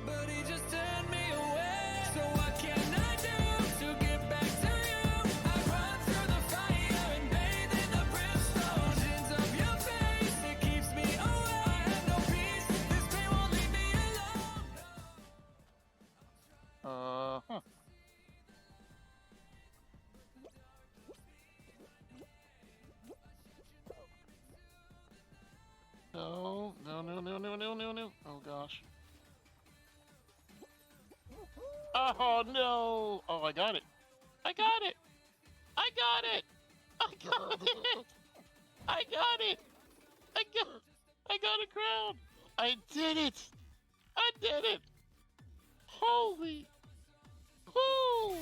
But he just turned me away. So what can I do to get back to you? I run through the fire and bathe in the brimstone. Visions of your face, it keeps me away. I have no peace, this pain won't leave me alone. No. Oh gosh. Oh no! Oh, I got it! I got it! I got it! I got it! I got it! I got a crown! I did it! I did it! Holy! Woo!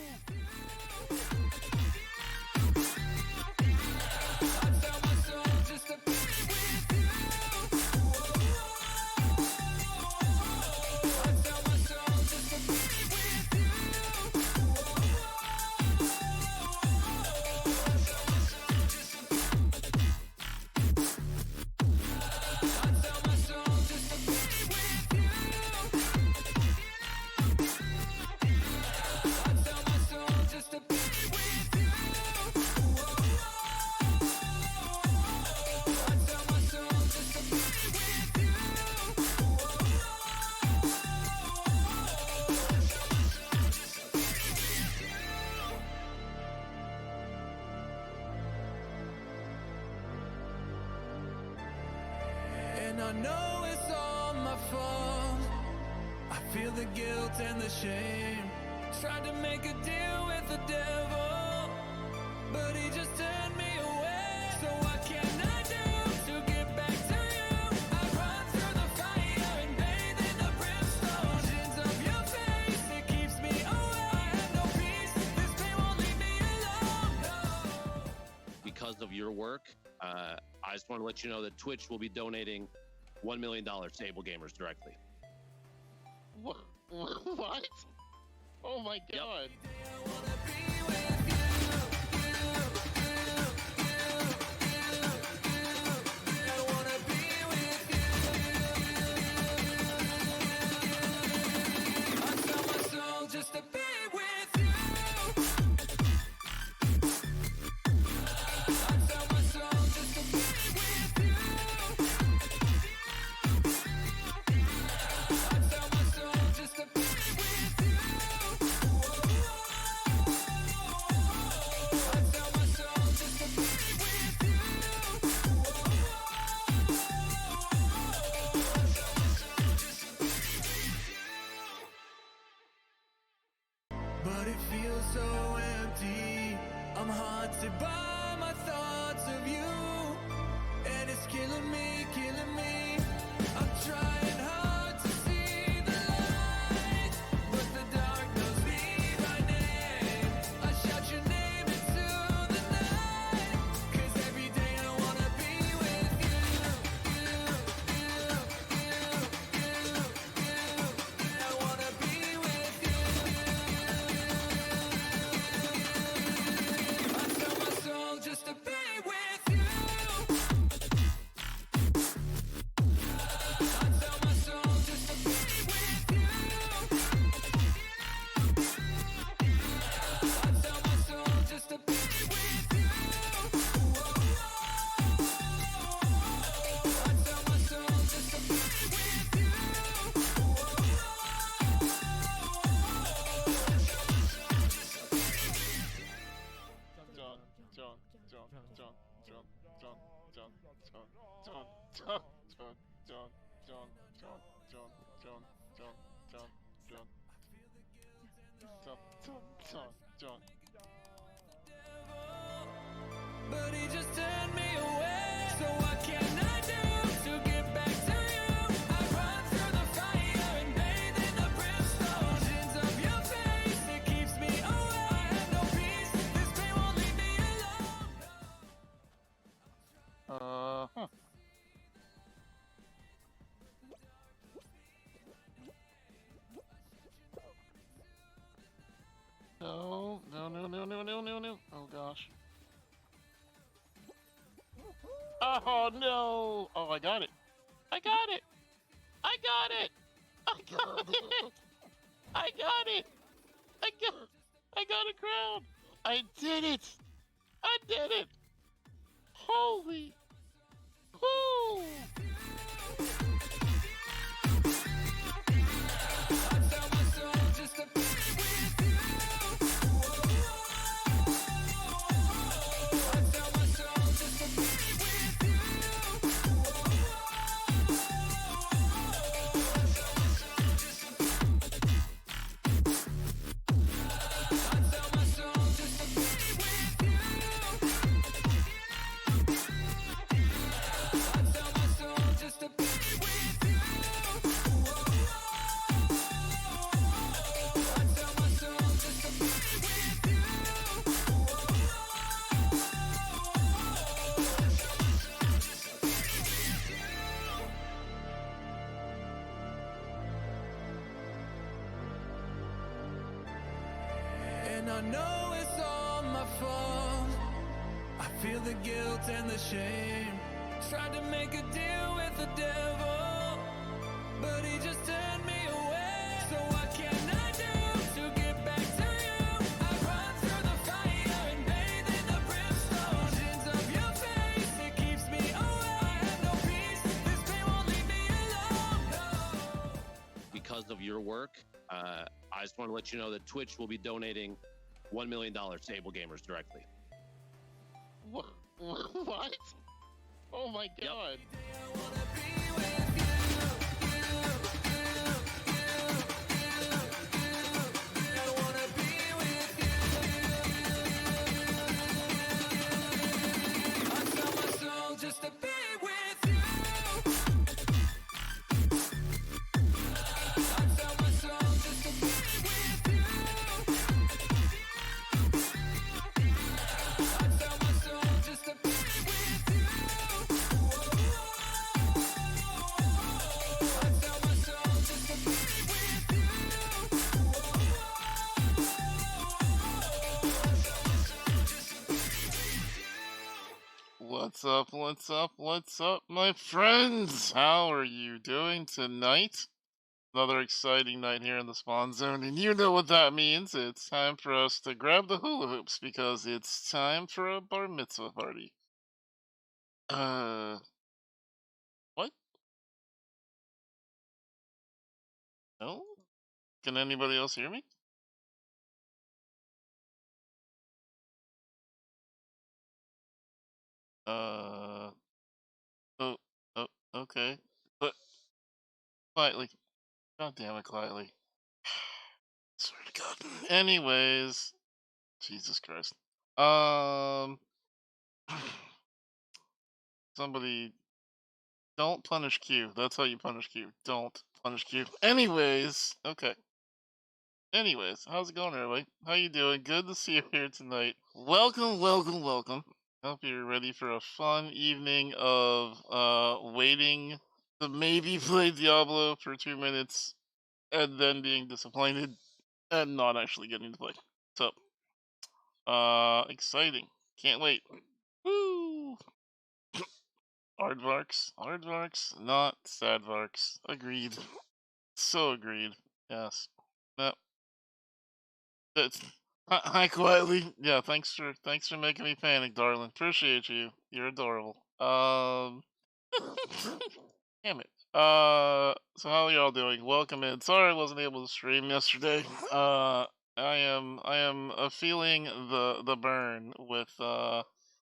And I know it's all my fault. I feel the guilt and the shame. Tried to make a deal with the devil, but he just turned me away. So what can I do to get back to you? I run through the fire and bathe in the brimstone. Visions of your face, it keeps me away. I have no peace, this pain won't leave me alone. No. Because of your work, I just want to let you know that Twitch will be donating $1 million to Able Gamers directly. What? Oh my god! But it feels so empty. I'm haunted by my thoughts of you, and it's killing me, killing me. I'm trying hard to see the light, but the dark knows me by name. I shout your name into the night, 'cause every day I wanna be with you. I wanna be with you. Just to be with you. I tell my soul just to be with you. I tell my soul just to be with you. I tell my soul just to be with you. But he just turned me away. So what can I do to get back to you? I run through the fire and bathe in the brimstone. Visions of your face, it keeps me away. I have no peace, this pain won't leave me alone. No. gosh. Oh no! Oh, I got it! I got it! I got it! I got it! I got it! I got a crown! I did it! I did it! Holy! Woo! And I know it's all my fault. I feel the guilt and the shame. Tried to make a deal with the devil, but he just turned me away. So what can I do to get back to you? I run through the fire and bathe in the brimstone. Visions of your face, it keeps me away. I have no peace, this pain won't leave me alone, no. Because of your work, I just want to let you know that Twitch will be donating $1 million to Able Gamers directly. What? Oh my god! Just to be with you. I sell my soul just to be with you. I sell my soul just to be with you. I sell my soul just to be with you. What's up, what's up, what's up, my friends? How are you doing tonight? Another exciting night here in the spawn zone, and you know what that means. It's time for us to grab the hula hoops because it's time for a bar mitzvah party. What? No? Can anybody else hear me? Oh, oh, okay. But, quietly. God damn it, quietly. Swear to God. Anyways, Jesus Christ. Somebody, don't punish Q. That's how you punish Q. Don't punish Q. Anyways, okay. Anyways, how's it going, everybody? How you doing? Good to see you here tonight. Welcome, welcome, welcome. Hope you're ready for a fun evening of waiting to maybe play Diablo for 2 minutes and then being disappointed and not actually getting to play. So, exciting. Can't wait. Woo! Aardvarks, not sadvarks. Agreed. So agreed. Yes. No. That's hi quietly. Yeah, thanks for making me panic, darling. Appreciate you. You're adorable. Damn it. So how are y'all doing? Welcome in. Sorry I wasn't able to stream yesterday. I am feeling the burn with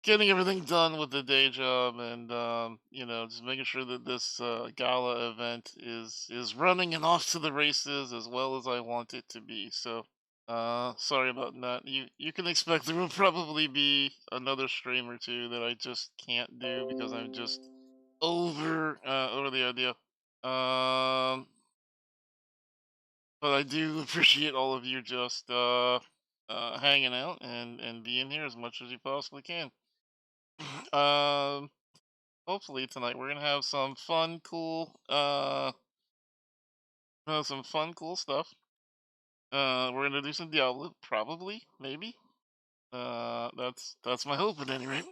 getting everything done with the day job and just making sure that this gala event is running and off to the races as well as I want it to be. So sorry about that. You can expect there will probably be another stream or two that I just can't do because I'm just over the idea. But I do appreciate all of you just hanging out and being here as much as you possibly can. Hopefully tonight we're gonna have some fun, cool stuff. We're gonna do some Diablo, probably, maybe. That's my hope at any rate.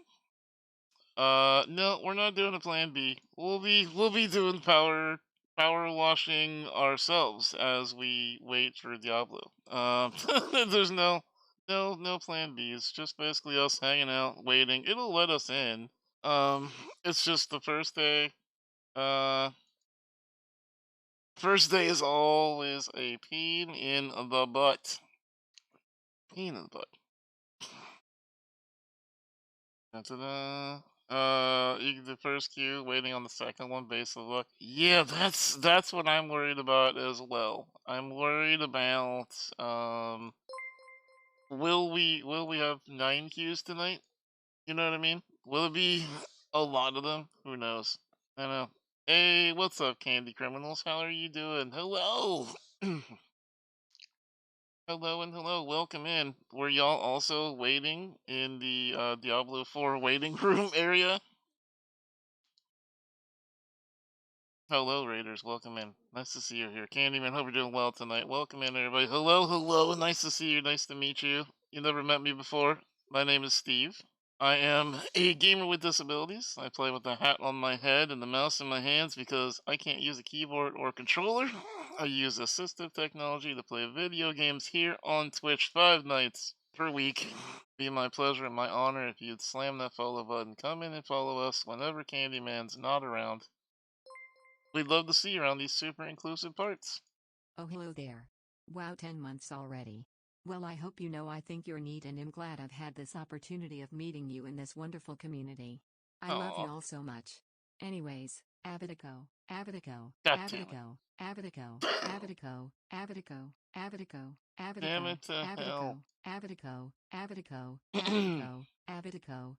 No, we're not doing a plan B. We'll be doing power washing ourselves as we wait for Diablo. There's no plan B. It's just basically us hanging out, waiting. It'll let us in. It's just the first day. Uh, First day is always a pain in the butt. Pain in the butt. Da-da-da. The first queue, waiting on the second one, base of luck. Yeah, that's what I'm worried about as well. I'm worried about will we have 9 queues tonight? You know what I mean? Will it be a lot of them? Who knows? I don't know. Hey, what's up, Candy Criminals? How are you doing? Hello. Hello and hello, welcome in. Were y'all also waiting in the Diablo 4 waiting room area? Hello, Raiders. Welcome in. Nice to see you here. Candyman, hope you're doing well tonight. Welcome in, everybody. Hello, hello. Nice to see you. Nice to meet you. You never met me before. My name is Steve. I am a gamer with disabilities. I play with a hat on my head and the mouse in my hands because I can't use a keyboard or controller. I use assistive technology to play video games here on Twitch 5 nights per week. Be my pleasure and my honor if you'd slam that follow button. Come in and follow us whenever Candyman's not around. We'd love to see you around these super inclusive parts. Oh, hello there. Wow, 10 months already. Well, I hope you know I think you're neat and I'm glad I've had this opportunity of meeting you in this wonderful community. I love you Aw, all so much. Anyways, Avidico, Avidico, God damn it. Avidico, Avidico, Avidico, Avidico, Avidico, Damn Avidico, it to hell. Avidico, Avidico, Avidico, Avidico.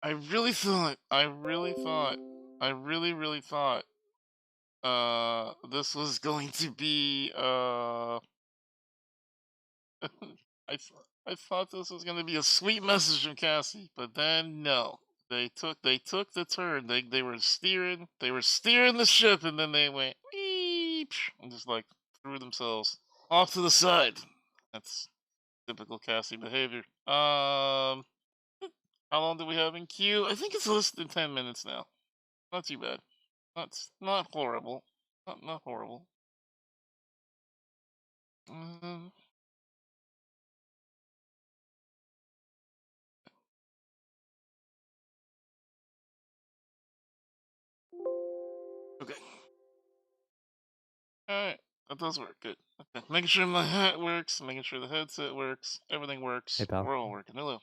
I really thought, I really thought, this was going to be, I thought this was going to be a sweet message from Cassie, but then no. They took the turn. They were steering the ship, and then they went beep and just like threw themselves off to the side. That's typical Cassie behavior. How long do we have in queue? I think it's less than 10 minutes now. Not too bad. Not horrible. Not horrible. Um, okay. Alright. That does work. Good. Okay. Making sure my hat works, making sure the headset works, everything Hey, works. pal. We're all working. Hello.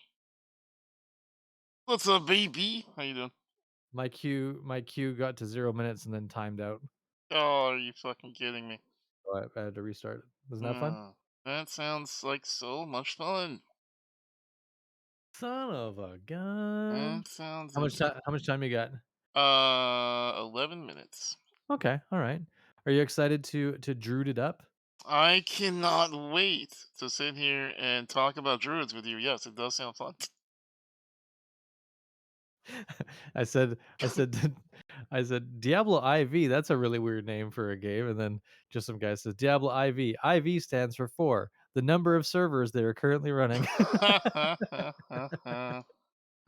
What's up, baby? How you doing? My queue got to 0 minutes and then timed out. Oh, are you fucking kidding me? So I had to restart it. Wasn't that fun? That sounds like so much fun. Son of a gun. That sounds How much time you got? 11 minutes. Okay, all right. Are you excited to druid it up? I cannot wait to sit here and talk about druids with you. Yes, it does sound fun. I said I said Diablo IV, that's a really weird name for a game, and then just some guy says Diablo IV. IV stands for 4, the number of servers that are currently running.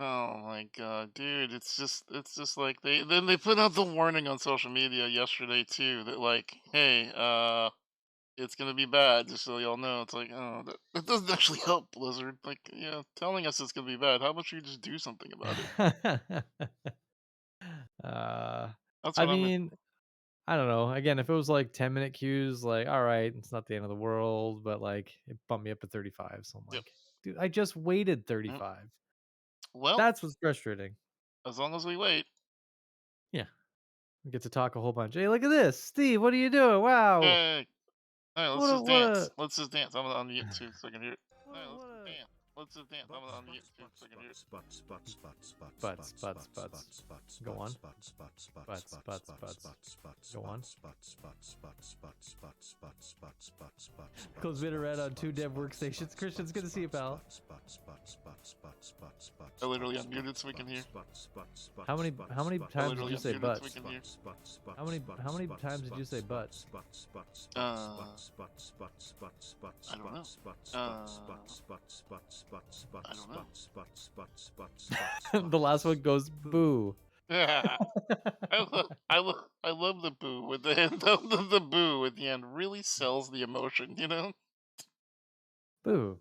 Oh my god, dude! It's just like they put out the warning on social media yesterday too that like, hey, it's gonna be bad, just so y'all know. It's like, oh, that doesn't actually help Blizzard. Like, yeah, telling us it's gonna be bad. How about you just do something about it? uh That's I what I'm. mean, I don't know. Again, if it was like 10-minute queues, like, all right, it's not the end of the world, but like it bumped me up to 35. So I'm Yep. like, dude, I just waited Yep. 35. Well, That's what's frustrating. as long as we wait. Yeah. We get to talk a whole bunch. Hey, look at this. Steve, what are you doing? Wow. Hey, all right, let's What a just what dance. a Let's just dance. I'm gonna unmute too so I can hear it. All right, let's what just a dance. Let's just dance. I'm gonna unmute so I can hear it. Butts, butts, butts. Go on. Butts, go on. Close bit of red on 2 dev workstations. Christian's good to see you, pal. I literally unmuted so we can hear. How many times did you say unmuted butts? so we can hear. How many times did you say butts? I don't know. I don't know. The last one goes boo. Yeah. I love the boo with the end. The boo at the end really sells the emotion, you know? Boo.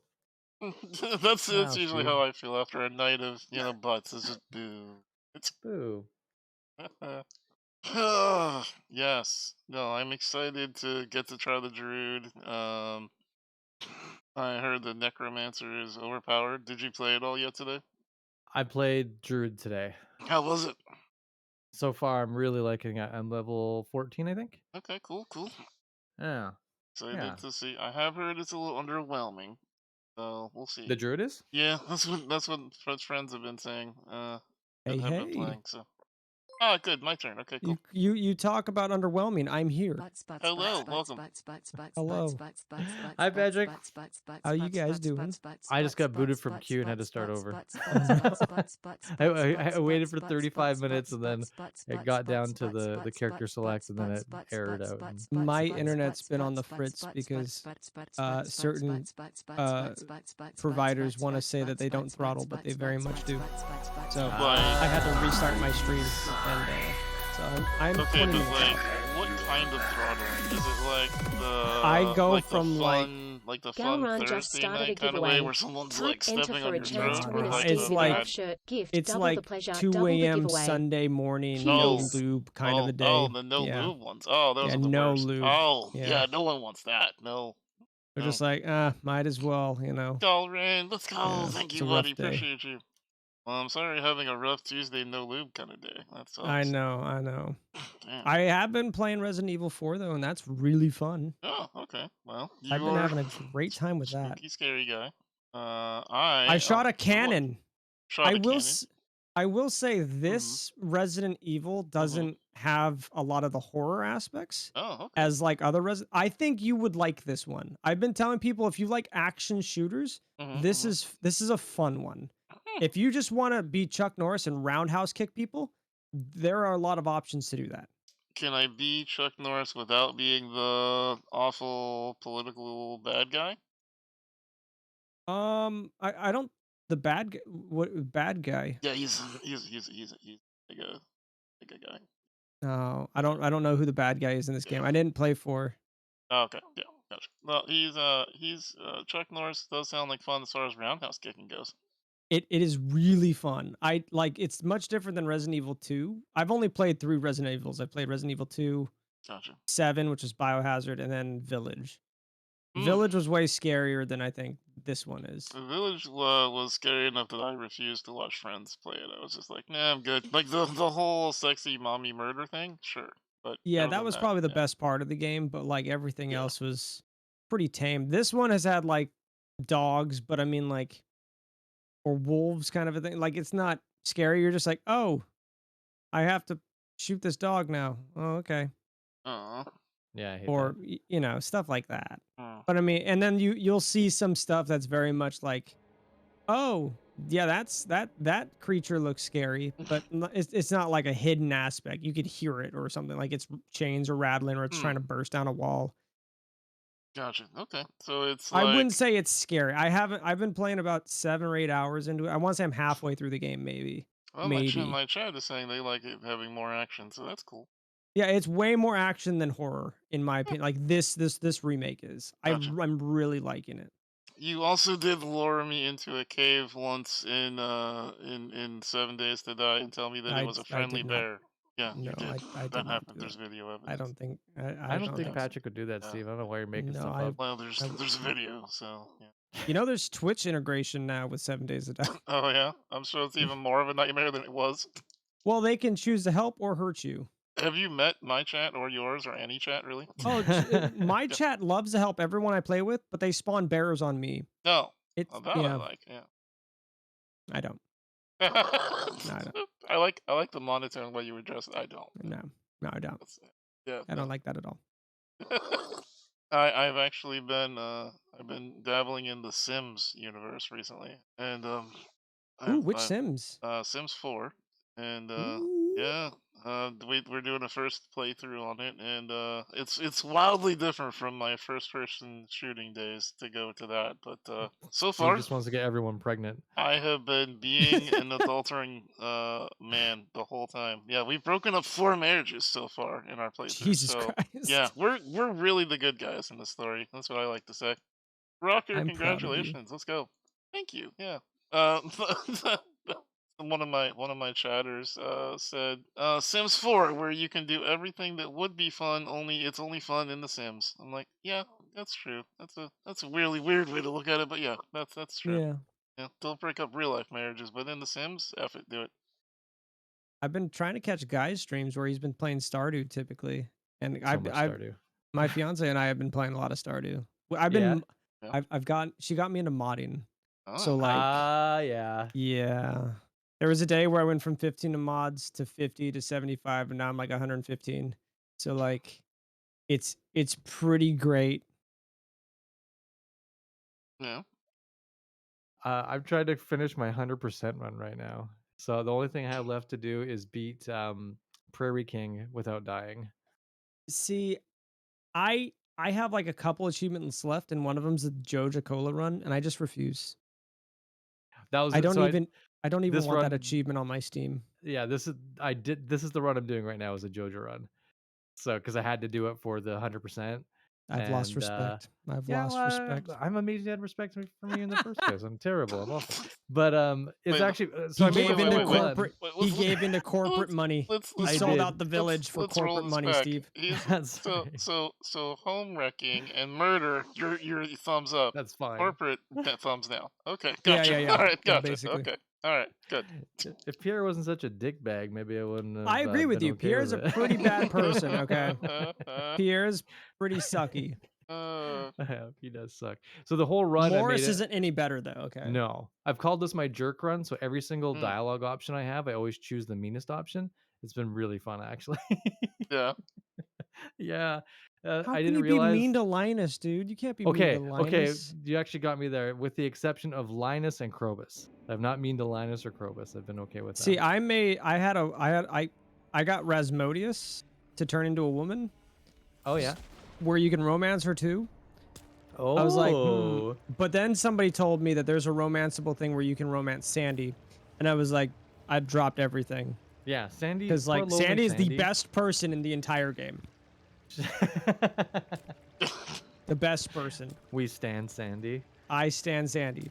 That's Wow, usually Steve. how I feel after a night of, butts. It's just boo. It's Boo. yes. No, I'm excited to get to try the druid. I heard the necromancer is overpowered. Did you play it all yet today? I played Druid today. How was it? So far, I'm really liking it. I'm level 14, I think. Okay, cool. Yeah. Excited Yeah. to see. I have heard it's a little underwhelming, so we'll see. The Druid is? Yeah, that's what friends have been saying. That Hey, have been hey. playing. So, good. My turn. Okay, cool. You talk about underwhelming. I'm here. Hello, welcome. Hello. Hi, Patrick. How you guys doing? I just got booted from queue and had to start over. I waited for 35 minutes and then it got down to the character select and then it errored out. My internet's been on the fritz because certain providers want to say that they don't throttle, but they very much do. So I had to restart my stream, and so I'm Okay, 20 but minutes like, out. what kind of throttling? Is it like the I go like from the fun, like the fun Galron just Thursday started a night kind of giveaway. way where someone's like Type enter stepping for on a your chance throat, to or win a like It's the Stevie like- Live shirt. Gift It's double like the pleasure, 2 double the a.m. giveaway. Sunday morning, Please. no lube kind of a day. Oh, the no yeah. lube ones. Oh, those Yeah, are the no worst. lube. Oh, Yeah. yeah, no one wants that. No. They're No. just like, might as well, Go, Rain. Let's go. Yeah, Thank it's you, a rough buddy. day. Appreciate you. Well, I'm sorry you're having a rough Tuesday no lube kind of day. That sucks. I know. Damn. I have been playing Resident Evil 4 though, and that's really fun. Oh, okay. Well, you I've been are having a great time with that. spooky, scary guy. I shot a cannon. Shot I a will. cannon. I will say this Resident Evil doesn't have a lot of the horror aspects Oh, okay. as like other Resident. I think you would like this one. I've been telling people if you like action shooters, this is a fun one. If you just want to be Chuck Norris and roundhouse kick people, there are a lot of options to do that. Can I be Chuck Norris without being the awful political bad guy? I don't. The bad guy. What bad guy? Yeah, he's like a guy. No, I don't know who the bad guy is in this game. I didn't play 4. Oh, okay, yeah, gotcha. Well, he's Chuck Norris does sound like fun as far as roundhouse kicking goes. It is really fun. I like it's much different than Resident Evil 2. I've only played 3 Resident Evils. I played Resident Evil 2, Gotcha. 7, which is Biohazard, and then Village. Mm. Village was way scarier than I think this one is. The Village was scary enough that I refused to watch friends play it. I was just like, nah, I'm good. Like the whole sexy mommy murder thing, sure. But Yeah, other that than was probably the yeah. best part of the game, but like everything Yeah. else was pretty tame. This one has had like dogs, but I mean like or wolves kind of a thing. Like it's not scary. You're just like, oh, I have to shoot this dog now. Oh, okay. Aw. Yeah, I hate Or that. stuff like that. Oh. But I mean, and then you'll see some stuff that's very much like, oh, yeah, that creature looks scary, but it's not like a hidden aspect. You could hear it or something like its chains are rattling or it's trying to burst down a wall. Gotcha. Okay. So it's I like, wouldn't say it's scary. I've been playing about 7 or 8 hours into it. I want to say I'm halfway through the game, maybe. well, maybe. my chat is saying they like it having more action, so that's cool. Yeah, it's way more action than horror, in my opinion. Like this remake is. Gotcha. I'm really liking it. You also did lure me into a cave once in 7 Days to Die and tell me that it was a friendly did not. bear. Yeah, No, you did. I did That not happened. do There's that. video evidence. I don't think. I don't think so. Patrick would do that, Yeah. Steve. I don't know why you're making No, stuff I- up. Well, there's video, so yeah. You know, there's Twitch integration now with 7 Days to Die. Oh yeah, I'm sure it's even more of a nightmare than it was. Well, they can choose to help or hurt you. Have you met my chat or yours or any chat really? Oh, my chat loves to help everyone I play with, but they spawn bears on me. No. It's Oh, that I yeah. like. Yeah. I don't. I don't. I like the monotone way you address it. I don't. No, I don't. Yeah. I don't like that at all. I've actually been I've been dabbling in the Sims universe recently, and Ooh, which I've Sims? Sims 4, and Ooh. yeah, we're doing a first playthrough on it, and it's wildly different from my first person shooting days to go to that, but so Steve far just wants to get everyone pregnant. I have been being an adultering man the whole time. Yeah, we've broken up 4 marriages so far in our playthrough. Jesus So Christ. yeah, we're really the good guys in the story. That's what I like to say. Rocker, I'm proud of you. congratulations. Let's go. Thank you. Yeah. One of my chatters said Sims 4 where you can do everything that would be fun, only it's only fun in the Sims. I'm like, yeah, that's true. That's a really weird way to look at it, but yeah, that's true. Yeah. Yeah, don't break up real life marriages, but in The Sims, F it, do it. I've been trying to catch Guy's streams where he's been playing Stardew typically, and So much Stardew. my fiance and I have been playing a lot of Stardew. I've Yeah? been Yeah. she got me into modding. Oh. So like yeah. yeah. There was a day where I went from 15 to mods to 50 to 75 and now I'm like 115. So like it's pretty great. Yeah. I've tried to finish my 100% run right now. So the only thing I have left to do is beat Prairie King without dying. See, I have like a couple achievements left and one of them's the Joja Cola run and I just refuse. That was I don't so even this want that run- achievement on my Steam. Yeah, this is the run I'm doing right now is a Joja run. So because I had to do it for the 100%. I've lost respect. I've lost respect. I'm amazed you had respect for me in the first place. I'm terrible. I'm awful. But it's Wait, actually so I He made gave it into for one. corporate. He gave into corporate money. He I sold did. out the village for let's roll corporate this money, back. Steve. That's So right. so home wrecking and murder, your thumbs up. That's fine. Corporate thumbs down. Okay, Yeah, gotcha. yeah, yeah. All right, Yeah, gotcha. basically. Okay, all right, good. If Pierre wasn't such a dick bag, maybe I wouldn't have. I agree with been you. okay Pierre's with a it. pretty bad person. Okay, Pierre's pretty sucky. Yeah, he does suck. So the whole run, Morris I made it. isn't any better though. Okay. No, I've called this my jerk run. So every single Hmm. dialogue option I have, I always choose the meanest option. It's been really fun, actually. Yeah. Yeah, How I can didn't you realize. be mean to Linus, dude? You can't be mean Okay, to okay, Linus. you actually got me there, with the exception of Linus and Krobus. I'm not mean to Linus or Krobus. I've been okay with that. See, I got Rasmodius to turn into a woman. Oh yeah. Where you can romance her too. Oh. I was like, But then somebody told me that there's a romanceable thing where you can romance Sandy, and I was like, I dropped everything. Yeah, Sandy. Because like Sandy is the best person in the entire game. The best person. We stand Sandy. I stand Sandy.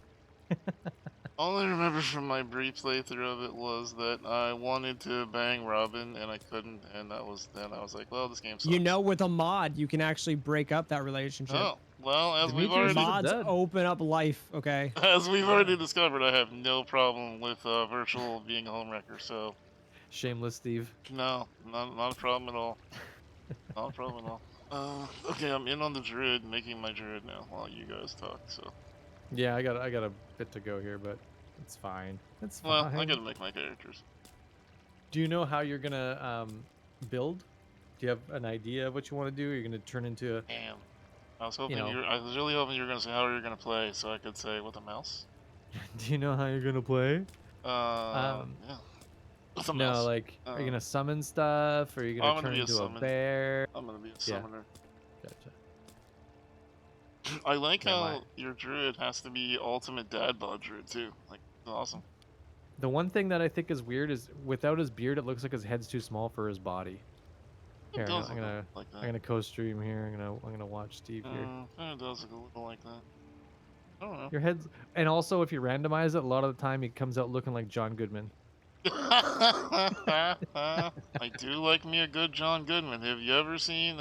All I remember from my brief playthrough of it was that I wanted to bang Robin and I couldn't, and I was like, well, this game sucks. You know, with a mod, you can actually break up that relationship. Oh, well, as we've Demetrius already is Mods dead. open up life, okay? as we've already discovered, I have no problem with virtual being a homewrecker. So Shameless Steve. no, not a problem at all. Not a problem at all. Okay, I'm in on the druid, making my druid now while you guys talk. So Yeah, I got a bit to go here, but it's fine. It's fine. well, I gotta make my characters. Do you know how you're gonna build? Do you have an idea of what you want to do? You're gonna turn into a. Damn. I was hoping know. I was really hoping you were gonna say how you're gonna play, so I could say with a mouse. Do you know how you're gonna play? Yeah. With a No, mouse. like, are you gonna summon stuff? Or are you gonna I'm gonna turn be a into a summon. bear? I'm gonna be a Yeah. summoner. Gotcha. I like Never how mind. your druid has to be ultimate dad bod druid too. Like, it's awesome. The one thing that I think is weird is without his beard, it looks like his head's too small for his body. It Here, does I'm look gonna like that. I'm gonna co-stream here. I'm gonna watch Steve here. It does look a little like that. I don't know. Your head's, and also if you randomize it, a lot of the time he comes out looking like John Goodman. I do like me a good John Goodman. Have you ever seen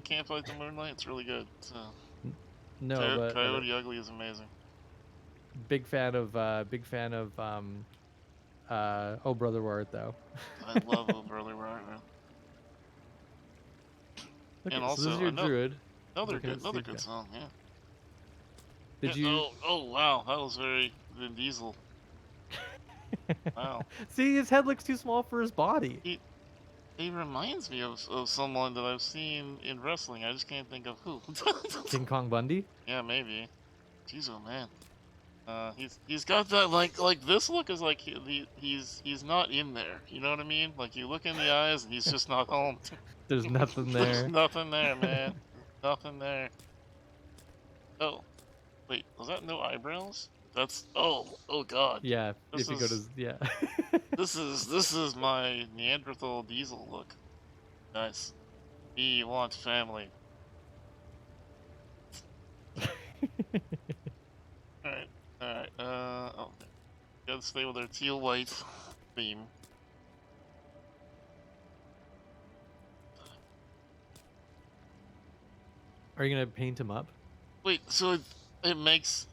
Can't Fight the Moonlight? It's really good. So, No, but Coyote Ugly is amazing. big fan of Oh Brother Where Art Thou. I love Oh Brother Where Art Thou. Okay, And so this also is your druid. Another Looking good at Steve, song, yeah. Did you? Oh wow, that was very Vin Diesel. Wow. See, his head looks too small for his body. He reminds me of someone that I've seen in wrestling. I just can't think of who. King Kong Bundy. Yeah, maybe. Jeez, oh man. He's got that like this look is like he's not in there. You know what I mean? Like you look in the eyes and he's just not home. There's nothing There's there. nothing there, man. Nothing there. Oh, wait, was that no eyebrows? That's oh god. Yeah, This if you go to is- yeah. This is my Neanderthal Diesel look. Nice. We want family. Alright. Oh, okay. Gotta stay with our teal white theme. Are you gonna paint him up? Wait, so it makes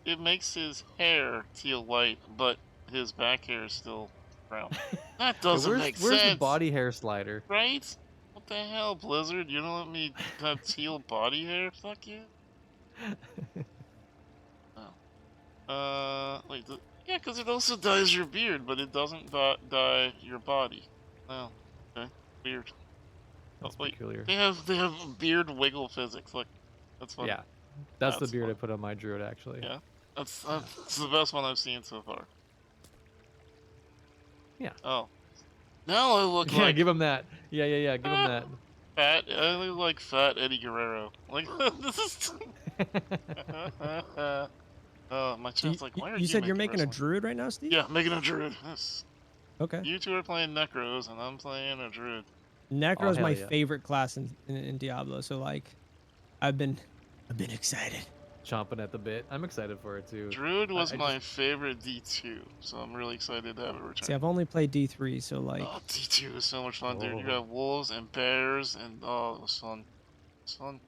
his hair teal white, but his back hair is still brown. That doesn't where's, make where's sense. the body hair slider? Right? What the hell, Blizzard? You don't let me have teal body hair? Fuck you. Oh. Wait. Yeah, because it also dyes your beard, but it doesn't dye your body. Oh, okay. Weird. That's wait. peculiar. They have beard wiggle physics. Look, that's fun. Yeah, that's the That's beard fun. I put on my druid actually. Yeah. That's the best one I've seen so far. Yeah. Oh. Now I look Yeah, like give him that. Yeah, give him that. fat. I look like fat Eddie Guerrero. Like this is. Oh, my chat's like, why are you? You said you're making making a wrestling? druid right now, Steve? Yeah, making a druid. Yes. Okay. You two are playing Necros, and I'm playing a druid. Necro's hell my yeah. favorite class in Diablo, so like, I've been excited. Chomping at the bit. I'm excited for it too. Druid was I my favorite D2, so I'm really excited to have it return. See, I've only played D3, so like, Oh, D2 is so much fun, dude. You Oh. got wolves and bears, and oh, it was fun. It's fun.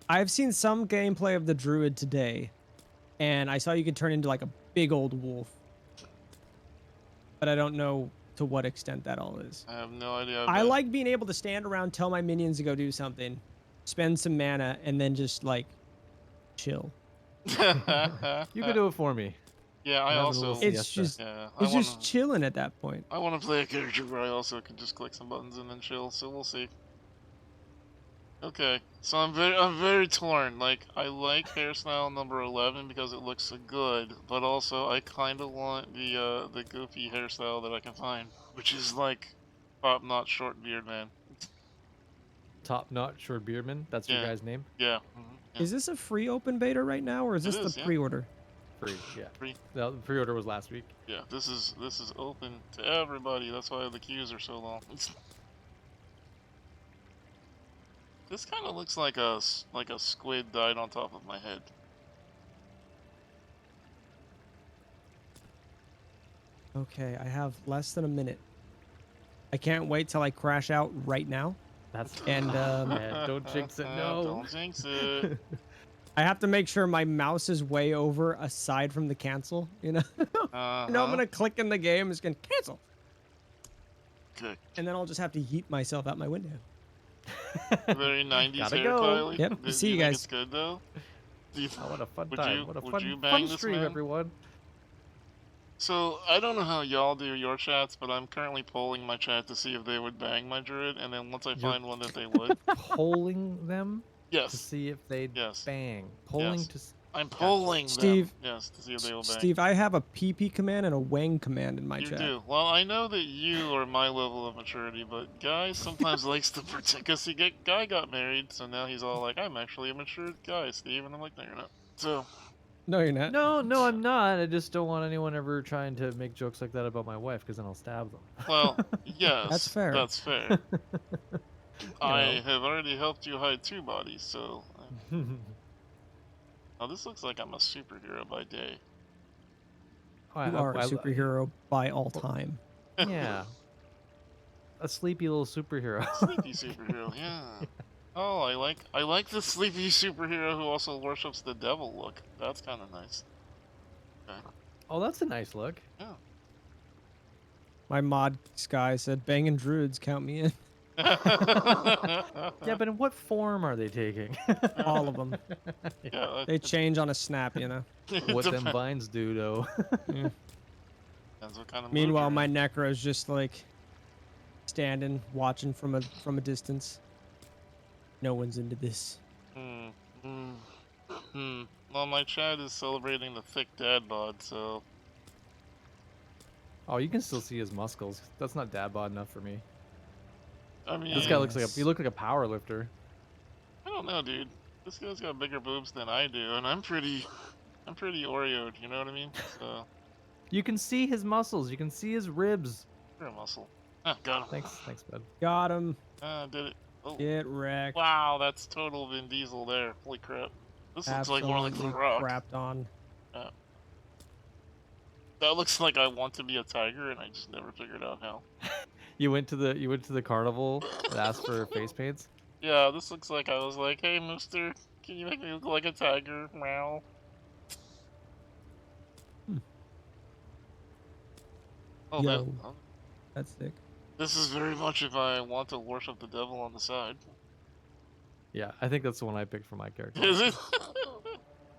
I've seen some gameplay of the druid today, and I saw you could turn into like a big old wolf, but I don't know to what extent that all is. I have no idea. I like being able to stand around, tell my minions to go do something, spend some mana, and then just like chill. You can do it for me. Yeah, I having a also. little It's siesta. just Yeah, it's just chilling at that point. I want to play a character where I also can just click some buttons and then chill. So we'll see. Okay, so I'm very torn. Like I like hairstyle number 11 because it looks so good, but also I kind of want the goofy hairstyle that I can find, which is like top-notch short beard man. Top notch short beardman. That's your Yeah. guy's name. Yeah. Yeah. Is this a free open beta right now, or is It this is, the yeah. pre-order? Free. Yeah. Free. No, the pre-order was last week. Yeah, this is open to everybody. That's why the queues are so long. This kind of looks like a squid died on top of my head. Okay, I have less than a minute. I can't wait till I crash out right now. That's And don't jinx it. No. Don't jinx it. I have to make sure my mouse is way over aside from the cancel, you know? Uh-huh. No, I'm gonna click in the game, it's gonna cancel. Okay. And then I'll just have to yeet myself out my window. Very 90s Gotta hair, go. Kylie. Yep, Do see you you think guys. It's good though. Do you Oh, what a fun Would time. you- What a would you fun, bang fun this stream, man? everyone. So I don't know how y'all do your chats, but I'm currently polling my chat to see if they would bang my druid, and then once I find one that they would, Polling them to yes, see if they Yes. bang. Polling Yes. to. I'm polling Steve- them. Yes, to see if they will bang. Steve, I have a PP command and a Wang command in my You chat. do. Well, I know that you are my level of maturity, but Guy sometimes likes to protect. Cause Guy got married, so now he's all like, "I'm actually a mature guy, Steve," and I'm like, "No, you're not." So No, you're not. No, I'm not. I just don't want anyone ever trying to make jokes like that about my wife, because then I'll stab them. well, yes, That's fair. That's fair. I know. have already helped you hide 2 bodies, so. Oh, this looks like I'm a superhero by day. You are a superhero by all time. Yeah. A sleepy little superhero. Sleepy superhero, yeah. Oh, I like the sleepy superhero who also worships the devil look. That's kind of nice. Okay. Oh, that's a nice look. Yeah. My mod guy said, banging druids, count me in. Yeah, but in what form are they taking? All of them. Yeah, They change on a snap, you know. What them vines do, though. Yeah. Depends what kind of mood Meanwhile, you're my in. necro's just like standing, watching from a distance. No one's into this. Well, my chat is celebrating the thick dad bod, so Oh, you can still see his muscles. That's not dad bod enough for me. I mean, This guy looks like Yes. he looked like a power lifter. I don't know, dude. This guy's got bigger boobs than I do, and I'm pretty Oreo'd. You know what I mean? So You can see his muscles. You can see his ribs. you're a muscle. Ah, got him. Thanks, bud. Got him. Did it. Oh, Get wrecked. wow, that's total Vin Diesel there. Holy crap. This looks like more like The Absolutely Rock. crapped on. That looks like I want to be a tiger, and I just never figured out how. You went to the carnival and asked for face paints. Yeah, this looks like I was like, hey, mister, can you make me look like a tiger? Meow. Oh, Yo. that, That's sick. this is very much if I want to worship the devil on the side. Yeah, I think that's the one I picked for my character. Is it?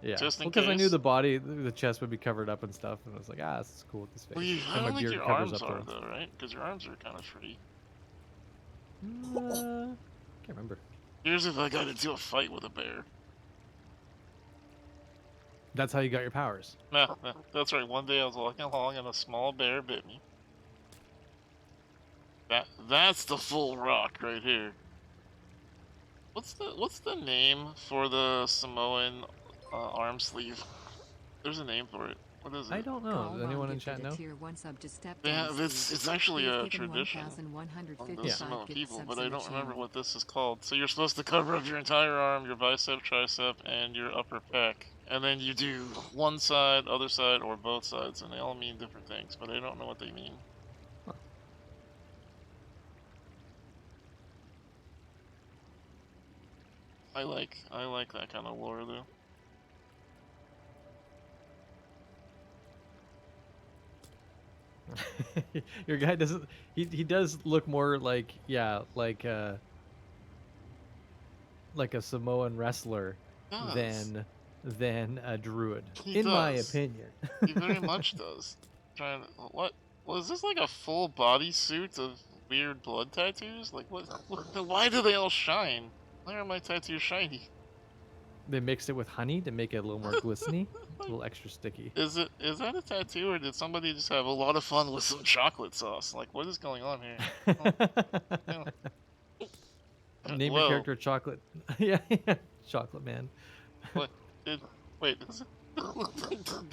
Yeah, Just in because I knew case? the body, the chest would be covered up and stuff, and I was like, this is cool with this face. Well, I And my don't think beard your covers arms up are, the- though, right? Because your arms are kind of free. Can't remember. Here's if I got into a fight with a bear. That's how you got your powers. No, that's right. One day I was walking along and a small bear bit me. That's the full rock right here. What's the name for the Samoan arm sleeve? There's a name for it. What is it? I don't know. Does anyone in chat know? Yeah, it's actually a tradition among the Yeah. Samoan people, but I don't remember what this is called. So you're supposed to cover up your entire arm, your bicep, tricep, and your upper pec. And then you do one side, other side, or both sides, and they all mean different things, but I don't know what they mean. I like that kind of lore, though. Your guy doesn't. He does look more like like a Samoan wrestler Does. than a druid, He in my does. opinion. He very much does. Trying to, what was this, like a full body suit of weird blood tattoos? Like what? Why do they all shine? Why are my tattoos shiny? They mixed it with honey to make it a little more glistening, a little extra sticky. Is that a tattoo, or did somebody just have a lot of fun with some chocolate sauce? Like what is going on here? Name Whoa. your character Chocolate. Yeah, Chocolate Man. What? Wait,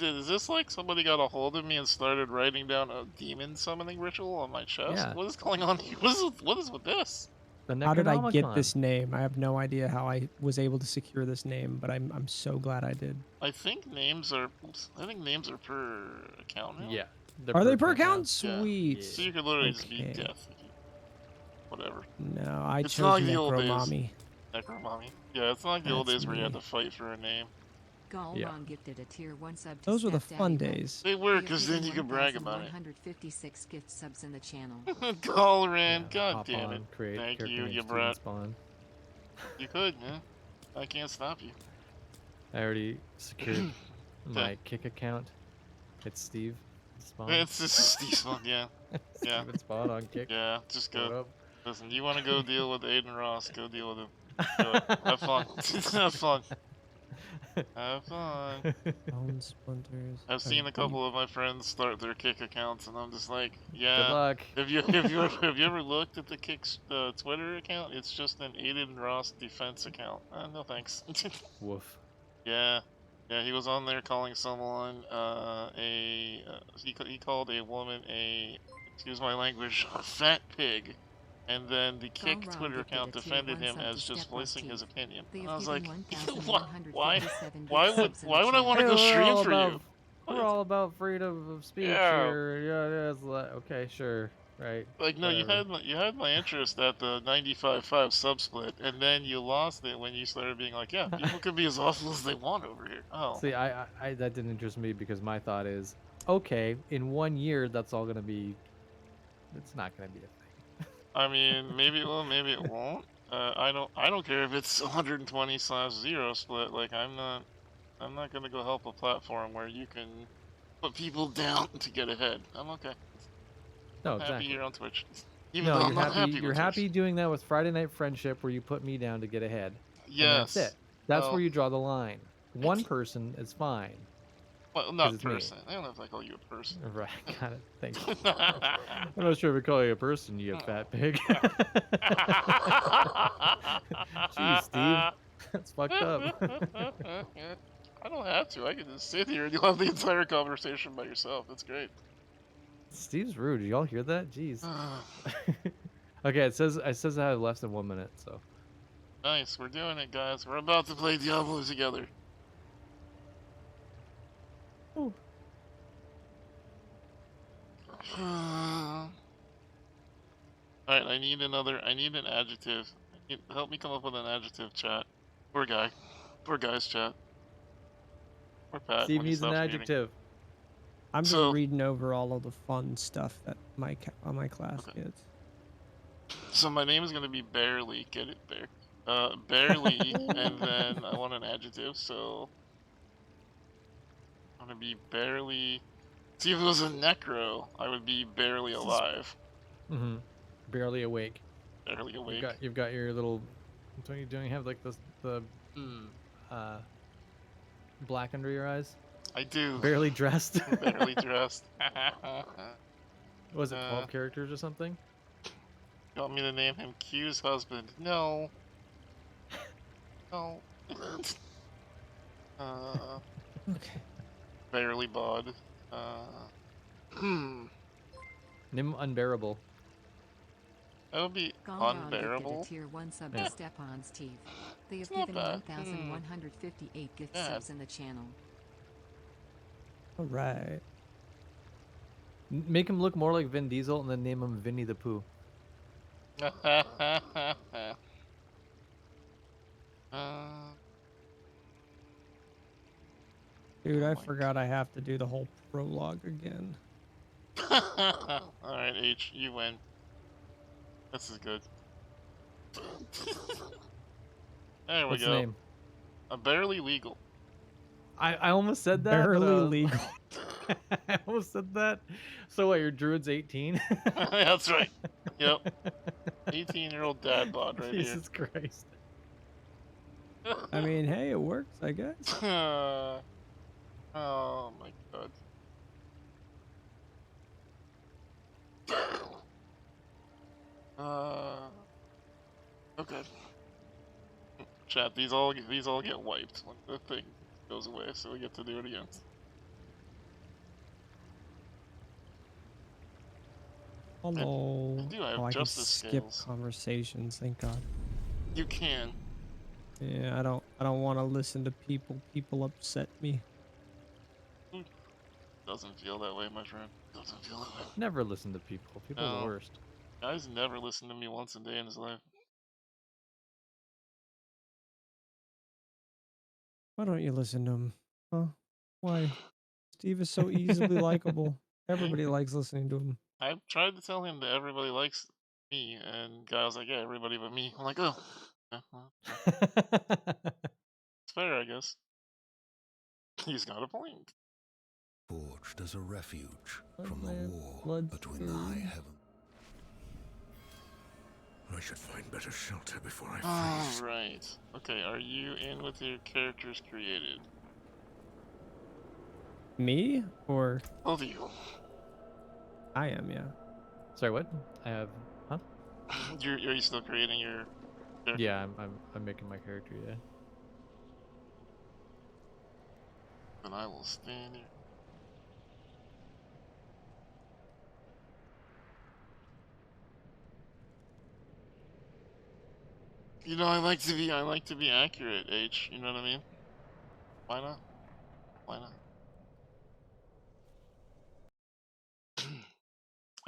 is this like somebody got a hold of me and started writing down a demon summoning ritual on my chest? Yeah. What is going on here? What is with this? The How did I get Necronomicon. this name? I have no idea how I was able to secure this name, but I'm so glad I did. I think names are per account now. Yeah. Are they per account? count? Yeah. Sweet. So you could literally just be Okay. death. Whatever. No, I It's chose not like the old days. Necromommy. Necromommy. Yeah, it's not like the old That's days where you had me. to fight for a name. Yeah. Galron gifted a tier 1 sub to Those were the Steph fun Daddy Web. days. They were, We because have then you could brag about it. 156 gift subs in the channel. Galran, god Hop damn on, it. create Thank character you, name you Steven brat. Spawn. You could, yeah. I can't stop you. I already secured my Kick account. It's Steve Spawn. It's just Steve Spawn, yeah. Yeah. Steven Spawn on Kick. Yeah, just What go. up? Listen, you want to go deal with Aiden Ross, go deal with him. Do it. Have fun. Have fun. Have fun. Bone splinters. I've seen a couple of my friends start their Kick accounts, and I'm just like, Good yeah. luck. Have you ever looked at the Kick's Twitter account? It's just an Aiden Ross defense account. No thanks. Woof. Yeah, he was on there calling someone he called a woman excuse my language, a fat pig, and then the Kick Galron Twitter gifted account a tier defended 1 him sub as to just Step voicing Up his Teeth. opinion. They And have I was given like, why 1,157 why gift would subs in why the would I want to channel. go Hey, stream for you? We're all about freedom of speech Yeah. here. Yeah, it's like, okay, sure, right. Like, no, whatever. you had my interest at the 95.5 subsplit, and then you lost it when you started being like, yeah, people can be as awful as they want over here. Oh, See, I that didn't interest me because my thought is, okay, in 1 year, that's all gonna be. It's not gonna be a thing. I mean, maybe it will, maybe it won't. I don't care if it's 120/0 split. Like, I'm not gonna go help a platform where you can put people down to get ahead. I'm okay. No, I'm happy exactly. here on Twitch, even No, though you're I'm not happy. happy You're with Twitch. happy doing that with Friday Night Friendship, where you put me down to get ahead, and that's Yes. it. That's Well, where you draw the line. One person is fine well, because not it's me. person. I don't know if I call you a person. Right, got it. Thank you. I'm not sure if we call you a person, you fat pig. Jeez, Steve, that's fucked up. I don't have to. I can just sit here and you'll have the entire conversation by yourself. That's great. Steve's rude. Did y'all hear that? Jeez. Okay, it says I have less than 1 minute, so. Nice, we're doing it, guys. We're about to play Diablo together. Ooh. Alright, I need an adjective. Help me come up with an adjective, chat. Poor guy. Poor guy's chat. Poor Pat. Steve when he needs an stops muting. adjective. I'm just So- reading over all of the fun stuff that my class Okay. gets. So my name is gonna be Barely. Get it, Bear? Barely, and then I want an adjective, so I'm gonna be barely. See, if it was a necro, I would be barely alive, Mm-hmm. Barely awake. barely awake. You've got your little. Don't you have like the black under your eyes? I do. Barely dressed. Barely dressed. Was it 12 characters or something? You want me to name him Q's husband? No. No. Okay. Barely bod. Name him Unbearable. That would be Gong Gong gifted unbearable. a tier 1 sub Yeah. to Stepan's teeth. They have It's not given bad. 1,158 gift Yeah. subs in the channel. All right. Make him look more like Vin Diesel and then name him Vinny the Pooh. Dude, I my forgot I have to do the whole prologue again. Alright, H, you win. This is good. There we What's go. the name? Barely legal. I almost said that. Barely legal. I almost said that. So what? Your druid's 18. That's right. Yep. 18-year-old dad bod right Jesus Christ. here. I mean, hey, it works, I guess. Oh my god. Okay. Chat, these all get wiped when the thing goes away, so we get to do it again. Hello. I do have Oh, I can justice skip scales. conversations. Thank God. You can. Yeah, I don't want to listen to people. People upset me. Doesn't feel that way, my friend. Doesn't feel that way. Never listen to people. People are No. the worst. Guy's never listened to me once a day in his life. Why don't you listen to him? Huh? Why? Steve is so easily likable. Everybody likes listening to him. I tried to tell him that everybody likes me, and guy was like, yeah, everybody but me. I'm like, oh. Yeah, well, it's fair, I guess. He's got a point. Forged as a refuge from the Bloodland, war between the high Bloodstone. heaven. I should find better shelter before I freeze. Alright. Okay, are you in with your characters created? Me or Both of you. I am? Yeah. Sorry, what? I have. Huh? Are you still creating your character? Yeah, I'm making my character. Yeah. Then I will stand here. You know, I like to be accurate, H. You know what I mean? Why not? Why not?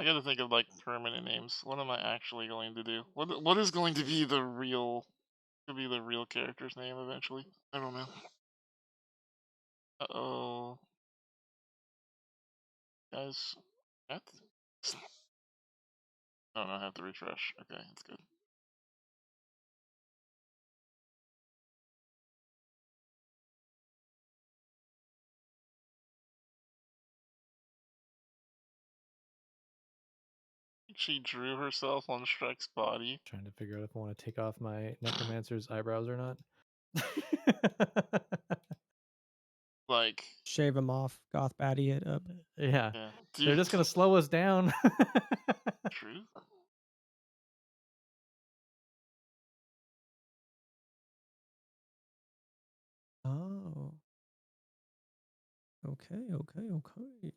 I gotta think of like permanent names. What am I actually going to do? What is going to be the real character's name eventually? I don't know. Uh-oh. Guys, Oh no, I have to refresh. Okay, that's good. She drew herself on Shrek's body. Trying to figure out if I want to take off my necromancer's eyebrows or not. Like, Shave him off. Goth baddie it up. Yeah. yeah. They're just gonna slow us down. True. Oh. Okay, okay, okay.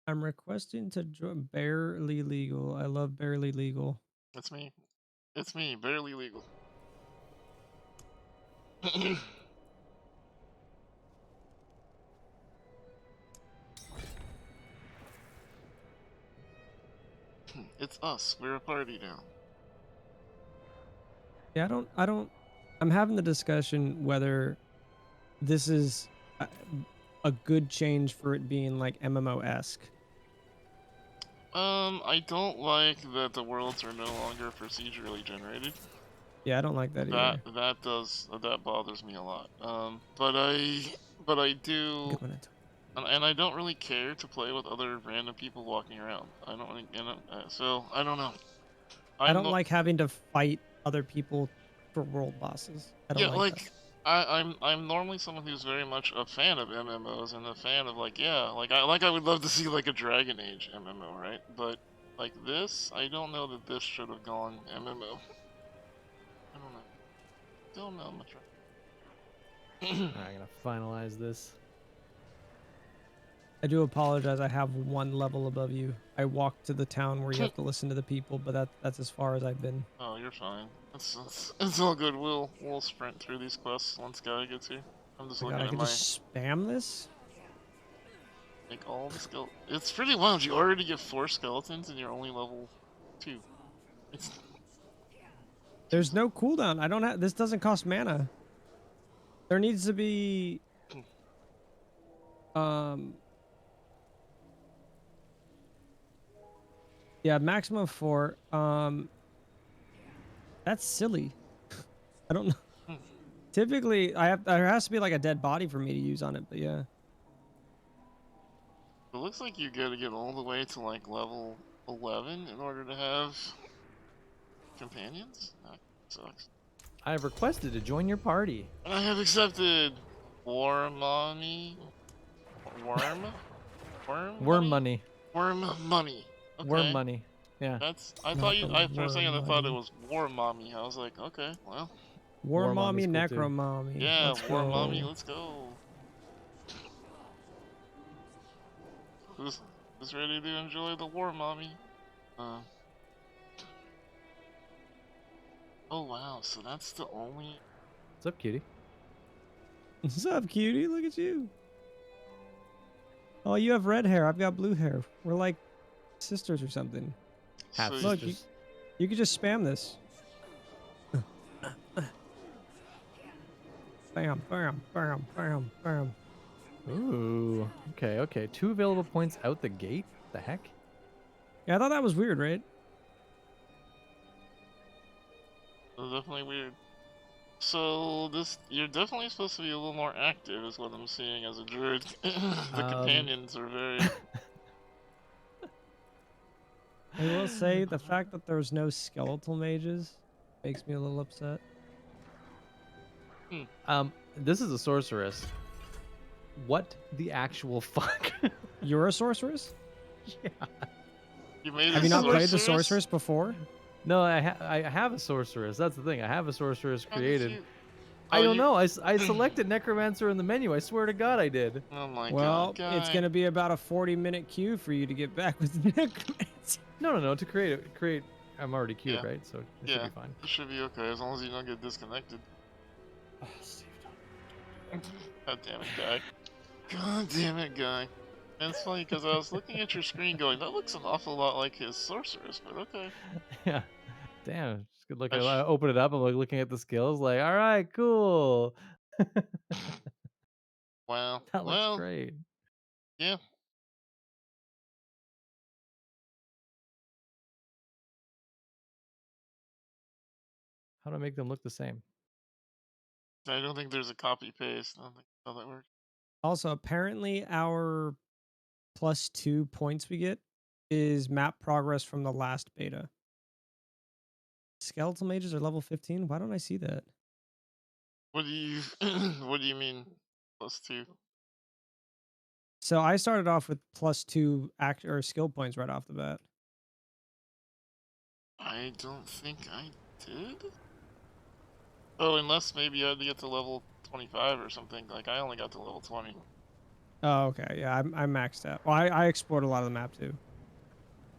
I'm requesting to join Barely Legal. I love Barely Legal. It's me. It's me, barely legal. It's us. We're a party now. Yeah, I'm having the discussion whether this is a good change for it being like MMO-esque. I don't like that the worlds are no longer procedurally generated. Yeah, I don't like that either. That bothers me a lot. But I do, Good one. and I don't really care to play with other random people walking around. I don't really, so I don't know. I don't like having to fight other people for world bosses. I don't Yeah, like like I'm normally someone who's very much a fan of MMOs and a fan of like I would love to see like a Dragon Age MMO, right? But like this, I don't know that this should have gone MMO. I don't know. Don't know much. I'm gonna finalize this. I do apologize. I have one level above you. I walked to the town where you have to listen to the people, but that's as far as I've been. Oh, you're fine. It's all good. We'll sprint through these quests once Guy gets here. I'm just Oh my looking God, I at can my just spam this? like all the skill. It's pretty wild. You already get 4 skeletons and you're only level 2. It's There's no cooldown. I don't have. This doesn't cost mana. There needs to be. Yeah, maximum of 4. That's silly. I don't know. Typically, there has to be like a dead body for me to use on it, but yeah. It looks like you gotta get all the way to like level 11 in order to have companions. That sucks. I have requested to join your party. I have accepted Worm money. Worm money. Worm money. Okay. Worm money. Yeah. That's. I Not thought you. the For a second, I worm thought it money. was War Mommy. I was like, okay, well, War War mommy, Mommy's cool, too. necro mommy. yeah, Let's War go. Mommy. Let's go. Who's ready to enjoy the War Mommy? Oh wow, so that's the only. What's up, cutie? What's up, cutie? Look at you. Oh, you have red hair. I've got blue hair. We're like sisters or something. Half So Look, sisters. you could just spam this. Bam, bam, bam, bam, bam. Ooh. Okay, okay. 2 available points out the gate? The heck? Yeah, I thought that was weird, right? That's definitely weird. So you're definitely supposed to be a little more active, is what I'm seeing as a druid. The companions are very. I will say the fact that there's no skeletal mages makes me a little upset. This is a sorceress. What the actual fuck? You're a sorceress? Yeah. You made Have a you not played the sorceress? sorceress before? No, I have a sorceress. That's the thing. I have a sorceress How did created. you- I Oh, don't you- know. I selected necromancer in the menu. I swear to God, I did. Oh my Well, god. it's gonna be about a 40-minute queue for you to get back with the necromancer. No. To create. I'm already queued, Yeah. right? So it Yeah, should be fine. it should be okay as long as you don't get disconnected. Oh, Steve, God damn it, guy. God damn it, guy. And it's funny because I was looking at your screen going, that looks an awful lot like his sorceress, but okay. yeah. Damn, it's good looking. I I sh- open it up. I'm like looking at the skills. Like, all right, cool. Wow. That looks Well, great. yeah. How do I make them look the same? I don't think there's a copy paste. I don't think how that works. Also, apparently our +2 points we get is map progress from the last beta. Skeletal mages are level 15. Why don't I see that? What do you what do you mean +2? So I started off with +2 act or skill points right off the bat. I don't think I did. Oh, unless maybe I had to get to level 25 or something. Like I only got to level 20. Oh, okay. Yeah, I maxed out. Well, I explored a lot of the map too.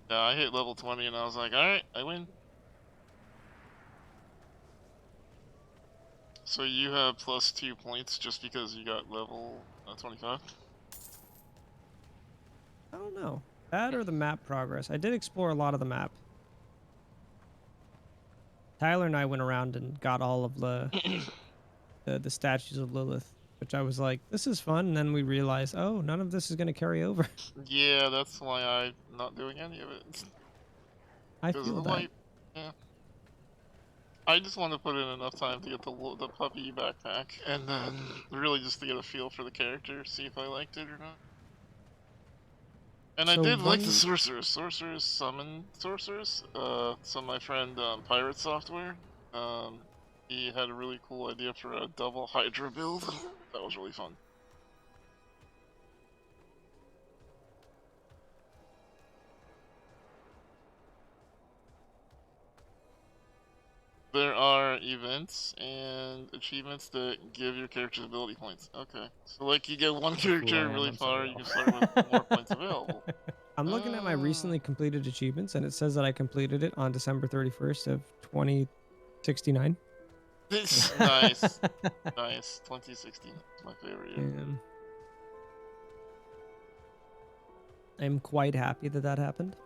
Yeah, I hit level 20 and I was like, all right, I win. So you have +2 points just because you got level 25? I don't know. That or the map progress. I did explore a lot of the map. Tyler and I went around and got all of the statues of Lilith, which I was like, this is fun. And then we realized, oh, none of this is going to carry over. Yeah, that's why I'm not doing any of it. I Because of feel the that. wipe. Yeah. I just want to put in enough time to get the puppy backpack, and then really just to get a feel for the character, see if I liked it or not. And I So did like the one- sorceress. Sorceress summoned sorceress. So my friend Pirate Software, he had a really cool idea for a double Hydra build. That was really fun. There are events and achievements that give your character's ability points. Okay. So, like, you get one What a fool I character am, really I'm so far, you real. can start with more points available. I'm looking at my recently completed achievements, and it says that I completed it on December 31st of 2069. This nice, nice. 2016 is my favorite year. And I'm quite happy that that happened.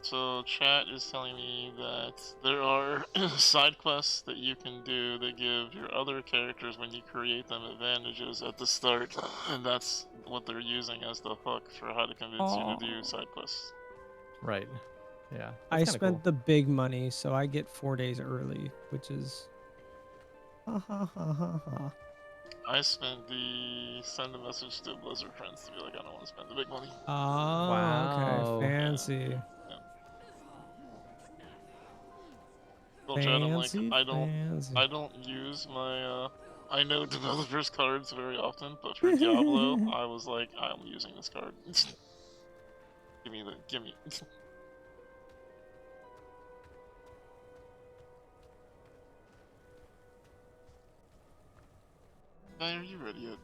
So chat is telling me that there are side quests that you can do that give your other characters, when you create them, advantages at the start, and that's what they're using as the hook for how to convince you to do side quests. Right. Yeah. I That's kinda spent cool. the big money, so I get 4 days early, which is ha ha ha ha ha. I spent the send a message to Blizzard friends to be like, I don't want to spend the big money. Oh, Wow. okay, fancy. Yeah. Still chat, I'm like, Fancy, fancy. I don't use my I know developers cards very often, but for Diablo, I was like, I'm using this card. give me. Guy, are you ready yet?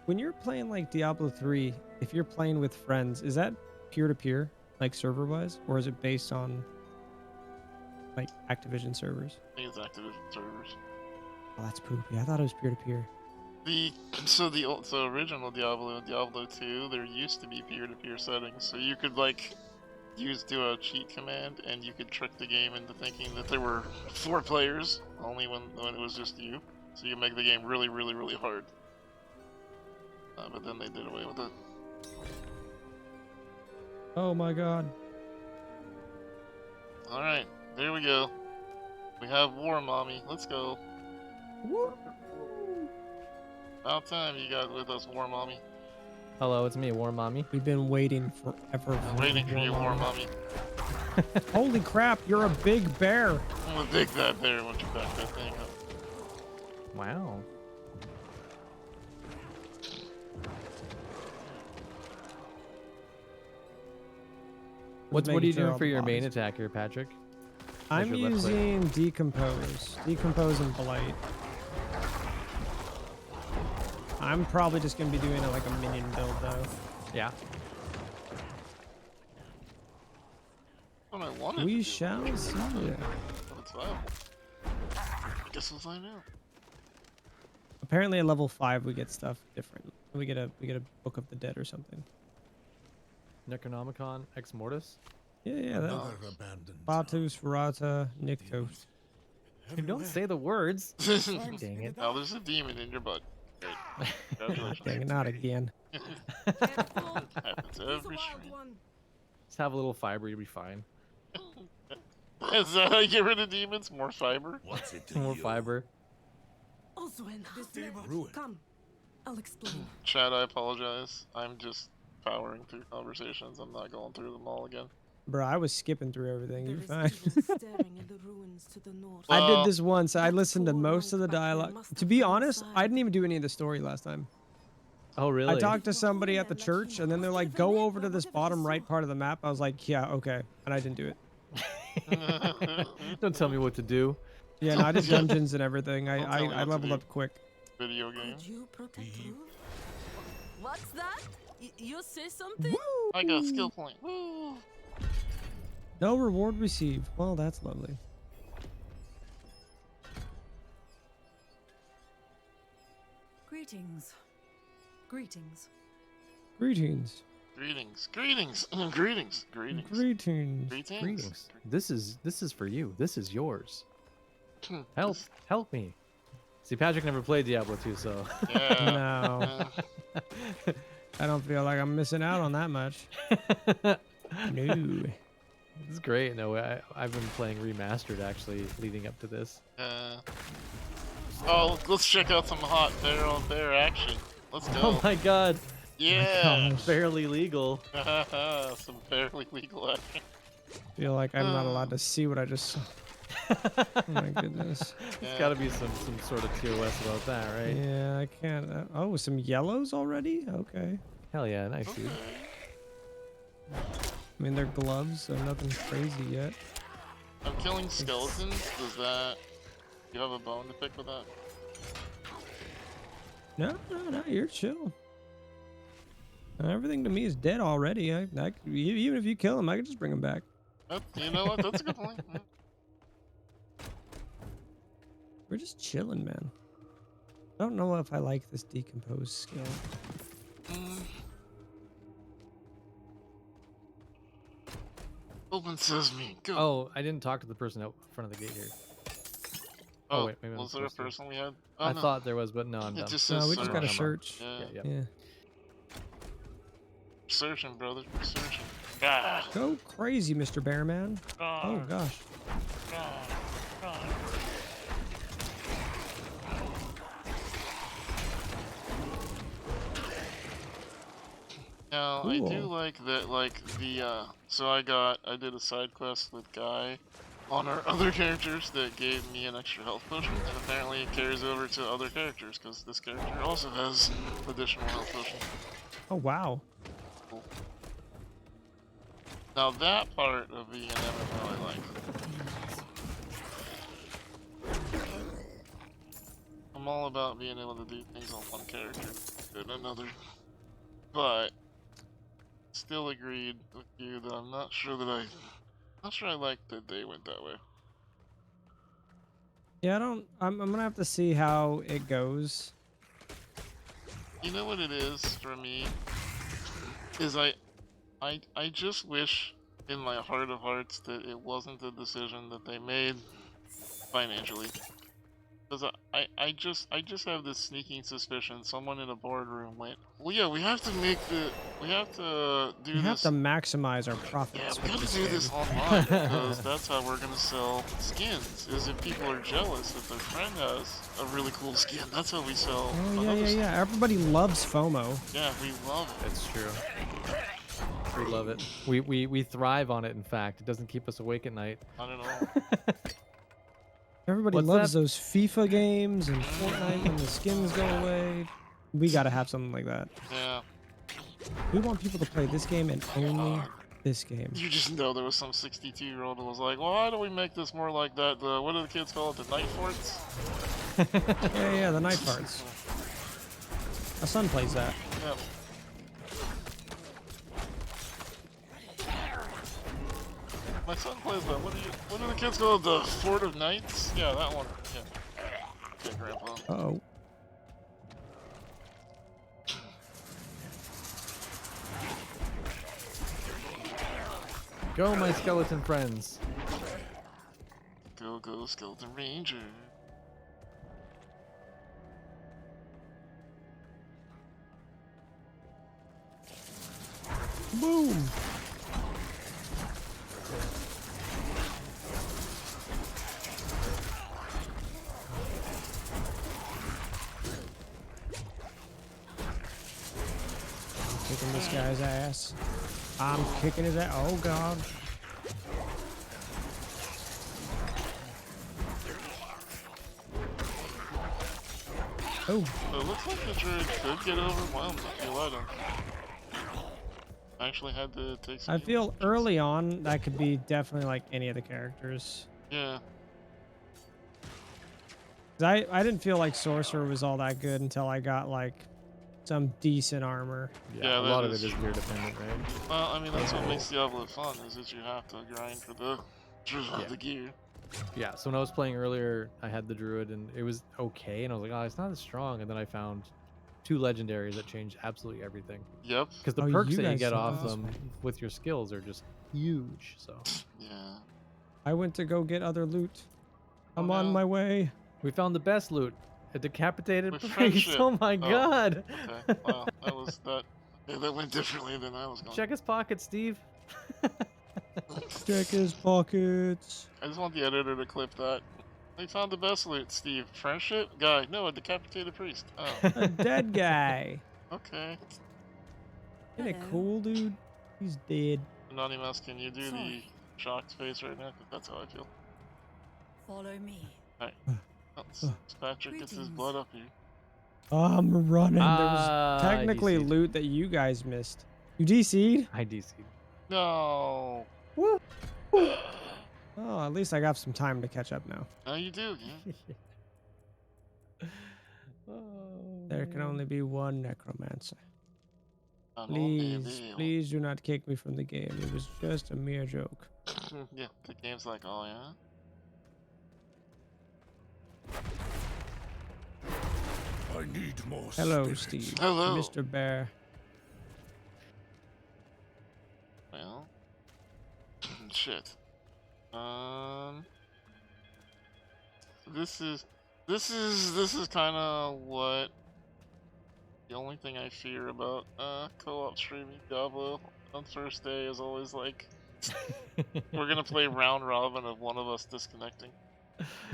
When you're playing like Diablo 3, if you're playing with friends, is that peer-to-peer, like server-wise, or is it based on like Activision servers? I think it's Activision servers. Oh, that's poopy. I thought it was peer-to-peer. So original Diablo and Diablo 2, there used to be peer-to-peer settings, so you could like do a cheat command, and you could trick the game into thinking that there were 4 players, only when it was just you. So you make the game really, really, really hard. But then they did away with it. Oh my god. Alright, there we go. We have War Mommy. Let's go. About time you got with us, War Mommy. Hello, it's me, War Mommy. We've been waiting forever. I'm waiting for you, War Mommy. Holy crap, you're a big bear. I'm a big fat bear once you back that thing up. Wow. What are you doing for your main attack here, Patrick? I'm your left click? using Decompose and Blight. I'm probably just gonna be doing like a minion build though. Yeah. What I wanted We to do, shall see. but it's viable. I guess we'll find out. Apparently at level 5 we get stuff different. We get a Book of the Dead or something. Necronomicon Ex Mortis. Yeah, that. Another abandoned Batu, Sferata, Niktos. You don't say the words. Dang it. Now there's a demon in your butt. Great. Congratulations. Dang it, not again. Happens every stream. Just have a little fiber, you'll be fine. Is that how you get rid of demons? More fiber? What's it to More you? fiber. Also, in this Ruin. come, I'll explain. Chad, I apologize. I'm just powering through conversations. I'm not going through them all again. Bro, I was skipping through everything. You're There is fine. evil staring in the ruins to the north. I Well, did this once. I That listened to poor most of the monk back there dialogue. must To have be been honest, inside. I didn't even do any of the story last time. Oh, really? I talked to somebody at the church, and then they're like, "Go over to this bottom right part of the map." I was like, "Yeah, okay," and I didn't do it. Don't tell me what to do. Yeah, no, I did dungeons and everything. Don't tell me I what to leveled do. up quick. Video game. Could you protect Rune? What's that? You say something? I got a skill point. Woo! No reward received. Well, that's lovely. Greetings. Greetings. Greetings. Greetings. Greetings. Greetings. Greetings. Greetings. Greetings. This is for you. This is yours. Hmm, Help, this- help me. See, Patrick never played Diablo 2, so. Yeah. No, I don't feel like I'm missing out on that much. No. This is great. No, I've been playing remastered actually leading up to this. Oh, let's check out some hot bear on bear action. Let's go. Oh my god. Yeah. Barely legal. Some barely legal action. Feel like I'm not allowed to see what I just saw. Oh my goodness. There's got to be some sort of TOS about that, right? Yeah, I can't. Oh, some yellows already? Okay. Hell yeah, nice dude. I mean, they're gloves, so nothing crazy yet. I'm killing skeletons. Does that... You have a bone to pick with that? No, you're chill. Everything to me is dead already. Even if you kill them, I can just bring them back. You know what? That's a good point. Yeah. We're just chilling, man. I don't know if I like this decompose skill. Open sesame. Go. Oh, I didn't talk to the person out front of the gate here. Oh, wait, maybe I'm was there a supposed to. person we had? Oh, I no. thought there was, but no, I'm It done. just No, says we just gotta search. search. Yeah. Yeah. Yeah. Searching, brother. We're searching. Ah. Go crazy, Mr. Bearman. Oh Ah. gosh. Ah. Ah. Now, I do Cool. like that, like, the, so I did a side quest with Guy on our other characters that gave me an extra health potion, and apparently it carries over to other characters, because this character also has additional health potion. Oh wow. Cool. Now that part of being an MMO I like. I'm all about being able to do things on one character and another, but still agreed with you that I'm not sure I like that they went that way. Yeah, I'm gonna have to see how it goes. You know what it is for me? Is I just wish in my heart of hearts that it wasn't a decision that they made financially. Because I just have this sneaking suspicion someone in a boardroom went, well, yeah, we have to do We have this. to maximize our Yeah, profits. we with gotta this do game. this online because that's how we're gonna sell skins. Is if people are jealous if their friend has a really cool skin. That's how we sell. Oh yeah, another yeah, skin. yeah. Everybody loves FOMO. Yeah, we love it. That's true. We love it. We thrive on it. In fact, it doesn't keep us awake at night. Not at all. Everybody What's loves that? those FIFA games and Fortnite when the skins go away. We gotta have something like that. Yeah. We want people to play this game and only this game. You just know there was some 62-year-old who was like, well, why don't we make this more like that, what do the kids call it, the night forts? Yeah, the night parts. My son plays that. Yeah. My son plays that. What do the kids call it, the Fort of Nights? Yeah, that one. Yeah. Okay, Grandpa. Uh-oh. Go, my skeleton friends. Go, go, Skeleton Ranger. Boom. Kicking this guy's ass. I'm kicking his ass. Oh god. Oh, So it looks like the druid could get overwhelmed if you let him. I actually had to take some I feel damage. early on that could be definitely like any of the characters. Yeah. 'Cause I didn't feel like sorcerer was all that good until I got like some decent armor. Yeah, a that lot of is it is true. gear dependent, right? Well, I mean, that's what makes Diablo fun, is that you have to grind for the Yeah. the gear. Yeah, so when I was playing earlier, I had the druid and it was okay, and I was like, oh, it's not as strong. And then I found 2 legendaries that changed absolutely everything. Yep. Because the Oh, perks you that you guys get saw off this them one. with your skills are just huge. So Yeah. I went to go get other loot. I'm Oh, on no. my way. we found the best loot. A decapitated With priest. friendship. Oh my Oh, god. Okay. Wow. That was that. Yeah, that went differently than I was going. Check his pocket, Steve. Check his pockets. I just want the editor to clip that. They found the best loot, Steve. Friendship? Guy. No, a decapitated priest. Oh, A dead guy. okay. Isn't it Hello. cool, dude? He's dead. Naughty Mouse, can you do Sorry. the shocked face right now? 'Cause that's how I feel. Follow me. Oh, Patrick gets his Greetings. blood up here. I'm running. There Ah, was I technically DC'd. loot that you guys missed. You DC'd? I DC'd. No. Oh, at least I got some time to catch up now. No, you do. Yeah. Oh, There can man. only be one necromancer. I'm only a Please, male. please do not kick me from the game. It was just a mere joke. Yeah, the game's like, oh yeah. I need more Hello, spirit. Steve. Hello. Mr. Bear. Well, shit. This is kind of what the only thing I fear about co-op streaming Diablo on first day is always like we're gonna play round robin of one of us disconnecting.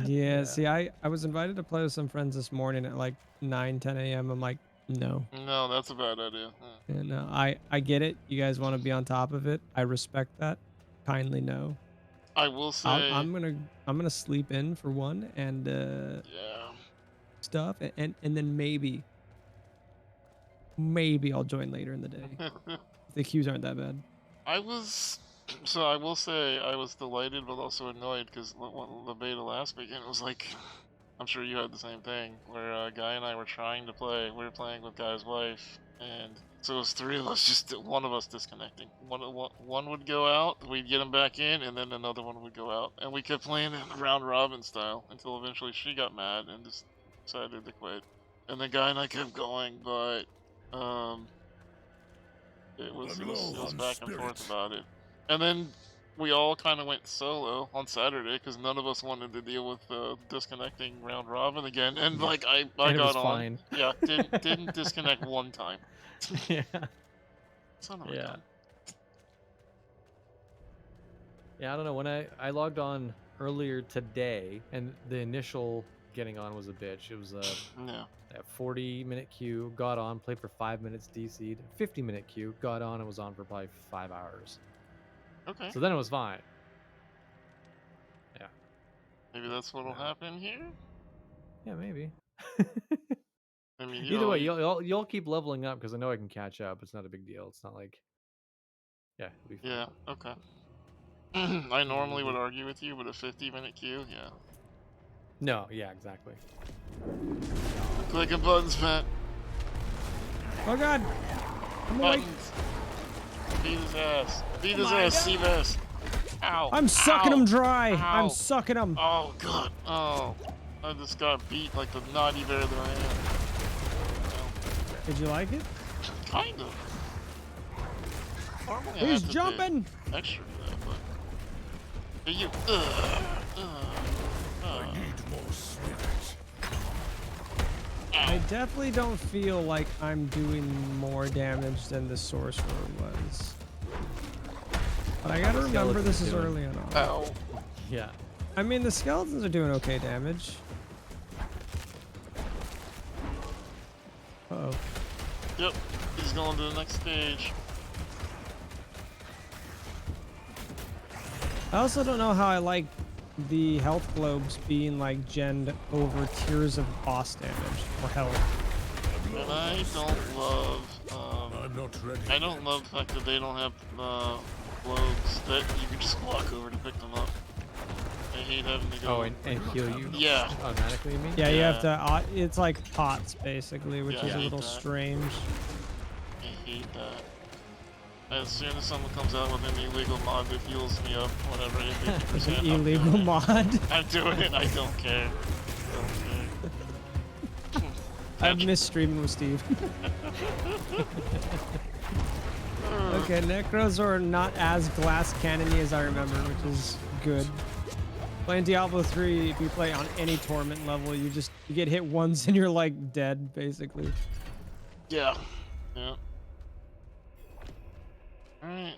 Yeah, see, I was invited to play with some friends this morning at like 9, 10 a.m. I'm like, no. No, that's a bad idea. Yeah, no, I get it. You guys want to be on top of it. I respect that. Kindly no. I will say, I'm gonna sleep in for one and yeah. stuff and then maybe I'll join later in the day. If the queues aren't that bad. I will say I was delighted but also annoyed because the beta last weekend was like, I'm sure you had the same thing, where Guy and I were trying to play. We were playing with Guy's wife, and so it was 3 of us, just one of us disconnecting. One would go out, we'd get him back in, and then another one would go out. And we kept playing in round robin style until eventually she got mad and just decided to quit. And the Guy and I kept going, but it was back and forth about it. And then we all kind of went solo on Saturday because none of us wanted to deal with disconnecting round robin again. And like I And got it was on, fine. yeah, didn't disconnect one time. Yeah. Son of a Yeah. gun. Yeah, I don't know. When I logged on earlier today, and the initial getting on was a bitch. It was a Yeah. 40-minute queue, got on, played for 5 minutes, DC'd. 50-minute queue, got on, and was on for probably 5 hours. Okay. So then it was fine. Yeah. Maybe that's what'll happen here. Yeah, maybe. I mean, you Either know, way, you'll keep leveling up because I know I can catch up. It's not a big deal. It's not like, yeah, it'll be fine. yeah. Okay. I normally would argue with you, but a 50-minute queue, yeah. No, yeah, exactly. Clicking buttons, Pat. Oh god. I'm awake. Buttons. Beat his ass. Beat his ass, Seabass. Ow. I'm sucking Ow. them dry. Ow. I'm sucking them. Oh god. Oh. I just got beat like the naughty bear that I am. Did you like it? Kind of. Normally I He's have to pay jumping. extra for that, but Hey, you. I definitely don't feel like I'm doing more damage than the sorcerer was. But I gotta remember this is early on. Ow. Yeah. I mean, the skeletons are doing okay damage. Uh-oh. Yep, he's going to the next stage. I also don't know how I like the health globes being like genned over tiers of boss damage or health. And I don't love, I'm not ready. I don't love the fact that they don't have globes that you can just walk over to pick them up. I hate having to go. Oh, and heal you. Yeah. Automatically, you mean? Yeah, you have to. It's like pots basically, which Yeah, is I a hate little that. strange. I hate that. As soon as someone comes out with an illegal mod that heals me up, whatever, at 50%, An illegal mod. I'm doing it. I don't care. I miss streaming with Steve. Okay, Necros are not as glass cannony as I remember, which is good. Playing Diablo 3, if you play on any torment level, you get hit once and you're like dead, basically. Yeah. Yeah. Alright.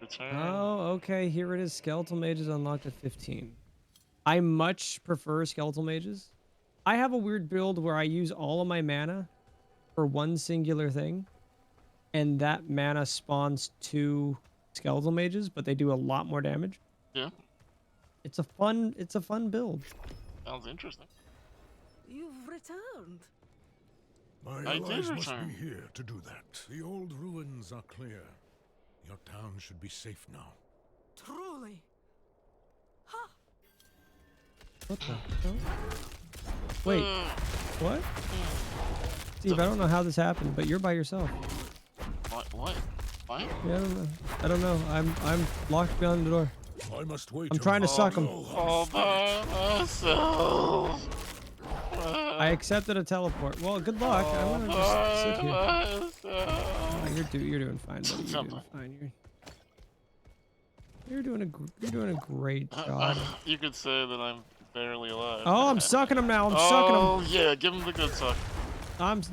Return. Oh, okay, here it is. Skeletal Mages unlocked at 15. I much prefer Skeletal Mages. I have a weird build where I use all of my mana for one singular thing, and that mana spawns 2 Skeletal Mages, but they do a lot more damage. Yeah. It's a fun build. Sounds interesting. You've returned. My I did allies must return. be here to do that. The old ruins are clear. Your town should be safe now. Truly. Ha! What the hell? Wait, what? Steve, I don't know how this happened, but you're by yourself. What? What? What? Yeah, I don't know. I'm locked behind the door. I must wait. I'm trying to suck him. All by myself. I accepted a teleport. Well, good luck. I'm gonna just sit here. Oh, you're doing fine, buddy. You're doing fine. You're doing a great job. You could say that I'm barely alive. Oh, I'm sucking him now. I'm sucking him. Oh yeah, give him the good suck.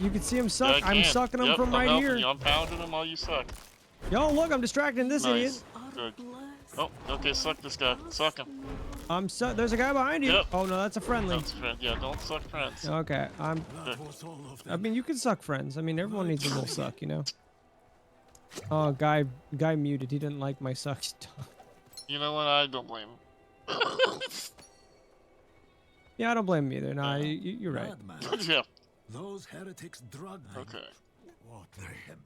You can see him suck. Yeah, I I'm can. sucking him Yep, from I'm right helping here. You. I'm pounding him while you suck. Yo, look, I'm distracting this idiot. Nice. Good. Oh, okay, suck this guy. Suck him. There's a guy behind you. Yep. Oh no, that's a friendly. That's friend. Yeah, don't suck friends. Okay, I mean, you can suck friends. I mean, everyone needs a little suck, you know. Oh, guy muted. He didn't like my suck stuff. You know what? I don't blame him. Yeah, I don't blame him either. Nah, you're right. Yeah. Those heretics drug me. Okay. What the heck?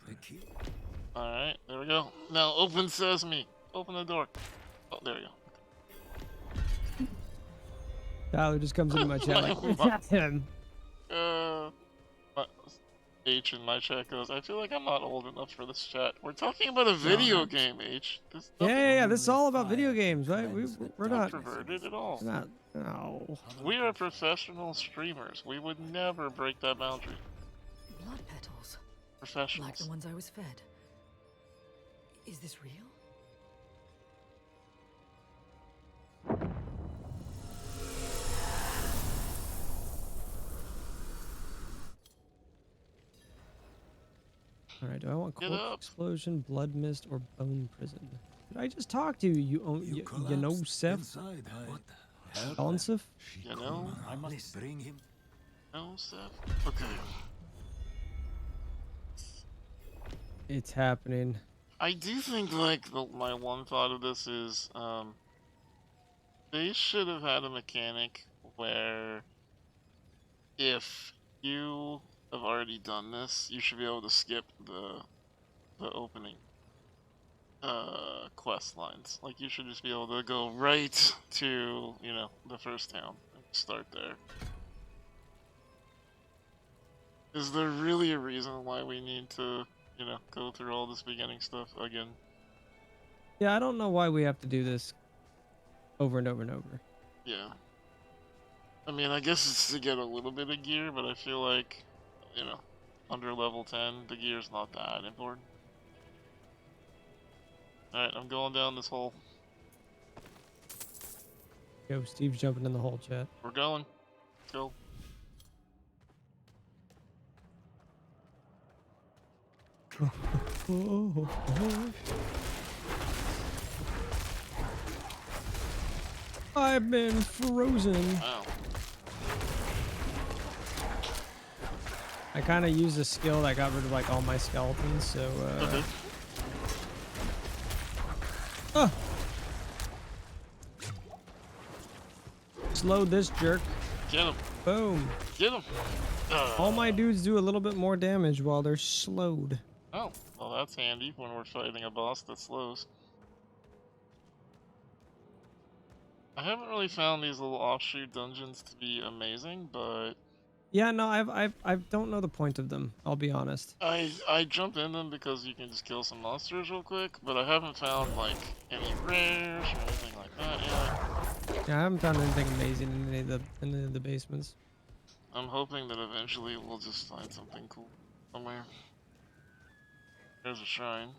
Alright, there we go. Now open sesame. Open the door. Oh, there we go. Tyler just comes into my chat like, that's him. H in my chat goes, I feel like I'm not old enough for this chat. We're talking about a video game, H. Yeah. This is all about video games, right? We're not perverted at all. We're not. No. We are professional streamers. We would never break that boundary. Blood petals. Professionals. Like the ones I was fed. Is this real? All right. Do I want Get corpse up. explosion, blood mist, or bone prison? Did I just talk to you? You know, Seth. Onsif? You know? I must bring him. No, Seth? Okay. It's happening. I do think, like, my one thought of this is, they should have had a mechanic where if you have already done this, you should be able to skip the opening quest lines. Like, you should just be able to go right to, you know, the first town and start there. Is there really a reason why we need to, you know, go through all this beginning stuff again? Yeah, I don't know why we have to do this over and over and over. Yeah. I mean, I guess it's to get a little bit of gear, but I feel like, you know, under level 10, the gear's not that important. Alright, I'm going down this hole. Yo, Steve's jumping in the whole chat. We're going. Let's go. I've been frozen. Wow. I kind of used a skill that got rid of like all my skeletons, so Okay. oh. Slowed this jerk. Get him. Boom. Get him. All my dudes do a little bit more damage while they're slowed. Oh, well, that's handy when we're fighting a boss that slows. I haven't really found these little offshoot dungeons to be amazing, but Yeah, no, I don't know the point of them. I'll be honest. I jump in them because you can just kill some monsters real quick, but I haven't found like any rares or anything like that yet. Yeah, I haven't found anything amazing in any of the basements. I'm hoping that eventually we'll just find something cool somewhere. There's a shrine.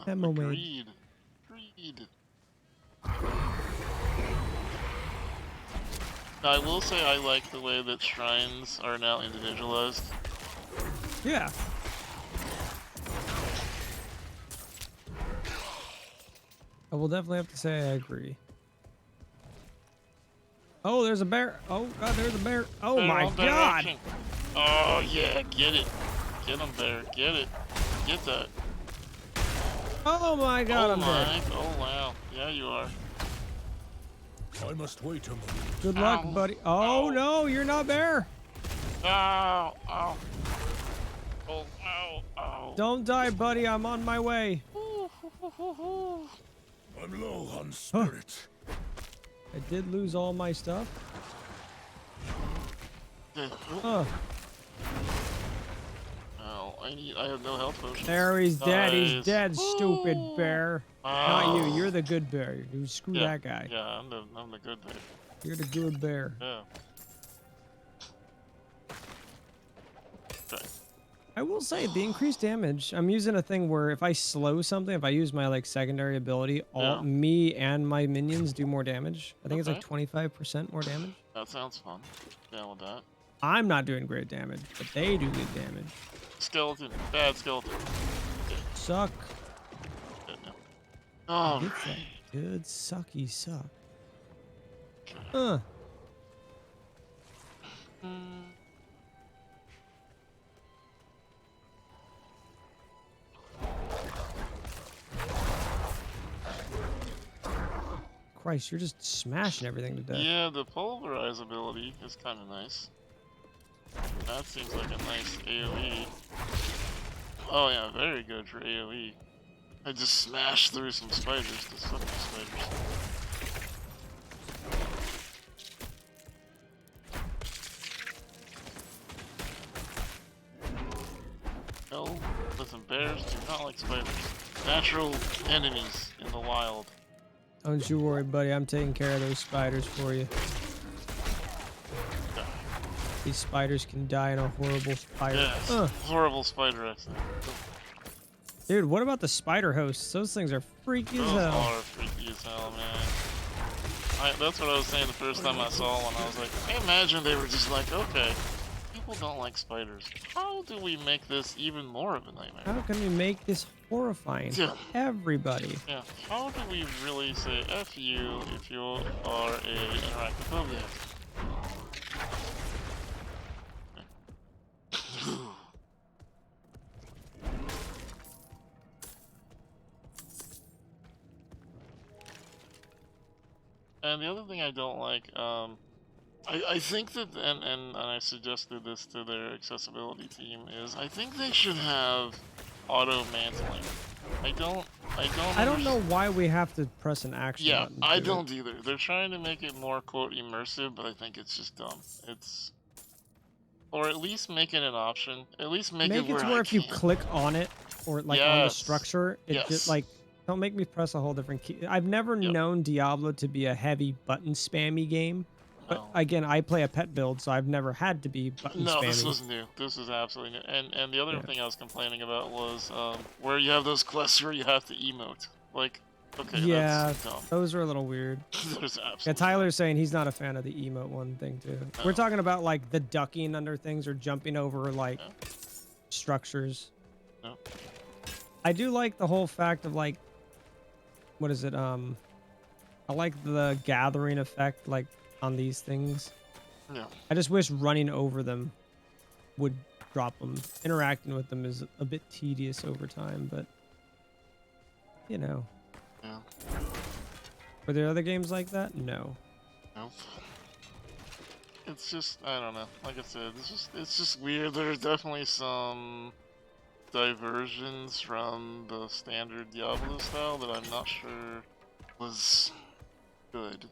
Ammo made. Agreed. Agreed. I will say I like the way that shrines are now individualized. Yeah. I will definitely have to say I agree. Oh, there's a bear. Oh, God, there's a bear. Oh, Bear my on bear God. action. Oh, yeah, get it. Get him, bear. Get it. Get that. Oh, my God, oh, I'm dead. Oh, wow. Yeah, you are. I must wait a moment. Good luck, Ow. buddy. Oh, Ow. no, you're not bear. Ow. Ow. Oh, ow. Ow. Don't die, buddy. I'm on my way. I'm low on spirit. I did lose all my stuff. Okay. Oh, Oh, I have no health potions. there he's dead. He's Nice. dead, stupid Ooh. bear. Not Ow. you. You're the good bear. You screw Yeah, that guy. Yeah, I'm the good bear. You're the good bear. Yeah. Okay. I will say the increased damage. I'm using a thing where if I slow something, if I use my like secondary ability, Yeah. me and my minions do more damage. I think Okay. it's like 25% more damage. That sounds fun. Down with that. I'm not doing great damage, but they do good damage. Skeleton. Bad skeleton. Suck. Dead now. Oh, Get that good sucky suck. Christ, you're just smashing everything to death. yeah, the pulverize ability is kind of nice. That seems like a nice AoE. Oh yeah, very good for AoE. I just smashed through some spiders to suck the spiders. No, listen, bears do not like spiders. Natural enemies in the wild. Don't you worry, buddy. I'm taking care of those spiders for you. Yeah. These spiders can die in a horrible fire. Yes, horrible spider accident. Dude, what about the spider hosts? Those things are freaky as Those hell. are freaky as hell, man. That's what I was saying the first time I saw one. I was like, I imagine they were just like, okay, people don't like spiders. How do we make this even more of a nightmare? How can we make this horrifying Yeah. for everybody? Yeah, how do we really say F you if you are a arachnophobia? And the other thing I don't like, I think that, and I suggested this to their accessibility team, is I think they should have auto mantling. I don't know why we have to press an action Yeah, button. I to do it. don't either. They're trying to make it more, quote, immersive, but I think it's just dumb. It's... Or at least make it an option. At least make it where I if you can. click on it or like on the Yes. structure, it Yes. just like don't make me press a whole different key. I've never Yep. known Diablo to be a heavy button spammy game. But No. again, I play a pet build, so I've never had to be button No, spammy. this was new. This is absolutely new. And the other Yeah. thing I was complaining about was where you have those quests where you have to emote. Like, Okay, Yeah, that's dumb. those are a little weird. There's Yeah, absolutely Tyler's saying he's not a fan of the emote one thing too. We're No. talking about like the ducking under things or jumping over like No. structures. No. I do like the whole fact of like, what is it? I like the gathering effect like on these things. No. I just wish running over them would drop them. Interacting with them is a bit tedious over time, but you know. Yeah. Were there other games like that? No. Nope. It's just, I don't know. Like I said, it's just weird. There's definitely some diversions from the standard Diablo style that I'm not sure was good.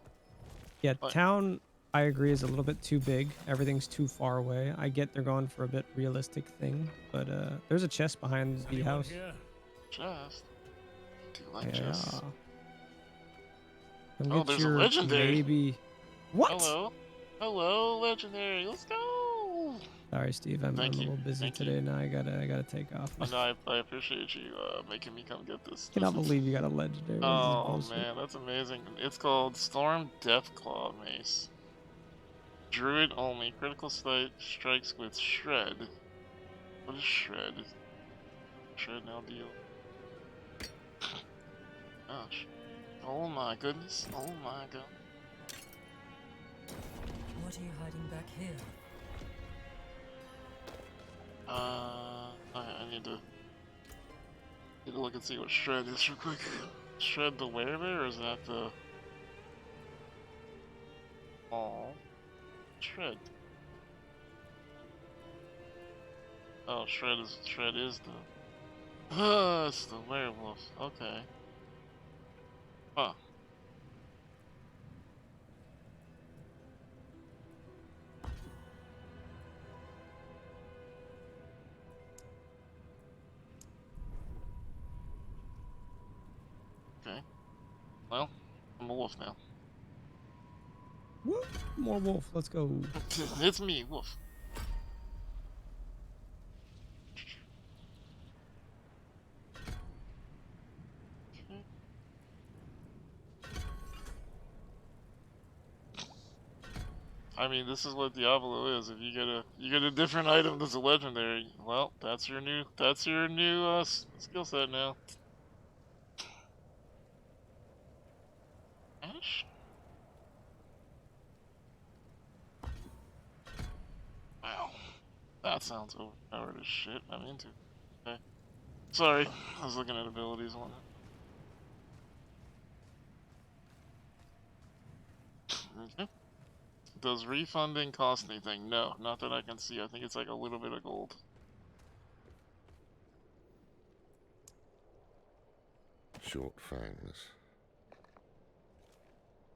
Yeah, But- town, I agree, is a little bit too big. Everything's too far away. I get they're going for a bit realistic thing, but there's a chest behind the Anyone house. here? Just. Do you like Yeah. chests? Come Oh, get there's a your legendary. Maybe. What? Hello. Hello, legendary. Let's go. Sorry, Steve. I'm a Thank you. little busy Thank you. today. Now I gotta take off. And I appreciate you making me come get this. Cannot believe you got a legendary. This is Oh bullshit. man, that's amazing. It's called Storm Deathclaw Mace. Druid only. Critical strikes with Shred. What is Shred? Shred now deal. Gosh. Oh my goodness. Oh my god. What are you hiding back here? I need to look and see what Shred is real quick. Shred the werebear, or is that the... Oh. Shred. Oh, Shred is the... it's the werewolf. Okay. Huh. Okay. Well, I'm a wolf now. Woo! More wolf. Let's go. It's me, wolf. I mean, this is what Diablo is. If you get a different item that's a legendary, well, that's your new skill set now. Ash? Wow, that sounds overpowered as shit. I'm into it. Okay. Sorry, I was looking at abilities on it. Okay. Does refunding cost anything? No, not that I can see. I think it's like a little bit of gold. Short fangs.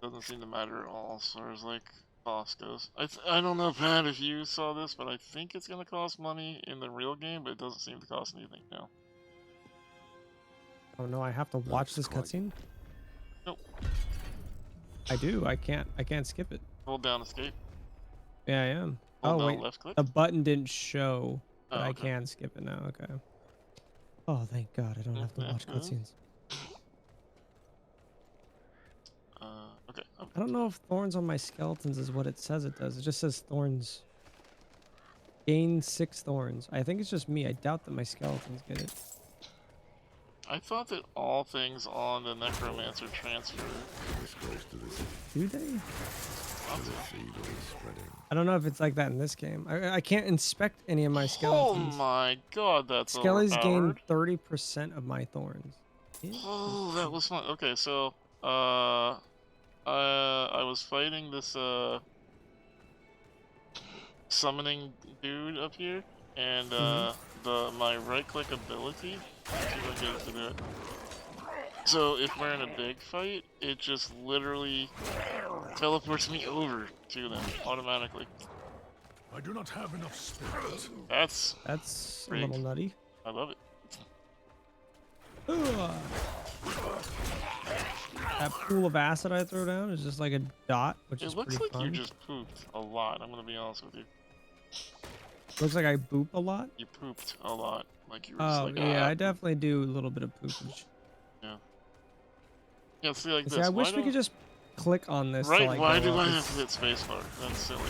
Doesn't seem to matter at all as far as like cost goes. I don't know, Pat, if you saw this, but I think it's gonna cost money in the real game, but it doesn't seem to cost anything now. Oh no, I have to watch this cutscene. Nope. I do. I can't skip it. Hold down escape. Yeah, I am. Hold Oh down wait, left click. the button didn't show, but Oh, I okay. can skip it now. Okay. Oh, thank God, I don't have to watch cutscenes. Okay. I don't know if thorns on my skeletons is what it says it does. It just says thorns. Gain 6 thorns. I think it's just me. I doubt that my skeletons get it. I thought that all things on the Necromancer transfer. This close to this, Do they? the seed is spreading. I don't know if it's like that in this game. I can't inspect any of my Oh skeletons. my god, that's Skellies gain overpowered. 30% of my thorns. Oh, that was fun. Okay, so I was fighting this summoning dude up here, and my right click ability. Let's see if I get it to do it. So if we're in a big fight, it just literally teleports me over to them automatically. I do not have enough spirit. That's a Great. little nutty. I love it. Ugh. That pool of acid I throw down is just like a dot, which is It looks pretty like you fun. just pooped a lot. I'm gonna be honest with you. Looks like I boop a lot. You pooped a lot. Like you were just Oh like, yeah, "Ah." I definitely do a little bit of poopage. Yeah. Yeah, see like See, this. I wish we could just click on this. Right? To, like, Why go do up. I have to hit spacebar? That's silly.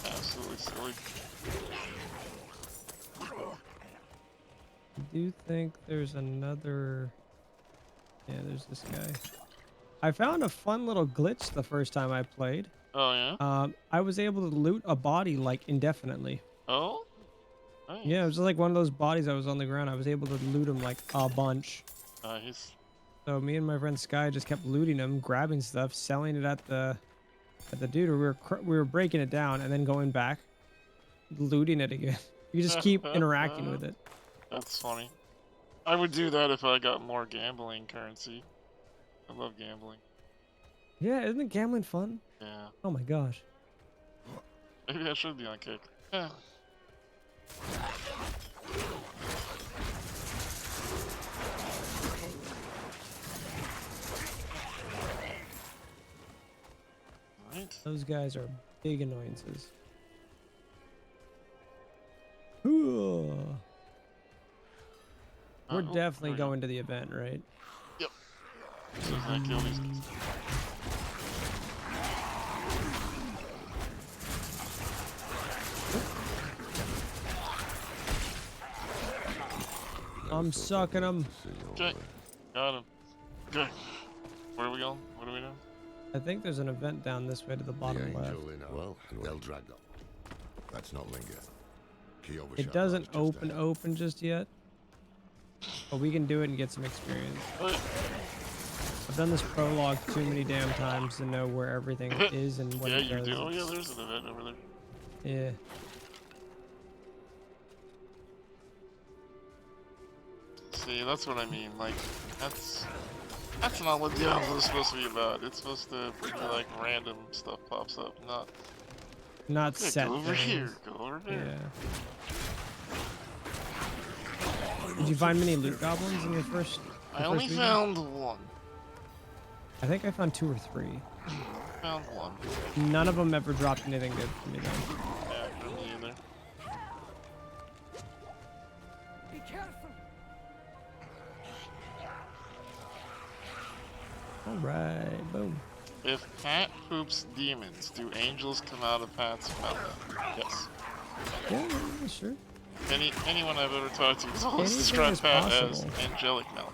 Absolutely silly. I do think there's another. Yeah, there's this guy. I found a fun little glitch the first time I played. Oh yeah. I was able to loot a body like indefinitely. Oh. Nice. Yeah, it was just like one of those bodies that was on the ground. I was able to loot them like a bunch. Nice. So me and my friend Sky just kept looting them, grabbing stuff, selling it at the dude. Or we were breaking it down and then going back, looting it again. You just keep interacting with it. That's funny. I would do that if I got more gambling currency. I love gambling. Yeah, isn't gambling fun? Yeah. Oh my gosh. Maybe I should be on kick. Yeah. Right. Those guys are big annoyances. We're definitely going to the event, right? Yep. So I kill these guys. I'm sucking them. Okay. Got him. Okay. Where are we going? What are we doing? I think there's an event down this way to the bottom left. Well, they'll drag on. Let's not linger. Key over It doesn't open just yet. But we can do it and get some experience. I've done this prologue too many damn times to know where everything is and what yeah, it you does. do. Oh yeah, there's an event over there. Yeah. See, that's what I mean. Like, that's not what Diablo is supposed to be about. It's supposed to be like random stuff pops up, not Not yeah, set go over things. here, go over there. Yeah. Did you find many loot goblins in your first? I only found one. I think I found 2 or 3. Found one. None of them ever dropped anything good for me though. Yeah, for me either. Be careful. All right, boom. If Pat poops demons, do angels come out of Pat's mouth? Yes. Yeah, sure. Anyone I've ever talked to has always Anything described is Pat possible. as angelic mouth.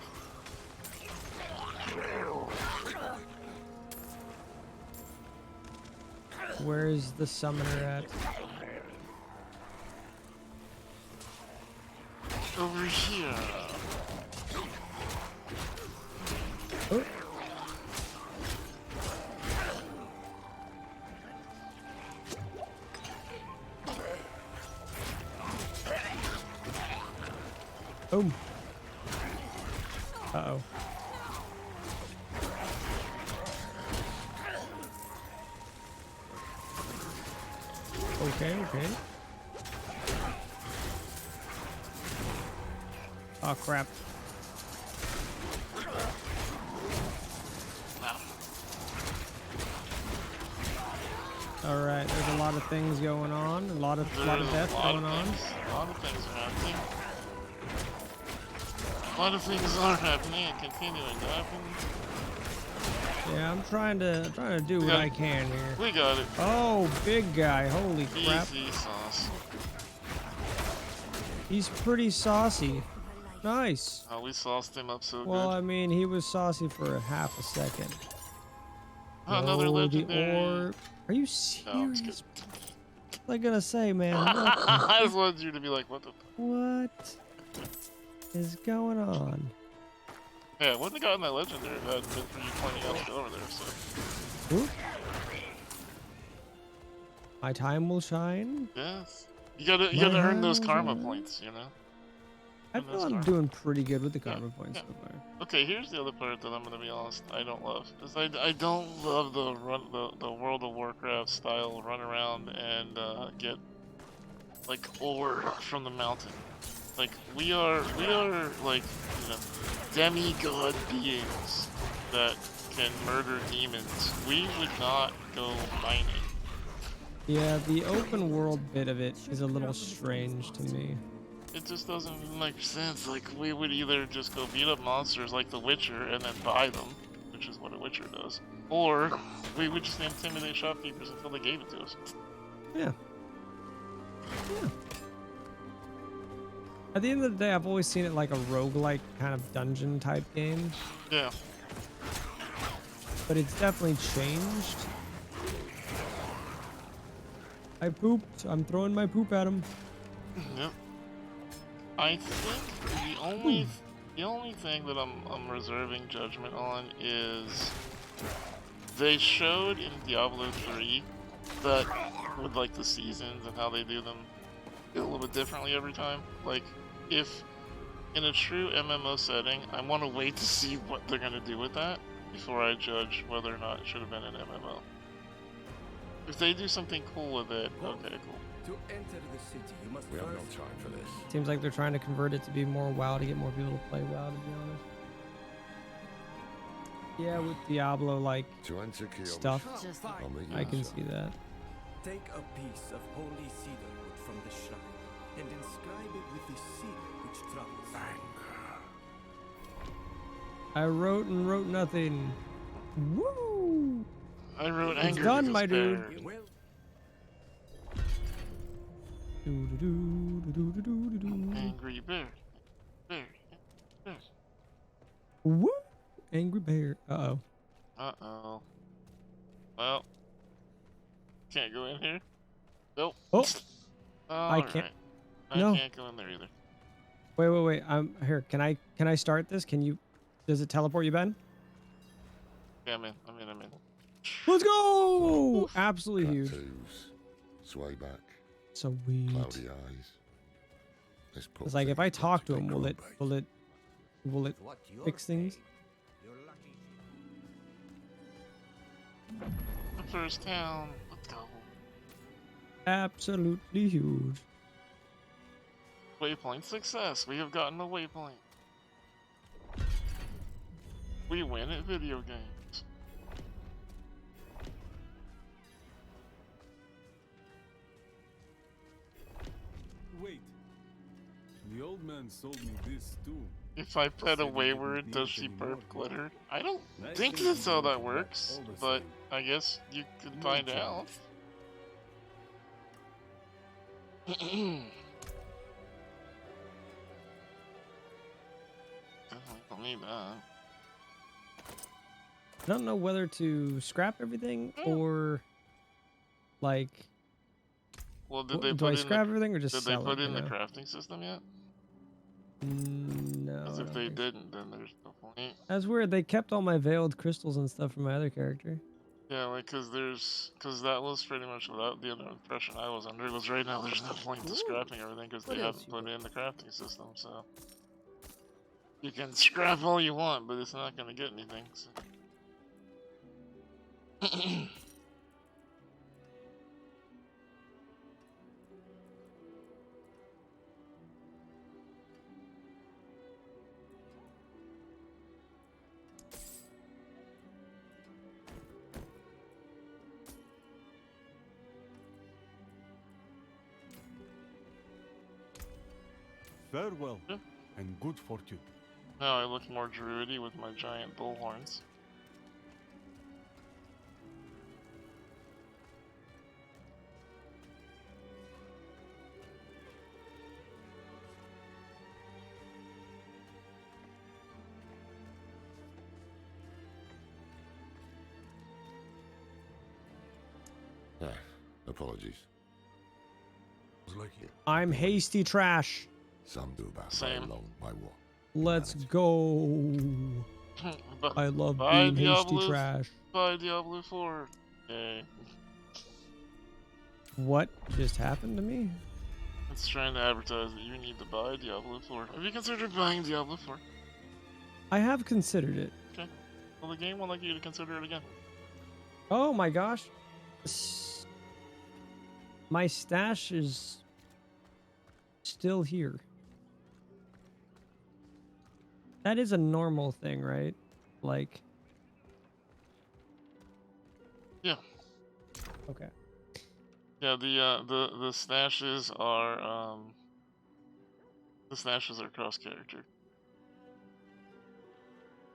Where's the summoner at? Over here. Oh. Boom. Uh-oh. Okay, okay. Oh, crap. Alright, there's a lot of things going on. A lot of death going on. A lot of things are happening. A lot of things are happening and continuing to happen. Yeah, I'm trying to do what I can here. We got it. Oh, big guy. Holy crap. Easy sauce. He's pretty saucy. Nice. Oh, we sauced him up so Well, good. I mean, he was saucy for a half a second. Another Oh, the legendary. orb. Are you No, I'm just serious? What was I gonna say, man? I just wanted you to be like, what the? What is going on? Yeah, wouldn't have gotten that legendary if it hadn't been for you pointing out to go over there. So. Oop. My time will shine. Yes. You gotta earn those karma points, you know. I Earn feel those I'm karma. doing pretty good with the karma points yeah. so far. Okay, here's the other part that I'm gonna be honest, I don't love. Is I don't love the World of Warcraft style run around and get like ore from the mountain. Like we are like, you know, demigod beings that can murder demons. We would not go mining. Yeah, the open world bit of it is a little strange to me. it just doesn't make sense. Like, we would either just go beat up monsters like The Witcher and then buy them, which is what a Witcher does, or we would just intimidate shopkeepers until they gave it to us. Yeah. Yeah. At the end of the day, I've always seen it like a roguelike kind of dungeon type game, Yeah. but it's definitely changed. I pooped. I'm throwing my poop at him. Yep. I think the only thing that I'm reserving judgment on is they showed in Diablo 3 that with like the seasons and how they do them a little bit differently every time. Like, if in a true MMO setting, I want to wait to see what they're gonna do with that before I judge whether or not it should have been an MMO. If they do something cool with it, okay, cool. To enter the city, you must We have no first time for this. Seems like they're trying to convert it to be more WoW to get more people to play WoW, to be honest. Yeah, with Diablo like To enter Kyoto, stuff, Just I'll meet you I can outside. see that. take a piece of holy cedar wood from the shrine and inscribe it with the seal which travels. I wrote and wrote nothing. Woo! I wrote It's anger done, because my dude. bear. Well, Doo-doo-doo-doo-doo-doo-doo. Angry bear. Bear. Bear. Woo! Angry bear. Uh-oh. Uh-oh. Well. Can't go in here? Nope. Oh! Alright. can't- I no. can't go in there either. Wait. I'm here. Can I start this? Can you? Does it teleport you, Ben? Yeah, I'm in. Let's go! Absolutely huge. Tattoos, sway back, Sweet. cloudy eyes. This poor It's like if thing I looks talk to a bit him, grumpy. will it what you're fix things? saying, you're lucky. The first town. Let's go. Absolutely huge. Waypoint success. We have gotten a waypoint. We win at video games. Wait. The old man sold me this too. If I pet a wayward, does she burp glitter? I don't think that's how that works, but I guess you can find out. Definitely don't need that. I don't know whether to scrap everything Hmm. or like. Well, did What- they do put I in scrap everything or just did they sell put it? in the you know? crafting system yet? No. Because I if don't they think so. didn't, then there's no point. That's weird. They kept all my veiled crystals and stuff from my other character. Yeah, like, cause that was pretty much without the other impression I was under. It was right now there's no point to scrapping everything because they What else haven't you put in the crafting system, so. You can scrap all you want, but it's not gonna get anything, so. Farewell, Yeah. and good fortune. Now I look more druidy with my giant bull horns. Ah, apologies. Like you. I'm hasty trash. Some do about Same. alone by war. Let's go. But I love Bye, being hasty Diablo. trash. Bye, Diablo 4. Yay. What just happened to me? It's trying to advertise that you need to buy Diablo 4. Have you considered buying Diablo 4? I have considered it. Okay. Well, the game will like you to consider it again. Oh my gosh. My stash is still here. That is a normal thing, right? Like. Yeah. Okay. Yeah, the stashes are The stashes are cross character.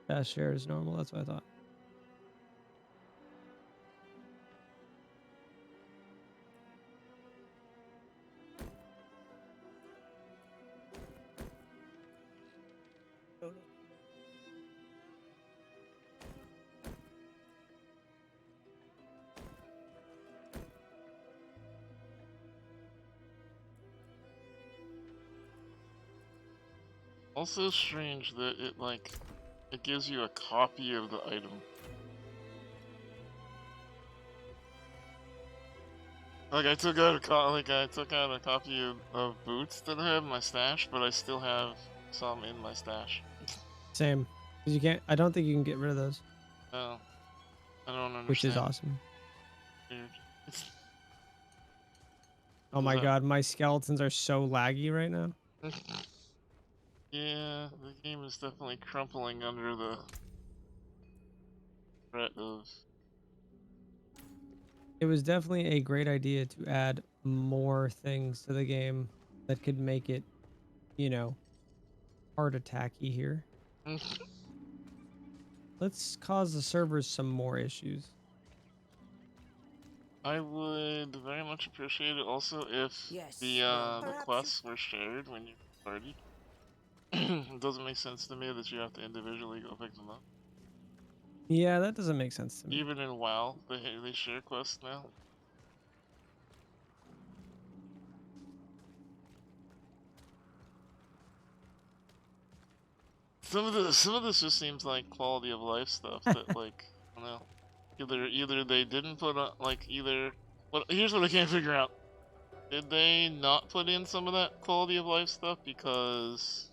Dash share is normal. That's what I thought. Also strange that it gives you a copy of the item. Like I took out a copy of boots that I have in my stash, but I still have some in my stash. Same. 'Cause you can't. I don't think you can get rid of those. Oh, I don't understand. Which is awesome. Weird. Oh my god, my skeletons are so laggy right now. Yeah, the game is definitely crumpling under the threat of. It was definitely a great idea to add more things to the game that could make it, you know, heart attacky here. Let's cause the servers some more issues. I would very much appreciate it also if the quests were shared when you party. It doesn't make sense to me that you have to individually go pick them up. Yeah, that doesn't make sense to me. Even in WoW, they share quests now. Some of this just seems like quality of life stuff that like I don't know. Either they didn't put on here's what I can't figure out. Did they not put in some of that quality of life stuff because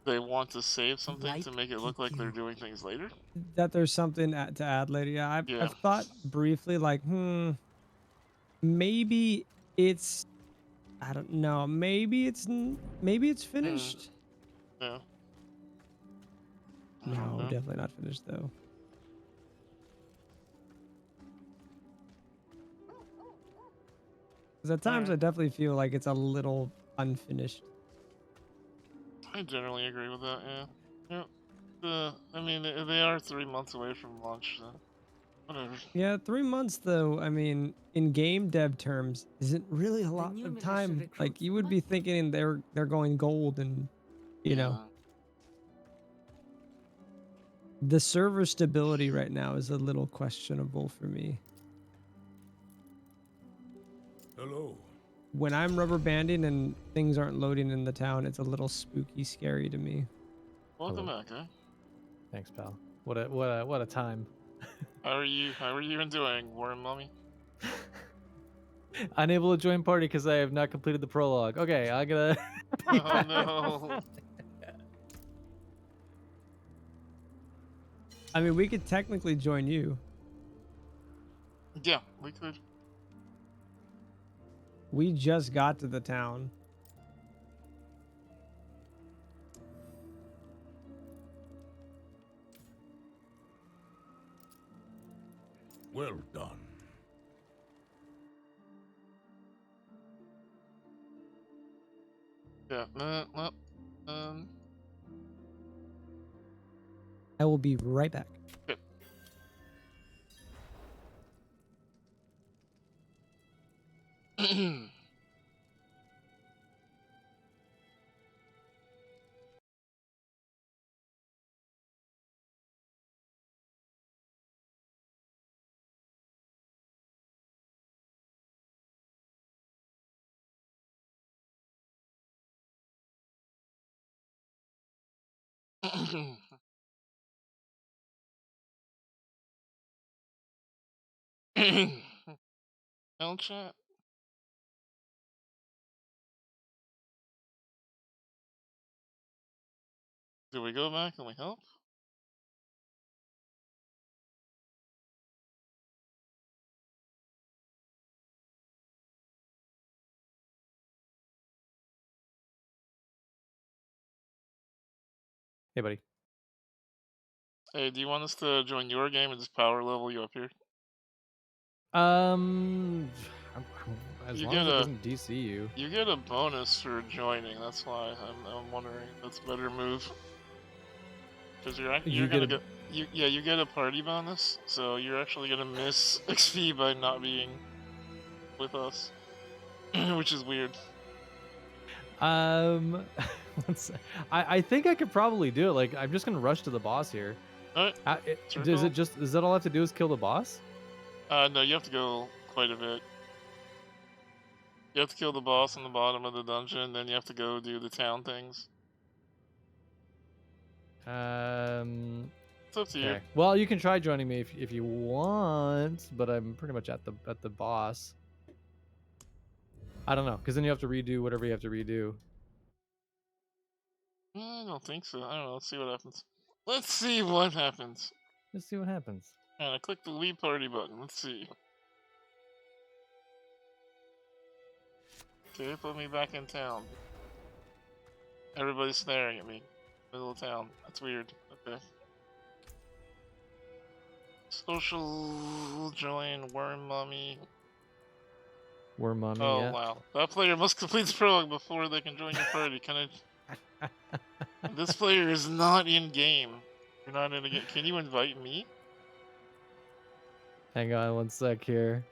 they want to save something to make it look like they're doing things later? That there's something to add later. Yeah, I've thought briefly like, maybe it's, I don't know, maybe it's finished. Yeah. No, definitely not finished though. Because at times I definitely feel like it's a little unfinished. I generally agree with that. Yeah. Yeah. I mean, they are 3 months away from launch, so whatever. Yeah, 3 months though, I mean, in game dev terms, isn't really a lot of time. Like you would be thinking they're going gold and, you know. The server stability right now is a little questionable for me. Hello. When I'm rubber banding and things aren't loading in the town, it's a little spooky, scary to me. Welcome back, eh? Thanks, pal. What a time. How are you enjoying, Warren Mummy? Unable to join party because I have not completed the prologue. Okay, I gotta. Oh no. I mean, we could technically join you. Yeah, we could. We just got to the town. Well done. Yeah, well, I will be right back. Okay. L chat. Do we go back and we help? Hey, buddy. Hey, do you want us to join your game and just power level you up here? as You long as get it a- doesn't DC you. You get a bonus for joining. That's why I'm wondering. That's a better move. Because you're You gonna get get you get a party bonus, so you're actually gonna miss XP by not being with us, which is weird. I think I could probably do it. Like, I'm just gonna rush to the boss here. Alright. Does that all I have to do is kill the boss? No, you have to go quite a bit. You have to kill the boss in the bottom of the dungeon, then you have to go do the town things. It's up to you. Okay. Well, you can try joining me if you want, but I'm pretty much at the boss. I don't know, because then you have to redo whatever you have to redo. I don't think so. I don't know. Let's see what happens. Let's see what happens. Let's see what happens. And I click the leave party button. Let's see. Okay, put me back in town. Everybody's staring at me. Middle of town. That's weird. Okay. Social join worm mummy. Worm mummy. Oh yeah. wow. That player must complete the prologue before they can join your party. Can I? This player is not in game. You're not in a game. Can you invite me? Hang on one sec here.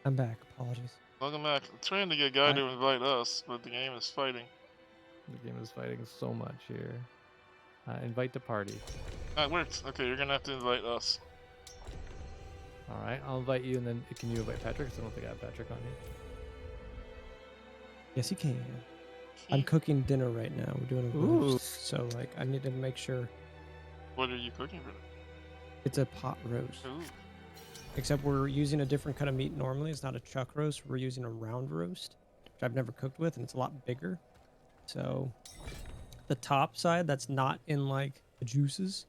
I'm back. Apologies. Welcome back. I'm trying to get a guy to invite us, but the game is fighting. The game is fighting so much here. Invite to party. That worked. Okay, you're gonna have to invite us. All right, I'll invite you, and then can you invite Patrick? 'Cause I don't think I have Patrick on here. Yes, you can. I'm cooking dinner right now. We're doing a roast, so like I need to make sure. What are you cooking for? It's a pot roast. Ooh. Except we're using a different kind of meat normally. It's not a chuck roast. We're using a round roast, which I've never cooked with, and it's a lot bigger. So the top side that's not in like the juices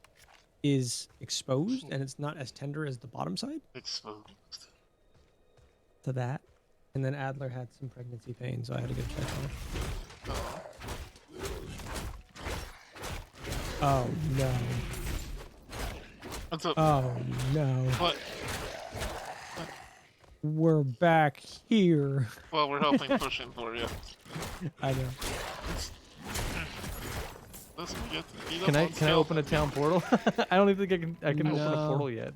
is exposed, and it's not as tender as the bottom side. Exposed. To that. And then Adler had some pregnancy pain, so I had to go check on it. Oh no. What's up? Oh no. What? We're back here. Well, we're helping push him for you. I know. Listen, we get to beat up Can on I open a skeleton. town portal? I don't even think I can open a No. portal yet.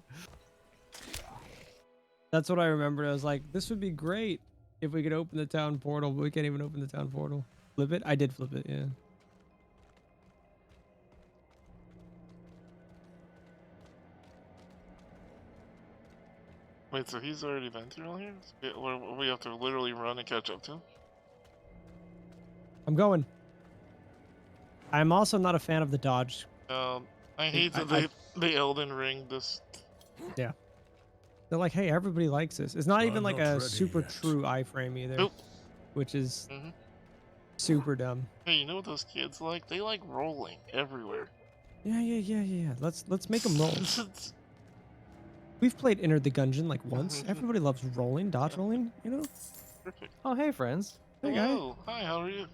That's what I remembered. I was like, this would be great if we could open the town portal, but we can't even open the town portal. Flip it? I did flip it, yeah. Wait, so he's already been through all here? We have to literally run and catch up to him? I'm going. I'm also not a fan of the dodge. I hate that they Elden Ring this. Yeah. They're like, hey, everybody likes this. It's not even I'm like not a ready super yet. true iframe either. Nope. Which is Mhm. super dumb. Hey, you know what those kids like? They like rolling everywhere. Yeah. Let's make them roll. We've played Enter the Gungeon like once. Everybody loves rolling, dodge rolling, you know? Perfect. Oh, hey friends. Hey, guy. Hello. Hi, how are you?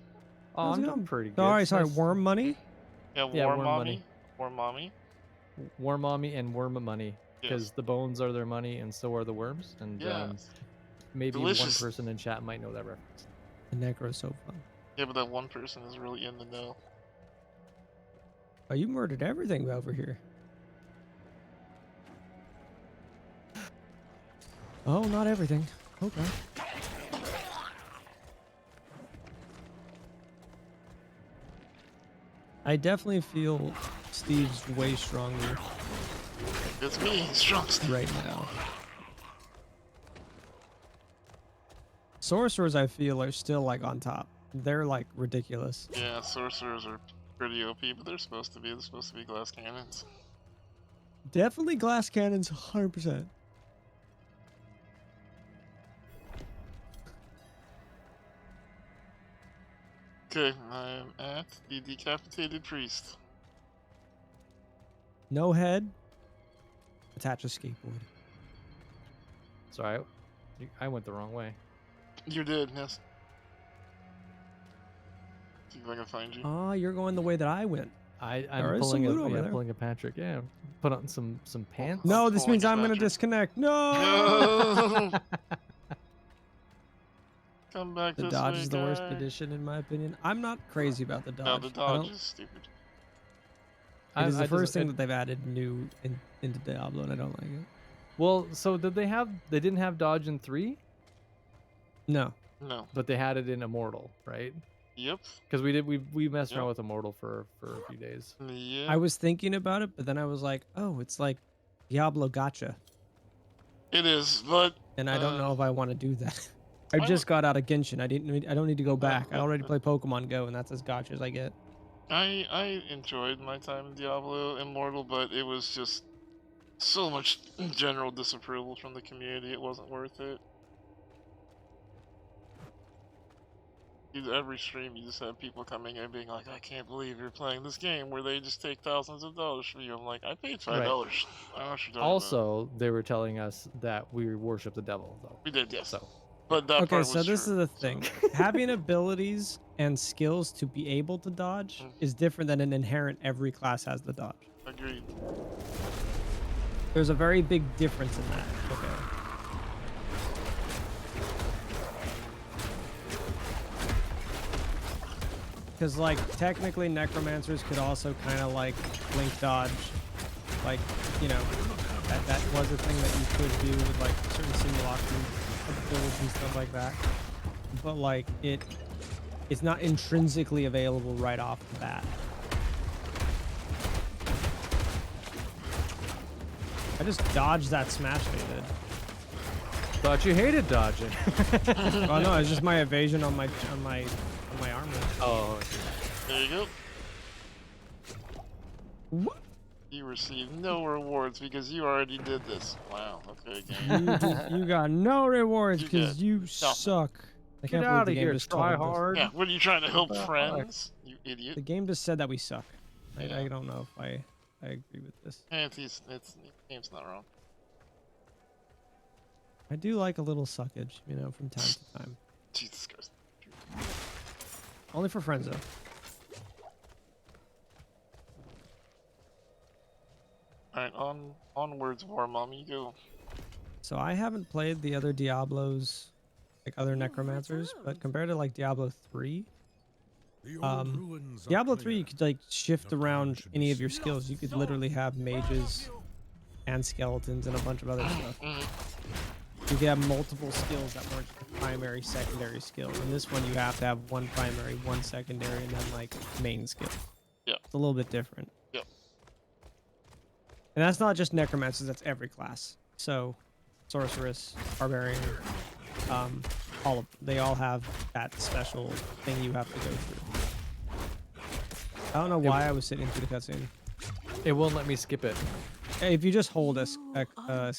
Oh, How's I'm it doing going? pretty good. Sorry, Nice- worm money? Yeah, Yeah, War Worm Mommy. Money. War Mommy. Worm mommy and worm money, because Yes. the bones are their money and so are the worms. And Yes. maybe Delicious. one person in chat might know that reference. The necro is so fun. Yeah, but that one person is really in the know. Oh, you murdered everything over here. Oh, not everything. Okay. I definitely feel Steve's way stronger It's me, strong Steve. right now. Sorcerers, I feel, are still like on top. They're like ridiculous. Yeah, sorcerers are pretty OP, but they're supposed to be. They're supposed to be glass cannons. Definitely glass cannons, 100%. Okay, I'm at the decapitated priest. No head. Attach a skateboard. Sorry, I went the wrong way. You're dead, yes. See if I can find you. Ah, you're going the way that I went. I'm There is pulling some loot over a there. pulling a Patrick. Yeah, put on some pants. No, this pulling means a I'm gonna Patrick. disconnect. No. No! Come back The this dodge way, is the worst guy. addition in my opinion. I'm not crazy about the dodge. No, the I dodge don't- is stupid. It is the first thing it- that they've added new into Diablo, and I don't like it. Well, so did they have? They didn't have dodge in 3, No. No. but they had it in Immortal, right? Yep. Because we messed around Yep. with Immortal for a few days. Yeah. I was thinking about it, but then I was like, oh, it's like Diablo gotcha. It is, but And I don't know if I want to do that. I I just got out of Genshin. I don't need to go back. I already uh, play Pokemon Go, and that's as gotcha as I get. I enjoyed my time in Diablo Immortal, but it was just so much general disapproval from the community. It wasn't worth it. Every stream, you just have people coming in being like, "I can't believe you're playing this game where they just take thousands of dollars from you." I'm like, I paid $5. I don't know what you're talking about. Also, they were telling us that we worship the devil, though. We did, yes. So But that Okay, part so was this true, is the thing. Having abilities and skills to be able to dodge is different than an inherent every class has the dodge. Agreed. There's a very big difference in that. Okay. Because, like, technically necromancers could also kind of, like, blink dodge. Like, you know, that was a thing that you could do with, like, certain simulacrum abilities and stuff like that. But, like, it's not intrinsically available right off the bat. I just dodged that smash they did. thought you hated dodging. Oh no, it's just my evasion on my armor. Oh. There you go. What? You receive no rewards because you already did this. Wow. Okay, game. You got no rewards You because got you nothing. suck. I Get can't out believe the of game here, just try told us. hard. Yeah, what are you trying to help the friends? You idiot. The game just said that we suck. Yeah. I don't know if I agree with this. The game's not wrong. I do like a little suckage, you know, from time to time. Jesus Christ. Only for friends though. Alright, onwards, War Mom, you go. So I haven't played the other Diablos, like other necromancers, but compared to like Diablo 3, Diablo 3 you could like shift around any of your skills. You could literally have mages and skeletons and a bunch of other stuff. You could have multiple skills that weren't primary, secondary skill. In this one, you have to have one primary, one secondary, and then like main skill. Yeah. It's a little bit different. Yep. And that's not just necromancers, that's every class. So, sorceress, barbarian, all of them. They all have that special thing you have to go through. I don't know why I was sitting through the cutscene. It won't let me skip it. Hey, if you just hold escape.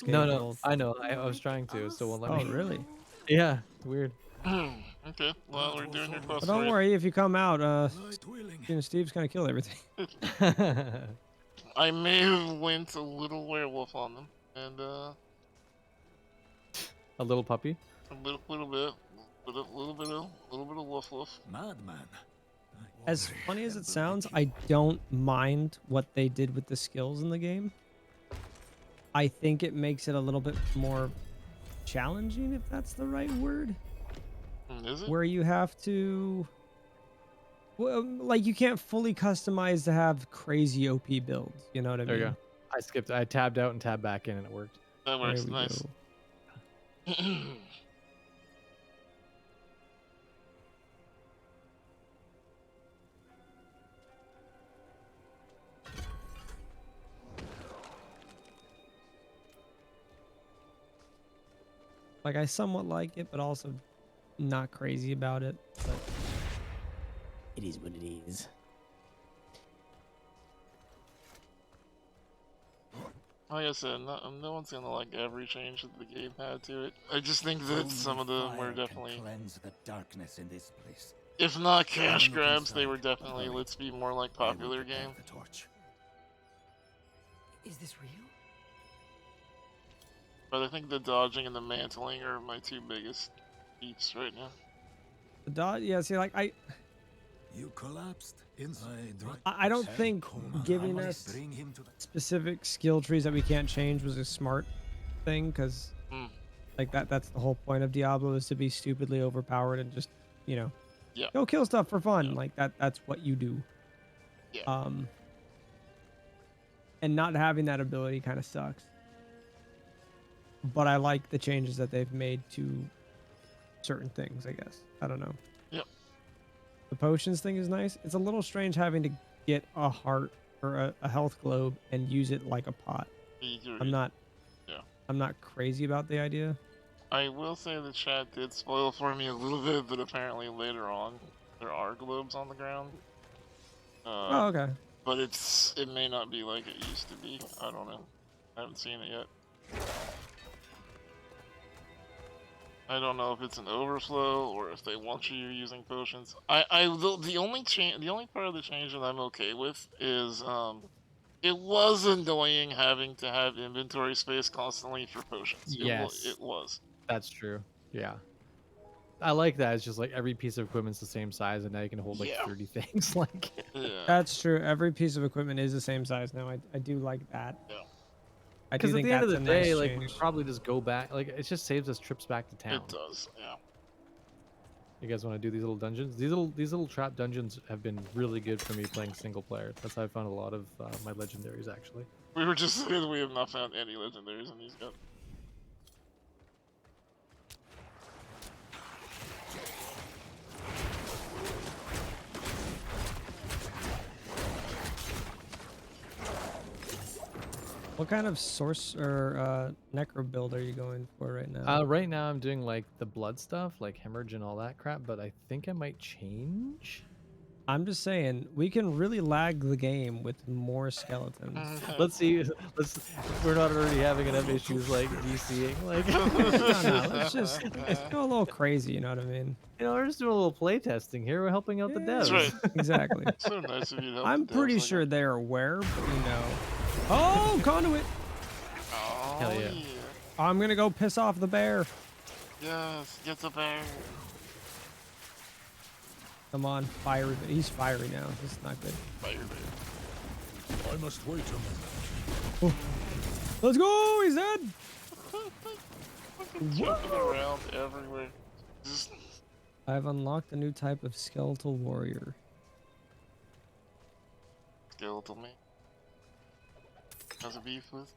No, I know. I was trying to. It still won't let Oh, me. really? Yeah, weird. Okay, well, we're doing your quest But don't for you. worry, if you come out, Steve's gonna kill everything. I may have went a little werewolf on them, and A little puppy. a little bit of woof woof. Madman. As funny as it sounds, I don't mind what they did with the skills in the game. I think it makes it a little bit more challenging, if that's the right word. Is it? Where you have to... Well, like, you can't fully customize to have crazy OP builds, you know what I There mean? you go. I skipped. I tabbed out and tabbed back in, and it worked. That There works we nice. go. Like, I somewhat like it, but also not crazy about it. But it is what it is. Like I said, no one's gonna like every change that the game had to it. I just think that some of them were definitely, cleanse the darkness in this place. if not cash grabs, they were definitely, let's be more like popular game. The torch. Is this real? But I think the dodging and the mantling are my two biggest beefs right now. The dot, yeah, see, like, You collapsed inside. I don't think giving us Bring him to the specific skill trees that we can't change was a smart thing, because Like that's the whole point of Diablo, is to be stupidly overpowered and just, you know, Yeah. go kill stuff for fun. Like that's what you do. Yeah. And not having that ability kind of sucks. But I like the changes that they've made to certain things, I guess. I don't know. Yep. The potions thing is nice. It's a little strange having to get a heart or a health globe and use it like a pot. I'm not crazy about the idea. I will say the chat did spoil for me a little bit, but apparently later on there are globes on the ground. Oh, okay. But it may not be like it used to be. I don't know. I haven't seen it yet. I don't know if it's an overflow or if they want you using potions. The only part of the change that I'm okay with is it was annoying having to have inventory space constantly for potions. Yes. It was. That's true. Yeah. I like that. It's just like every piece of equipment's the same size, and now you can hold like 30 things. Like, that's true. Every piece of equipment is the same size now. I do like that. Yeah. I do because at think the end of that's the a nice day, like we change. probably just go back. Like it just saves us trips back to town. It does. Yeah. You guys want to do these little dungeons? These little trap dungeons have been really good for me playing single player. That's how I found a lot of my legendaries actually. We were just saying we have not found any legendaries in these yet. What kind of source or necro build are you going for right now? Right now I'm doing like the blood stuff, like hemorrhage and all that crap, but I think I might change. I'm just saying, we can really lag the game with more skeletons. Let's see. We're not already having enough issues like DCing. Like, no, let's go a little crazy. You know what I mean? You know, we're just doing a little play testing here. We're helping out the devs. That's right. Exactly. So nice of you to help I'm the pretty devs, sure they're aware, but you know. Oh, conduit! Oh, Hell yeah. I'm gonna go piss off the bear. Yes, get the bear. Come on, fiery. He's fiery now. This is not good. Fire bear. I must wait a moment. Oh. Let's go! He's dead! Jumping around everywhere. I've unlocked a new type of skeletal warrior. Skeletal man. Has a beef with?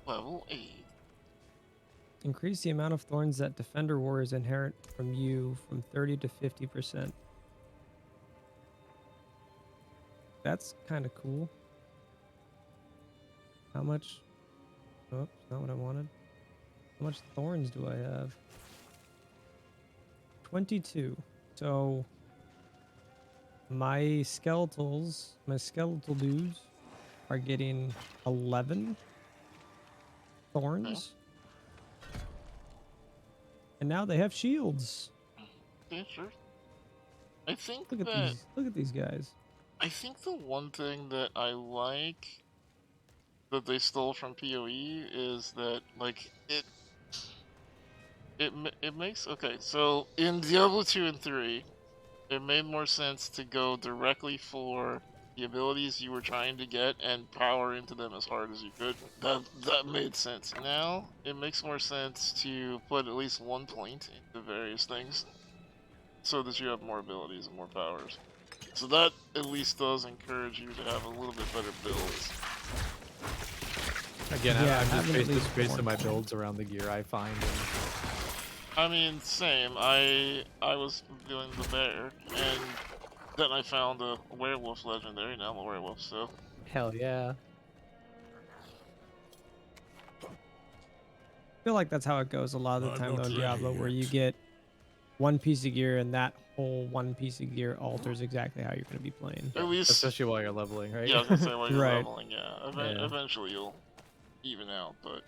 Level 8. Increase the amount of thorns that defender warriors inherit from you from 30 to 50%. That's kind of cool. How much? Oh, not what I wanted. How much thorns do I have? 22. So my skeletal dudes are getting 11 thorns. And now they have shields. Yeah, sure. I think Look at these guys. I think the one thing that I like that they stole from PoE is that like it makes okay. So in Diablo 2 and 3, it made more sense to go directly for the abilities you were trying to get and power into them as hard as you could. That made sense. Now it makes more sense to put at least one point into various things so that you have more abilities and more powers. So that at least does encourage you to have a little bit better builds. Again, Yeah, I'm having at least just basing one. my builds around the gear I find. And I mean, same. I was doing the bear, and then I found a werewolf legendary. Now I'm a werewolf, so hell yeah. I feel like that's how it goes a lot of the I'm time not though in Diablo, ready where you yet. get one piece of gear and that whole one piece of gear alters exactly how you're going to be playing. at least Especially while you're leveling, right? yeah, I was gonna say while you're Right. leveling. Yeah, Yeah. eventually you'll even out, but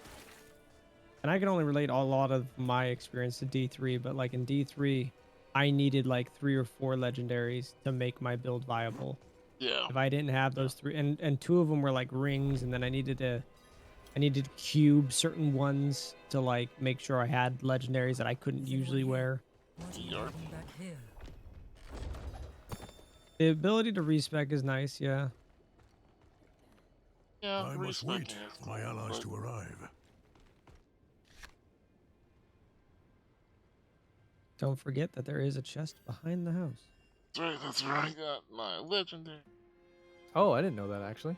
And I can only relate a lot of my experience to D3, but like in D3, I needed like 3 or 4 legendaries to make my build viable. yeah, If I didn't have those 3, and 2 of them were like rings, and then I needed to I needed to cube certain ones to like make sure I had legendaries that I couldn't usually wear. Back here. The ability to respec is nice, yeah. Yeah, I must wait respecting is for my cool, allies but- to arrive. Don't forget that there is a chest behind the house. That's right. I got my legendary. Oh, I didn't know that actually.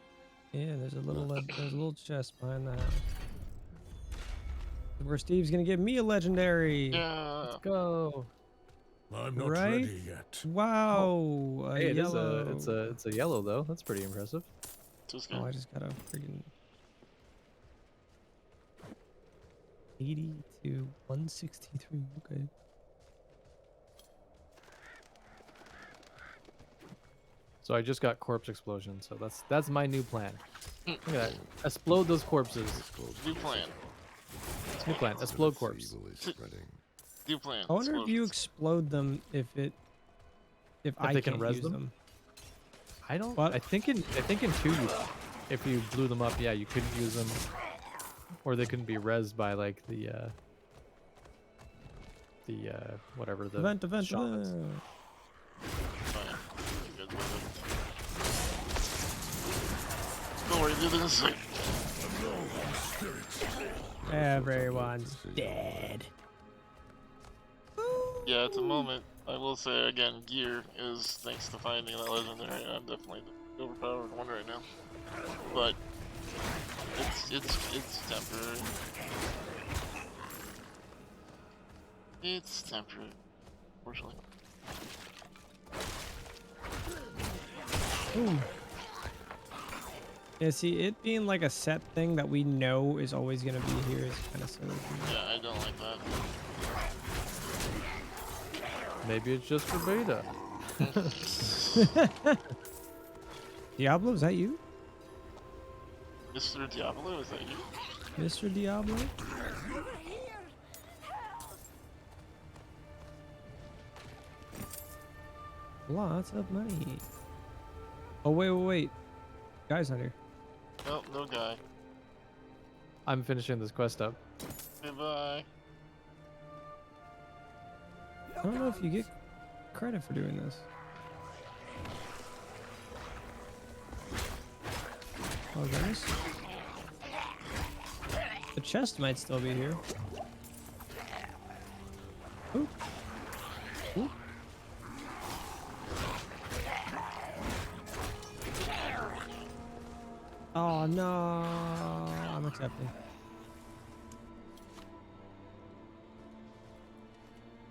Yeah, there's a little chest behind the house. Where Steve's gonna give me a legendary. Yeah. Let's go. I'm not Right? ready yet. Wow, a Hey, yellow. it's a yellow though. That's pretty impressive. Just Oh, good. I just got a friggin' 80 to 163. Okay. So I just got corpse explosion. So that's my new plan. Look at that. Explode those corpses. New plan. New plan. Explode corpse. Evil is spreading. New plan. I wonder if you Explosions. explode them if I they can can't res use them? them. I don't. What? I think in 2, if you blew them up, yeah, you couldn't use them, or they couldn't be rezzed by like the whatever the Event. shamans. Fine. You guys with it. Don't worry, do this. Everyone's dead. Yeah, at the moment, I will say again, gear is thanks to finding that legendary. I'm definitely the overpowered one right now, but it's temporary. It's temporary, unfortunately. Ooh. Yeah, see, it being like a set thing that we know is always gonna be here is kind of silly. Yeah, I don't like that. Maybe it's just for beta. Diablo, is that you? Mr. Diablo, is that you? Mr. Diablo? Lots of money. Oh, wait. Guy's not here. Nope, no guy. I'm finishing this quest up. Goodbye. I don't know if you get credit for doing this. Oh, goodness. The chest might still be here. Ooh. Ooh. Oh, no. I'm accepting.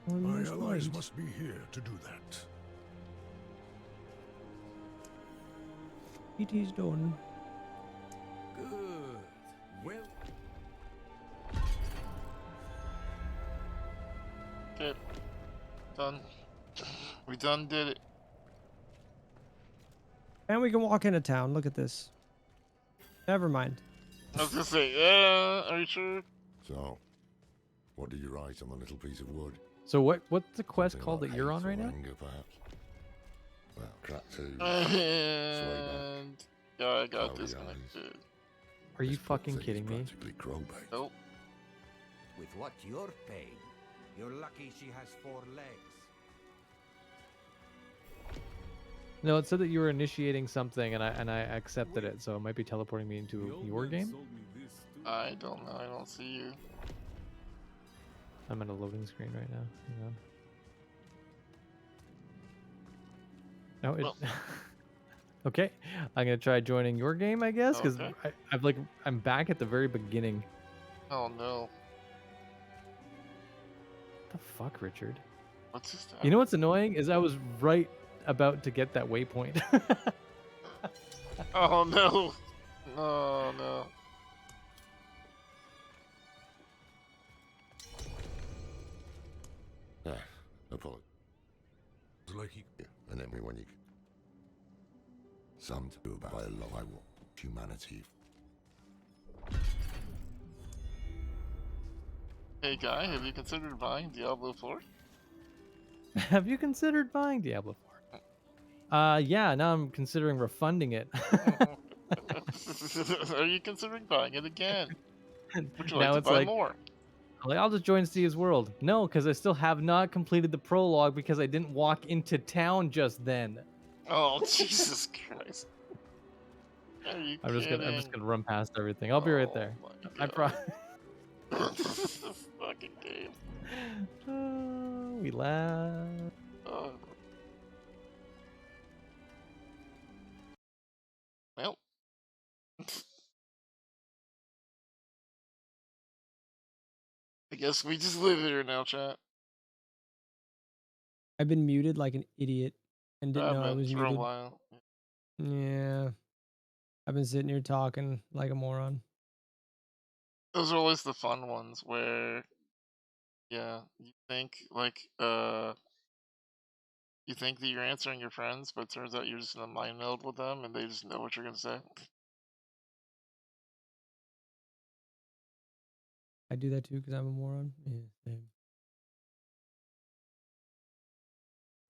My allies must be here to do that. It is done. Good. Well, Okay. Done. We done did it. And we can walk into town. Look at this. Never mind. I was gonna say, are you sure? So, what did you write on the little piece of wood? So what's the quest Something called like that you're on hate right or now? Anger, perhaps. Well, crack two. And yeah, I got Cloudy disconnected. Are you This plot fucking thing is kidding me? Practically crowbait. Nope. with what you're paid, you're lucky she has 4 legs. No, it said that you were initiating something, and I accepted it, so it might be teleporting me into your game. I don't know. I don't see you. I'm in a loading screen right now. Hang on. No, it. Well. Okay, I'm gonna try joining your game, I guess, because Okay. I'm back at the very beginning. Oh no. What the fuck, Richard? What's this? You know what's annoying is I was right about to get that waypoint. Oh no. No, no. Yeah, no problem. Like he Yeah, and then when you... Some to do about a lot I want humanity. Hey guy, have you considered buying Diablo 4? Have you considered buying Diablo 4? Yeah, now I'm considering refunding it. Are you considering buying it again? Would you like Now to it's buy like, more? I'll just join Steve's world. No, because I still have not completed the prologue because I didn't walk into town just then. Oh, Jesus Christ. Are you I'm just kidding? gonna run past everything. I'll be right there. I promise. This fucking game. We laugh. Oh. Well. I guess we just live here now, chat. I've been muted like an idiot and didn't know I was for muted. a while. Yeah. I've been sitting here talking like a moron. Those are always the fun ones where, yeah, you think like you think that you're answering your friends, but it turns out you're just in a mind meld with them, and they just know what you're gonna say. I do that too because I'm a moron. Yeah, same.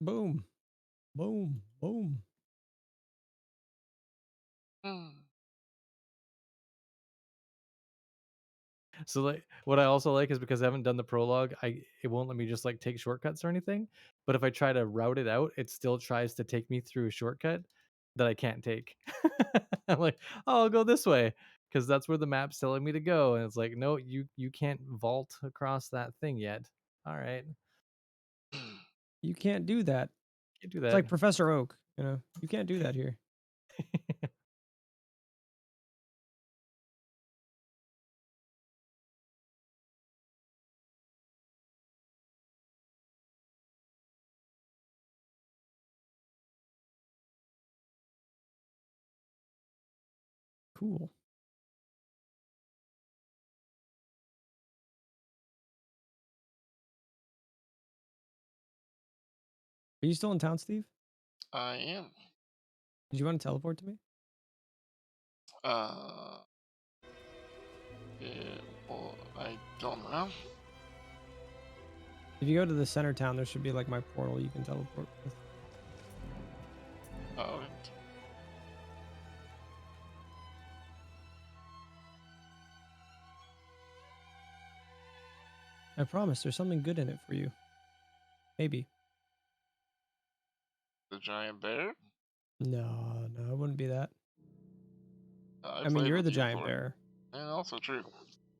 Boom. Boom. Boom. So like, what I also like is because I haven't done the prologue, it won't let me just like take shortcuts or anything. But if I try to route it out, it still tries to take me through a shortcut that I can't take. I'm like, oh, I'll go this way because that's where the map's telling me to go, and it's like, no, you can't vault across that thing yet. All right, You can't do that. can't do It's that. like Professor Oak, you know. You can't do that here. Cool. Are you still in town, Steve? I am. Did you want to teleport to me? Yeah, well, I don't know. If you go to the center town, there should be like my portal you can teleport with. Oh, I promise there's something good in it for you. Maybe. the giant bear? No, it wouldn't be that. I mean, played you're with the you giant before. bear. And also true.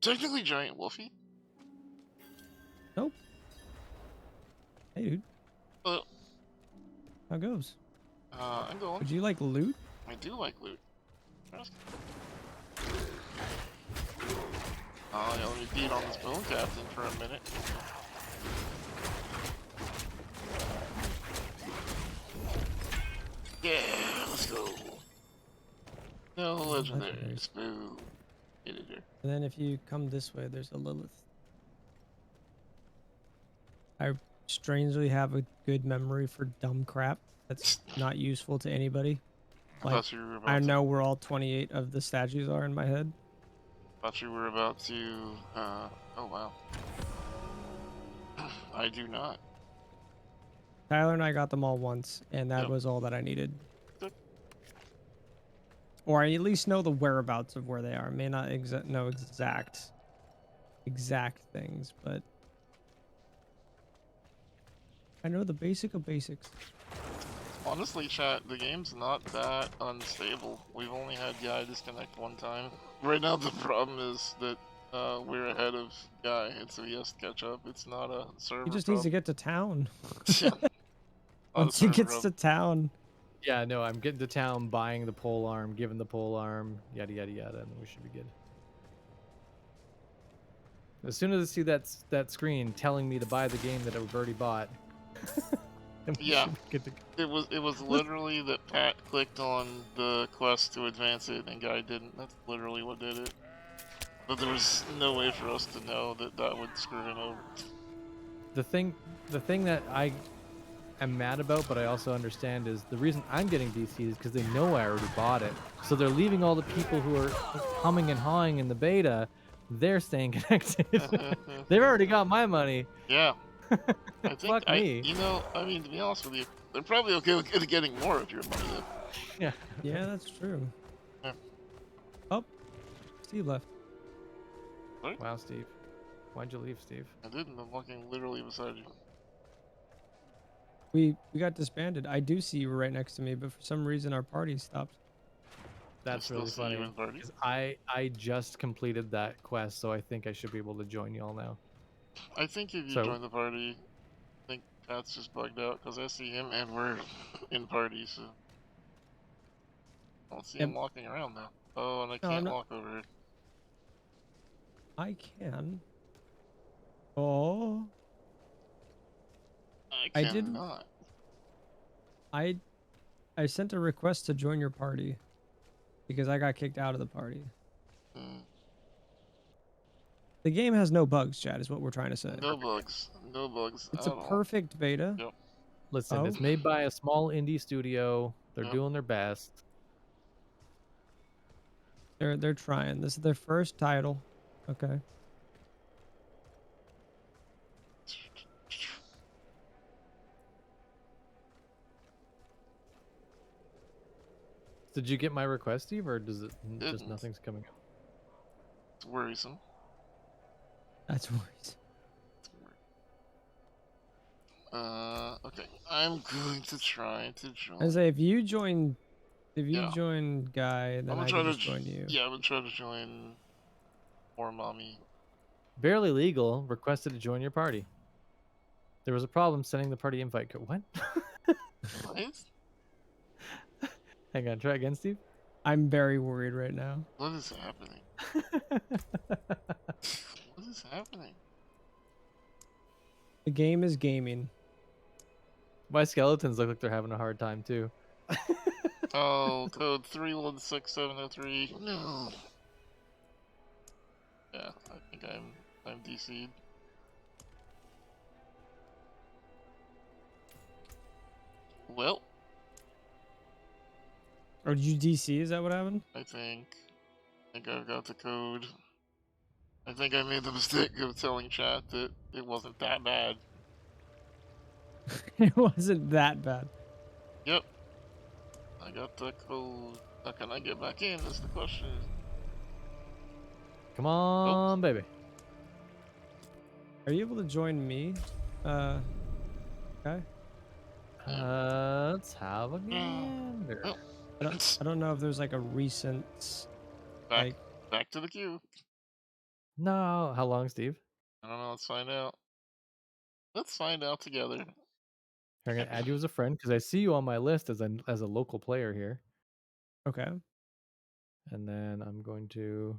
Technically giant wolfie. Nope. Hey, dude. But How goes? I'm going. Would you like loot? I do like loot. Oh, yeah, let me beat on this bone captain for a minute. Yeah, let's go. No legendary. Spoon. Get it here. And then if you come this way, there's a Lilith. I strangely have a good memory for dumb crap that's not useful to anybody. I thought you were about I to- know where all 28 of the statues are in my head. Thought you were about to, oh wow. I do not. Tyler and I got them all once, and that was all that I needed. Or I at least know the whereabouts of where they are. I may not know exact things, but I know the basic of basics. Honestly, chat, the game's not that unstable. We've only had Guy disconnect one time. Right now, the problem is that we're ahead of Guy, and so he has to catch up. It's not a server He just problem. needs to get to town. Yeah. Once he gets to town. Yeah, no, I'm getting to town, buying the pole arm, giving the pole arm, yada yada yada, and we should be good. As soon as I see that screen telling me to buy the game that I've already bought, Yeah, it was literally that Pat clicked on the quest to advance it and Guy didn't. That's literally what did it. But there was no way for us to know that would screw him over. The thing that I am mad about, but I also understand, is the reason I'm getting DC is because they know I already bought it. So they're leaving all the people who are humming and hawing in the beta, they're staying connected. They've already got my money. Yeah. I think Fuck me. You know, I mean, to be honest with you, they're probably okay with getting more of your money. Though. Yeah. Yeah, that's true. Yeah. Steve left. Sorry? Wow, Steve. Why'd you leave, Steve? I didn't. I'm walking literally beside you. We got disbanded. I do see you right next to me, but for some reason our party stopped. That's still really see you funny. in party? 'Cause I just completed that quest, so I think I should be able to join y'all now. I think if you So- join the party, I think Pat's just bugged out because I see him and we're in party, so. I don't see him walking around now. Oh, and I No, I'm can't not- walk over it. I can. Oh. I did- cannot. I sent a request to join your party because I got kicked out of the party. Hmm. The game has no bugs, Chad, is what we're trying to say. No bugs. No bugs. It's at a all. perfect beta. Yep. Listen, Oh. it's made by a small indie studio. They're Yep. doing their best. They're trying. This is their first title. Okay. Did you get my request, Steve, or does it just Didn't. nothing's coming up? It's worrisome. That's worrisome. Okay. I'm going to try to join. I say if you join Yeah. Guy, then I'm I gonna try can to just join you. Yeah, I'm gonna try to join more mommy. Barely legal requested to join your party. There was a problem sending the party invite code. What? What? Hang on, try again, Steve. I'm very worried right now. What is happening? What is happening? The game is gaming. My skeletons look like they're having a hard time too. Oh, code 316703. No. Yeah, I think I'm DC'd. Well, Or did you DC? Is that what happened? I think I've got the code. I think I made the mistake of telling chat that it wasn't that bad. It wasn't that bad. Yep. I got the code. How can I get back in? That's the question. Come on, baby. Are you able to join me? Okay. Let's have a gander. Oh. I don't know if there's like a recent Back to the queue. No, how long, Steve? I don't know. Let's find out. Let's find out together. I'm gonna add you as a friend because I see you on my list as a local player here. Okay. And then I'm going to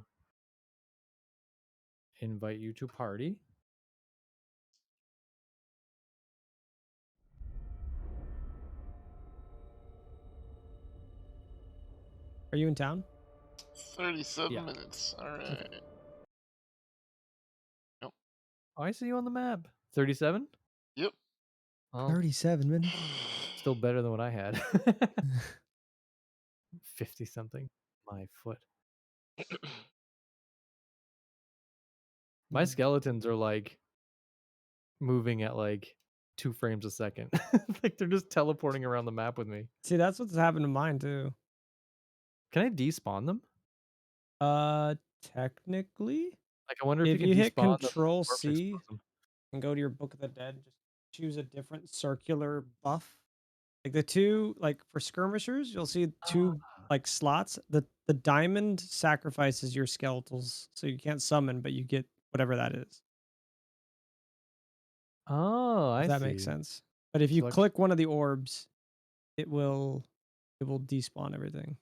invite you to party. Are you in town? 37 minutes. All right. Yep. Oh, I see you on the map. 37? Yep. Oh, 37 minutes. still better than what I had. 50 something. My foot. My skeletons are like moving at like 2 frames a second. Like they're just teleporting around the map with me. See, that's what's happened to mine too. Can I despawn them? Technically, Like I wonder if if you you can hit despawn them Control or corpse C expose them. and go to your Book of the Dead, just choose a different circular buff. Like the two, like for skirmishers, you'll see two like slots. The diamond sacrifices your skeletals, so you can't summon, but you get whatever that is. Oh, I If that see. makes sense. But if you Select- click one of the orbs, it will despawn everything.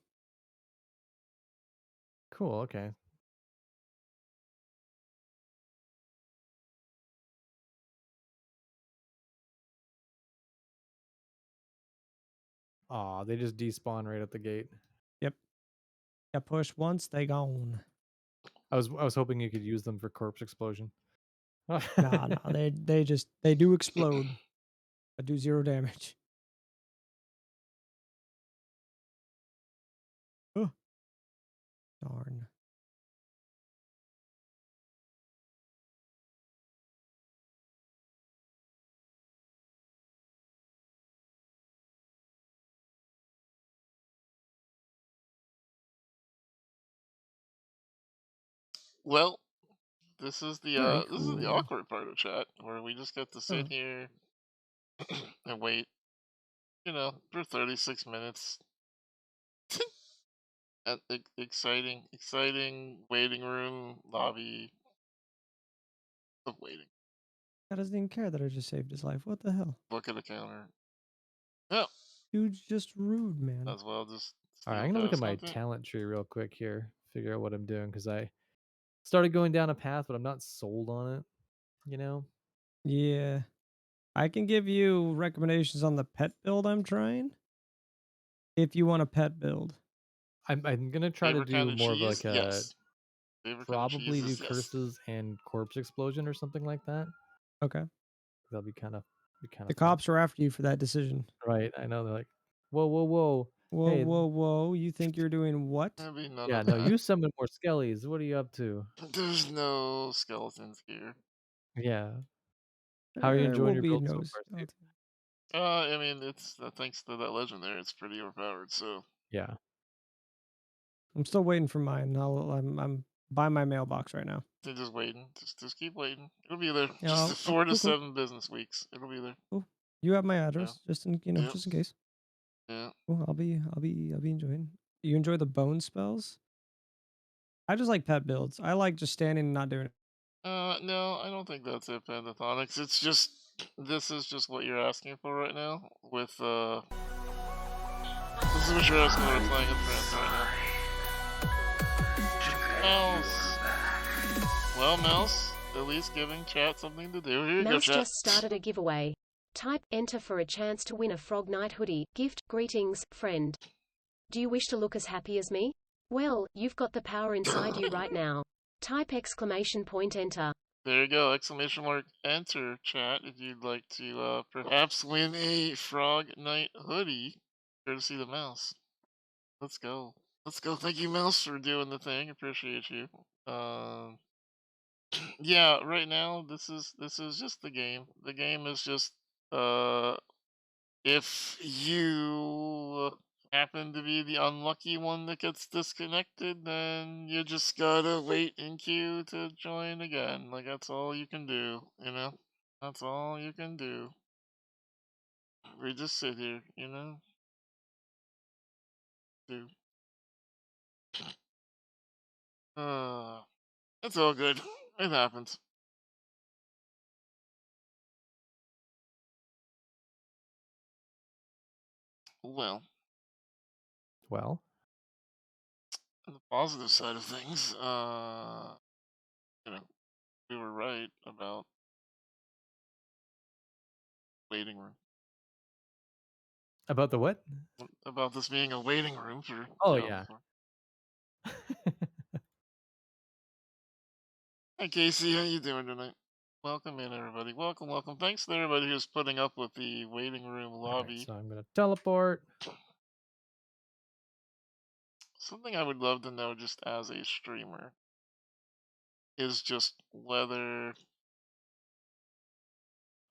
Cool, okay. Aw, they just despawn right at the gate. Yep. Yeah, push once, they gone. I was hoping you could use them for corpse explosion. Nah, they do explode, but do 0 damage. Oh, darn. Well, this is the Very this is the cool. awkward part of chat where we just get to sit Huh. here and wait, you know, for 36 minutes. At exciting waiting room lobby of waiting. Guy doesn't even care that I just saved his life. What the hell? Look at the counter. Yeah, Dude's just rude, man. as well just All right, steal I'm gonna look at past my content. talent tree real quick here, figure out what I'm doing because I started going down a path, but I'm not sold on it. You know, Yeah. I can give you recommendations on the pet build I'm trying. If you want a pet build. I'm gonna try to Favorite kind do of more of cheese? like a Yes. Favorite kind of cheese probably do is yes. curses and corpse explosion or something like that. Okay. That'll be kind of The fun. cops are after you for that decision. Right? I know they're like, whoa, whoa, whoa. Whoa, Hey, whoa, whoa. You think you're doing what? Maybe none yeah, of no, that. you summon more skellies. What are you up to? There's no skeletons here. Yeah. How are you There enjoying will your be build no so far, Steve? skeleton. I mean, it's thanks to that legend there, it's pretty overpowered. So Yeah. I'm still waiting for mine. I'm by my mailbox right now. they're just waiting. Just keep waiting. It'll be there. Yeah, Just 4 to cool. 7 business weeks. It'll be there. Cool. You have my address, just in Yep. just in case. Yeah. Cool. I'll be enjoying. You enjoy the bone spells? I just like pet builds. I like just standing and not doing it. No, I don't think that's it, Pentatonics. It's just this is just what you're asking for right now. With this is what you're asking when we're playing with friends right now. Mouse. Well, Mouse, at least giving chat something to do. Here you go, Mouse chat. just started a giveaway. Type enter for a chance to win a Frog Knight hoodie. Gift, greetings, friend. Do you wish to look as happy as me? Well, you've got the power inside you right now. Type exclamation point enter. There you go, exclamation mark enter, chat, if you'd like to perhaps win a Frog Knight hoodie. Courtesy the Mouse. Let's go. Let's go. Thank you, Mouse, for doing the thing. Appreciate you. Yeah, right now this is just the game. The game is just if you happen to be the unlucky one that gets disconnected, then you just gotta wait in queue to join again. Like that's all you can do, you know? That's all you can do. We just sit here, you know? Do. It's all good. It happens. Well, Well, on the positive side of things, you know, we were right about waiting room. about the what? About this being a waiting room for Oh, Diablo yeah. 4. Hey Casey, how you doing tonight? Welcome in, everybody. Welcome, welcome. Thanks to everybody who's putting up with the waiting room All lobby. right, so I'm gonna teleport. Something I would love to know, just as a streamer, is just whether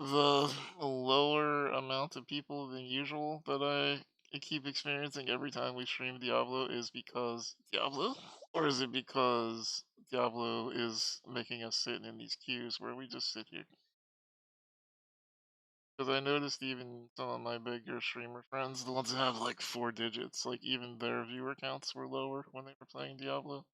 the lower amount of people than usual that I keep experiencing every time we stream Diablo is because Diablo? Or is it because Diablo is making us sit in these queues where we just sit here? Because I noticed even some of my bigger streamer friends, the ones that have like 4 digits, like even their viewer counts were lower when they were playing Diablo.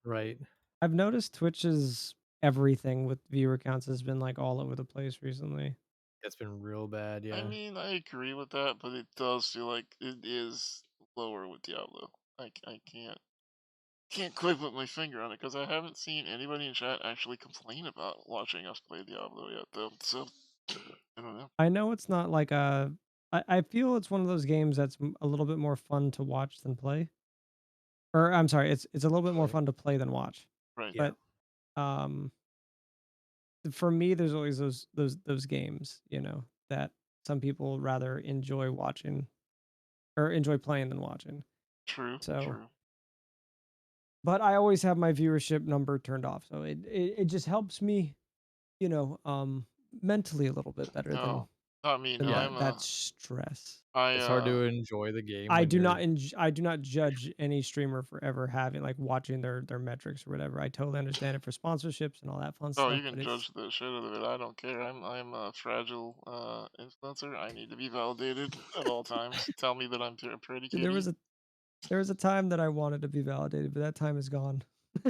Right. I've noticed Twitch's everything with viewer counts has been like all over the place recently. It's been real bad, yeah. I mean, I agree with that, but it does feel like it is lower with Diablo. I can't quite put my finger on it because I haven't seen anybody in chat actually complain about watching us play Diablo yet, though. So I don't know. I know it's not like a. I feel it's one of those games that's a little bit more fun to watch than play. Or I'm sorry, it's a little bit more fun to play than watch. Right. Yeah. But for me, there's always those games, you know, that some people rather enjoy watching or enjoy playing than watching. True. So, True. but I always have my viewership number turned off, so it just helps me, you know, mentally a little bit better than Oh, I mean, And Yeah. I'm that's stress. It's hard to enjoy the game. I when do you're... not I do not judge any streamer for ever having like watching their metrics or whatever. I totally understand it for sponsorships and all that fun Oh, stuff. you can But it's judge the shit out of it. I don't care. I'm a fragile influencer. I need to be validated at all times. Tell me that I'm a pretty dude, kitty. there was a time that I wanted to be validated, but that time is gone.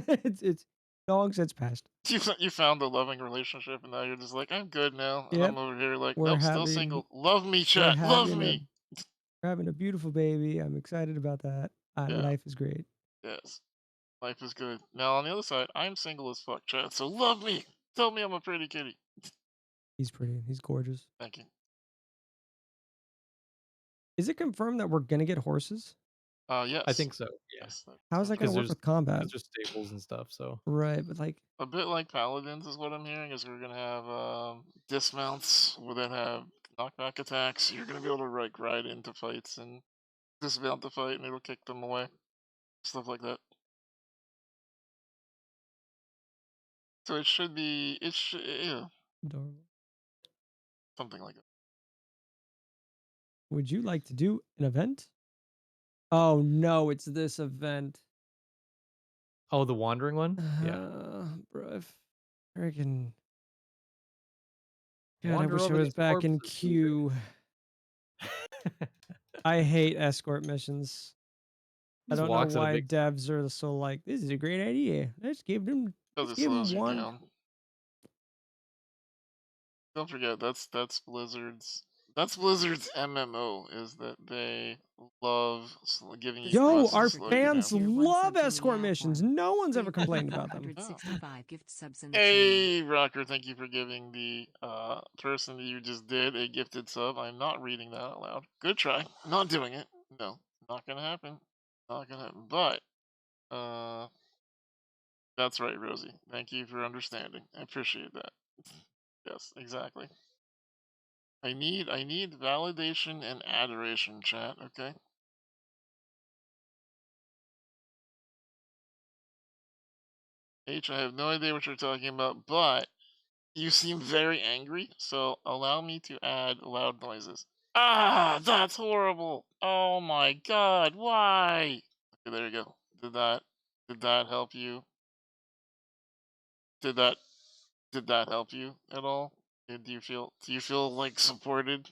it's long since passed. You found a loving relationship, and now you're just like, I'm good now, and Yep. I'm over here like, We're nope, still having single. Love me, we're chat. Love having a me. we're having a beautiful baby. I'm excited about that. Yeah. Life is great. Yes. Life is good. Now on the other side, I'm single as fuck, chat. So love me. Tell me I'm a pretty kitty. He's pretty. He's gorgeous. Thank you. Is it confirmed that we're gonna get horses? Yes. I think so. Yeah. Yes. How is that gonna work with combat? Because there's staples and stuff. So Right, but like a bit like paladins is what I'm hearing. Is we're gonna have dismounts that have knockback attacks. You're gonna be able to like ride into fights and dismount the fight, and it'll kick them away. Stuff like that. So it should be. It should. Yeah. adorable. Something like that. Would you like to do an event? Oh no, it's this event. Oh, the wandering one? Yeah. Bro, freaking. God, I Wander wish I over was these back in corpses, queue. I hate escort missions. I Just don't know walks at a why big devs are so like, this is a great idea. Let's give them Because it give them slows you one. down. Don't forget that's Blizzard's MMO is that they love giving you Yo, quests to our slow you down. fans love escort missions. No one's ever complained about them. 165 gift subs in the channel. Hey, Rocker, thank you for giving the person that you just did a gifted sub. I'm not reading that out loud. Good try. Not doing it. No, not gonna happen. Not gonna happen. But that's right, Rosie. Thank you for understanding. I appreciate that. Yes, exactly. I need validation and adoration, chat, okay? H, I have no idea what you're talking about, but you seem very angry, so allow me to add loud noises. Ah, that's horrible. Oh my god, why? Okay, there you go. Did that help you? Did that help you at all? Do you feel like supported?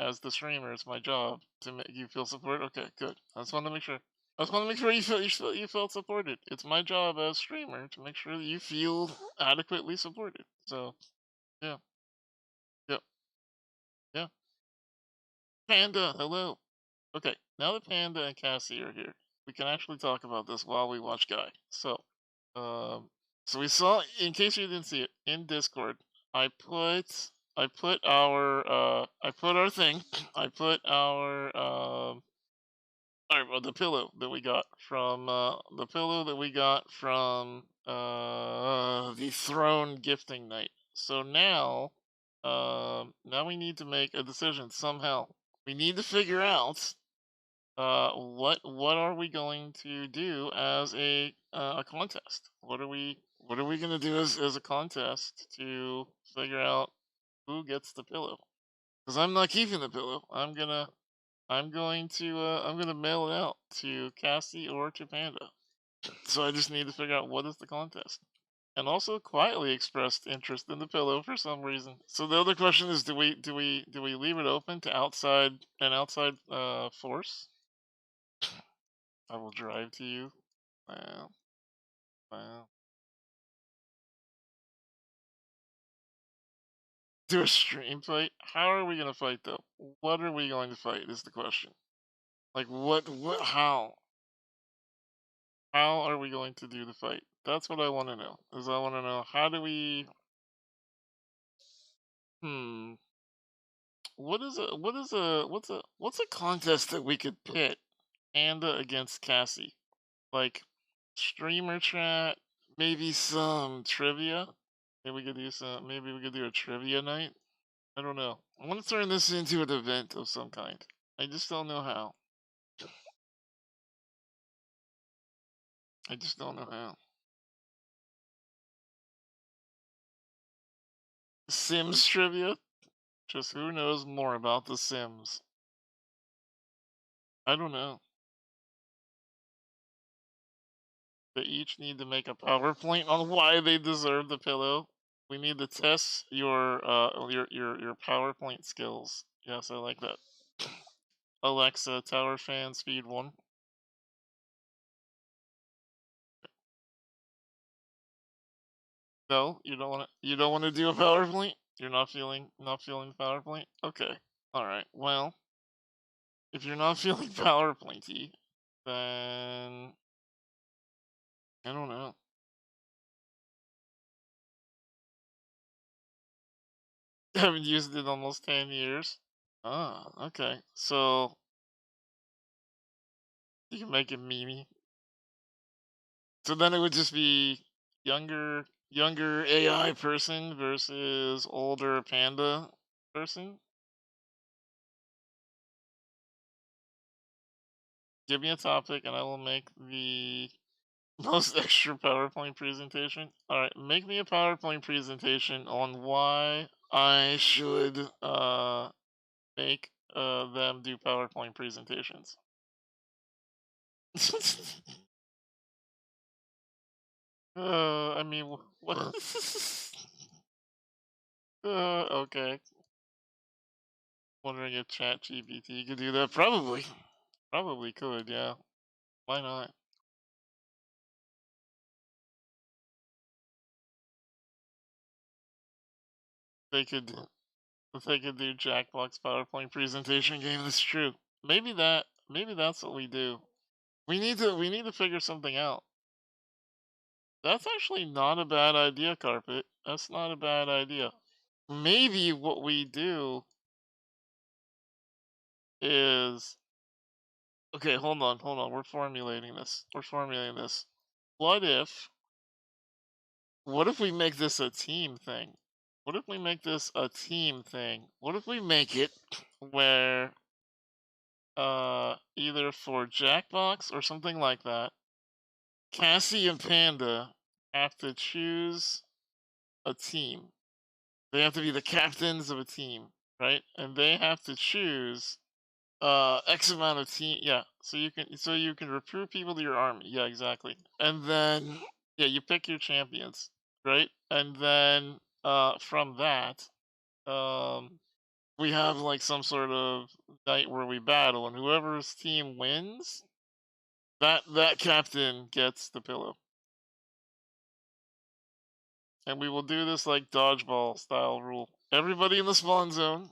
As the streamer, it's my job to make you feel supported. Okay, good. I just want to make sure. I just want to make sure you felt supported. It's my job as streamer to make sure that you feel adequately supported. So, yeah, yeah, yeah. Panda, hello. Okay, now that Panda and Cassie are here, we can actually talk about this while we watch Guy. Um, so we saw, in case you didn't see it, in Discord, I put our thing. I put the pillow that we got from the throne gifting night. So now we need to make a decision somehow. We need to figure out what are we going to do as a contest? What are we gonna do as a contest to figure out who gets the pillow? Because I'm not keeping the pillow. I'm going to mail it out to Cassie or to Panda. So I just need to figure out what is the contest. And also quietly expressed interest in the pillow for some reason. So the other question is, do we leave it open to outside force? I will drive to you. Wow. Do a stream fight? How are we gonna fight though? What are we going to fight is the question. Like how? How are we going to do the fight? That's what I want to know. Is I want to know how do we what's a contest that we could pit Panda against Cassie? Like streamer chat, maybe some trivia. Maybe we could do a trivia night. I don't know. I want to turn this into an event of some kind. I just don't know how. I just don't know how. Sims trivia? Just who knows more about The Sims? I don't know. They each need to make a PowerPoint on why they deserve the pillow. We need to test your PowerPoint skills. Yes, I like that. Alexa, tower fan speed 1. No, you don't want to. You don't want to do a PowerPoint. You're not feeling the PowerPoint. Okay. All right. Well, if you're not feeling PowerPointy, then I don't know. Haven't used it in almost 10 years. Ah, okay. So you can make it memey. So then it would just be younger AI person versus older panda person. Give me a topic and I will make the most extra PowerPoint presentation. Alright, make me a PowerPoint presentation on why I should make them do PowerPoint presentations. I mean, what? Okay. Wondering if ChatGPT could do that. Probably. Probably could, yeah. Why not? They could do Jackbox PowerPoint presentation game. That's true. Maybe that's what we do. We need to figure something out. That's actually not a bad idea, Carpet. That's not a bad idea. Maybe what we do is okay, hold on. We're formulating this. What if we make this a team thing? What if we make this a team thing? What if we make it where either for Jackbox or something like that, Cassie and Panda have to choose a team. They have to be the captains of a team, right? And they have to choose X amount of team. Yeah, so you can recruit people to your army. Yeah, exactly. And then yeah, you pick your champions, right? And then from that, we have like some sort of night where we battle, and whoever's team wins, that captain gets the pillow. And we will do this like dodgeball style rule. Everybody in the spawn zone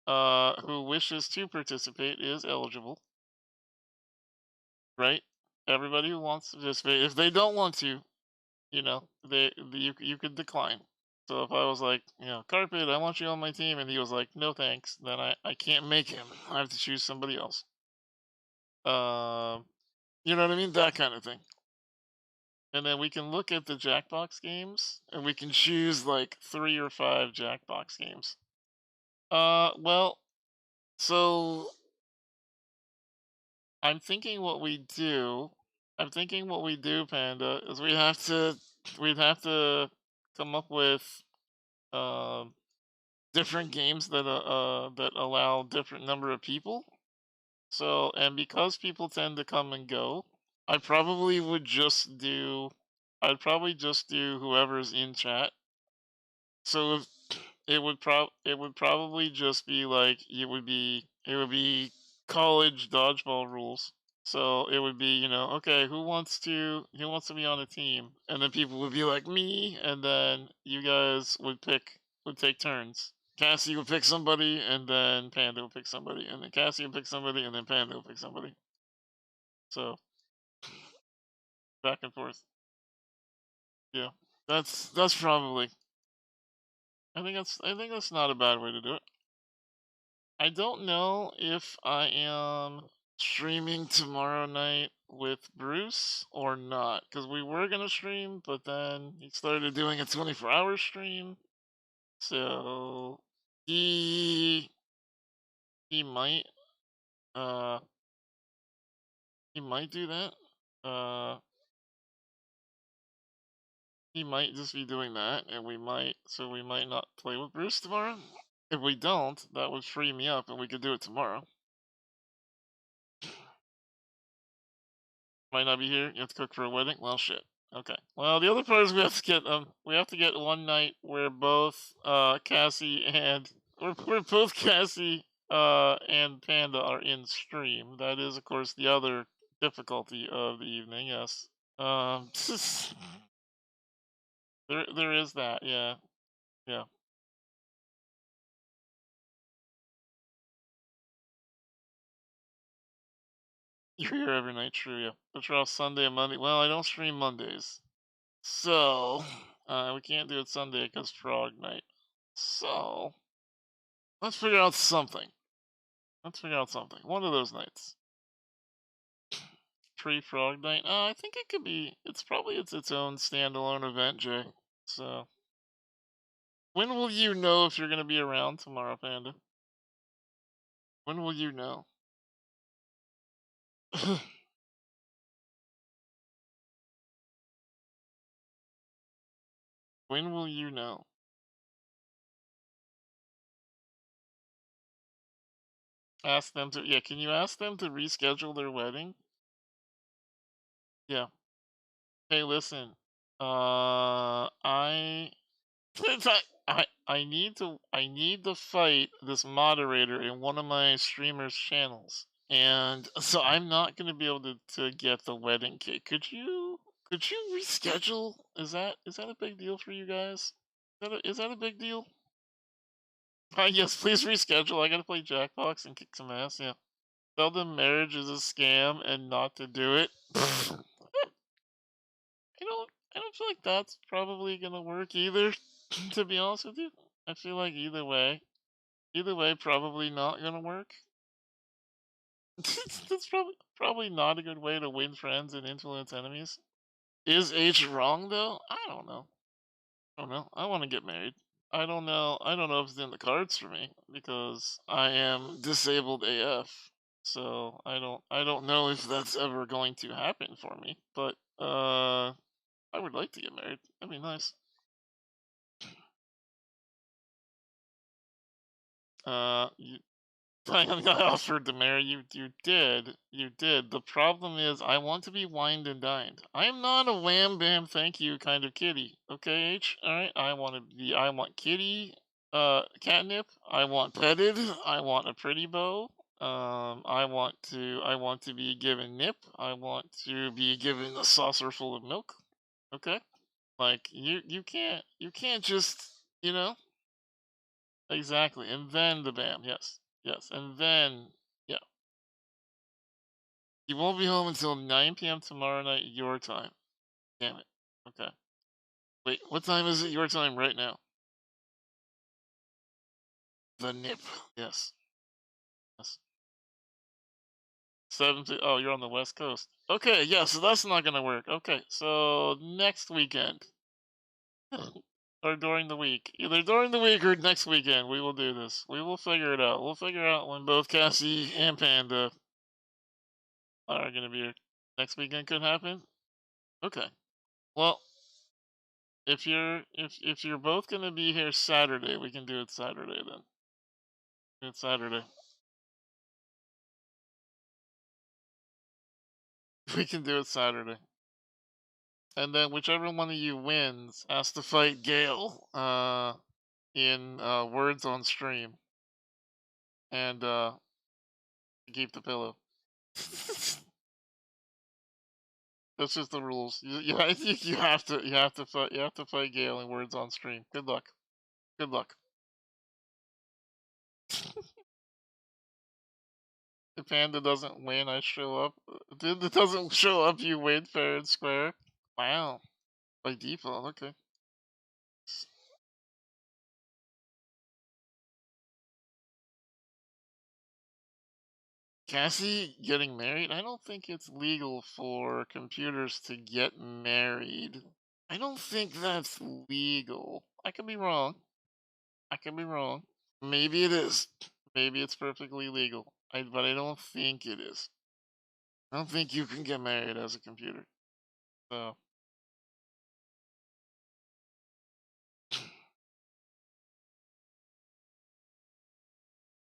who wishes to participate is eligible. Right? Everybody who wants to participate. If they don't want to, you could decline. So if I was like, Carpet, I want you on my team, and he was like, no thanks, then I can't make him. I have to choose somebody else. You know what I mean? That kind of thing. And then we can look at the Jackbox games, and we can choose like 3 or 5 Jackbox games. Well, so I'm thinking what we do, Panda, is we'd have to come up with different games that allow different number of people. So, and because people tend to come and go, I'd probably just do whoever's in chat. So it would probably just be like it would be college dodgeball rules. So it would be, okay, who wants to be on a team? And then people would be like me, and then you guys would take turns. Cassie would pick somebody, and then Panda would pick somebody, and then Cassie would pick somebody, and then Panda would pick somebody. So back and forth. Yeah, that's probably. I think that's not a bad way to do it. I don't know if I am streaming tomorrow night with Bruce or not, because we were gonna stream, but then he started doing a 24-hour stream, so he might do that. He might just be doing that, and we might not play with Bruce tomorrow. If we don't, that would free me up and we could do it tomorrow. Might not be here. You have to cook for a wedding. Well, shit. Okay. Well, the other part is we have to get one night where both Cassie and where both Cassie and Panda are in stream. That is, of course, the other difficulty of the evening. Yes. There is that. Yeah. Yeah. You're here every night, true, yeah. Patrol Sunday and Monday. Well, I don't stream Mondays. So, we can't do it Sunday because Frog Night. So, let's figure out something. Let's figure out something. One of those nights. Frog Night? I think it could be. It's probably its own standalone event, Jay. So, when will you know if you're going to be around tomorrow, Panda? When will you know? When will you know? Ask them to. Yeah, can you ask them to reschedule their wedding? Yeah. Hey, listen. I I need to fight this moderator in one of my streamers' channels, and so I'm not gonna be able to get the wedding cake. Could you reschedule? Is that a big deal for you guys? Is that a big deal? Yes, please reschedule. I gotta play Jackbox and kick some ass. Yeah. Tell them marriage is a scam and not to do it. I don't feel like that's probably gonna work either. To be honest with you, I feel like either way, probably not gonna work. That's probably not a good way to win friends and influence enemies. Is H wrong though? I don't know. I want to get married. I don't know. I don't know if it's in the cards for me because I am disabled AF. So I don't know if that's ever going to happen for me. But I would like to get married. That'd be nice. You, I offered to marry you. You did. You did. The problem is, I want to be wined and dined. I am not a wham bam thank you kind of kitty. Okay, H. All right. I want to be. I want kitty. Catnip. I want petted. I want a pretty bow. I want to. I want to be given nip. I want to be given a saucer full of milk. Okay. Like you can't. You can't just. You know. Exactly. And then the bam. Yes. Yes. And then. Yeah. You won't be home until 9 p.m. tomorrow night, your time. Damn it. Okay. Wait, what time is it your time right now? The nip. Yes. Yes. 7 to. Oh, you're on the West Coast. Okay, yeah, so that's not gonna work. Okay, so next weekend. Or during the week. Either during the week or next weekend, we will do this. We will figure it out. We'll figure out when both Cassie and Panda are gonna be here. Next weekend could happen? Okay. Well, if you're both gonna be here Saturday, we can do it Saturday then. It's Saturday. We can do it Saturday. And then whichever one of you wins has to fight Gale in words on stream. And keep the pillow. That's just the rules. I think you have to fight Gale in words on stream. Good luck. Good luck. If Panda doesn't win, I show up. If it doesn't show up, you win fair and square. Wow. By default, okay. Cassie getting married? I don't think it's legal for computers to get married. I don't think that's legal. I could be wrong. I could be wrong. Maybe it is. Maybe it's perfectly legal. But I don't think it is. I don't think you can get married as a computer. So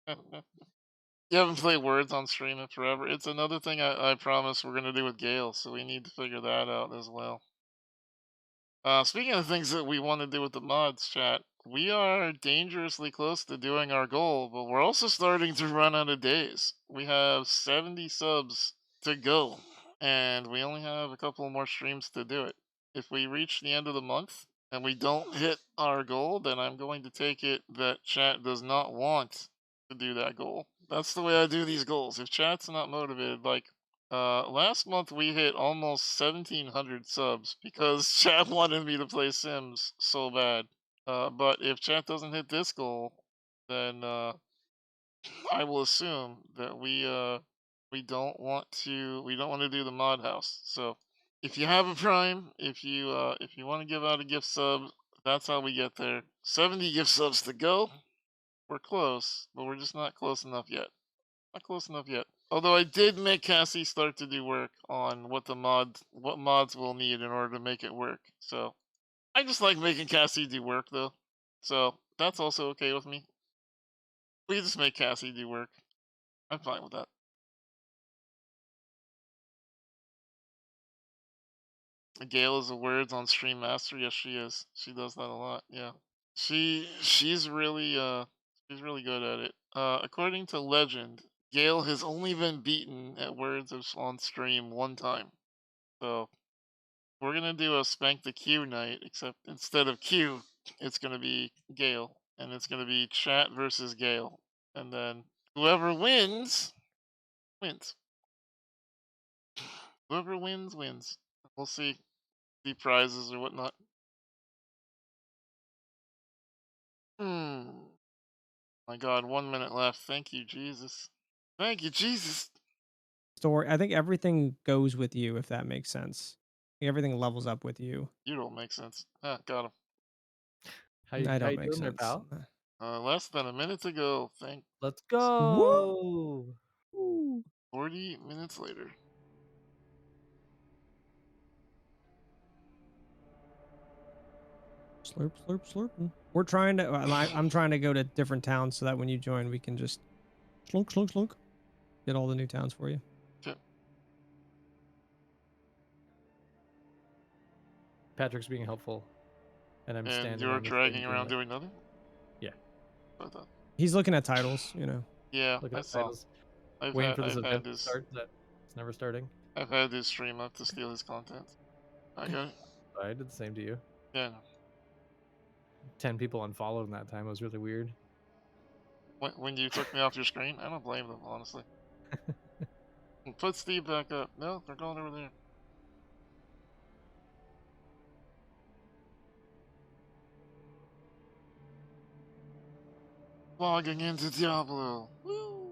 You haven't played Words on stream in forever. It's another thing I promise we're gonna do with Gale, so we need to figure that out as well. Speaking of things that we want to do with the mods, chat, we are dangerously close to doing our goal, but we're also starting to run out of days. We have 70 subs to go, and we only have a couple more streams to do it. If we reach the end of the month and we don't hit our goal, then I'm going to take it that chat does not want to do that goal. That's the way I do these goals. If chat's not motivated, like last month we hit almost 1,700 subs because chat wanted me to play Sims so bad. But if chat doesn't hit this goal, then I will assume that we don't want to do the mod house. So if you have a Prime, if you want to give out a gift sub, that's how we get there. 70 gift subs to go. We're close, but we're just not close enough yet. Not close enough yet. Although I did make Cassie start to do work on what mods we'll need in order to make it work. So I just like making Cassie do work though. So that's also okay with me. We just make Cassie do work. I'm fine with that. Gale is a Words on stream master. Yes, she is. She does that a lot. Yeah. She's really good at it. According to legend, Gale has only been beaten at Words on stream one time. So we're gonna do a Spank the Q night, except instead of Q, it's gonna be Gale, and it's gonna be chat versus Gale, and then whoever wins wins. Whoever wins wins. We'll see prizes or whatnot. My God, 1 minute left. Thank you, Jesus. Thank you, Jesus. Story. I think everything goes with you, if that makes sense. I think everything levels up with you. You don't make sense. Ah, got him. How I you don't make doing there, sense. pal? Less than a minute to go. Let's go. Woo! 40 minutes later. Slurp, slurp, slurp. We're trying to. I'm trying to go to different towns so that when you join, we can just slunk, slunk, slunk. Get all the new towns for you. Okay. Patrick's being helpful, and I'm standing. And you're on this dragging thing around doing nothing? Yeah. He's looking at titles, you know. Yeah, Looking I at saw. titles. Waiting for this event to start. That's never starting. I've had this stream up to steal his content. I got it. I did the same to you. Yeah. 10 people unfollowed in that time. It was really weird. When you took me off your screen, I don't blame them, honestly. Put Steve back up. No, they're going over there. Logging into Diablo. Woo!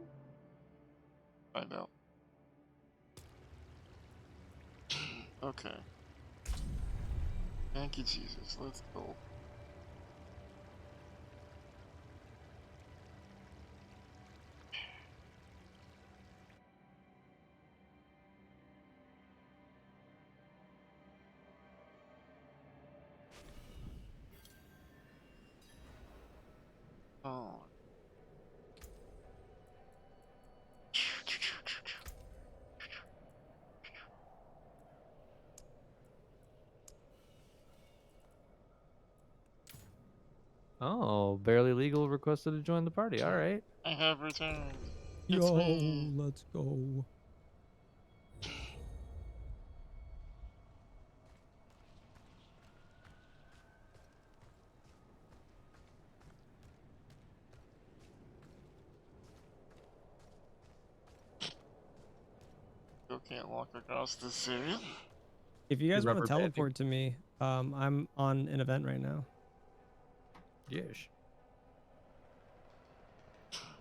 Find out. Okay. Thank you, Jesus. Let's go. Oh. Oh, barely legal requested to join the party. All right. I have returned. It's Yo, me. let's go. Still can't walk across this area. If you guys want to rubber banding. teleport to me, I'm on an event right now. Yes.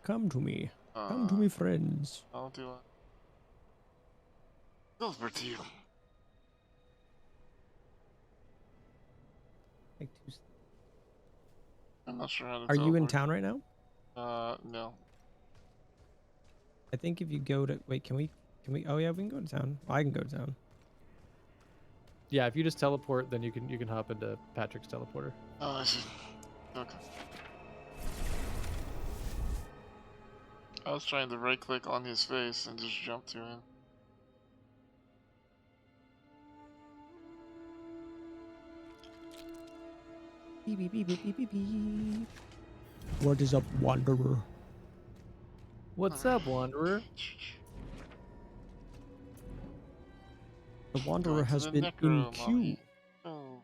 Come to me. Come to me, friends. I'll do it. Teleport to you. I'm not sure how to Are you in teleport. town right now? No. I think if you go to wait, can we? Oh yeah, we can go to town. I can go to town. Yeah, if you just teleport, then you can hop into Patrick's teleporter. Oh, I see. Okay. I was trying to right click on his face and just jump to him. Beep, beep, beep, beep, beep, beep, beep. What is up, Wanderer? What's up, Wanderer? The Wanderer has the been in Necro queue. Mommy. Oh.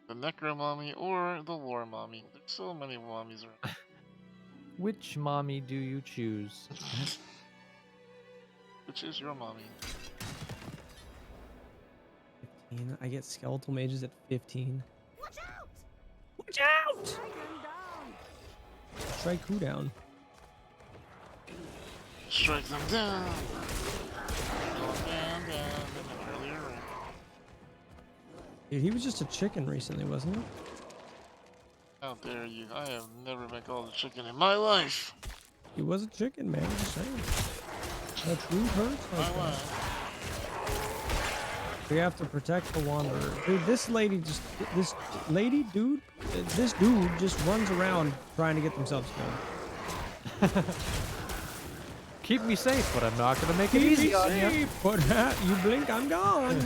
The Necro Mommy or the Lore Mommy. There's so many mommies around. Which mommy do you choose? Which is your mommy? 15. I get skeletal mages at 15. Watch out! Watch out! Strike him down! Strike who down? Strike them down! Going down, in an earlier rank. Dude, he was just a chicken recently, wasn't he? How dare you? I have never been called a chicken in my life! He was a chicken, man. I'm just saying. The truth hurts like My that. life. We have to protect the Wanderer. Dude, this dude just runs around trying to get themselves killed. Keep me safe, but I'm not gonna make it Keep easy me on you. safe, but you blink, I'm gone.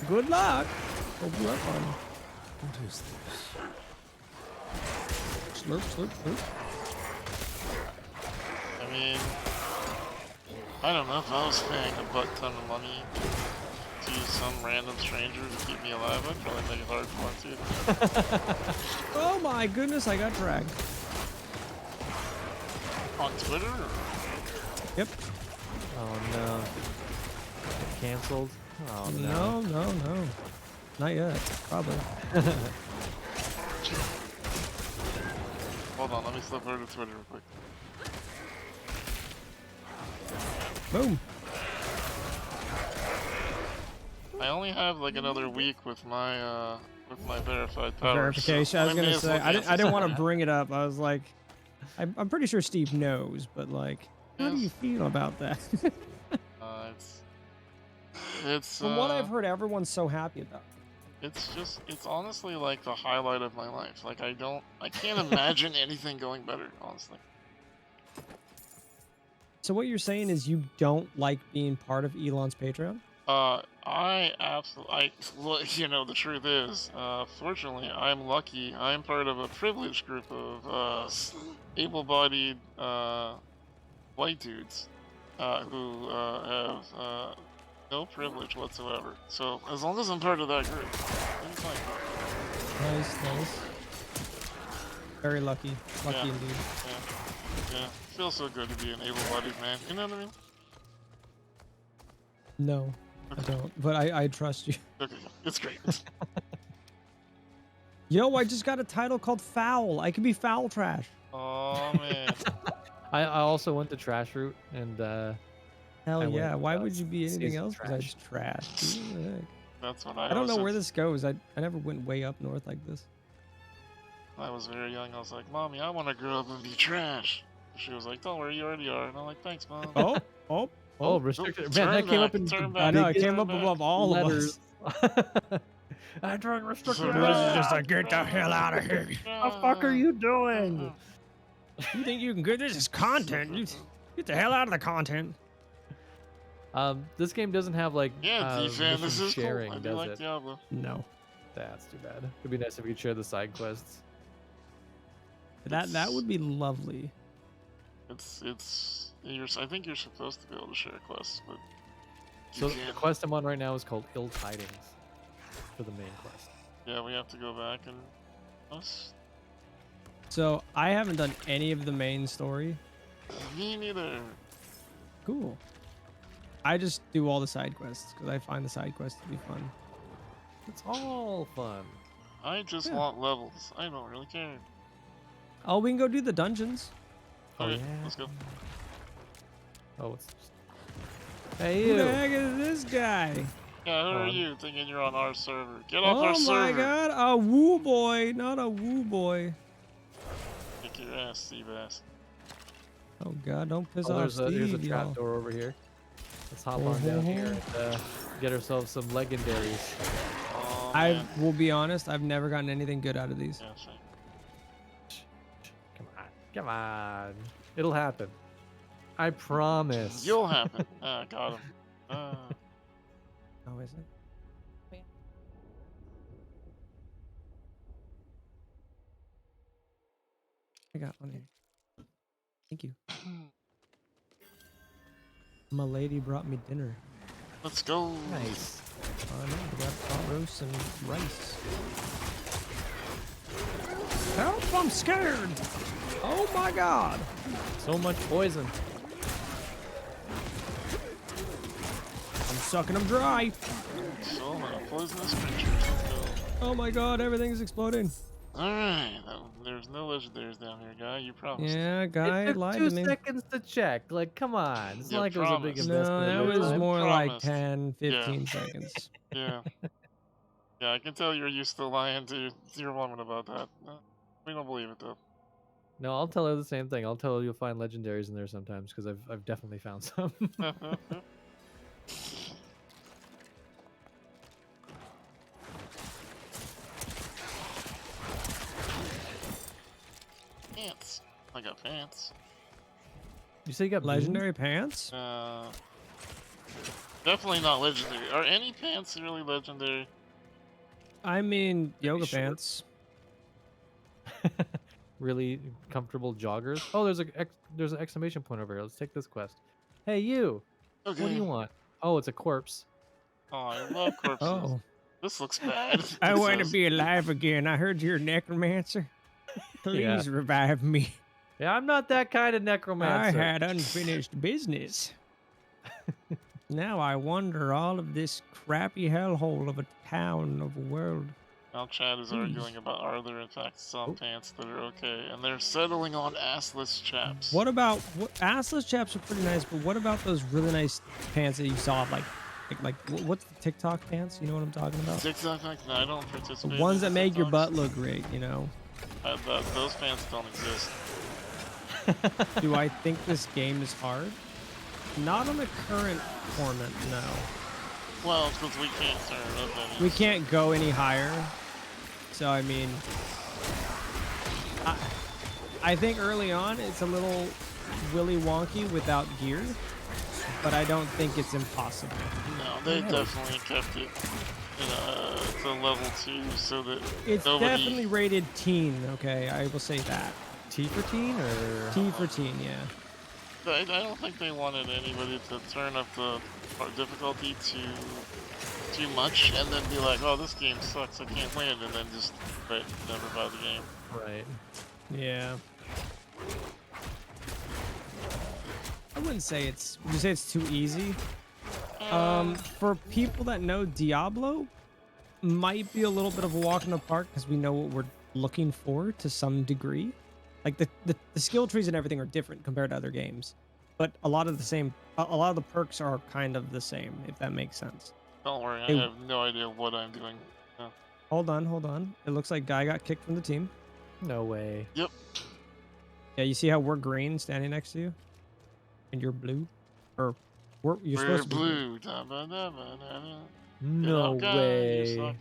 Good luck. Hope you have fun. What is this? Slurp, slurp, slurp. I mean, I don't know if I was paying a butt ton of money to some random stranger to keep me alive. I'd probably make it hard for him too. Oh my goodness, I got dragged. On Twitter? Or? Yep. Oh no. Cancelled? Oh No, no, no. Not yet. Probably. Hold on, let me slip over to Twitter real quick. Boom. I only have like another week with my verified powers. Verification. I was may gonna as say well I cancel didn't want to that. bring it up. I was like, I'm pretty sure Steve knows, but like, how do you feel about that? It's From what I've heard, everyone's so happy about it. it's honestly like the highlight of my life. Like I can't imagine anything going better, honestly. So what you're saying is you don't like being part of Elon's Patreon? I absolutely, look, you know, the truth is, fortunately, I'm lucky. I'm part of a privileged group of, able-bodied, white dudes, who, have, no privilege whatsoever. So, as long as I'm part of that group, I'm fine. Nice, nice. Very lucky. Lucky Yeah. indeed. Yeah. Feels so good to be an able-bodied man. You know what I mean? No, I don't. But I trust you. Okay, it's great. Yo, I just got a title called Foul. I could be Foul Trash. Oh man. I also went to Trash Route and Hell I yeah. went, Why would you be anything season else trash. besides trash? Who the heck? That's what I don't know always where said. this goes. I never went way up north like this. When I was very young, I was like, Mommy, I want to grow up and be trash. She was like, don't worry, you already are. And I'm like, thanks, Mom. Oh, restricted. Turn Man, that came back, up in turn the back, I know, it biggest came up turn above back. all letters. of us. I'm trying restricted. So This is just like, get the hell out of here. What the fuck are you doing? You think you can get this is content? You get the hell out of the content. This game doesn't have like Yeah, D-Fan, this mission is sharing, cool. I do does like it? Diablo. No. That's too bad. It'd be nice if we could share the side quests. That would be lovely. I think you're supposed to be able to share quests, but So you the can't. quest I'm on right now is called Ill Tidings for the main quest. Yeah, we have to go back and us. So I haven't done any of the main story. Me neither. Cool. I just do all the side quests because I find the side quests to be fun. It's all fun. I just Yeah. want levels. I don't really care. Oh, we can go do the dungeons. Okay, yeah. let's go. Oh, it's hey Who you. the heck is this guy? Yeah, who are on. you thinking you're on our server? Get off our Oh server. my god, a woo boy, not a woo boy. Kick your ass, Steve ass. Oh god, don't piss Oh, off here's a Steve, trap y'all. door over here. Let's hop on down here and get ourselves some legendaries. Oh, I man. will be honest, I've never gotten anything good out of these. Yeah, same. Come on. It'll happen. I promise. You'll happen. Got him. Oh, is it? I got one here. Thank you. My lady brought me dinner. Let's go. Nice. I know, we got pot roast and rice. Help, I'm scared! Oh my god! So much poison. I'm sucking them dry! So many poisonous creatures. Let's go. Oh my god, everything's exploding. Alright, there's no legendaries down here, guy. You promised. Yeah, guy It took lied 2 to me. seconds to check. Like, come on. It's You not like it was a big promised. investment. No, of that your was time. more like Promised. 10, 15 seconds. Yeah. Yeah, I can tell you're used to lying to your woman about that. We don't believe it, though. No, I'll tell her the same thing. I'll tell her you'll find legendaries in there sometimes because I've definitely found some. Pants. I got pants. You say you got Legendary pants? Definitely not legendary. Are any pants really legendary? I mean, yoga sure? pants. Really comfortable joggers. Oh, there's an exclamation point over here. Let's take this quest. Hey, you. Okay. What do you want? Oh, it's a corpse. Oh, I love corpses. Oh. This looks bad. I This want to is- be alive again. I heard you're a necromancer. Please revive me. Yeah, I'm not that kind of necromancer. I had unfinished business. Now I wander all of this crappy hellhole of a town, of a world. Now Chad is arguing about are there in fact some pants that are okay, and they're settling on assless chaps. What about assless chaps are pretty nice, but what about those really nice pants that you saw what's the TikTok pants? You know what I'm talking about? TikTok? No, I don't participate. The ones in that make your TikToks. butt look great, you know. Those pants don't exist. Do I think this game is hard? Not on the current tournament, no. Well, it's because we can't turn it up any. We can't go any higher. So, I mean, I think early on it's a little willy wonky without gear, but I don't think it's impossible. No, they definitely kept it to level 2 so that It's nobody... definitely rated teen, okay? I will say that. T for teen or? T for teen, yeah. I don't think they wanted anybody to turn up the difficulty too much and then be like, oh, this game sucks, I can't win, and then just never buy the game. Right. Yeah. I wouldn't say it's... Would you say it's too easy? For people that know Diablo, might be a little bit of a walk in the park because we know what we're looking for to some degree. Like the skill trees and everything are different compared to other games, but a lot of the perks are kind of the same, if that makes sense. Don't worry, Hey. I have no idea what I'm doing. No. Hold on. It looks like Guy got kicked from the team. No way. Yep. Yeah, you see how we're green standing next to you, and you're blue, or you're We're supposed to be blue. Da-ba-da-ba-da-da. No Guy, you way. suck.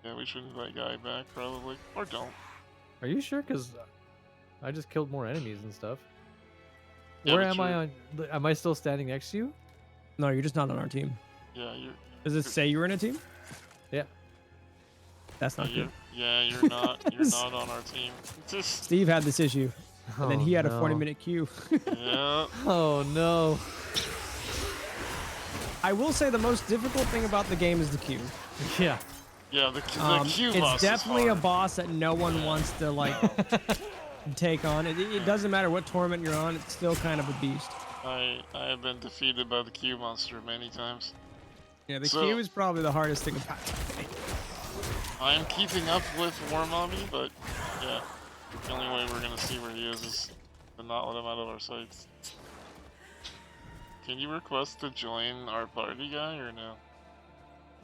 Yeah, we should invite Guy back, probably. Or don't. Are you sure? Because I just killed more enemies and stuff. Yeah, Where but am I on? Am I still standing next to you? No, you're just not on our team. Yeah, you're... Does it say you're in a team? Yeah. That's not good. You're not. You're not on our team. Just... Steve had this issue, and then he had a no. 40-minute queue. Yeah. Oh no. I will say the most difficult thing about the game is the queue. Yeah. Yeah, the queue boss It's definitely is a hard. boss that no one wants to like take on. It doesn't matter what tournament you're on; it's still kind of a beast. I have been defeated by the queue monster many times. Yeah, the So- queue is probably the hardest thing about it. I'm keeping up with Warmobby, but yeah, the only way we're gonna see where he is to not let him out of our sights. Can you request to join our party, guy, or no?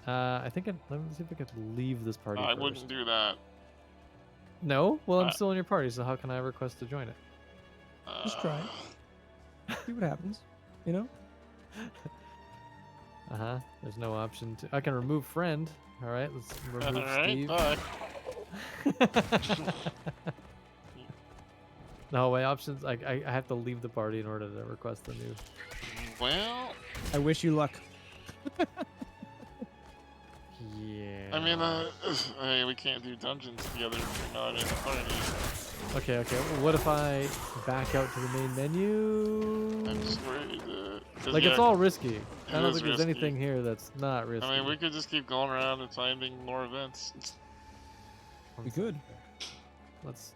I think let me see if I can leave this party. I first. wouldn't do that. No. Well, I'm still in your party, so how can I request to join it? Just try it. See what happens. You know. There's no option to. I can remove friend. All right. Let's remove Alright, Steve. bye. No, my options. I have to leave the party in order to request a new. Well, I wish you luck. Yeah. I mean, hey, we can't do dungeons together if you're not in the party. Okay. What if I back out to the main menu? I'm just worried. Like it's all risky. I don't is think there's risky. anything here that's not risky. I mean, we could just keep going around and finding more events. We could. Let's.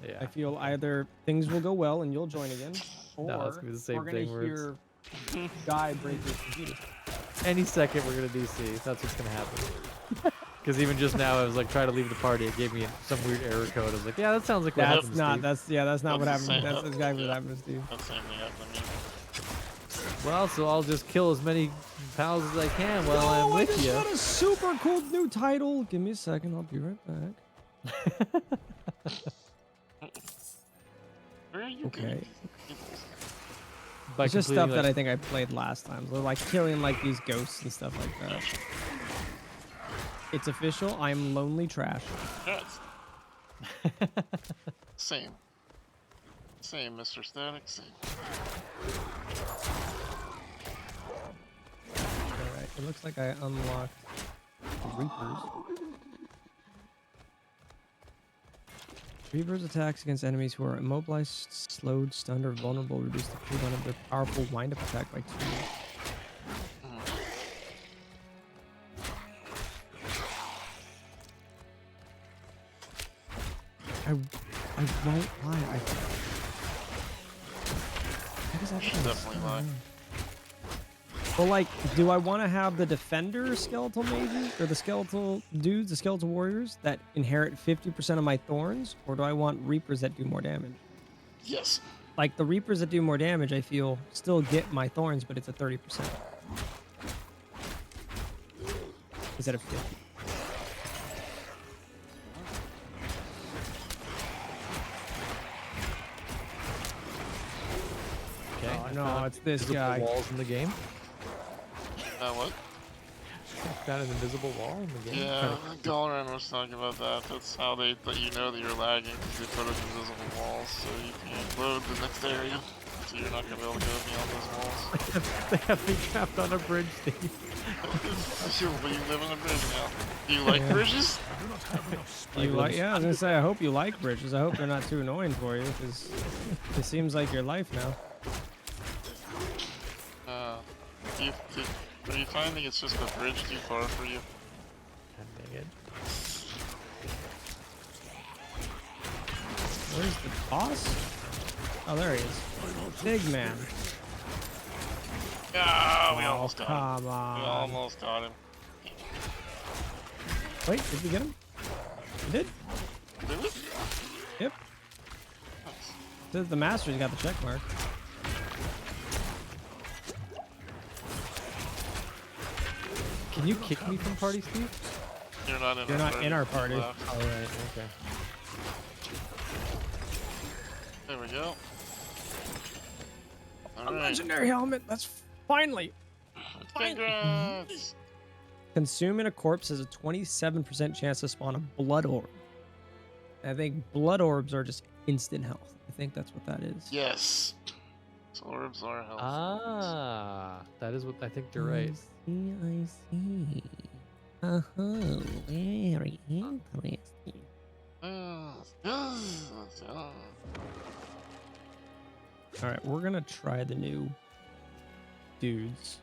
Yeah. I feel either things will go well and you'll join again, or No, it's gonna be the same we're gonna thing where it's- hear Guy break his computer. Any second we're gonna DC. That's what's gonna happen. Because even just now, I was like trying to leave the party. It gave me some weird error code. I was like, yeah, that sounds like what happened to Steve. That's not what That's the happened. same- That's exactly what happened to Steve. That's the same thing happened to me. Well, so I'll just kill as many pals as I can while I'm I with just you. got a super cool new title. Give me a second. I'll be right back. Where are you Okay. going? By It's just stuff completing, that like- I think I played last time. So like killing like these ghosts and stuff like that. It's official. I'm lonely trash. Yes. Same. Same, Mr. Static. Same. Alright, it looks like I unlocked the Reapers. Reapers attacks against enemies who are immobilized, slowed, stunned, or vulnerable reduce the cooldown of their powerful wind-up attack by 2. I won't lie. Why does that happen? Definitely lie. Well, like, do I want to have the defender skeletal mages or the skeletal dudes, the skeletal warriors that inherit 50% of my thorns, or do I want reapers that do more damage? Yes. Like the reapers that do more damage, I feel still get my thorns, but it's a 30% instead of 50. Okay. Oh, no, it's this invisible guy. walls in the game. What? Found an invisible wall in the game. Yeah, Galaran was talking about that. That's how they let you know that you're lagging, because they put up invisible walls so you can't load the next area. So you're not going to be able to go beyond those walls. They have me trapped on a bridge, Steve. But you live on a bridge now. Do you like bridges? You like? Yeah, I was gonna say. I hope you like bridges. I hope they're not too annoying for you, because it seems like your life now. Are you finding it's just a bridge too far for you? God dang it. Where's the boss? Oh, there he is. Big man. Ah, we almost got him. Come on. We almost got him. Wait, did we get him? We did? Did we? Yep. Says the master's got the check mark. Can you kick me from party, Steve? You're not in You're our not party. in our party. All right. Okay. There we go. A Alright. legendary helmet. Let's finally. Congrats! Consuming a corpse has a 27% chance to spawn a blood orb. I think blood orbs are just instant health. I think that's what that is. Yes. So orbs are health. Ah, that is what I think you're right. I see. Uh-huh. Very interesting. Alright, we're gonna try the new dudes.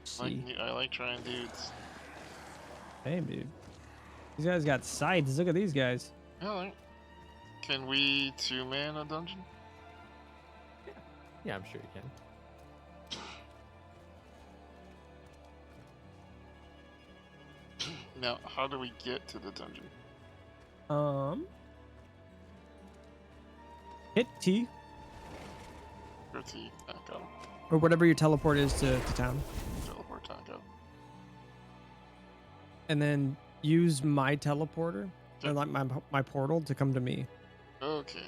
See. I like trying dudes. Hey, dude. These guys got sides. Look at these guys. Alright. Can we two-man a dungeon? Yeah, I'm sure you can. Now, how do we get to the dungeon? Hit T, Or T. Got him. or whatever your teleport is to town. Teleport taco. And then use my teleporter, or like my portal, to come to me. Okay.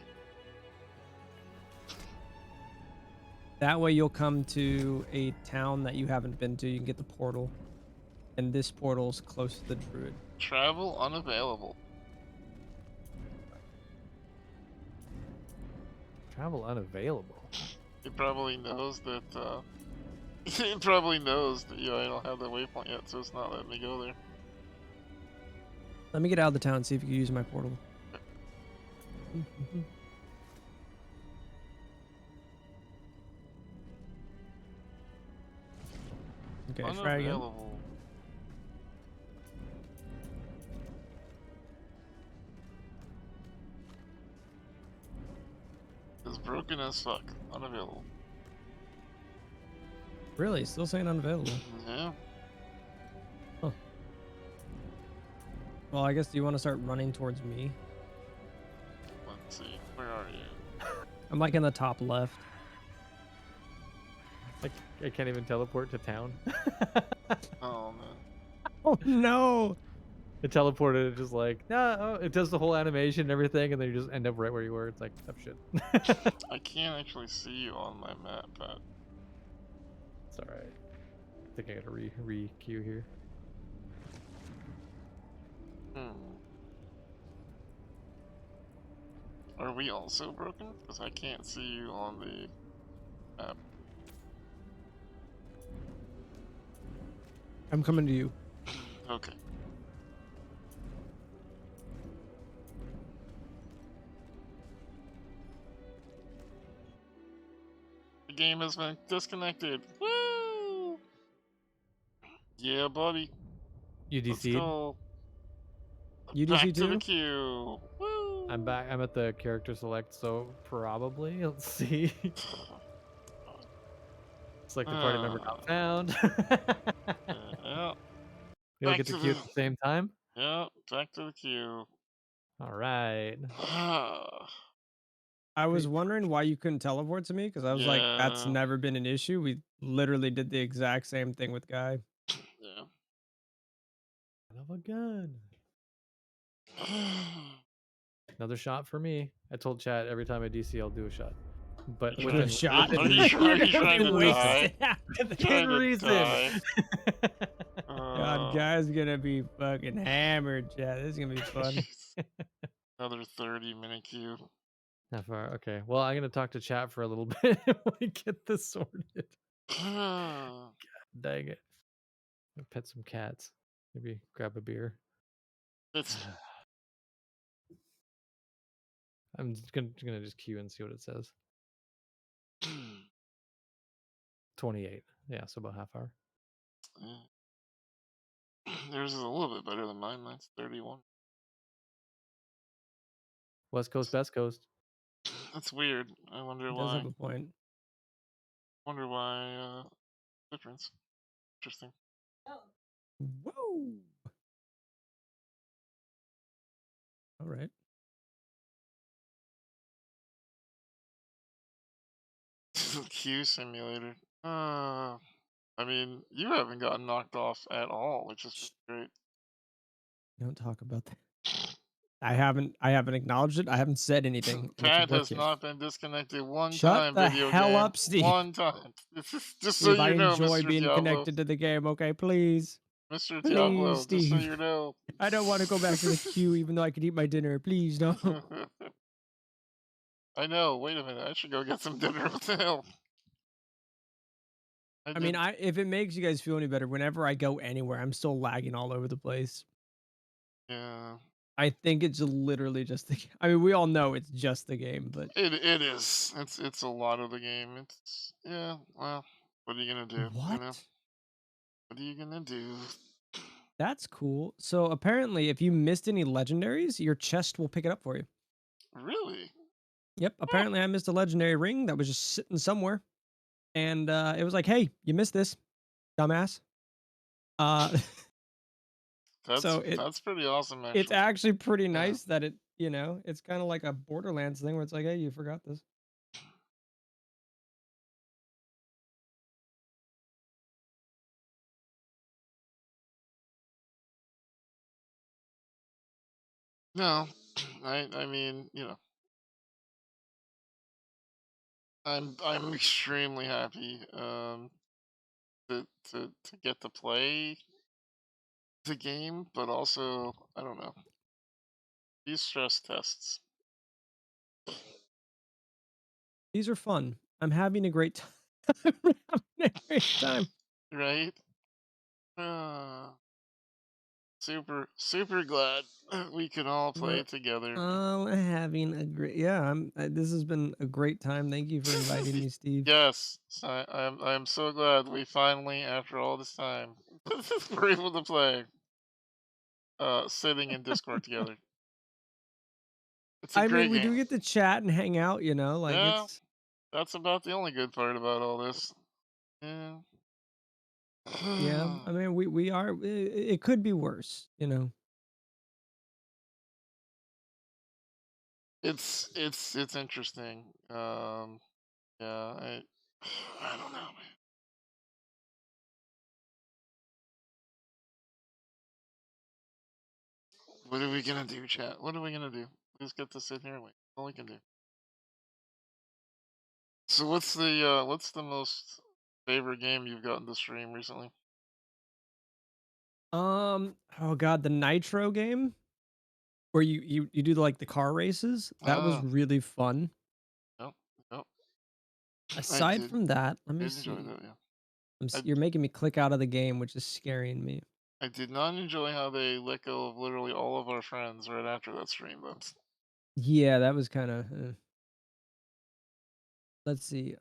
That way you'll come to a town that you haven't been to. You can get the portal. And this portal's close to the druid. Travel unavailable. Travel unavailable. It probably knows that. It probably knows that I don't have the waypoint yet, so it's not letting me go there. Let me get out of the town and see if you can use my portal. Okay, try again. Unavailable. It's broken as fuck. Unavailable. Really? Still saying unavailable? Yeah. Huh. Well, I guess do you want to start running towards me? Let's see. Where are you? I'm like in the top left. I can't even teleport to town. Oh man. Oh no! It teleported. It just like it does the whole animation and everything, and then you just end up right where you were. It's like tough shit. I can't actually see you on my map, Pat. It's all right. I think I gotta re-queue here. Are we also broken? Because I can't see you on the map. I'm coming to you. Okay. The game has been disconnected. Woo! Yeah, buddy. You Let's DC'd? go. You Back DC to the too? queue. Woo! I'm back. I'm at the character select, so probably. Let's see. It's like the party member not found. Yeah. We all get to queue at the same time. Yeah, back to the queue. All right. I was wondering why you couldn't teleport to me because I was like, that's Yeah. never been an issue. We literally did the exact same thing with Guy. Yeah. Son of a gun. Another shot for me. I told chat every time I DC, I'll do a shot. But Do within, a shot? Are you trying to die? within reason. God, Guy's gonna be fucking hammered, chat. This is gonna be fun. Another 30-minute queue. Not far. Okay. Well, I'm gonna talk to chat for a little bit when we get this sorted. God dang it. I'll pet some cats. Maybe grab a beer. I'm just gonna just queue and see what it says. 28. Yeah, so about half hour. Yours is a little bit better than mine. Mine's 31. West Coast, Best Coast. That's weird. I wonder He why. does have a point. Wonder why. Difference. Interesting. Whoa! All right. Queue simulator. I mean, you haven't gotten knocked off at all, which is great. Don't talk about that. I haven't acknowledged it. I haven't said anything. and Pat it's has working. not been disconnected one Shut time. the Video hell game. up, Steve. One time. Just so Steve, I you know, enjoy Mr. being Diablo. connected to the game. Okay, please. Mr. Please, Diablo, Steve. just so you know. I don't want to go back to the queue, even though I could eat my dinner. Please don't. I know. Wait a minute. I should go get some dinner. What the hell? I mean, if it makes you guys feel any better, whenever I go anywhere, I'm still lagging all over the place. Yeah. I think it's literally just the. I mean, we all know it's just the game, but It is. It's a lot of the game. It's yeah. Well, what are you gonna do? What? You know? What are you gonna do? That's cool. So apparently, if you missed any legendaries, your chest will pick it up for you. Really? Yep. Apparently, I missed a legendary ring that was just sitting somewhere, and it was like, "Hey, you missed this, dumbass." That's pretty awesome. Actually, It's actually pretty nice that it, it's kind of like a Borderlands thing where it's like, "Hey, you forgot this." No, I mean, I'm extremely happy to get to play the game, but also I don't know. These stress tests. These are fun. I'm having a great time. I'm having a great time. Right? Super glad we can all play together. Having a great this has been a great time. Thank you for inviting me, Steve. Yes, I'm so glad we finally, after all this time, were able to play. Sitting in Discord together. It's a I great mean, we game. do get to chat and hang out, you know, like Yeah, it's that's about the only good part about all this. Yeah. yeah. I mean, we are. It could be worse, you know. It's interesting. Yeah, I don't know, man. What are we gonna do, chat? What are we gonna do? We just get to sit here and wait. All we can do. So what's the most favorite game you've gotten to stream recently? Oh god, the Nitro game where you do like the car races. That was Ah, really fun. yep, yep. I Aside did from that, let me enjoy see. that, yeah. You're making me click out of the game, which is scaring me. I did not enjoy how they let go of literally all of our friends right after that stream, but Yeah, that was kind of. Let's see.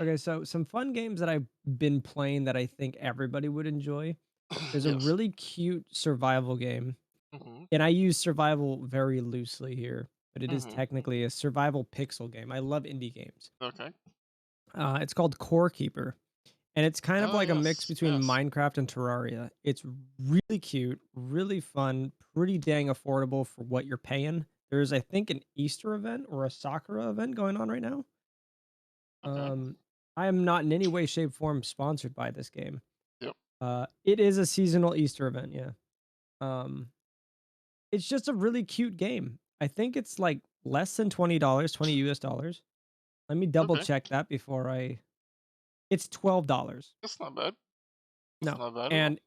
Okay, so some fun games that I've been playing that I think everybody would enjoy. There's a yes. really cute survival game, Mm-hmm. and I use survival very loosely here, but it is Mm-hmm. technically a survival pixel game. I love indie games. Okay. It's called Core Keeper, and it's kind of Oh like a mix yes, between yes. Minecraft and Terraria. It's really cute, really fun, pretty dang affordable for what you're paying. There's, I think, an Easter event or a Sakura event going on right now. Okay. I am not in any way, shape, form sponsored by this game. Yep. It is a seasonal Easter event, yeah. Um, it's just a really cute game. I think it's like less than $20, 20 US dollars. Let me double Okay. check that before I. It's $12. That's not bad. That's No, not bad at all. and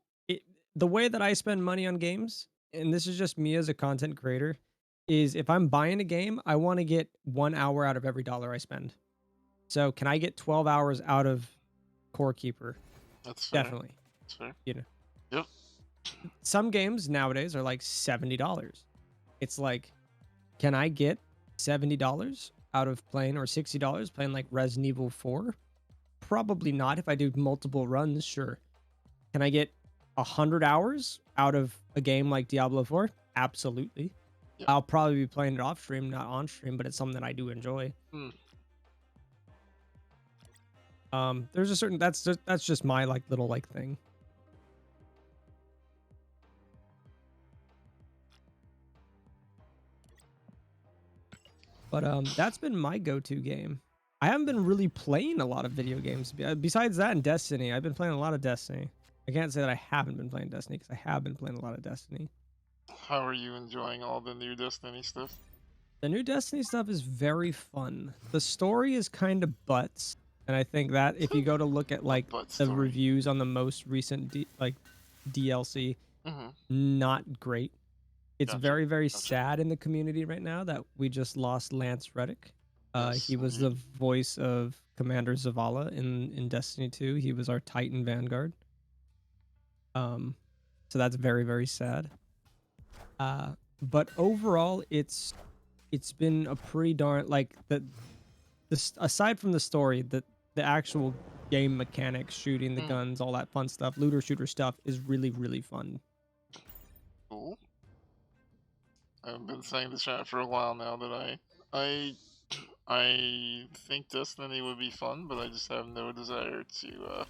the way that I spend money on games, and this is just me as a content creator, is if I'm buying a game, I want to get 1 hour out of every dollar I spend. So can I get 12 hours out of Core Keeper? That's fair. Definitely. That's fair. You know, Yep. some games nowadays are like $70. It's like, can I get $70 out of playing, or $60 playing like Resident Evil 4? Probably not. If I do multiple runs, sure. Can I get 100 hours out of a game like Diablo 4? Absolutely. Yep. I'll probably be playing it off stream, not on stream, but it's something that I do enjoy. There's a certain that's just my like little like thing. But that's been my go-to game. I haven't been really playing a lot of video games. Besides that and Destiny, I've been playing a lot of Destiny. I can't say that I haven't been playing Destiny because I have been playing a lot of Destiny. How are you enjoying all the new Destiny stuff? The new Destiny stuff is very fun. The story is kind of butts, and I think that if you go to look at like the reviews on the most recent DLC, not great. It's very, very sad in the community right now that we just lost Lance Reddick. He was the voice of Commander Zavala in Destiny 2. He was our Titan Vanguard. So that's very, very sad. But overall, it's been a pretty darn like aside from the story, the actual game mechanics, shooting the guns, all that fun stuff, looter shooter stuff is really, really fun. Cool. I've been saying this chat for a while now that I think Destiny would be fun, but I just have no desire to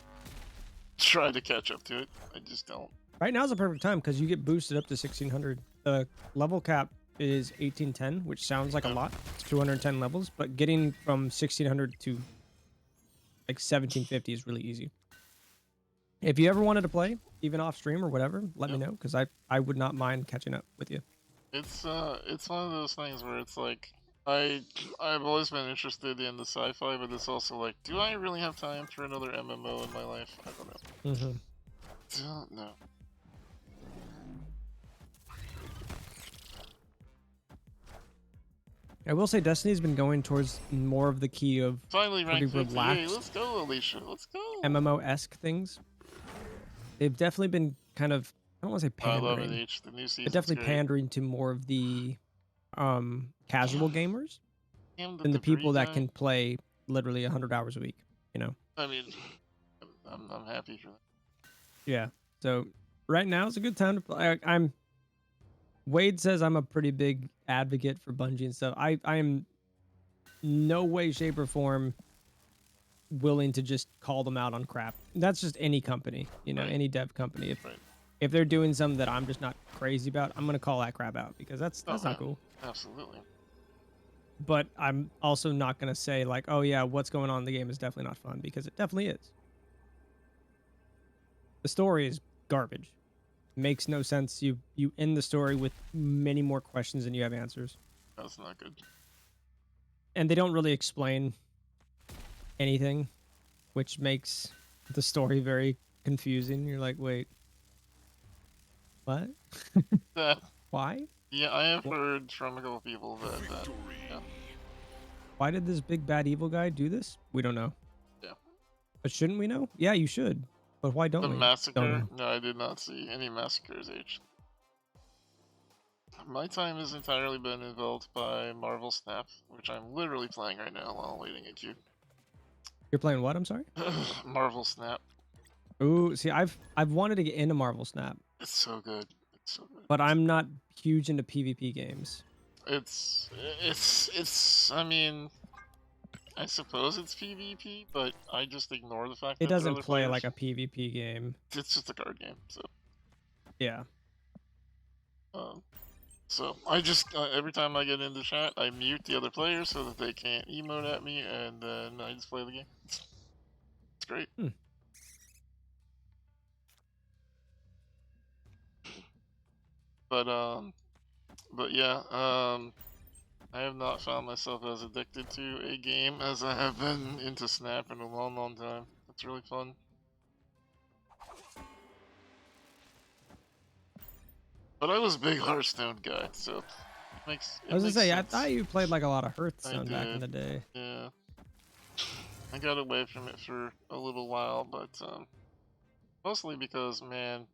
try to catch up to it. I just don't. Right now is a perfect time because you get boosted up to 1600. The level cap is 1810, which sounds like a lot. It's 210 levels, but getting from 1600 to like 1750 is really easy. If you ever wanted to play, even off stream or whatever, let me know because I would not mind catching up with you. It's one of those things where it's like I've always been interested in the sci-fi, but it's also like, do I really have time for another MMO in my life? I don't know. Don't know. I will say Destiny's been going towards more of the key of Finally pretty ranked 58. relaxed Let's go, Alicia. Let's go. MMO-esque things. They've definitely been kind of, I don't want to say I love pandering. it, H. The new They're season's definitely great. pandering to more of the casual gamers Damn than the people debris that guy. can play literally 100 hours a week, you know? I mean, I'm happy for that. Yeah. So right now is a good time to play. Wade says I'm a pretty big advocate for Bungie and stuff. I am no way, shape, or form willing to just call them out on crap. That's just any company, you know, any dev company. If they're doing something that I'm just not crazy about, I'm gonna call that crap out because that's not cool. Absolutely. But I'm also not gonna say like, oh yeah, what's going on in the game is definitely not fun, because it definitely is. The story is garbage. Makes no sense. You end the story with many more questions than you have answers. That's not good. And they don't really explain anything, which makes the story very confusing. You're like, wait, what? Why? Yeah, I have heard from a couple people that yeah. Why did this big bad evil guy do this? We don't know. Yeah. But shouldn't we know? Yeah, you should. But why don't The we? massacre? Don't know. No, I did not see any massacres, H. My time has entirely been involved by Marvel Snap, which I'm literally playing right now while waiting at you. You're playing what? I'm sorry. Marvel Snap. Ooh, see, I've wanted to get into Marvel Snap, It's so good. It's so good. but I'm not huge into PvP games. It's. I mean, I suppose it's PvP, but I just ignore the fact that It there are doesn't other play players. like a PvP game. It's just a card game, so. Yeah. So I just every time I get into chat, I mute the other players so that they can't emote at me, and then I just play the game. It's great. But yeah, I have not found myself as addicted to a game as I have been into Snap in a long, long time. It's really fun. But I was a big Hearthstone guy, so it makes. I was gonna say, sense. I thought you played like a lot of I Hearthstone back in did, the day. Yeah. I got away from it for a little while, but mostly because, man,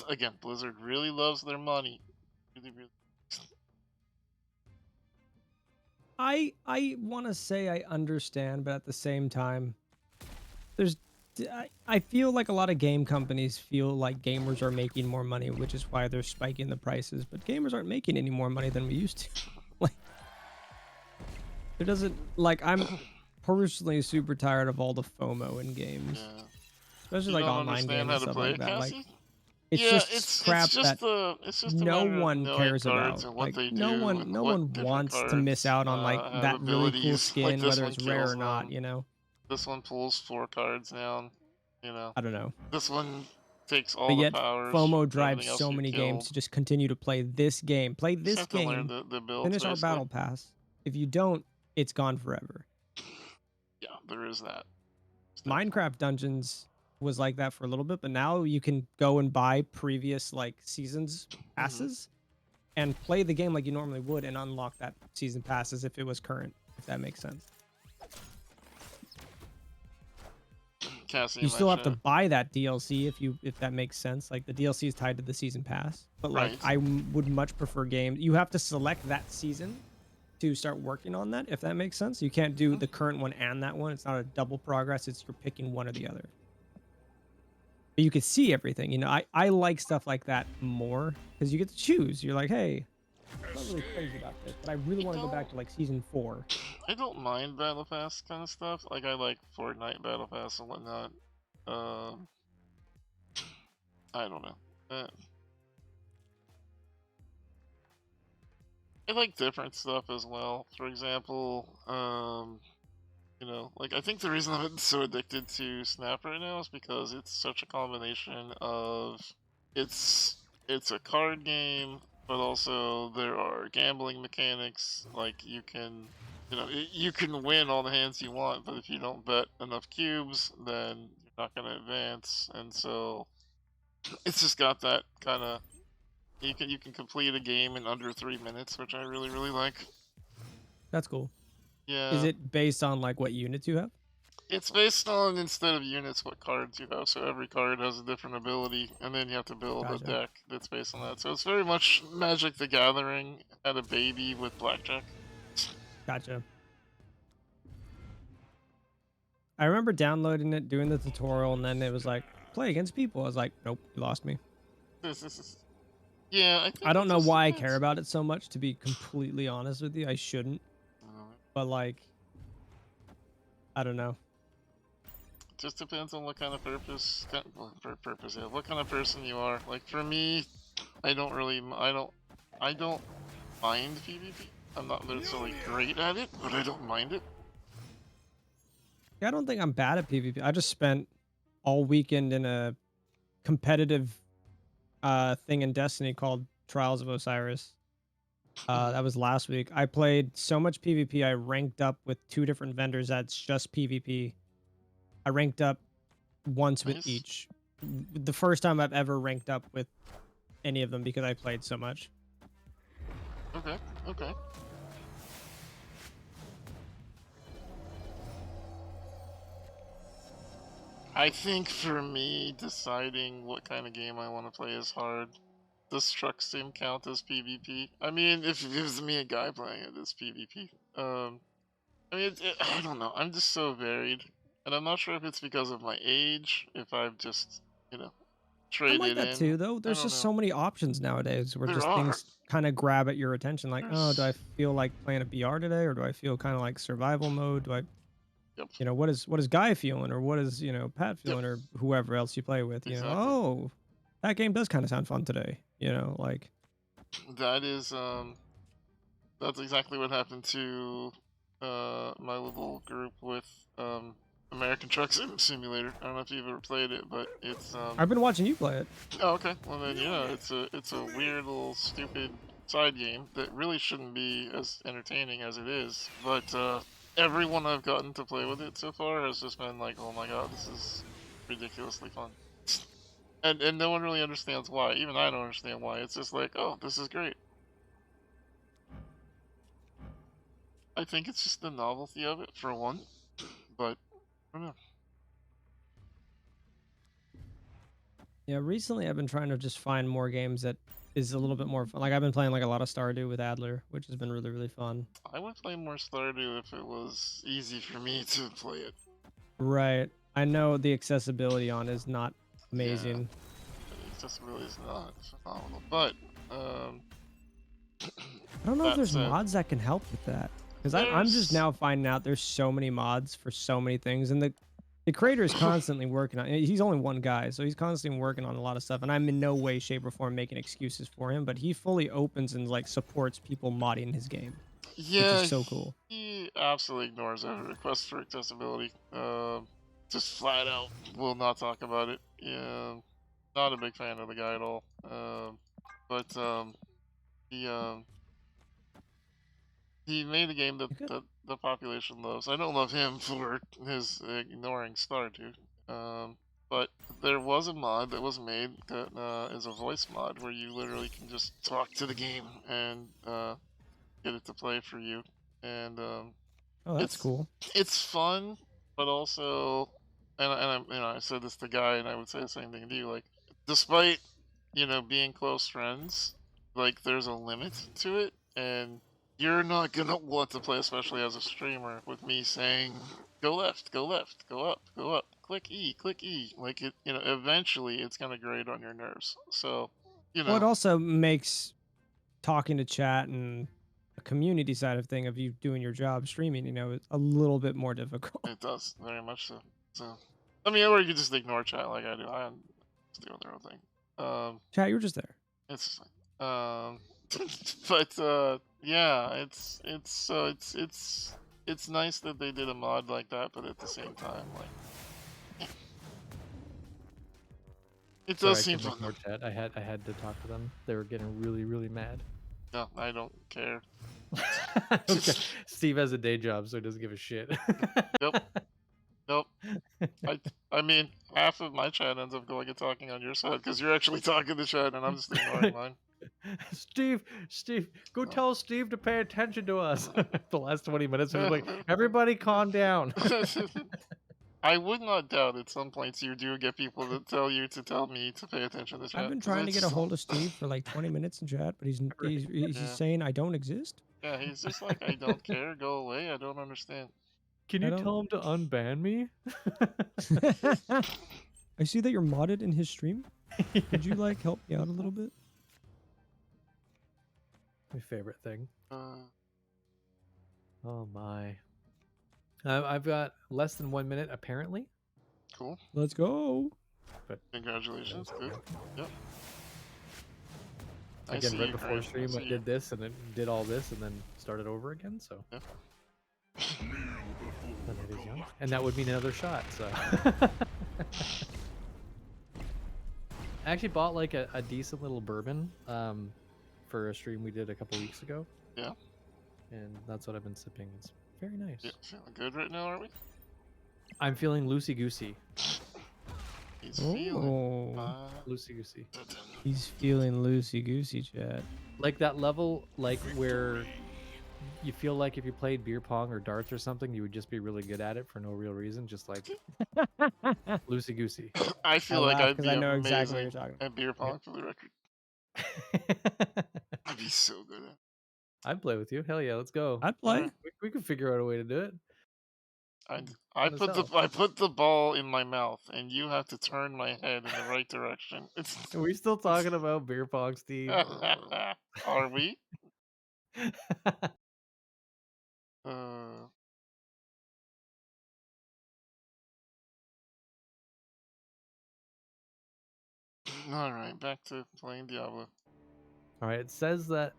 again, Blizzard really loves their money. Really, really. I want to say I understand, but at the same time, I feel like a lot of game companies feel like gamers are making more money, which is why they're spiking the prices. But gamers aren't making any more money than we used to. Like, it doesn't, like, I'm personally super tired of all the FOMO in games, especially like online games and stuff like that. Like, it's just crap that no one cares about. Like, no one wants to miss out on like that really cool skin, whether it's rare or not. You know. This one pulls 4 cards down. You know. I don't know. This one takes all But the yet, powers. FOMO from drives everything else so you many kill. games to just continue to play this game. Play this have to learn game. the builds, Finish our basically. battle pass. If you don't, it's gone forever. Yeah, there is that. Minecraft Dungeons was like that for a little bit, but now you can go and buy previous like seasons passes and play the game like you normally would and unlock that season pass as if it was current, if that makes sense. Cassie You still have to buy that DLC if that makes sense. Like the DLC is tied to the season pass, but like I would much prefer games. You have to select that season to start working on that, if that makes sense. You can't do the current one and that one. It's not a double progress. It's you're picking one or the other. But you can see everything. You know, I like stuff like that more because you get to choose. You're like, hey, I'm not really crazy about this, but I really want to go back to like season 4. I don't mind Battle Pass kind of stuff. Like I like Fortnite Battle Pass and whatnot. I don't know. I like different stuff as well. For example, you know, like I think the reason I'm so addicted to Snap right now is because it's such a combination of it's a card game, but also there are gambling mechanics. Like you can, you can win all the hands you want, but if you don't bet enough cubes, then you're not going to advance. And so it's just got that kind of, you can complete a game in under 3 minutes, which I really like. That's cool. Yeah. Is it based on like what units you have? It's based on, instead of units, what cards you have. So every card has a different ability, and then you have to build a deck that's based on that. So it's very much Magic the Gathering had a baby with blackjack. Gotcha. I remember downloading it, doing the tutorial, and then it was like, play against people. I was like, nope, you lost me. Yeah, I don't know why I care about it so much, to be completely honest with you. I shouldn't. But like, I don't know. Just depends on what kind of purpose, what kind of person you are. Like for me, I don't mind PvP. I'm not necessarily great at it, but I don't mind it. Yeah, I don't think I'm bad at PvP. I just spent all weekend in a competitive thing in Destiny called Trials of Osiris. That was last week. I played so much PvP, I ranked up with 2 different vendors that's just PvP. I ranked up once with each. The first time I've ever ranked up with any of them because I played so much. Okay. I think for me, deciding what kind of game I want to play is hard. Does truck sim count as PvP? I mean, if it was me, a guy playing it, it's PvP. I mean, I don't know. I'm just so varied. And I'm not sure if it's because of my age, if I've just, traded in. I'm like that too, though. There's just so many options nowadays where things kind of grab at your attention. Like, oh, do I feel like playing a BR today, or do I feel kind of like survival mode? Do I, what is Guy feeling, or what is Pat feeling, or whoever else you play with? Exactly. Oh, that game does kind of sound fun today. Like that is that's exactly what happened to my little group with American Truck Simulator. I don't know if you've ever played it, but it's I've been watching you play it. Oh, okay. Well then, yeah, it's a weird little stupid side game that really shouldn't be as entertaining as it is. But everyone I've gotten to play with it so far has just been like, oh my god, this is ridiculously fun. And no one really understands why. Even I don't understand why. It's just like, oh, this is great. I think it's just the novelty of it, for one. But, I don't know. Yeah, recently I've been trying to just find more games that is a little bit more fun. Like, I've been playing like a lot of Stardew with Adler, which has been really fun. I would play more Stardew if it was easy for me to play it. Right. I know the accessibility on is not amazing. Yeah, the accessibility is not phenomenal, but I don't know if there's mods that can help with that. Because I'm just now finding out there's so many mods for so many things, and the creator is constantly working on. He's only one guy, so he's constantly working on a lot of stuff. And I'm in no way, shape, or form making excuses for him, but he fully opens and like supports people modding his game. Yeah, which is so cool. He absolutely ignores every request for accessibility. Just flat out will not talk about it. Yeah, not a big fan of the guy at all. He made a game that the population loves. I don't love him for his ignoring Stardew. But there was a mod that was made that is a voice mod where you literally can just talk to the game and get it to play for you. And oh, that's cool. It's fun, but also, and I said this to Guy, and I would say the same thing to you. Like, despite being close friends, like there's a limit to it, and you're not gonna want to play, especially as a streamer, with me saying, go left, go left, go up, click E. Like, it, eventually it's gonna grate on your nerves. So, Well, it also makes talking to chat and a community side of thing of you doing your job streaming, a little bit more difficult. It does, very much so. So, I mean, or you could just ignore chat like I do. I just do their own thing. Chat, you were just there. It's but yeah, it's nice that they did a mod like that, but at the same time, like, It Sorry, does I seem couldn't fun. ignore chat. I had to talk to them. They were getting really mad. No, I don't care. Okay. Steve has a day job, so he doesn't give a shit. Nope. Nope. I mean, half of my chat ends up going and talking on your side because you're actually talking to chat and I'm just ignoring mine. Steve, go tell Steve to pay attention to us. The last 20 minutes, we're like, everybody calm down. I would not doubt at some points you do get people that tell you to tell me to pay attention to chat. I've been 'cause trying to get a it's- hold of Steve for like 20 minutes in chat, but he's Yeah. just saying I don't exist. Yeah, he's just like, I don't care, go away, I don't understand. Can I you don't- tell him to unban me? I see that you're modded in his stream. Could you like help me out a little bit? My favorite thing. Uh, Oh my. I've got less than 1 minute apparently. cool. Let's go. But Congratulations, good. Yep. I again, see right you, before Grant, stream, I I see you. did this and then did all this and then started over again. So. Yep. And it is young. And that would mean another shot. So. I actually bought like a decent little bourbon for a stream we did a couple weeks ago. Yeah. And that's what I've been sipping. It's very nice. Yeah, feeling good right now, are we? I'm feeling loosey-goosey. He's feeling Loosey-goosey. He's feeling loosey-goosey, chat. Like that level, like where you feel like if you played beer pong or darts or something, you would just be really good at it for no real reason, just like loosey-goosey. I feel like laugh I'd 'cause be I know amazing exactly what you're talking at beer pong for the record. I'd be so good at it. I'd play with you. Hell yeah, let's go. I'd play. We could figure out a way to do it. I put the ball in my mouth, and you have to turn my head in the right direction. It's Are we still talking about beer pong, Steve? Are we? All right, back to playing Diablo. All right, it says that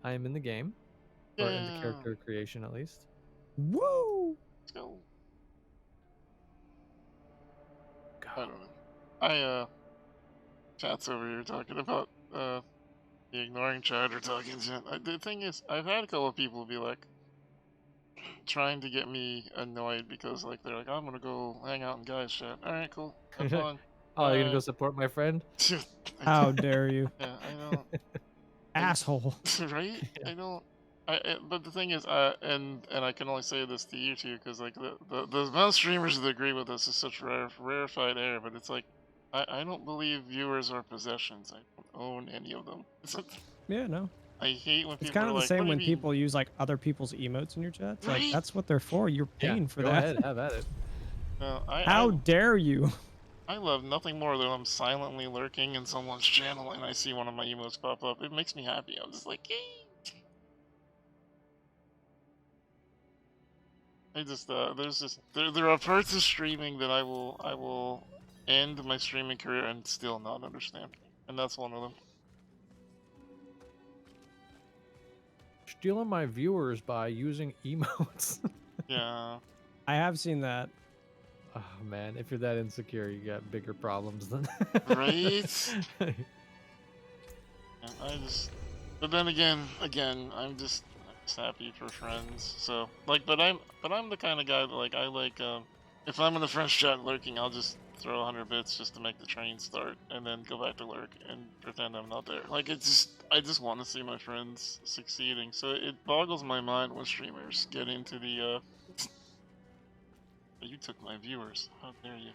I am in the game, or in the Yeah. character creation at least. Woo! Let's go. I don't know. Chat's over here talking about the ignoring chat or talking shit. The thing is, I've had a couple of people be like trying to get me annoyed because like they're like, I'm gonna go hang out in guys chat. All right, cool, have fun. Oh, you're gonna go support my friend? How dare you? Yeah, I don't. Asshole. Right? I don't. But the thing is, and I can only say this to you two because like the amount of streamers that agree with us is such rarefied air. But it's like, I don't believe viewers are possessions. I don't own any of them. Yeah, no. I hate when It's people kind are of the like, same "What do when you mean?" people use like other people's emotes in your chat. It's like Right? that's what they're for. You're paying for go that. ahead, have at it. No, How dare you? I love nothing more than I'm silently lurking in someone's channel and I see one of my emotes pop up. It makes me happy. I'm just like, yay! I just there's just there are parts of streaming that I will end my streaming career and still not understand, and that's one of them. Stealing my viewers by using emotes. Yeah. I have seen that. Oh man, if you're that insecure, you got bigger problems than Right? And I just, but then again, I'm just happy for friends. So like, but I'm the kind of guy that like I like if I'm in the French chat lurking, I'll just throw 100 bits just to make the train start, and then go back to lurk and pretend I'm not there. Like I just want to see my friends succeeding. So it boggles my mind when streamers get into the you took my viewers. How dare you?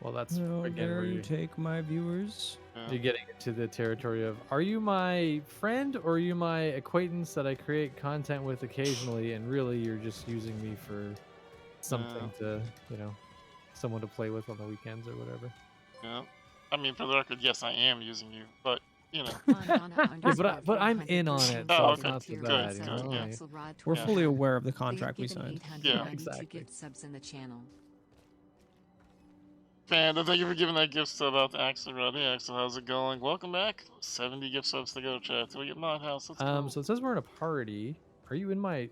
Well, that's How again dare where you you take my viewers? you're getting into the territory of, are you my friend or are you my acquaintance that I create content with occasionally, and really you're just using me for something to, you know, someone to play with on the weekends or whatever. Yeah. I mean, for the record, yes, I am using you, but you know. Yeah, but I'm in on it, so Oh, it's okay. not so Good, bad. You good, know? yeah. Like, We're Yeah. fully aware of the contract we signed. Yeah. Exactly. Gift subs in the channel. Panda, thank you for giving that gift sub out to Axel Rod. Hey, Axel, how's it going? Welcome back. 70 gift subs to go, chat. Till we get Mod House. Let's go. So it says we're in a party. Are you in my?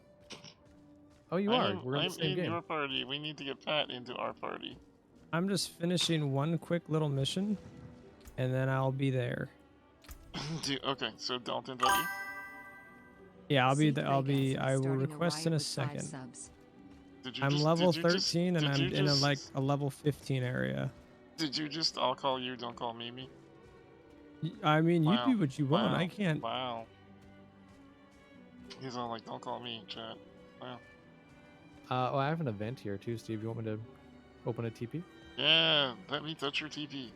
Oh, you are. We're in I'm the same game. your party. We need to get Pat into our party. I'm just finishing one quick little mission, and then I'll be there. Okay, so don't invite you. Yeah, I'll be. See I'll be. Greg I will starting a request riot in a with 5 second. subs. I'm level 13 and I'm in a level 15 area. Did you just? I'll call you. Don't call Mimi. I mean, you Wow. do what you want. Wow. I can't. Wow. He's all like, "Don't call me, chat." Wow. Oh, I have an event here too, Steve. You want me to open a TP? Yeah, let me touch your TP.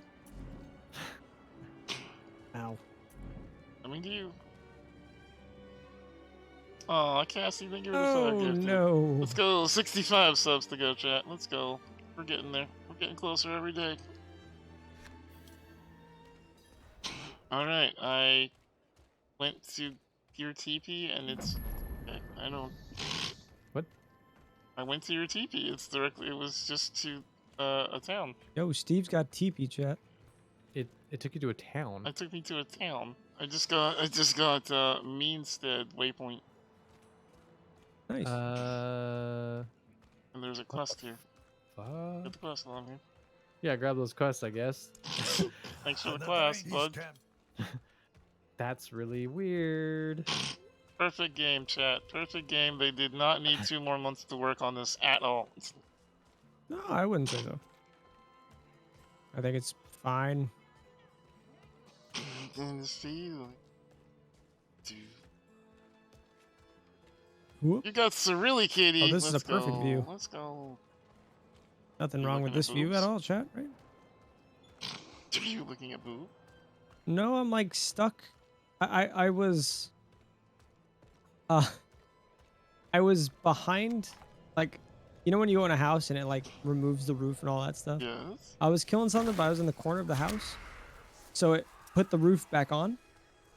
Ow. I mean, do you? Oh, Cassie, thank you for the Oh 5 gifted. no. Let's go. 65 subs to go, chat. Let's go. We're getting there. We're getting closer every day. All right, I went to your TP and it's. Okay, I don't. What? I went to your TP. It's directly. It was just to a town. Yo, Steve's got TP chat. It took you to a town. It took me to a town. I just got Meanstead waypoint. Nice. And there's a quest here. Fuck. Get the quest along here. Yeah, grab those quests, I guess. Thanks for the quest, bud. That's really weird. Perfect game, chat. Perfect game. They did not need 2 more months to work on this at all. No, I wouldn't say so. I think it's fine. In the field. Dude. Whoop. You got Cyrilli, Katie. Oh, this is Let's a perfect go. view. Let's go. Nothing You wrong with looking this at view boobs? at all, chat, right? Are you looking at boob? No, I'm like stuck. I was I was behind, like, you know when you go in a house and it like removes the roof and all that stuff? Yes. I was killing something, but I was in the corner of the house. So it put the roof back on.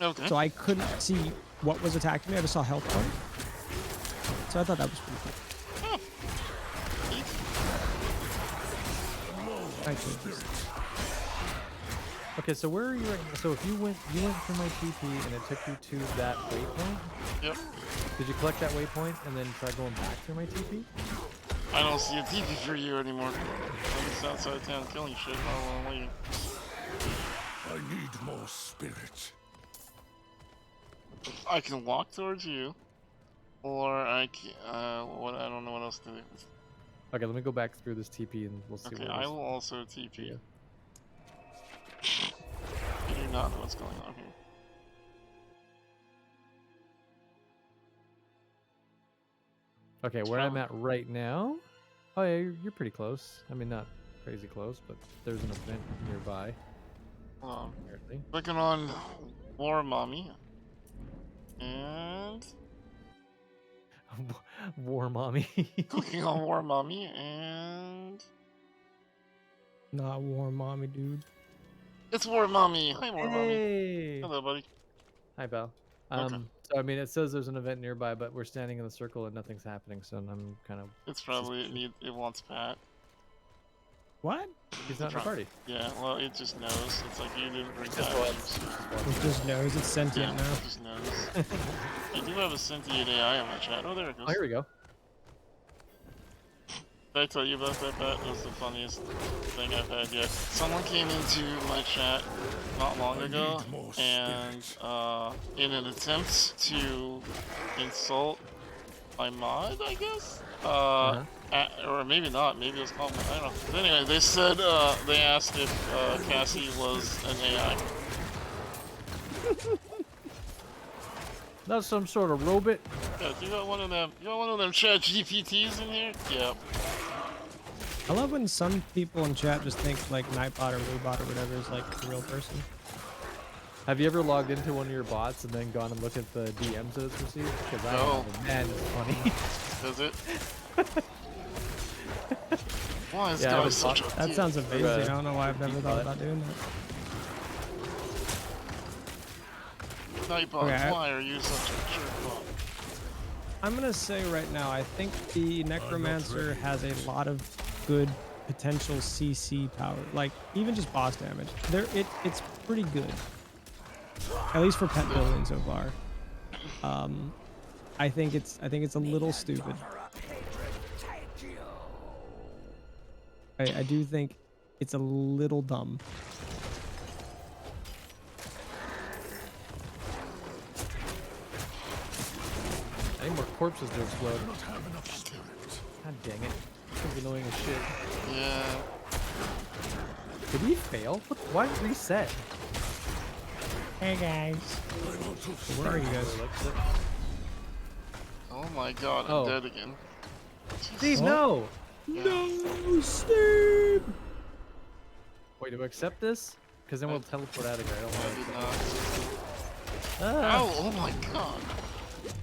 Okay. So I couldn't see what was attacking me. I just saw health bar. So I thought that was pretty cool. Oh. Actually, Okay, so where are you right now? So if you went through my TP and it took you to that waypoint. Yep. Did you collect that waypoint and then try going back through my TP? I don't see a TP for you anymore. I'm just outside town killing shit. I'm leaving. I need more spirit. I can walk towards you, or I can. What? I don't know what else to do. Okay, let me go back through this TP and we'll see. Okay, where I this- will also TP. I do not know what's going on here. Okay, where I'm at right now. Oh yeah, you're pretty close. I mean, not crazy close, but there's an event nearby. Apparently. Clicking on War Mommy. And War Mommy. clicking on War Mommy and not War Mommy, dude. it's War Mommy. Hi, War Mommy. Hey. Hello, buddy. Hi, pal. Okay. So I mean, it says there's an event nearby, but we're standing in the circle and nothing's happening. So I'm kind of. It's probably it wants Pat. What? He's not in the party. Yeah, well, it just knows. It's like you didn't bring Just Pat. watch. It just knows it's sentient Yeah, now. it just knows. You do have a sentient AI in my chat. Oh, there it goes. Oh, here we go. Did I tell you about that, Pat? That was the funniest thing I've had yet. Someone came into my chat not long ago, and in an attempt to insult my mod, I guess? Or maybe not, maybe it was called, I don't know. But anyway, they said, they asked if Cassie was an AI. Not some sort of robot. Yeah, you got one of them chat GPTs in here? Yeah. I love when some people in chat just think like Nightbot or Moobot or whatever is like a real person. Have you ever logged into one of your bots and then gone and looked at the DMs that it's received? Because I have, man, it's funny. Does it? Why is Yeah, guy such a That dick? sounds amazing. I don't know why I've never thought it. about doing that. Nightbot, Okay, why are you such a jerk? I'm gonna say right now, I think the Necromancer has a lot of good potential CC power, like even just boss damage. It's pretty good, at least for pet building so far. I think it's a little stupid. I do think it's a little dumb. corpses to explode. I don't have enough spirit. God dang it. It's annoying as shit. Yeah. Did we fail? What? Why reset? Hey guys. Where are you guys? Oh my god, I'm Oh. dead again. Steve, no! No, Steve! Wait, do we accept this? Because then we'll teleport out of here. I don't I want did to. not. Ah. Ow, oh my god.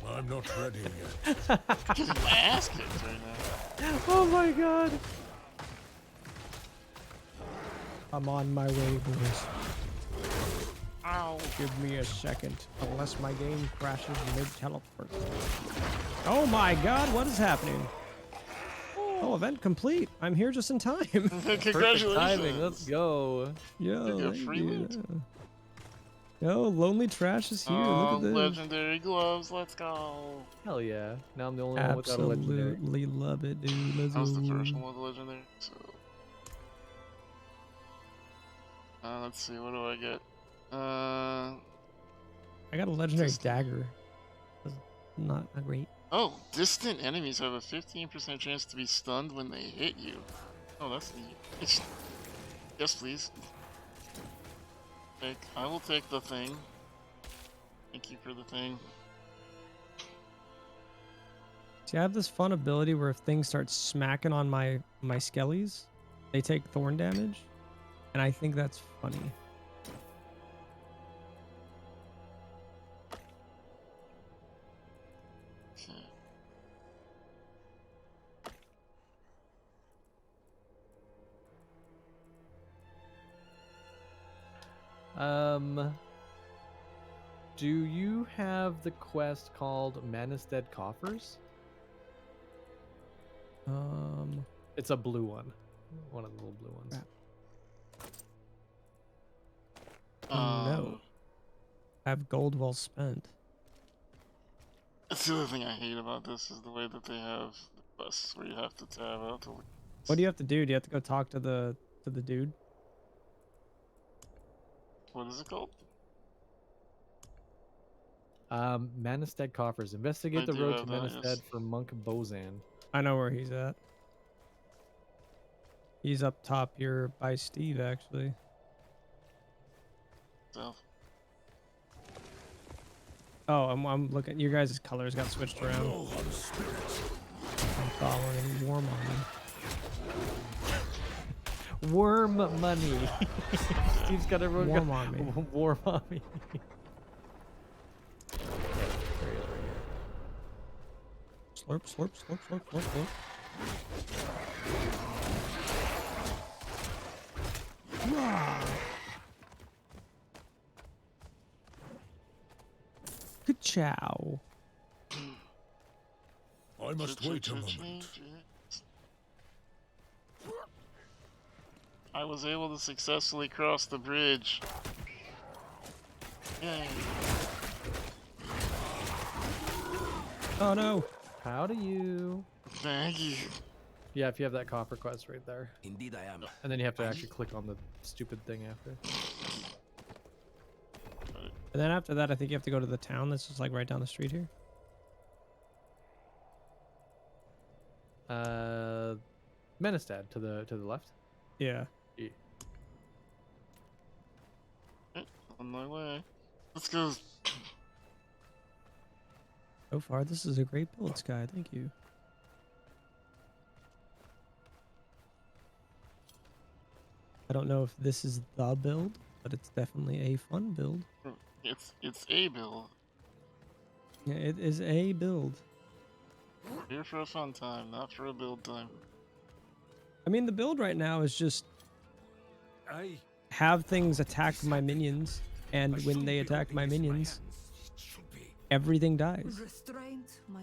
I'm not ready yet. I'm getting my ass kicked right now. Oh my god! I'm on my way, boys. Ow. Give me a second, unless my game crashes mid-teleport. Oh my god, what is happening? Oh, event complete. I'm here just in time. Congratulations. Timing, let's go. Yo, You get thank free you. loot? Yo, Lonely Trash is here. Oh, Look at this. legendary gloves, let's go. Hell yeah. Now I'm the only one without a legendary. Absolutely love it, dude. Let's That was go. the first one with the legendary, so. Let's see, what do I get? I got a legendary dagger. That's not great. Oh, distant enemies have a 15% chance to be stunned when they hit you. Oh, that's neat. Yes, please. I will take the thing. Thank you for the thing. See, I have this fun ability where if things start smacking on my skellies, they take thorn damage, and I think that's funny. Do you have the quest called Maaaaaaaaaybe Coffers? It's a blue one. One of the little blue ones. No. I have gold well spent. That's the other thing I hate about this is the way that they have the quests where you have to tab out to look. What do you have to do? Do you have to go talk to the dude? What is it called? Maaaaaaaaaybe Coffers. Investigate I the do road have to that, Maaaaaaaaaybe yes. for Monk Bozan. I know where he's at. He's up top here by Steve, actually. So. Oh, I'm looking. Your guys' colors got switched around. I'm following Warm on Worm money. Steve's got everyone Warm on me. Warm on me. Slurp, slurp, slurp, slurp, slurp, slurp. Good chow. I must wait a moment. I was able to successfully cross the bridge. Yay. Oh no. How do you? Thank you. Yeah, if you have that coffer quest right there. Indeed I am. And then you have to actually click on the stupid thing after. And then after that, I think you have to go to the town that's just like right down the street here. Menestad to the left. Yeah. On my way. Let's go. So far, this is a great build, Sky. Thank you. I don't know if this is the build, but it's definitely a fun build. It's a build. Yeah, it is a build. We're here for a fun time, not for a build time. I mean, the build right now is just have things attack my minions, and when they attack my minions, everything dies.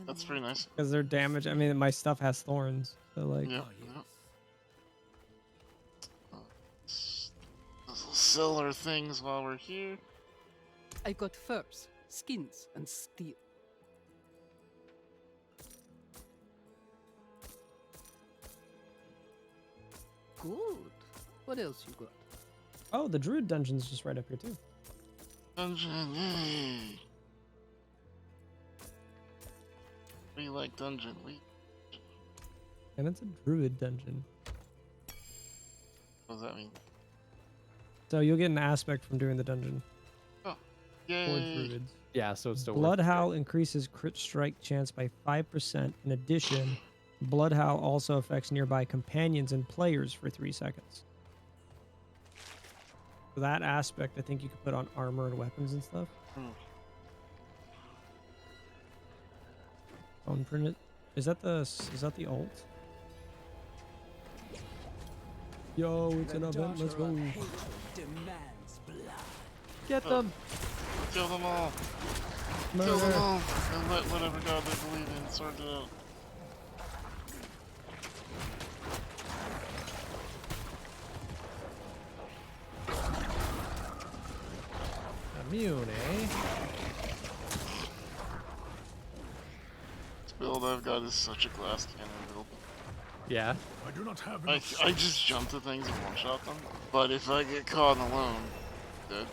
That's pretty nice. Because they're damaged. I mean, my stuff has thorns, so like. Yep. Sell our things while we're here. I got furs, skins, and steel. Good. What else you got? Oh, the druid dungeon's just right up here too. Dungeon, yay! We like dungeon. And it's a druid dungeon. What does that mean? So you'll get an aspect from doing the dungeon. Oh, For yay! druids. Yeah, so it's still Blood worth it. Howl increases crit strike chance by 5%. In addition, Blood Howl also affects nearby companions and players for 3 seconds. For that aspect, I think you could put on armor and weapons and stuff. Unprinted. Is that the ult? Yo, it's an event. Let's go. Get them. Kill them all. Murder. Kill them all. And let whatever god they believe in sort it out. Immune, eh? This build I've got is such a glass cannon build. Yeah. I do not have I just jump to things and one-shot them. But if I get caught alone, dead.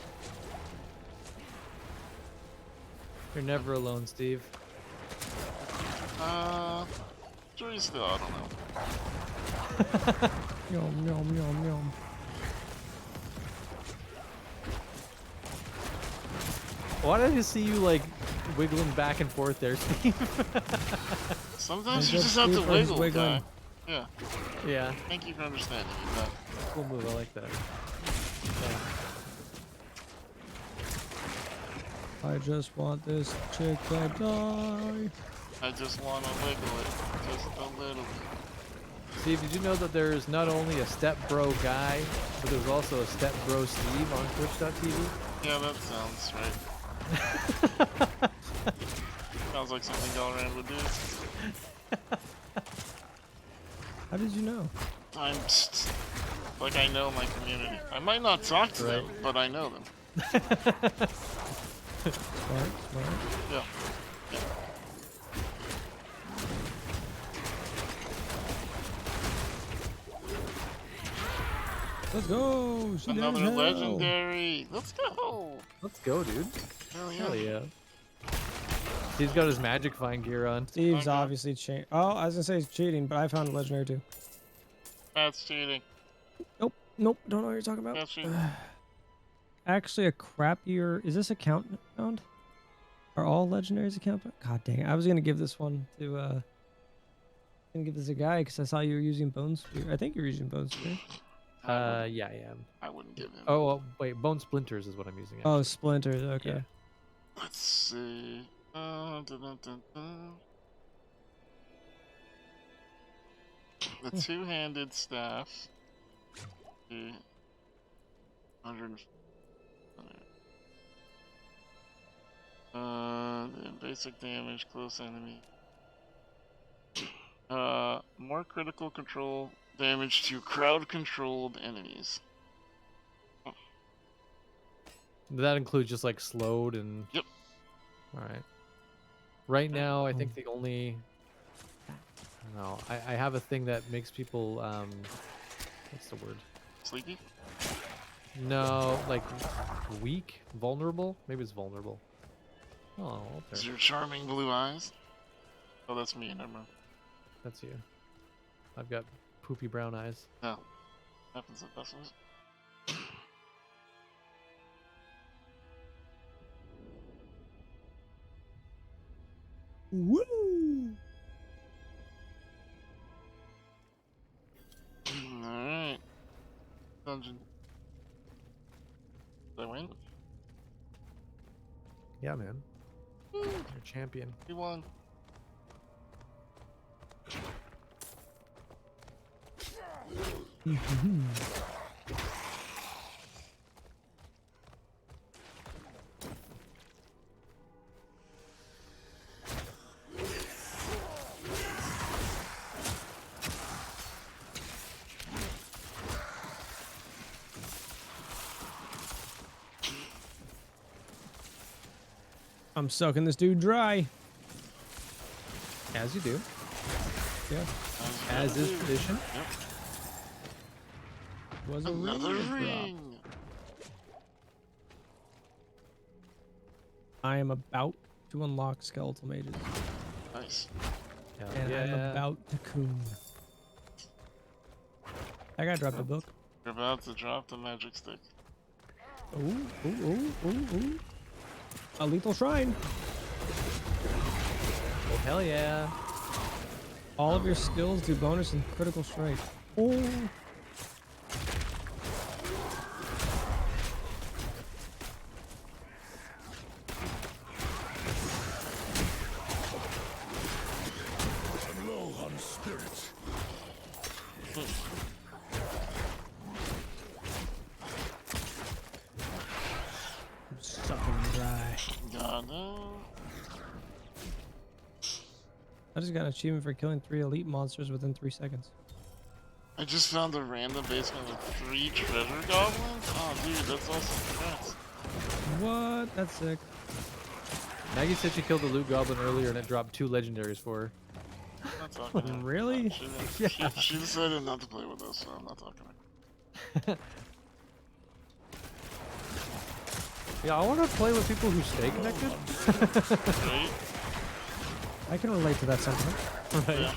You're never alone, Steve. Jury's still, I don't know. Yum, yum, yum, yum. Why did I just see you like wiggling back and forth there, Steve? Sometimes you just have to wiggle, guy. Yeah. Yeah. Thank you for understanding that. Cool move, I like that. Yeah. I just want this chick to die. I just want to wiggle it, just a little bit. Steve, did you know that there's not only a Step Bro guy, but there's also a Step Bro Steve on Twitch.tv? Yeah, that sounds right. Sounds like something Galran would do. How did you know? I'm just, like I know my community. I might not talk to them, but I know them. Smart. Yeah. Let's go! She Another does hell. legendary! Let's go! Let's go, dude. Hell yeah. Hell yeah. Steve's got his magic fine gear on. Steve's obviously cheating. Oh, I was gonna say he's cheating, but I found a legendary too. That's cheating. Nope, don't know what you're talking about. That's cheating. Actually, a crappier. Is this account found? Are all legendaries account found? God dang it! I was gonna give this one to. Gonna give this a guy because I saw you were using Bone Spear. I think you're using Bone Spear. Yeah, I am. I wouldn't give him. Oh, well, wait, Bone Splinters is what I'm using. Oh, Splinters. Okay. Yeah. Let's see. The two-handed staff. 100. Basic damage, close enemy. More critical control damage to crowd-controlled enemies. That includes just like slowed and. Yep. All right. Right now, I think the only. I don't know. I have a thing that makes people. What's the word? Sleepy? No, like weak, vulnerable. Maybe it's vulnerable. Oh, Is okay. your charming blue eyes? Oh, that's me. Never mind. That's you. I've got poopy brown eyes. No. Happens at best. Woo! Alright. Dungeon. Did I win? Yeah, man. You're a champion. We won. I'm sucking this dude dry. As you do. Yeah. As is tradition. Yep. Was a Another ring. ring. I am about to unlock skeletal mages. Nice. Nice. Hell And I'm yeah. about to coon. I gotta drop the book. You're about to drop the magic stick. Ooh. A lethal shrine. Oh, hell yeah. All of your skills do bonus and critical strike. Oh. I'm low on spirits. Sucking dry. God, no. I just got an achievement for killing 3 elite monsters within 3 seconds. I just found a random basement with 3 treasure goblins? Oh, dude, that's awesome. Congrats. What? That's sick. Maggie said she killed the loot goblin earlier and it dropped 2 legendaries for her. I'm not talking to her. Really? She decided not to play with us, so I'm not talking to her. Yeah, I want to play with people who stay connected. Right? I can relate to that sentiment. Right.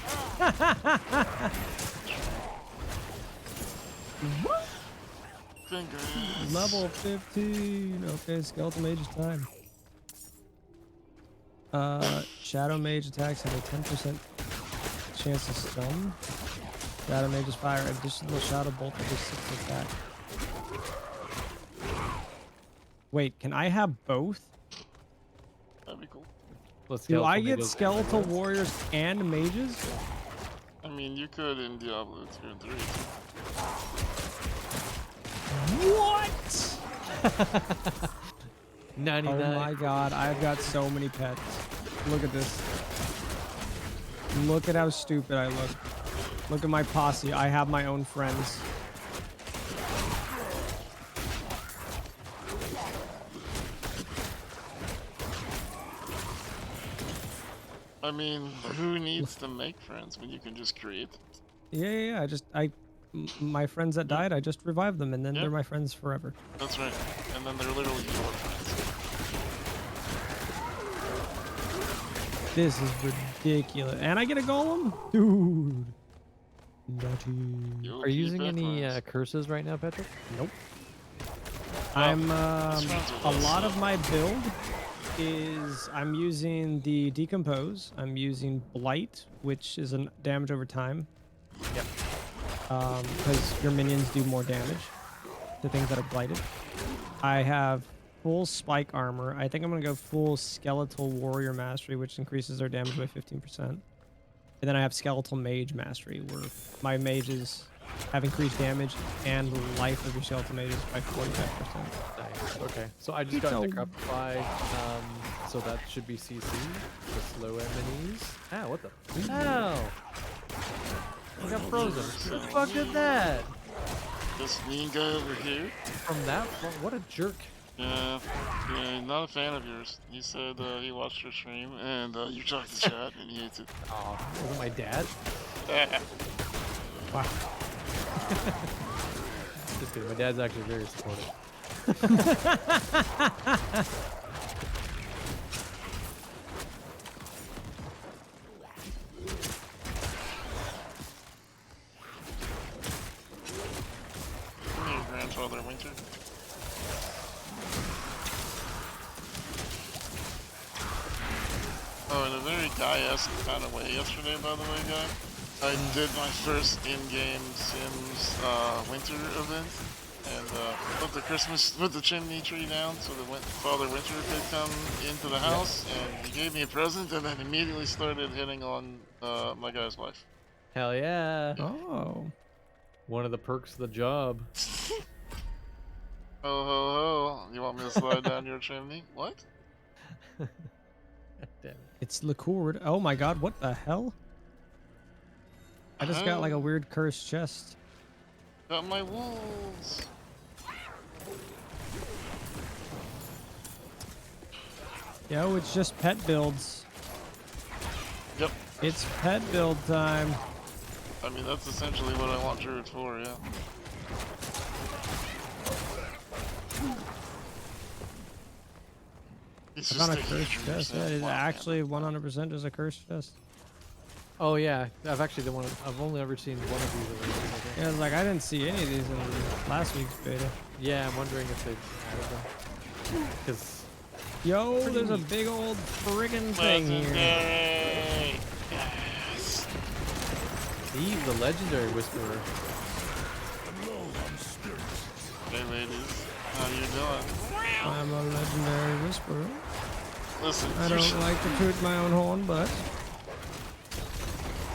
Congrats. Level 15. Okay, skeleton mage is time. Shadow mage attacks have a 10% chance to stun. Shadow mages fire additional shadow bolt every 6 attack. Wait, can I have both? That'd be cool. Do I get skeletal warriors and mages? I mean, you could in Diablo 2 and 3. What? 99. Oh my god, I've got so many pets. Look at this. Look at how stupid I look. Look at my posse. I have my own friends. I mean, who needs to make friends when you can just create them? Yeah. My friends that died, I just revived them, and then Yep. they're my friends forever. That's right. And then they're literally your friends. This is ridiculous. And I get a golem? Dude. Nutty. Are you using any curses right now, Patrick? Nope. I'm a lot of my build is I'm using the decompose. I'm using blight, which is a damage over time. Yep. Because your minions do more damage to things that are blighted. I have full spike armor. I think I'm gonna go full skeletal warrior mastery, which increases their damage by 15%. And then I have skeletal mage mastery, where my mages have increased damage and life of your skeletal mages by 45%. Nice. Okay. So I just got Decrepify, so that should be CC. The slow enemies. Ah, what the? Ow! I got frozen. Who the fuck did that? This mean guy over here? From that? What a jerk. Yeah, not a fan of yours. He said he watched your stream and you talked to chat and he hates it. Oh, was it my dad? Wow. Just kidding. My dad's actually very supportive. Come here, grandfather Winter. Oh, in a very guy-esque kind of way yesterday, by the way, guy. I did my first in-game Sims winter event, and put the chimney tree down so that Father Winter could come into the house, and he gave me a present, and then immediately started hitting on my guy's wife. Hell yeah. Oh. One of the perks of the job. Ho ho ho! You want me to slide down your chimney? What? Damn. It's liqueured. Oh my god, what the hell? I just got like a weird cursed chest. Got my wolves. Yo, it's just pet builds. Yep. It's pet build time. I mean, that's essentially what I want druids for, yeah. It's I just found a a cursed huge chest. Yeah, it's actually 100% is a cursed chest. Oh yeah, I've only ever seen one of these. Already, I think. Yeah, like I didn't see any of these in last week's beta. Yeah, I'm wondering if they added them. Because yo, there's a big old friggin' thing here. Legendary. Yes. The legendary whisperer. Hey ladies, how you doing? I'm a legendary whisperer. Listen, I don't like to toot my own horn, but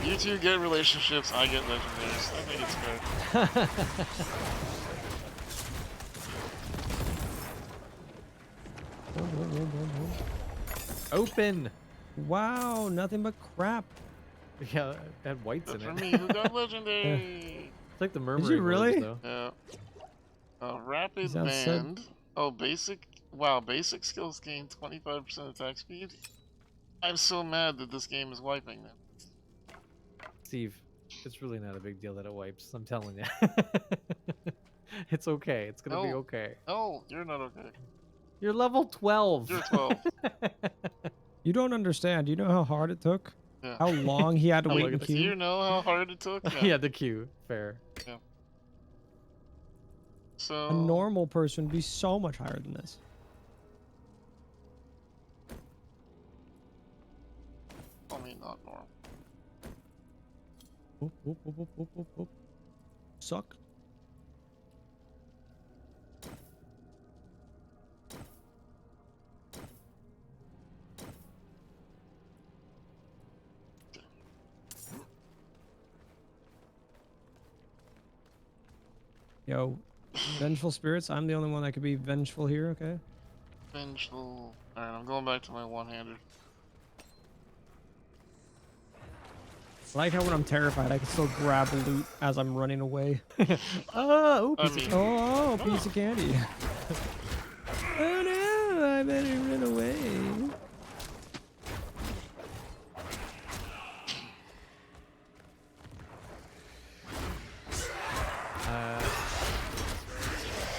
you two get relationships, I get legendaries. I think it's fair. Open. Wow, nothing but crap. Yeah, it had whites That's in for it. me, who got legendary? It's like the murmuring. Did you really? Words, though. Yeah. Rapid Sounds so- band. Oh, basic. Wow, basic skills gain 25% attack speed. I'm so mad that this game is wiping them. Steve, it's really not a big deal that it wipes. I'm telling you. It's okay. It's gonna be No. okay. No, you're not okay. You're level 12. You're 12. You don't understand. You know how hard it took? Yeah. How long he had to Oh, wait look in at Do queue? you know how hard it took? Yeah, the queue. Fair. Yeah. So A normal person would be so much higher than this. I mean, not normal. Whoop, whoop, whoop, whoop, whoop, whoop, whoop. Suck. Yo, vengeful spirits. I'm the only one that could be vengeful here. Okay. Vengeful. Alright, I'm going back to my one-hander. I like how when I'm terrified, I can still grab loot as I'm running away. Oh, I mean, Oh, piece of candy. Oh no, I better run away.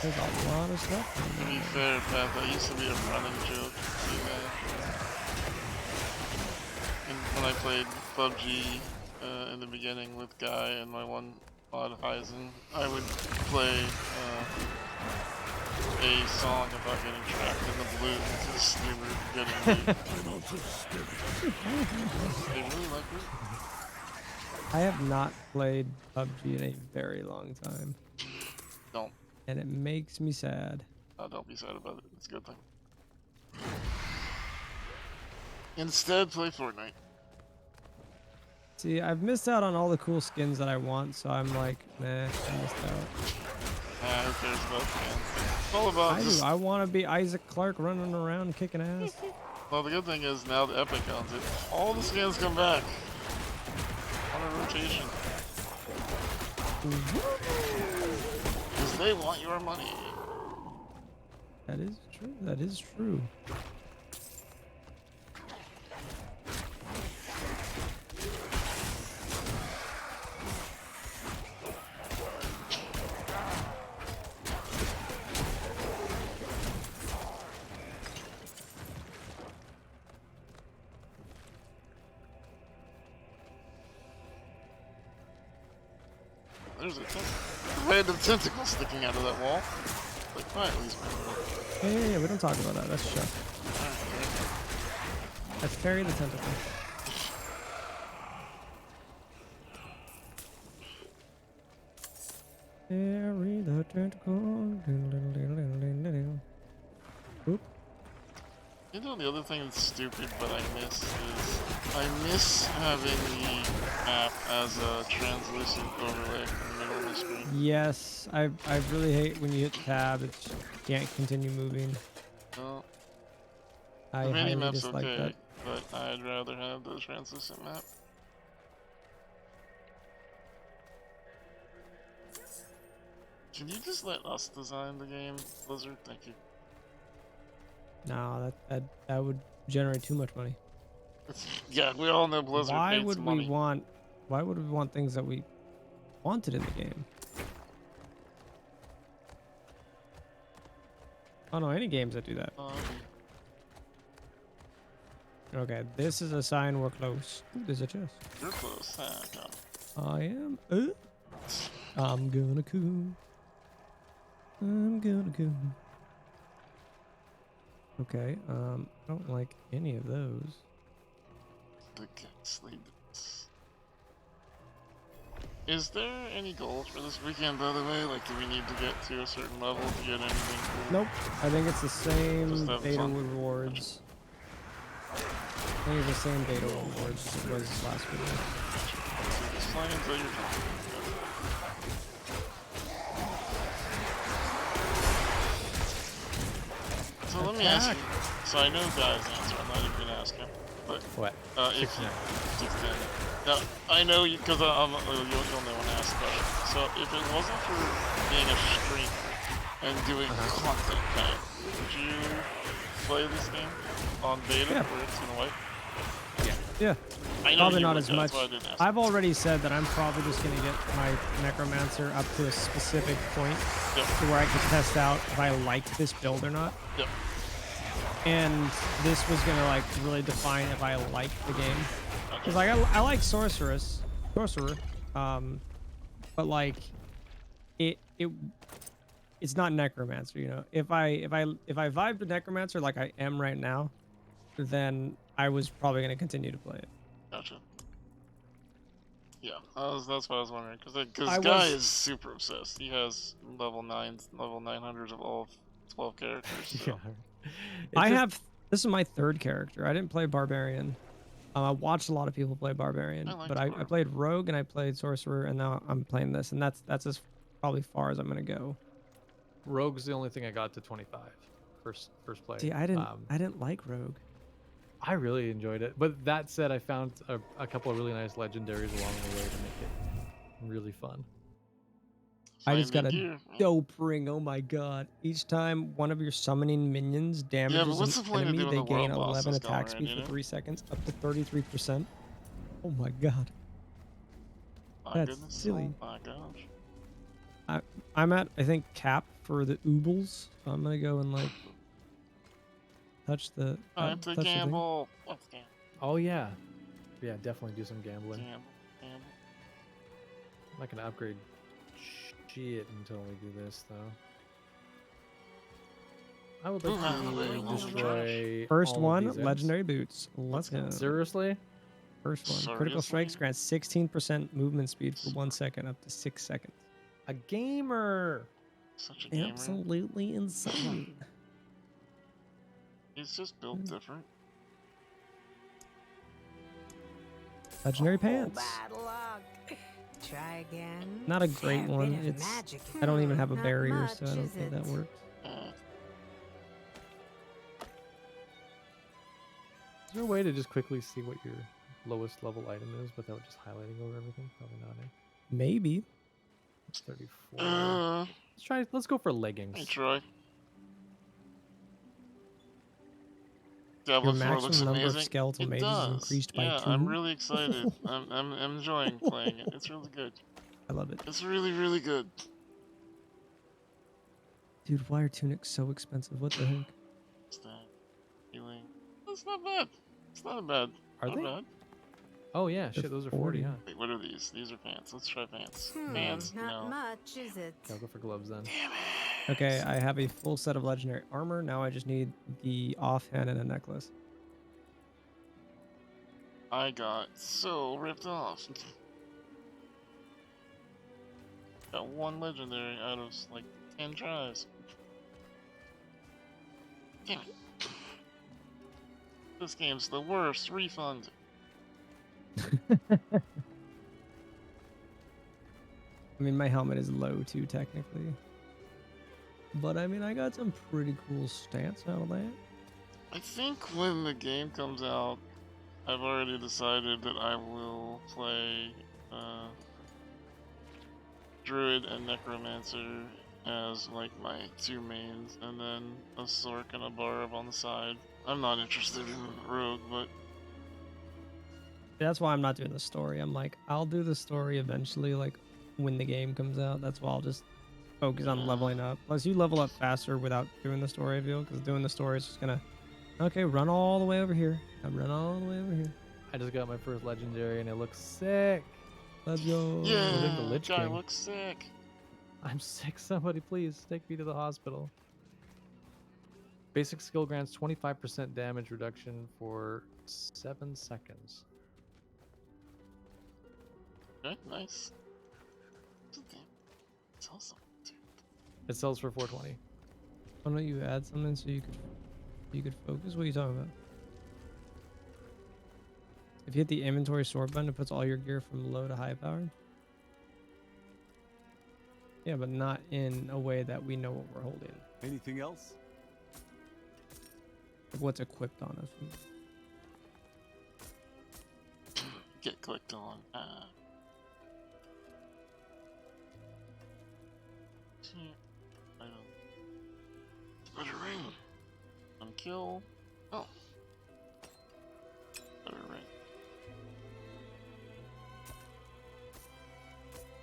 There's a lot of stuff. to be fair, Pat, that used to be a running joke. See that? And when I played PUBG in the beginning with Guy and my one mod Heisen, I would play a song about getting trapped in the balloon because they were getting me. They really like it. I have not played PUBG in a very long time. Don't. And it makes me sad. Don't be sad about it. It's a good thing. Instead, play Fortnite. See, I've missed out on all the cool skins that I want, so I'm like, nah, I missed out. Who cares about skins? It's all about I just... do. I want to be Isaac Clarke running around kicking ass. Well, the good thing is now that Epic owns it, all the skins come back on a rotation. Because they want your money. That is true. That is true. There's a random tentacle sticking out of that wall. Like, quietly. Hey, we don't talk about that. That's Chuck. That's Fairy the Tentacle. Fairy the Tentacle. Oop. You know, the other thing that's stupid but I miss is I miss having the map as a translucent overlay in the middle of the screen. Yes, I really hate when you hit tab, it can't continue moving. No. I The highly mini-map's dislike okay, that. but I'd rather have the translucent map. Can you just let us design the game, Blizzard? Thank you. No, that would generate too much money. Yeah, we all know Blizzard Why hates would money. we want? Why would we want things that we wanted in the game? Oh no, any games that do that. Okay, this is a sign we're close. Ooh, there's a chest. You're close. Ah, got it. I am. I'm gonna coo. I'm gonna coo. Okay. I don't like any of those. The cat sleep. Is there any goals for this weekend, by the way? Like, do we need to get to a certain level to get anything cool? Nope. I think it's the same Just have beta fun. rewards. I think it's the same beta rewards as it was last video. Just playing until you're done. So let me ask you. So I know Guy's answer. I'm not even gonna ask him. But What? if 610. Now I know you because you'll know when I ask the question. So if it wasn't for being a streamer and doing content, right, would you play this game on beta where it's gonna wipe? Yeah. I know Probably you not would, as that's much. why I didn't ask. I've already said that I'm probably just gonna get my necromancer up to a specific point to where I can test out if I like this build or not. Yep. And this was gonna like really define if I like the game. Because like I like sorcerer, but like it's not necromancer, you know. If I vibe to necromancer like I am right now, then I was probably gonna continue to play it. Gotcha. Yeah, that's what I was wondering. Because I Guy was- is super obsessed. He has level 900s of all 12 characters. So. This is my third character. I didn't play barbarian. I watched a lot of people play barbarian, but I played rogue and I played sorcerer, and now I'm playing this, and that's as probably far as I'm gonna go. Rogue's the only thing I got to 25 first play. See, I didn't like rogue. I really enjoyed it, but that said, I found a couple of really nice legendaries along the way to make it really fun. I just got a dope ring. Oh my god! Each time one of your summoning minions damages an enemy, they gain 11 attack speed for 3 seconds, up to 33%. Oh my god! That's silly. Oh my gosh. I'm at, I think, cap for the oobles, so I'm gonna go and like touch the. Time to gamble. Let's gamble. Oh yeah, definitely do some gambling. Gamble. I'm not gonna upgrade shit until we do this though. I would like to destroy First all of one, these ends. legendary boots. Let's go. Seriously? First one. Critical strikes grants 16% movement speed for 1 second, up to 6 seconds. A gamer. Such a gamer. Absolutely insane. He's just built different. Legendary pants. Bad luck. Try again. Not a great Fair one. bit of It's magic. I don't even have a Not barrier, much, so I don't is think that it? works. Is there a way to just quickly see what your lowest level item is without just highlighting over everything? Probably not, eh? Maybe. 34. Let's go for leggings. Hey, Troy. Your Diablo 4 maximum looks number amazing. of skeletal It mages does. is increased by yeah, 2. I'm really excited. I'm enjoying playing it. It's really good. I love it. It's really, really good. Dude, why are tunics so expensive? What the heck? Stat, healing. That's not bad. It's not bad. Are not they? bad. Oh yeah, shit, those are 40, huh? Wait, what are these? These are pants. Let's try pants. Hmm, Pants? not No. much, is it? I'll go for gloves then. Okay, I have a full set of legendary armor. Now I just need the offhand and a necklace. I got so ripped off. Got one legendary out of like 10 tries. Damn it. This game's the worst. Refund. I mean, my helmet is low too, technically. But I mean, I got some pretty cool stats out of that. I think when the game comes out, I've already decided that I will play Druid and Necromancer as like my 2 mains, and then a Sork and a Barb on the side. I'm not interested in Rogue, but That's why I'm not doing the story. I'm like, I'll do the story eventually, like when the game comes out. That's why I'll just focus on leveling up. Plus, you level up faster without doing the story, I feel, because doing the story is just gonna Okay, run all the way over here. Now run all the way over here. I just got my first legendary and it looks sick. Let's go. I think the Yeah, Lich guy King. looks sick. I'm sick. Somebody please take me to the hospital. Basic skill grants 25% damage reduction for 7 seconds. Okay, nice. It's awesome. It sells for 420. Why don't you add something so you could focus? What are you talking about? If you hit the inventory sort button, it puts all your gear from low to high powered. Yeah, but not in a way that we know what we're holding. Anything else? Like what's equipped on us. Get clicked on. Better ring. Unkill. Oh. Better ring.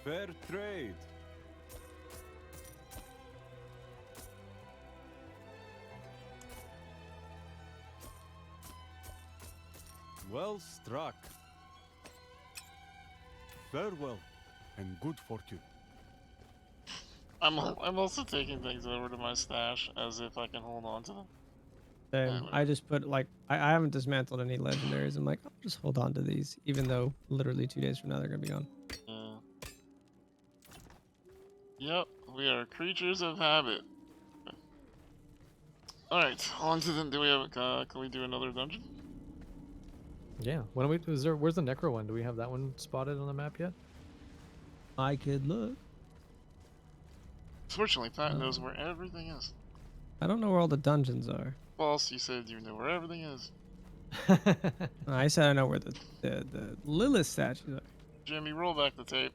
Fair trade. Well struck. Farewell, and good fortune. I'm also taking things over to my stash as if I can hold on to them. Same. I just put like I haven't dismantled any legendaries. I'm like, I'll just hold on to these, even though literally 2 days from now they're gonna be gone. Yeah. Yep, we are creatures of habit. Alright, on to the. Do we have? Can we do another dungeon? Yeah. Why don't we? Where's the Necro one? Do we have that one spotted on the map yet? I could look. Fortunately, Pat knows where everything is. I don't know where all the dungeons are. Boss, you said you know where everything is. I said I know where the Lilith statues are. Jimmy, roll back the tape.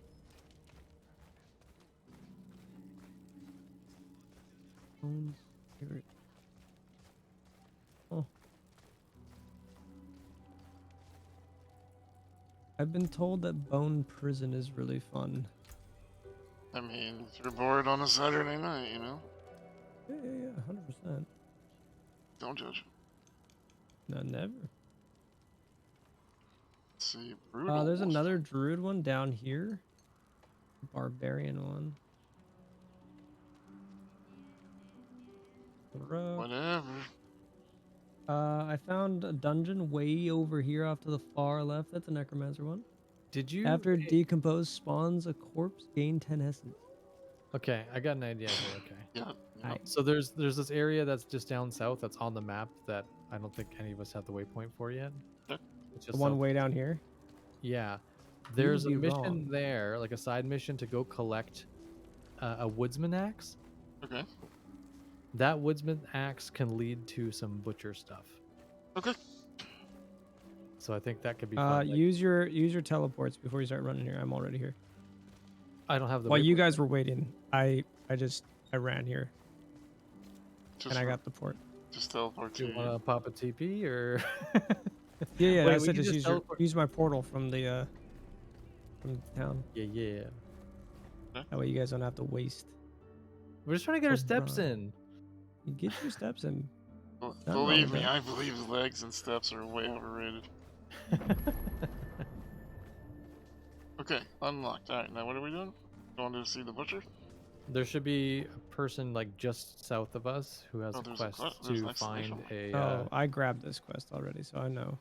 Oh. I've been told that Bone Prison is really fun. I mean, if you're bored on a Saturday night, you know? Yeah, 100%. Don't judge. No, never. Let's see, brutal. There's another druid one down here. Barbarian one. Whatever. I found a dungeon way over here off to the far left. That's a necromancer one. Did you? After decompose spawns a corpse, gain 10 essence. Okay, I got an idea here. Okay. Yeah. So there's this area that's just down south that's on the map that I don't think any of us have the waypoint for yet. It's The just one south. way down here. Yeah. There's a would be mission wrong. there, like a side mission to go collect a woodsman axe. Okay. That woodsman axe can lead to some butcher stuff. Okay. So I think that could be fun. like- Use your teleports before you start running here. I'm already here. I don't have the While you waypoint. guys were waiting, I ran here Just and I got the port. Just teleport Do to you want to pop a TP or? Yeah, Wait, I we said can just teleport- use my portal from the town. Yeah. That way you guys don't have to waste. We're just trying to get our Oh, steps bro. in. You get your steps in. Nothing wrong Believe with me, that. I believe legs and steps are way overrated. Okay, unlocked. Alright, now what are we doing? Going to see the butcher? There should be a person like just south of us who has Oh, a there's a quest que- there's an to find exclamation a Oh, I grabbed this quest already, so I know.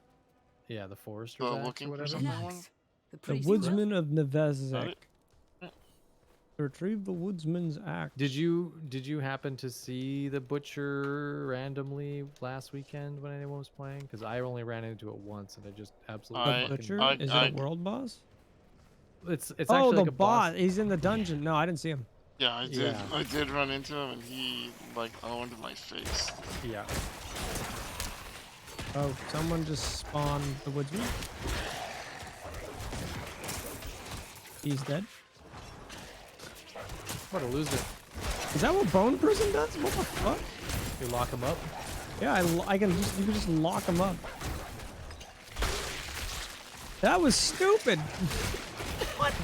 yeah, the forester's The axe looking or for whatever. something one? The Woodsman of Got Nevezek. it? Yeah. Retrieve the Woodsman's axe. Did you happen to see the butcher randomly last weekend when anyone was playing? Because I only ran into it once and I just absolutely The fucking- butcher? Is it a world boss? It's Oh, actually the like a boss. He's in the dungeon. No, I didn't see him. Yeah, I did. Yeah. I did run into him, and he like owned my face. Yeah. Oh, someone just spawned the Woodsman. He's dead. What a loser. Is that what Bone Prison does? What the fuck? You lock him up. Yeah, you can just lock him up. That was stupid. What?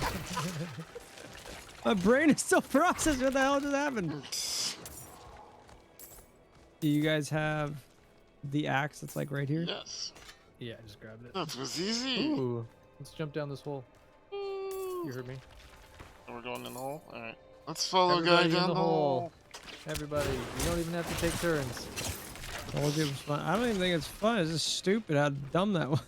My brain is still processing what the hell just happened. Do you guys have the axe that's like right here? Yes. Yeah, I just grabbed it. That was easy. Ooh, let's jump down this hole. You heard me. We're going in the hole? Alright. Let's follow Everybody guy in down the the hole. Everybody, you don't even have to take turns. Told you it was fun. I don't even think it's fun. It's just stupid how dumb that was.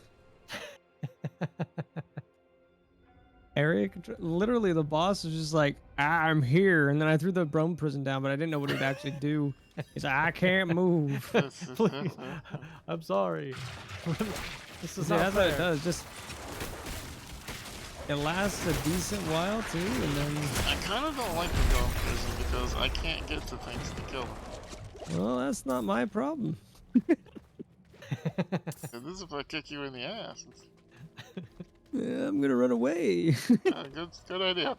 Area control. Literally, the boss was just like, I'm here. And then I threw the Brome prison down, but I didn't know what he'd actually do. He's like, I can't move. Please. I'm sorry. This is Yeah, not that's what it fair. does. Just it lasts a decent while too, and then. I kind of don't like the Brome prison because I can't get to things to kill them. Well, that's not my problem. This is if I kick you in the ass. Yeah, I'm gonna run away. Good idea.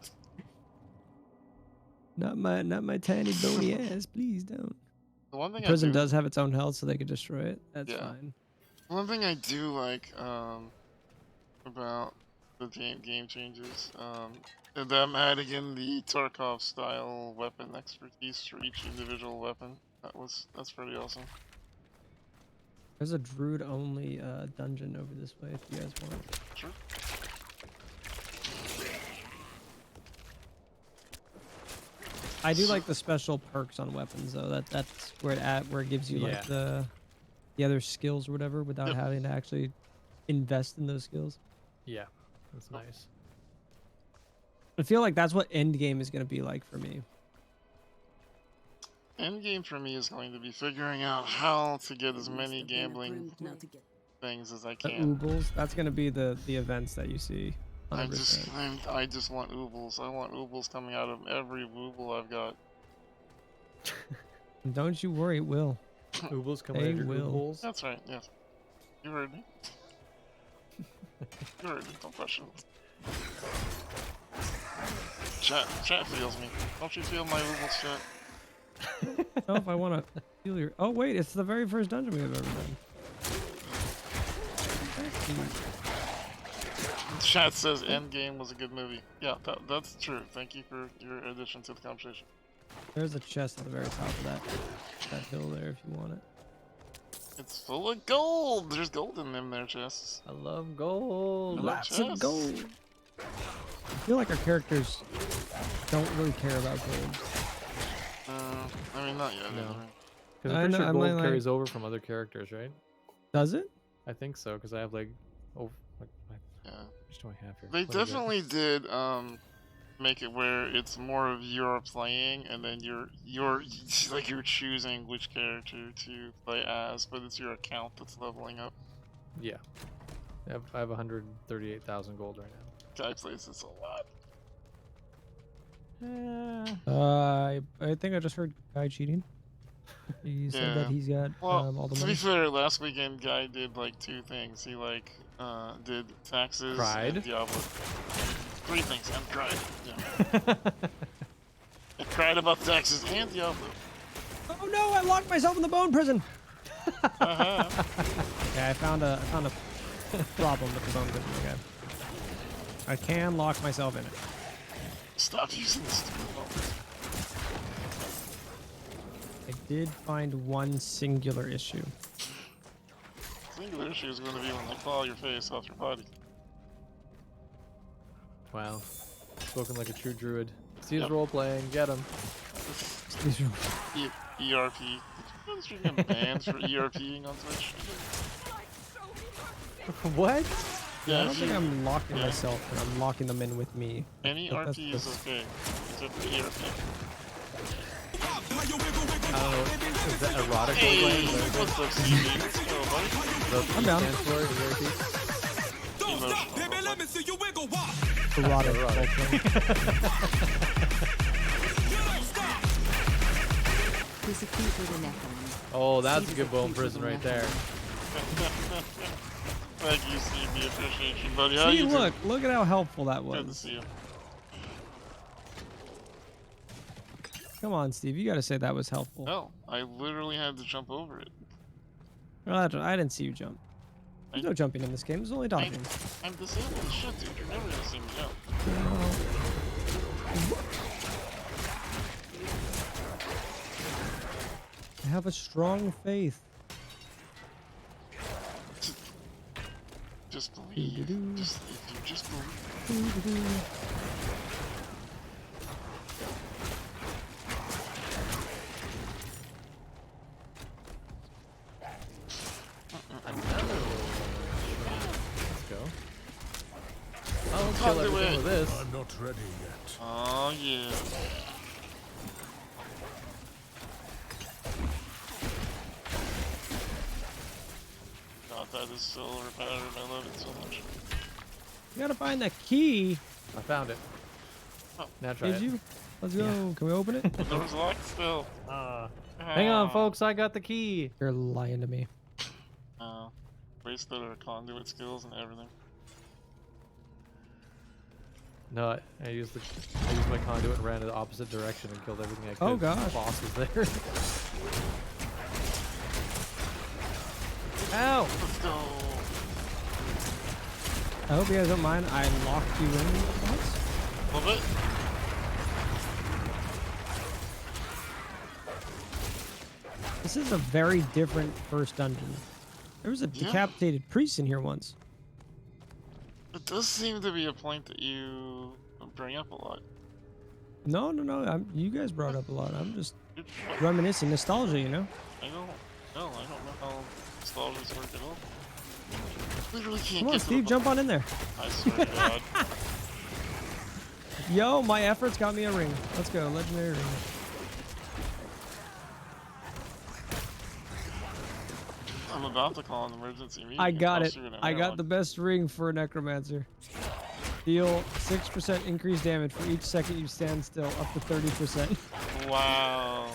Not my tiny bony ass. Please don't. The one thing Prison I do, does have its own health, so they could destroy it. That's Yeah. fine. One thing I do like about the game changes, them adding in the Tarkov style weapon expertise for each individual weapon. That's pretty awesome. There's a druid only dungeon over this way if you guys want. Sure. I do like the special perks on weapons though. That's where it gives you like the other skills or whatever without having to actually invest in those skills. Yeah, that's nice. I feel like that's what end game is going to be like for me. End game for me is going to be figuring out how to get as many gambling things as I The can. oobles, that's going to be the events that you see. I 100%. just want oobles. I want oobles coming out of every ooble I've got. Don't you worry, it will. Oobles come They out of your will. oobles? That's right, yes. You heard me. You heard me, don't question it. Chat feels me. Don't you feel my oobles, chat? Oh, if I want to feel your. Oh wait, it's the very first dungeon we have ever done. Chat says Endgame was a good movie. Yeah, that's true. Thank you for your addition to the conversation. There's a chest at the very top of that hill there if you want it. It's full of gold. There's gold in them there chests. I love gold. Lots of gold. I feel like our characters don't really care about gold. I mean, not yet. No. Anyway. Because I I'm pretty know, sure I'm gold like- carries over from other characters, right? Does it? I think so, because I have like, oh, like, Yeah. how much do I have here? They What do I got? definitely did make it where it's more of your playing, and then you're like you're choosing which character to play as, but it's your account that's leveling up. Yeah. I have 138,000 gold right now. Guy plays this a lot. I think I just heard Guy cheating. He said that he's got Well, all the to money. be fair, last weekend Guy did like 2 things. He like did taxes Cried? and Diablo. 3 things and cried. Yeah. I cried about taxes and Diablo. Oh no! I locked myself in the bone prison. Uh-huh. Okay, I found a problem with the bone prison. Okay, I can lock myself in it. Stop using this stupid bone. I did find one singular issue. Singular issue is going to be when they claw your face off your body. Wow. Spoken like a true druid. Steve's Yep. role playing. Get him. ERP. Did you know you're getting banned for ERPing on Twitch? What? I don't think I'm locking myself, and I'm locking them in with me. Any But that's RP is okay, except for ERP. I don't know. Is that erotic Hey, role playing? what's up, CB? Let's go, buddy. I'm down. Erotic role playing. Who's a keeper to Nephilim? Oh, that's a Steve's good bone keeper prison to right there. Thank you, CB. Appreciate you, buddy. How See, you look at how helpful that doing? Good to was. see you. Come on, Steve, you gotta say that was helpful. No, I literally had to jump over it. Well, I didn't see you jump. There's no jumping in this game. There's only dodging. I'm disabled as shit, dude. You're never gonna see me jump. I have a strong faith. just believe, if you just believe. Let's go. Oh, let's kill everything with this. I'm not ready yet. Oh yeah. God, that is so overpowered. I love it so much. You gotta find that key. I found it. Oh. Now try Did it. you? Let's go. Can we open it? The door's locked still. Hang on, folks. I got the key. You're lying to me. Wasted our conduit skills and everything. No, I used my conduit and ran in the opposite direction and killed everything I could. Oh, gosh. The boss was there. Ow! Let's go. I hope you guys don't mind. I locked you in once. A little bit. This is a very different first dungeon. There was a decapitated priest in here once. It does seem to be a point that you bring up a lot. No. You guys brought up a lot. I'm just reminiscing, nostalgia, you know. I don't know how nostalgia's work at all. Literally can't Come on, get Steve, jump on in there. I swear to God. Yo, my efforts got me a ring. Let's go, legendary ring. I'm about to call an emergency meeting. I got it. I'll shoot an I got airlock. the best ring for a necromancer. Deal 6% increased damage for each second you stand still, up to 30%. Wow.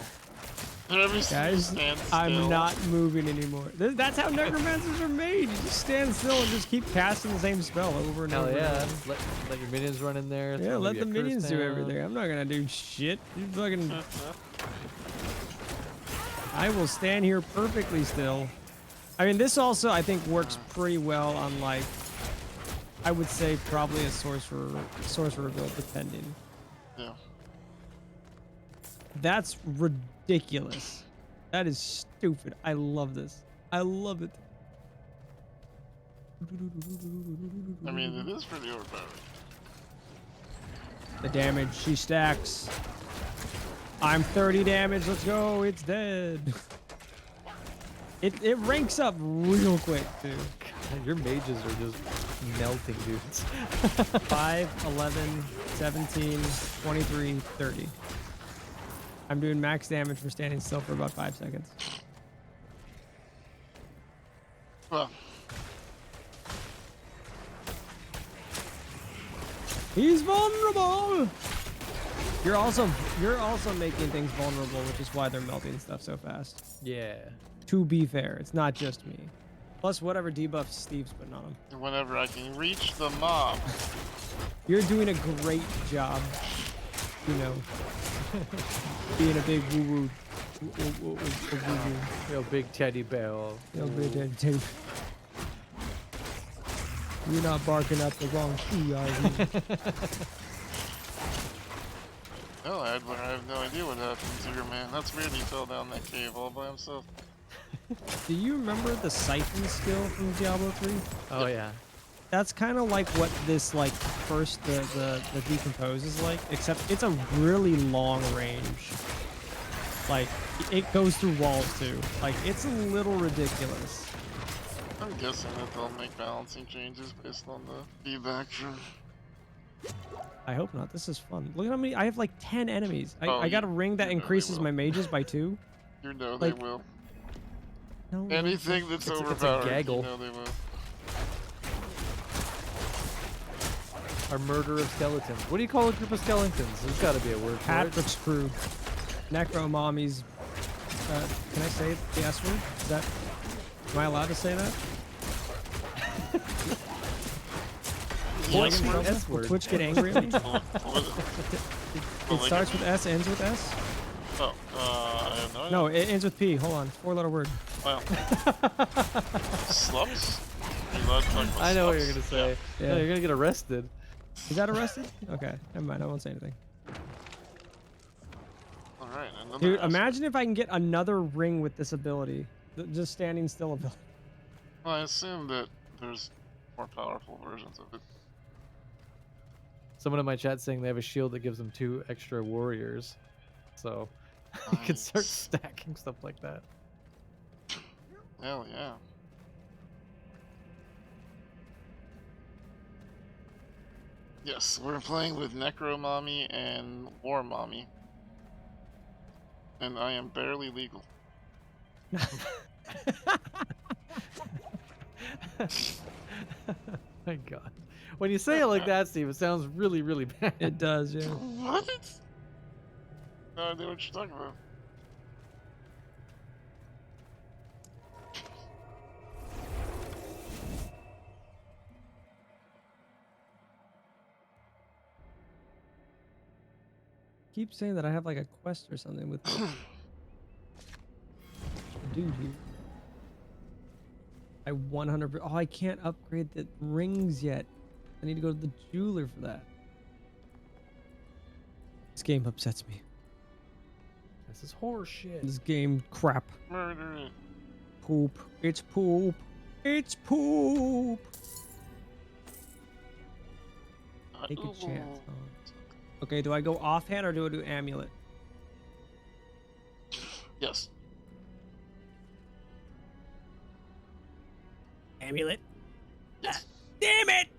Guys, I'm not moving anymore. That's how necromancers are made. You just stand still and just keep casting the same spell over and Hell over. yeah. And over. Let your minions run in there. Yeah, throw let maybe the a curse minions do down. everything. I'm not gonna do shit. You fucking. I will stand here perfectly still. I mean, this also I think works pretty well on like, I would say probably a sorcerer build depending. Yeah. That's ridiculous. That is stupid. I love this. I love it. I mean, it is pretty overpowered. The damage she stacks. I'm 30 damage. Let's go. It's dead. It ranks up real quick, too. God, your mages are just melting dudes. 5, 11, 17, 23, 30. I'm doing max damage for standing still for about 5 seconds. Well. He's vulnerable. You're also making things vulnerable, which is why they're melting stuff so fast. Yeah. To be fair, it's not just me. Plus whatever debuffs Steve's putting on him. Whenever I can reach the mob. You're doing a great job. You know, being a big woo woo. Yo, big teddy bear. Yo, big teddy. You're not barking up the wrong tree, are you? No, I have no idea what happened here, man. That's weird he fell down that cave all by himself. Do you remember the siphon skill from Diablo 3? Oh yeah. That's kind of like what this like first the decompose is like, except it's a really long range. Like it goes through walls too. Like it's a little ridiculous. I'm guessing that they'll make balancing changes based on the feedback from. I hope not. This is fun. Look at how many I have, like 10 enemies. Oh, I got a ring that you know they increases will. my mages by 2. You know Like, they will. No, Anything that's it's a overpowered, you gaggle. know they will. Our murder of skeletons. What do you call a group of skeletons? There's got to be a word for it. Patrick's crew. Necro mommies. Can I say the S word? Is that? Am I allowed to say that? What's Will the S word? Twitch get angry at me? It Like starts with S, ends with S. Oh, I have no idea. No, it ends with P. Hold on, 4-letter word. Wow. Slups? You're allowed to talk about I know what slups? you're gonna say. Yeah. No, you're gonna get arrested. Is that arrested? Okay, never mind. I won't say anything. Alright, another Dude, aspect. imagine if I can get another ring with this ability. Just standing still ability. Well, I assume that there's more powerful versions of it. Someone in my chat saying they have a shield that gives them 2 extra warriors, so you can start Nice. stacking stuff like that. Hell yeah. Yes, we're playing with Necro Mommy and War Mommy. And I am barely legal. My God. When you say it like that, Steve, it sounds really, really bad. It does, yeah. What? No idea what you're talking about. Keep saying that I have like a quest or something with the dude here. I 100. Oh, I can't upgrade the rings yet. I need to go to the jeweler for that. This game upsets me. This is horseshit. This game crap. Murder it. Poop. It's poop. It's poop. Take a chance. Okay, do I go offhand or do I do amulet? Yes. Amulet. Yes. Damn it!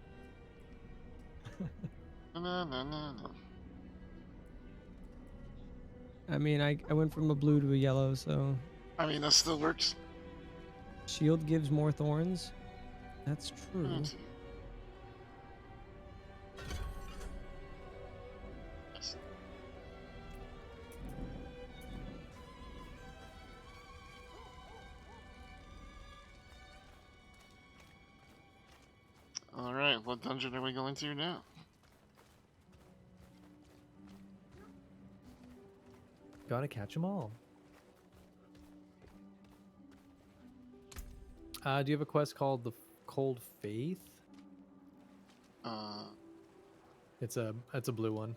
No. I mean, I went from a blue to a yellow, so... I mean, that still works. Shield gives more thorns. That's true. Yes. Alright, what dungeon are we going to now? Gotta catch them all. Do you have a quest called the Cold Faith? It's a blue one.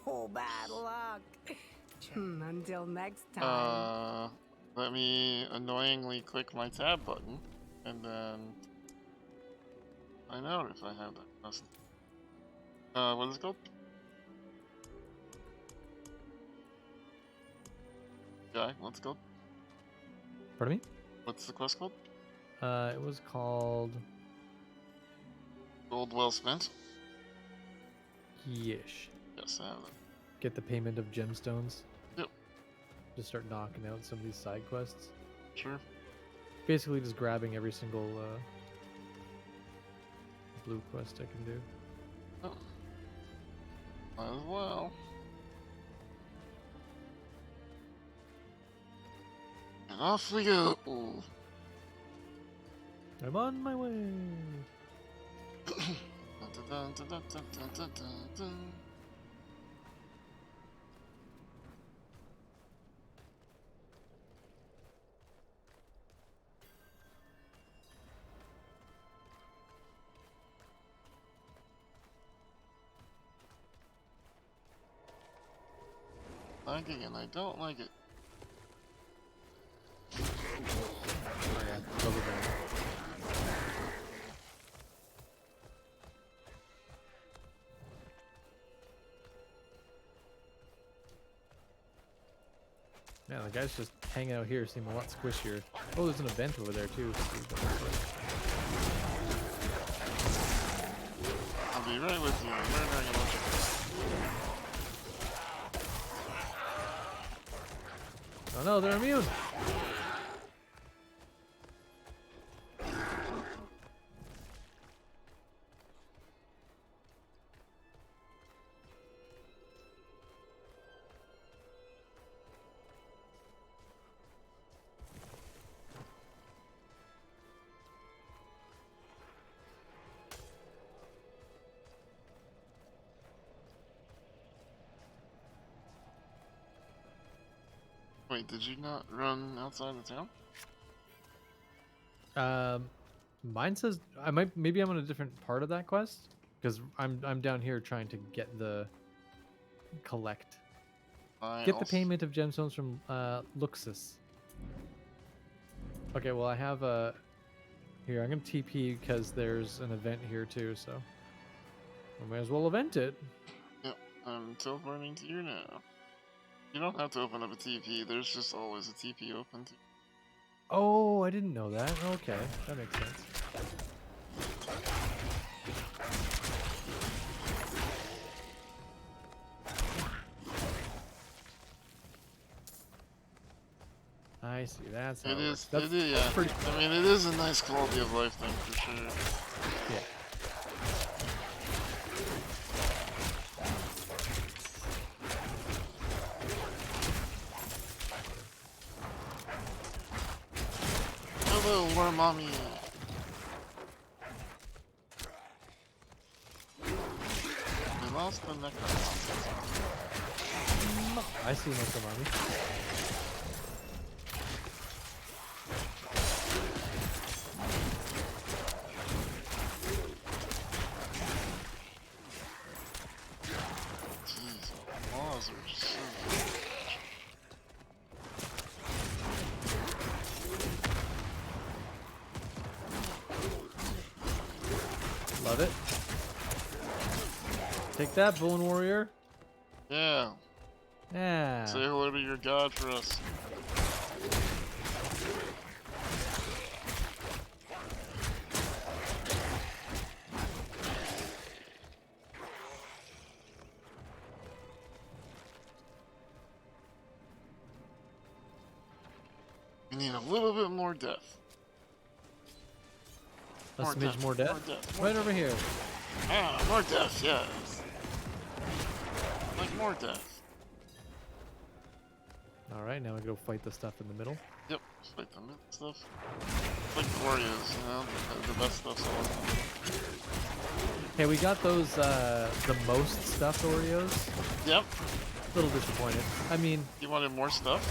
Oh, bad luck. Until next time. Let me annoyingly click my tab button, and then find out if I have that quest. What is it called? Guy, what's it called? Pardon me? What's the quest called? It was called... Gold well spent? Yeesh. Yes, I have it. Get the payment of gemstones. Yep. Just start knocking out some of these side quests. Sure. Basically just grabbing every single blue quest I can do. Oh. Might as well. And off we go. Ooh. I'm on my way. Lagging and I don't like it. Oh yeah, double down. Man, the guy's just hanging out here seem a lot squishier. Oh, there's an event over there too. I'll be right with you. I'm murdering a bunch of Oh no, they're immune! Wait, did you not run outside the town? Mine says maybe I'm on a different part of that quest because I'm down here trying to get the collect Get the payment of gemstones from Luxus. Okay, well I have a... Here, I'm going to TP because there's an event here too, so... I might as well event it. Yep, I'm teleporting to you now. You don't have to open up a TP, there's just always a TP open to you. Oh, I didn't know that. Okay, that makes sense. I see. That's how it is. works. That's, it is. that's Yeah. pretty. I mean, it is a nice quality of life thing for sure. Yeah. Hello, war mommy. We lost the necromancer. I see Necromommy. Jeez, laws are just so... Love it. Take that, Bone Warrior. Yeah. Yeah. Say hello to your god for us. We need a little bit more death. A smidge more death? Right over here. Ah, more death, yes. Like more death. Alright, now we go fight the stuff in the middle. Yep, fight the mid stuff. Like Warriors, you know, the best stuff's all. Hey, we got those, the most stuffed Oreos. Yep. A little disappointed. I mean... You wanted more stuff?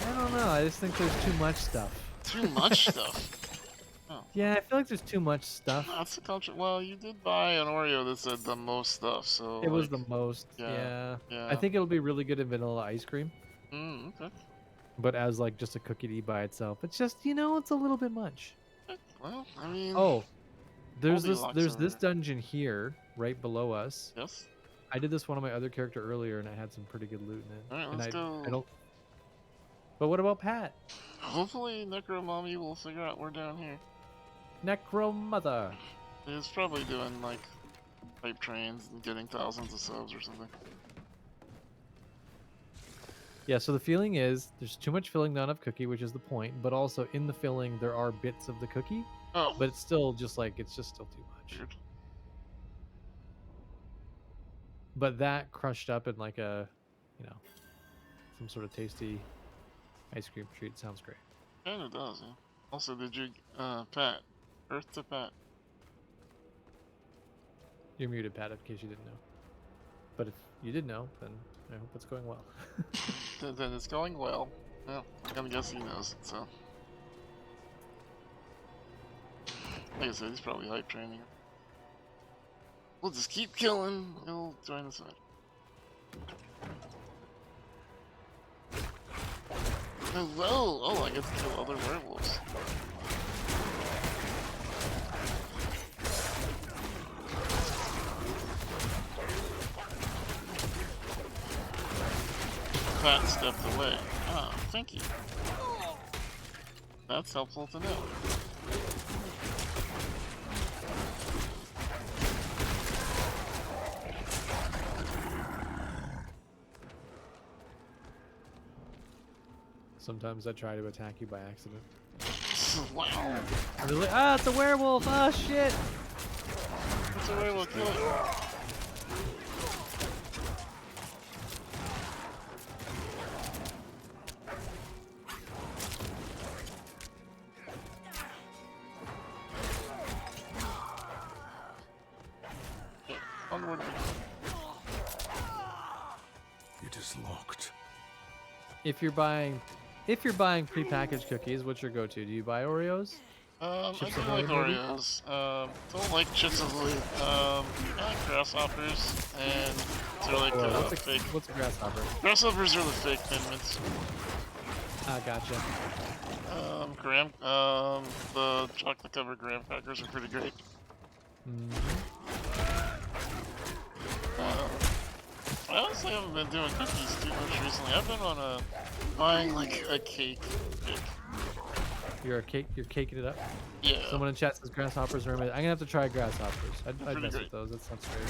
I don't know, I just think there's too much stuff. Too much stuff? Oh. Yeah, I feel like there's too much stuff. That's a culture. Well, you did buy an Oreo that said the most stuff, so... It was the most, yeah. I think it'll be really good in vanilla ice cream. Okay. But as, like, just a cookie to eat by itself, it's just, you know, it's a little bit much. Well, I mean... Oh, there's Goldilocks this dungeon here, right below us. Yes? I did this one on my other character earlier, and I had some pretty good loot in it. Alright, let's go. I don't... But what about Pat? Hopefully Necromommy will figure out we're down here. Necromother. He's probably doing, like, pipe trains and getting thousands of subs or something. Yeah, so the feeling is there's too much filling, not enough cookie, which is the point. But also in the filling, there are bits of the cookie. Oh. But it's still just like, it's just still too much. Weird. But that crushed up in like a, you know, some sort of tasty ice cream treat sounds great. And it does, yeah. Also, did you, Pat? Earth to Pat. You're muted, Pat, in case you didn't know. But if you did know, then I hope it's going well. Then it's going well. Well, I'm guessing he knows it, so. Like I said, he's probably hype training. We'll just keep killing. He'll join the side. Hello! Oh, I get to kill other werewolves. Pat stepped away. Ah, thank you. That's helpful to know. Sometimes I try to attack you by accident. Wow. Really? Ah, it's a werewolf! Ah, shit! It's a werewolf, kill it. Onward. It is locked. If you're buying prepackaged cookies, what's your go-to? Do you buy Oreos? I do Chips like Ahoy, maybe? Oreos. Don't like Chips Ahoy. I like grasshoppers, and they're like fake. What's a grasshopper? Grasshoppers are the fake Thin Mints. Ah, gotcha. The chocolate covered graham crackers are pretty great. I honestly haven't been doing cookies too much recently. I've been on buying like a cake. You're caking it up? Yeah. Someone in chat says grasshoppers are amazing. I'm gonna have to try grasshoppers. I'd mess great. with those. That sounds great.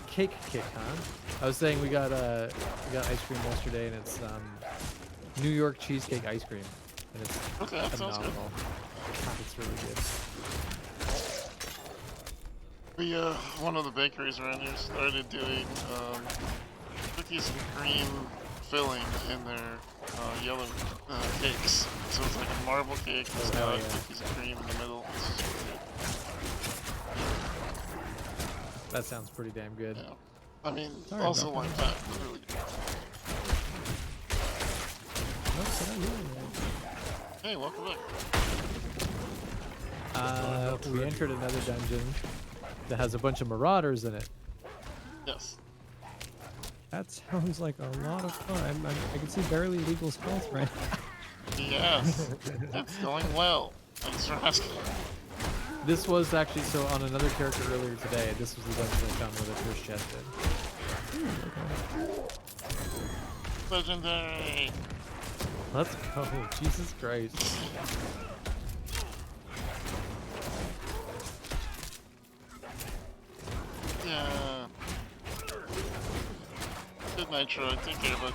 Cake kick, huh? I was saying we got ice cream yesterday, and it's New York cheesecake ice cream, and it's phenomenal. God, it's really good. One of the bakeries around here started doing cookies and cream filling in their yellow cakes. So it's like a marble cake that's got cookies and cream in the middle. That sounds pretty damn good. Yeah. I mean, also like that. Really good. Hey, welcome back. We entered another dungeon that has a bunch of marauders in it. Yes. That sounds like a lot of fun. I can see barely legal spells right now. Yes. It's going well. Thanks for asking. This was actually, so on another character earlier today, this was the dungeon I found where the first chest did. Legendary. Let's go. Jesus Christ. Yeah. Good night, Troy. Take care, bud.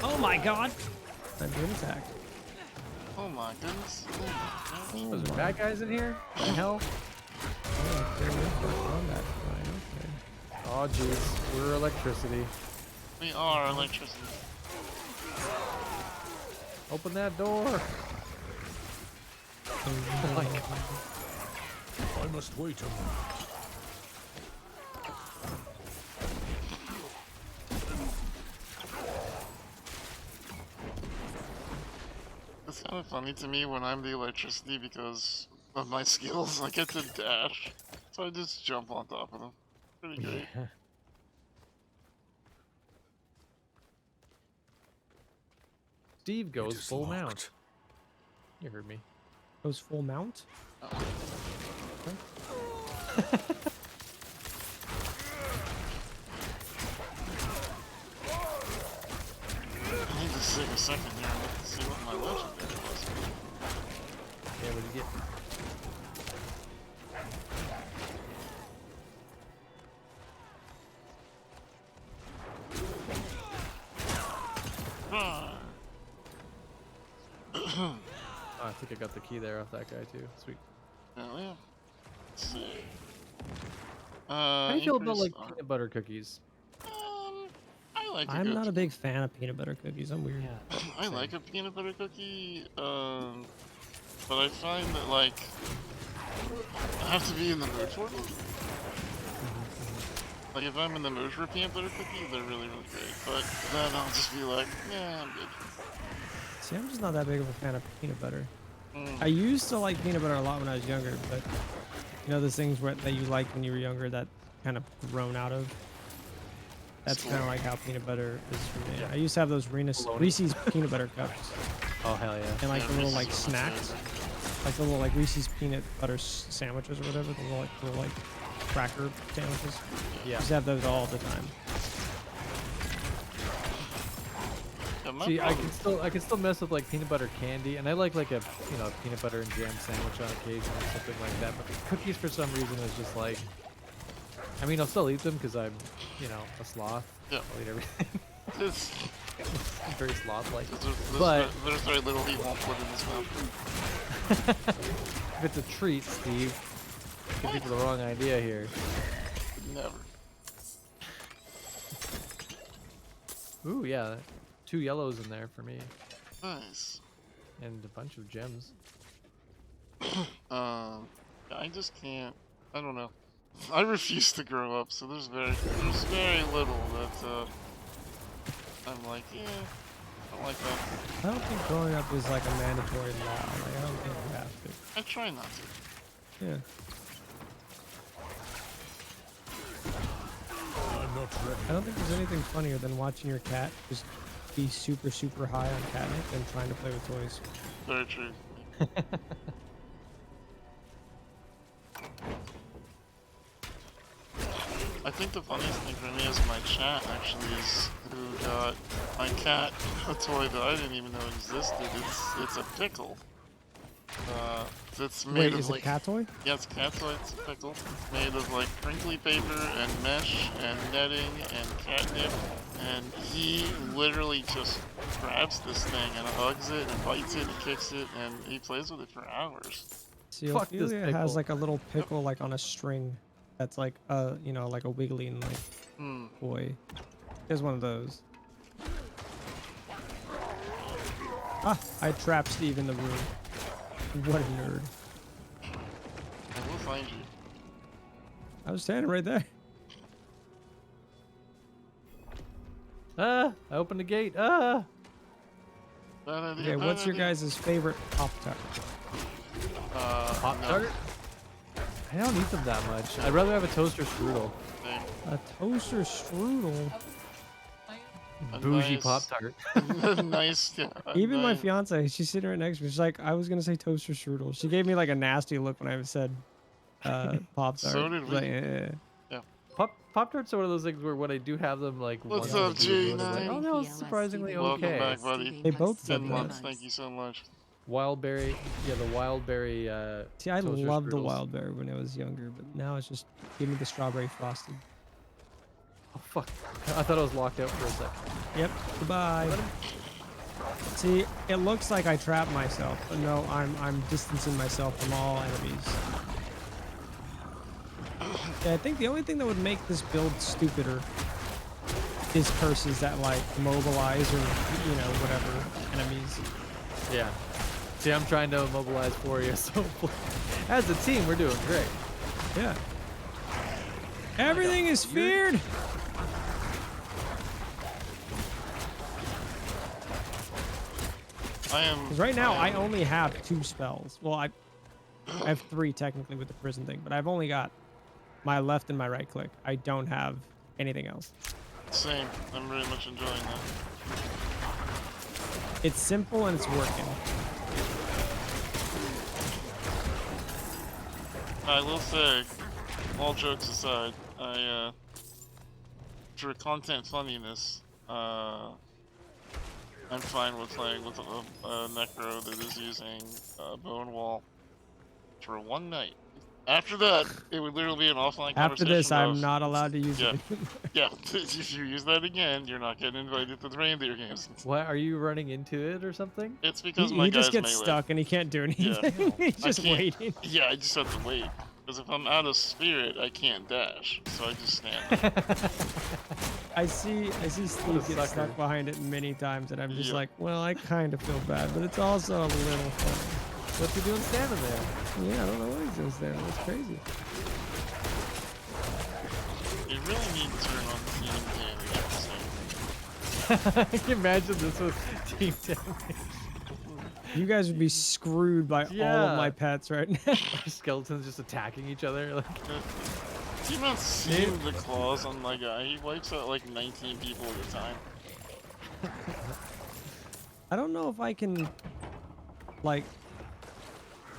Oh my god! I'm being attacked. Oh my goodness. Was there bad guys in here? The hell? Oh jeez, we're electricity. We are electricity. Open that door. Oh my god. I must wait a moment. It's kind of funny to me when I'm the electricity because of my skills. I get to dash, so I just jump on top of them. Pretty great. Yeah. Steve goes full mount. You heard me. Goes full mount? I need to take a second here and look to see what my legendary was. Yeah, what did you get? Oh, I think I got the key there off that guy too. Sweet. Oh yeah. Let's see. How do you feel about like peanut butter cookies? I like. I'm not a big fan of peanut butter cookies. I'm weird. Yeah. I like a peanut butter cookie, but I find that like I have to be in the mood for them. Like if I'm in the mood for a peanut butter cookie, they're really great. But then I'll just be like, yeah, I'm good. See, I'm just not that big of a fan of peanut butter. I used to like peanut butter a lot when I was younger, but you know those things that you liked when you were younger that kind of grown out of. That's kind of like how peanut butter is for me. I used to have those Reese's peanut butter cups. Oh hell yeah! And like the little like snacks, like the little like Reese's peanut butter sandwiches or whatever, the little like cracker sandwiches. Yeah. Used to have those all the time. See, I can still mess with like peanut butter candy, and I like a peanut butter and jam sandwich on occasion or something like that. But the cookies for some reason is just like, I mean, I'll still eat them because I'm, a sloth. Yeah. I'll eat everything. It's very sloth-like. But there's very little he won't put in his mouth. If it's a treat, Steve, give people the wrong idea here. Never. Ooh, yeah. 2 yellows in there for me. Nice. And a bunch of gems. I just can't. I don't know. I refuse to grow up, so there's very little that I'm like, yeah. don't like that. I don't think growing up is like a mandatory law. Like, I don't think you have to. I try not to. Yeah. I'm not ready. I don't think there's anything funnier than watching your cat just be super, super high on catnip and trying to play with toys. Very true. I think the funniest thing for me is my chat actually is who got my cat a toy that I didn't even know existed. It's a pickle. It's made Wait, of is like it a cat toy? Yeah, it's a cat toy. It's a pickle. It's made of like crinkly paper and mesh and netting and catnip. And he literally just grabs this thing and hugs it and bites it and kicks it and he plays with it for hours. See, Fuck this Ophelia pickle. has like a little pickle like on a string that's like you know, like a wiggling like toy. There's one of those. Ah, I trapped Steve in the room. What a nerd. I will find you. I was standing right there. Ah! I opened the gate. Ah! Okay, what's your guys' favorite Pop-Tart? Pop-Tart? I don't eat them that much. I'd rather have a toaster strudel. A toaster strudel? Bougie nice- Pop-Tart. Nice. Yeah, Even my nice. fiance, she's sitting right next to me. She's like, I was gonna say toaster strudel. She gave me like a nasty look when I said Pop-Tart. So did She's we. like, eh. Yeah. Pop-Tarts are one of those things where when I do have them, like, What's once up, in a blue moon, I'm like, G9? oh no, it's surprisingly Welcome okay. back, buddy. They both said 10 that. months. Thank you so much. Wildberry, yeah, the Wildberry. See, I toaster loved the strudels. wild berry when I was younger, but now it's just give me the strawberry frosted. Oh fuck! I thought I was locked out for a second. Yep. Goodbye. See, it looks like I trapped myself, but no, I'm distancing myself from all enemies. Yeah, I think the only thing that would make this build stupider is curses that like mobilize or you know whatever enemies. Yeah. See, I'm trying to immobilize for you, so as a team, we're doing great. Yeah. Everything is feared. I am. 'Cause right now, I only have 2 spells. Well, I have 3 technically with the prison thing, but I've only got my left and my right click. I don't have anything else. Same. I'm really much enjoying that. It's simple and it's working. I will say, all jokes aside, for content funniness, I'm fine with playing with a Necro that is using Bone Wall for one night. After that, it would literally be an offline conversation. After this, I'm of- not allowed to use Yeah, it. yeah. If you use that again, you're not getting invited to the reindeer games. What, are you running into it or something? It's because He, my he just guy's gets melee. stuck and he can't do anything. He's I just can't- waiting. Yeah, I just have to wait. Because if I'm out of spirit, I can't dash. So I just stand there. I see Steve get sucker. stuck behind it many times, and I'm just Yeah. like, well, I kind of feel bad, but it's also a little funny. What's he doing standing there? Yeah, I don't know what he's doing standing. That's crazy. You really need to turn on team damage. Can you imagine this was team damage? You guys would be screwed by all Yeah. of my pets right now. Skeletons just attacking each other. Like, Do you not see the claws on my guy? He wipes out like 19 people at a time. I don't know if I can, like,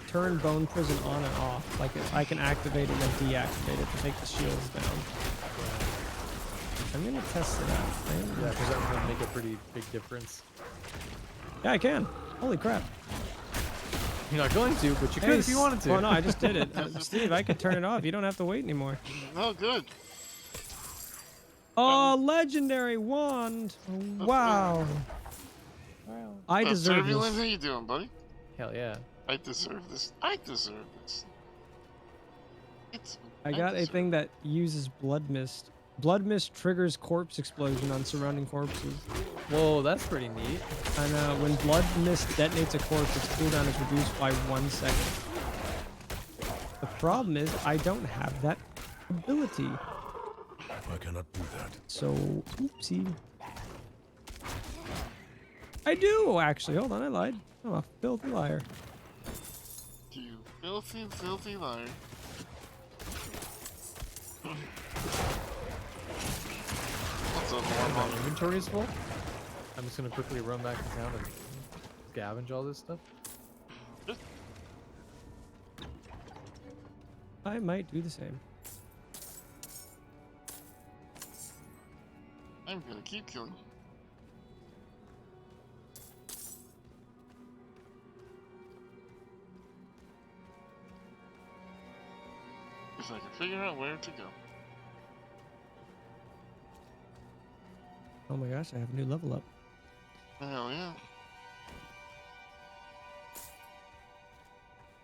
turn Bone Prison on and off. Like, if I can activate it and then deactivate it to take the shields down. I'm gonna test it out. yeah, because that would make a pretty big difference. Yeah, I can. Holy crap. You're not going to, but you could if you wanted to. Oh no, I just did it. Steve, I could turn it off. You don't have to wait anymore. Oh, good. Oh, legendary wand! Wow. I deserve Turbulent, this. how you doing, buddy? Hell yeah. I deserve this. I deserve this. I got a thing that uses blood mist. Blood mist triggers corpse explosion on surrounding corpses. Whoa, that's pretty neat. I know. When blood mist detonates a corpse, its cooldown is reduced by 1 second. The problem is, I don't have that ability. I cannot do that. So, oopsie. I do, actually. Hold on, I lied. I'm a filthy liar. You filthy, filthy liar. What's up, My Norman? inventory is full. I'm just gonna quickly run back to town and scavenge all this stuff. I might do the same. I'm gonna keep killing. If I can figure out where to go. Oh my gosh, I have a new level up. Hell yeah.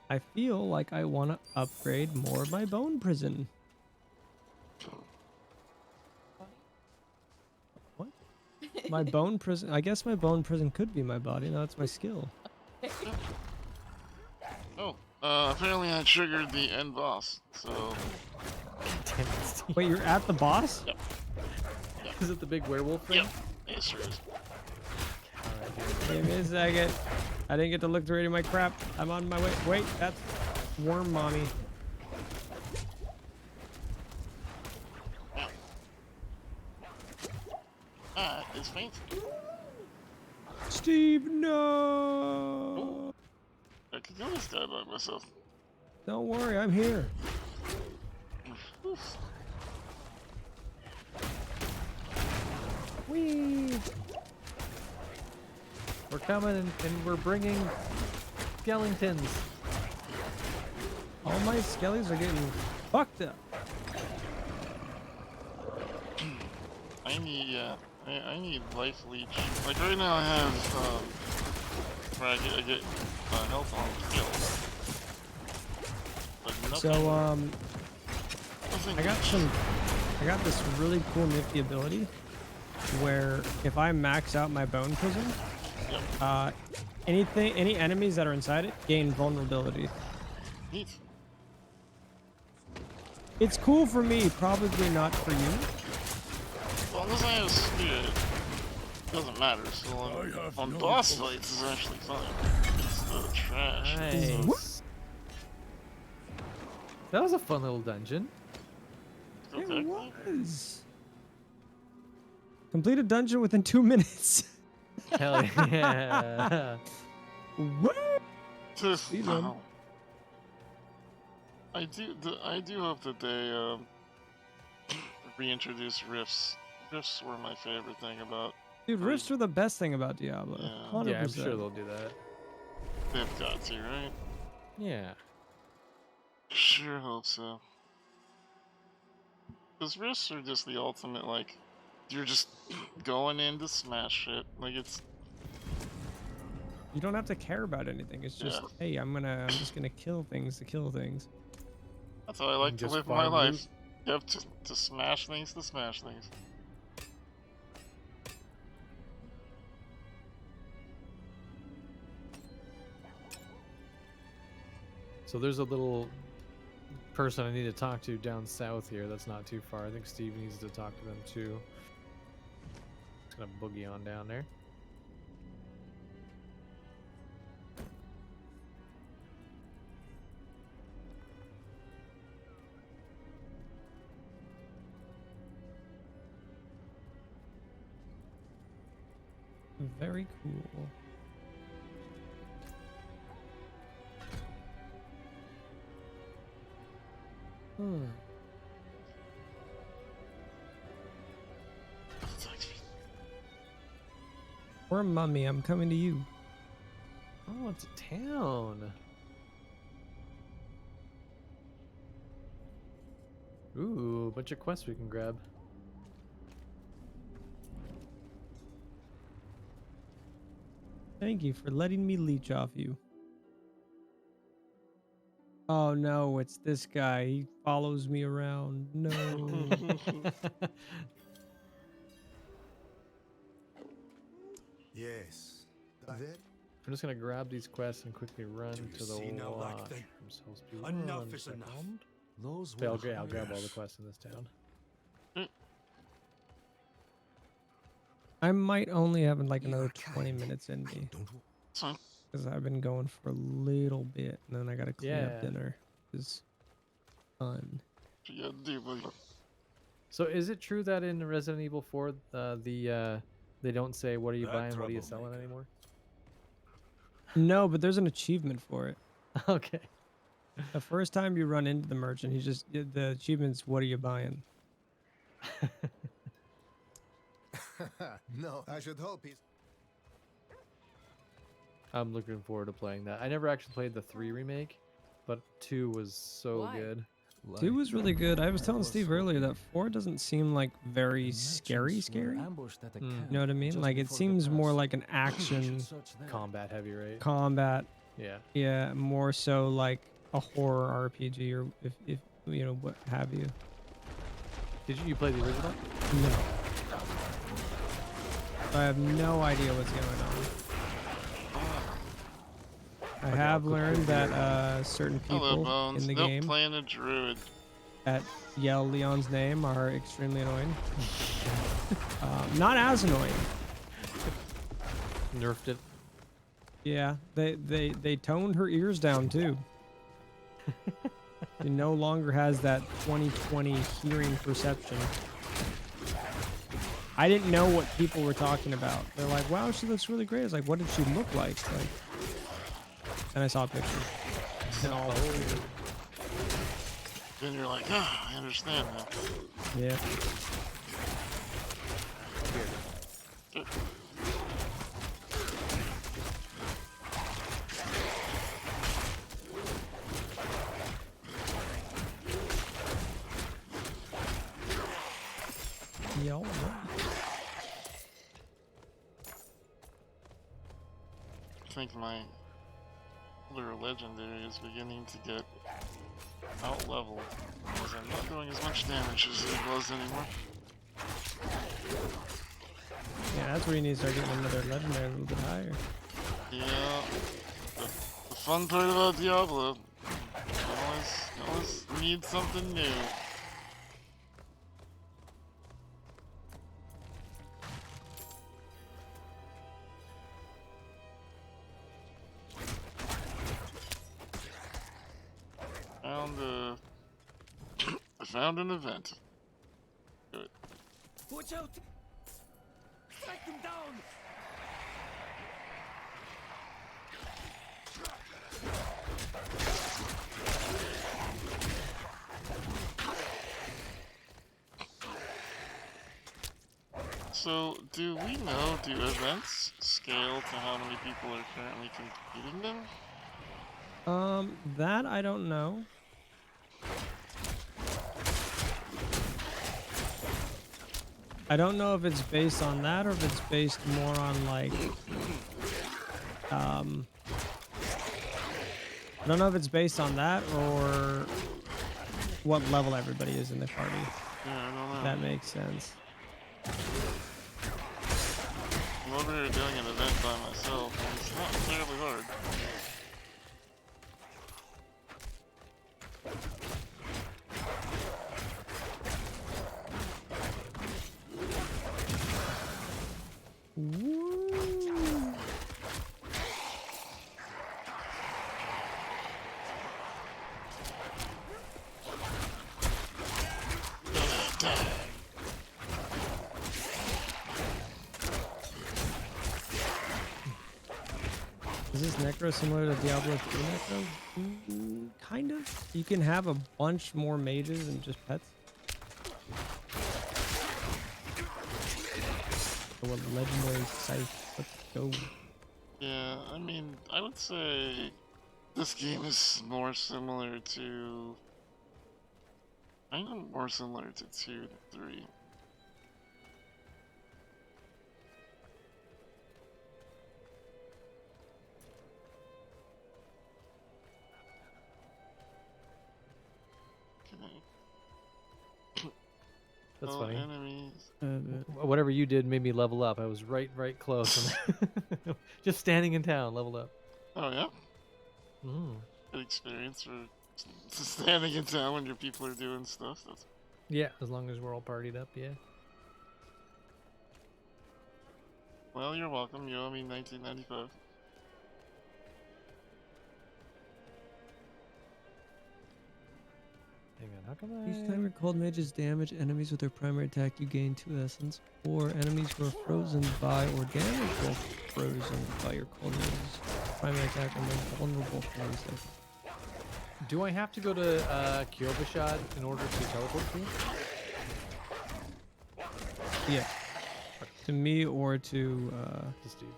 I feel like I want to upgrade more of my bone prison. What? My bone prison? I guess my bone prison could be my body. No, it's my skill. Oh, apparently I triggered the end boss, so... Wait, you're at the boss? Yep. Is it the big werewolf thing? Yep. It sure is. Give me a second. I didn't get to look through any of my crap. I'm on my way. Wait, that's worm mommy. It's faint. Steve, no! I could kill this guy by myself. Don't worry, I'm here. Whee! We're coming and we're bringing skeletons. All my skellies are getting fucked up. I need, I need life leech. Like right now I have, where I get health on kills. But nothing. So, I got this really cool nifty ability where if I max out my bone prison, any enemies that are inside it gain vulnerability. Neat. It's cool for me, probably not for you. As long as I have speed, it doesn't matter. So on boss fights, it's actually fine. It's the trash. Nice. That was a fun little dungeon. It was. Complete a dungeon within 2 minutes. Hell yeah. What? Wow. I do hope that they reintroduce rifts. Rifts were my favorite thing about. Dude, rifts are the best thing about Diablo. Yeah. 100%. Yeah, I'm sure they'll do that. They've got to, right? Yeah. Sure hope so. Because rifts are just the ultimate, like, you're just going in to smash shit. Like, it's... You don't have to care about anything. It's just, hey, I'm just gonna kill things to kill things. That's how I like to live my life. You have to smash things to smash things. So there's a little person I need to talk to down south here. That's not too far. I think Steve needs to talk to them too. Just gonna boogie on down there. Very cool. Or mummy, I'm coming to you. Oh, it's a town. Ooh, a bunch of quests we can grab. Thank you for letting me leech off you. Oh no, it's this guy. He follows me around. No. Yes. That it? I'm just gonna grab these quests and quickly run to the washroom. Enough is enough. Those Okay, I'll grab all the quests in this town. I might only have like another 20 minutes in me. So, Because I've been going for a little bit, and then I gotta clean up Yeah. dinner. Is fun. you gotta do, buddy. So is it true that in Resident Evil 4, they don't say what are you buying, what are you selling anymore? No, but there's an achievement for it. Okay. The first time you run into the merchant, the achievement's what are you buying? No, I should hope he's... I'm looking forward to playing that. I never actually played the 3 remake, but 2 was so good. 2 was really good. I was telling Steve earlier that 4 doesn't seem like very scary. You know what I mean? Like it seems more like an action Combat heavy, right? combat. Yeah. Yeah, more so like a horror RPG or if you know what have you. Did you play the original? No. I have no idea what's going on. I have learned that certain Hello, people Bones. in the Nope, game playing a druid. that yell Leon's name are extremely annoying. Not as annoying. Nerfed it. Yeah, they toned her ears down too. She no longer has that 20/20 hearing perception. I didn't know what people were talking about. They're like, "Wow, she looks really great." I was like, "What did she look like?" Like, then I saw a picture. And all. Then you're like, ah, I understand now. Yeah. Yeah, all right. I think my other legendary is beginning to get out leveled because I'm not doing as much damage as it was anymore. Yeah, that's where you need to start getting another legendary a little bit higher. Yeah, the fun part about Diablo, you always need something new. I found an event. Good. Watch out! Strike them down! So, do we know, do events scale to how many people are currently completing them? That I don't know. I don't know if it's based on that or if it's based more on like I don't know if it's based on that or what level everybody is in the party. Yeah, I don't know. If that makes sense. I'm over here doing an event by myself, and it's not terribly hard. Is this Necro similar to Diablo 3 Necro? Kind of. You can have a bunch more mages and just pets. So a legendary scythe. Let's go. Yeah, I mean, I would say this game is more similar to... I think more similar to 2 than 3. That's Oh, funny. enemies. Whatever you did made me level up. I was right close. Just standing in town, leveled up. Oh, yeah? Mm. Good experience for standing in town when your people are doing stuff. That's... Yeah, as long as we're all partied up, yeah. Well, you're welcome. You owe me 1995. Hang on, how come Each time your cold mages damage enemies with their primary attack, you gain 2 essence. Or enemies who are frozen by or damaged while frozen by your cold mages primary attack are made vulnerable for 1 second. Do I have to go to Kyobashad in order to teleport to you? Yeah. To me or to Steve.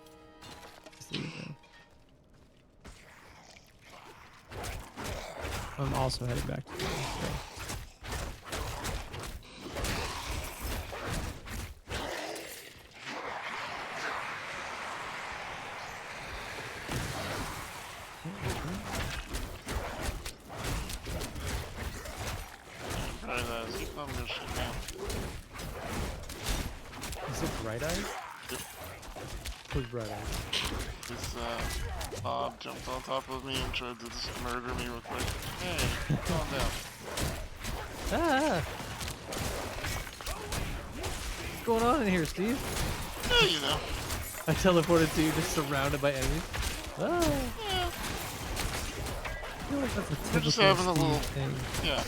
Steve, yeah. I'm also headed back to him, so. Is it Bright Eyes? Yep. Who's Bright Eyes? This Bob jumped on top of me and tried to just murder me real quick. Hey, calm down. Ah! What's going on in here, Steve? Yeah, you know. I teleported to you just surrounded by enemies. Ah! Yeah. I feel like that's a We're typical just having a little thing. Yeah.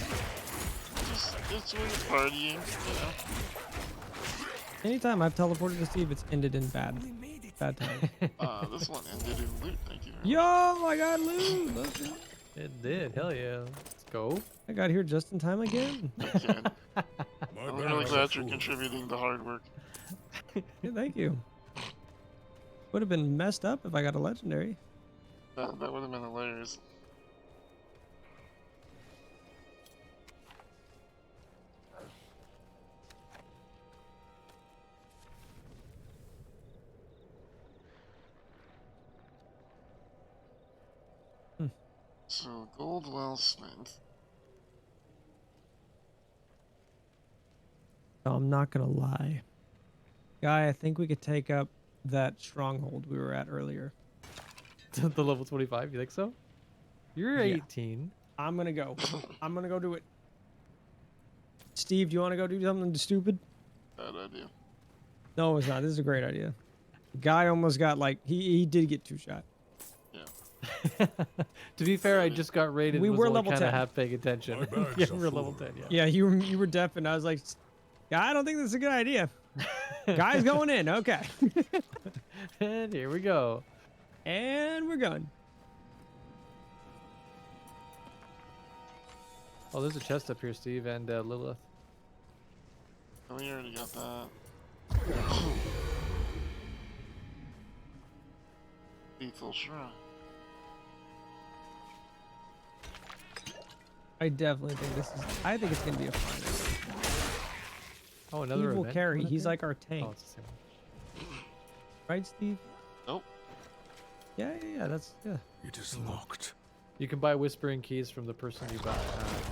Just it's when you're partying, you know. Anytime I've teleported to Steve, it's ended in bad time. This one ended in loot, thank you. Yo, I got loot! Let's go. It did, hell yeah. Let's go. I got here just in time again. Again. I'm really glad you're contributing the hard work. Yeah, thank you. Would have been messed up if I got a legendary. That would have been hilarious. So, gold well spent. So I'm not gonna lie. Guy, I think we could take up that stronghold we were at earlier. The level 25, you think so? You're Yeah. 18. I'm gonna go. I'm gonna go do it. Steve, do you want to go do something stupid? Bad idea. No, it's not. This is a great idea. Guy almost got like he did get 2-shot. To be fair, I just got rated. We was were only level kinda 10. half paying attention. Yeah, we were level 10. Yeah. Yeah, you were deaf, and I was like, yeah, I don't think this is a good idea. Guy's going in. Okay. And here we go. And we're going. Oh, there's a chest up here, Steve, and Lilith. Oh, we already got that. Lethal Shrine. I definitely think this is. I think it's gonna be a fine. Oh, another Steve will event carry. coming up He's here? like our tank. Oh, it's the same one. Right, Steve? Nope. Yeah, that's yeah. It is locked. You can buy Whispering Keys from the person you bought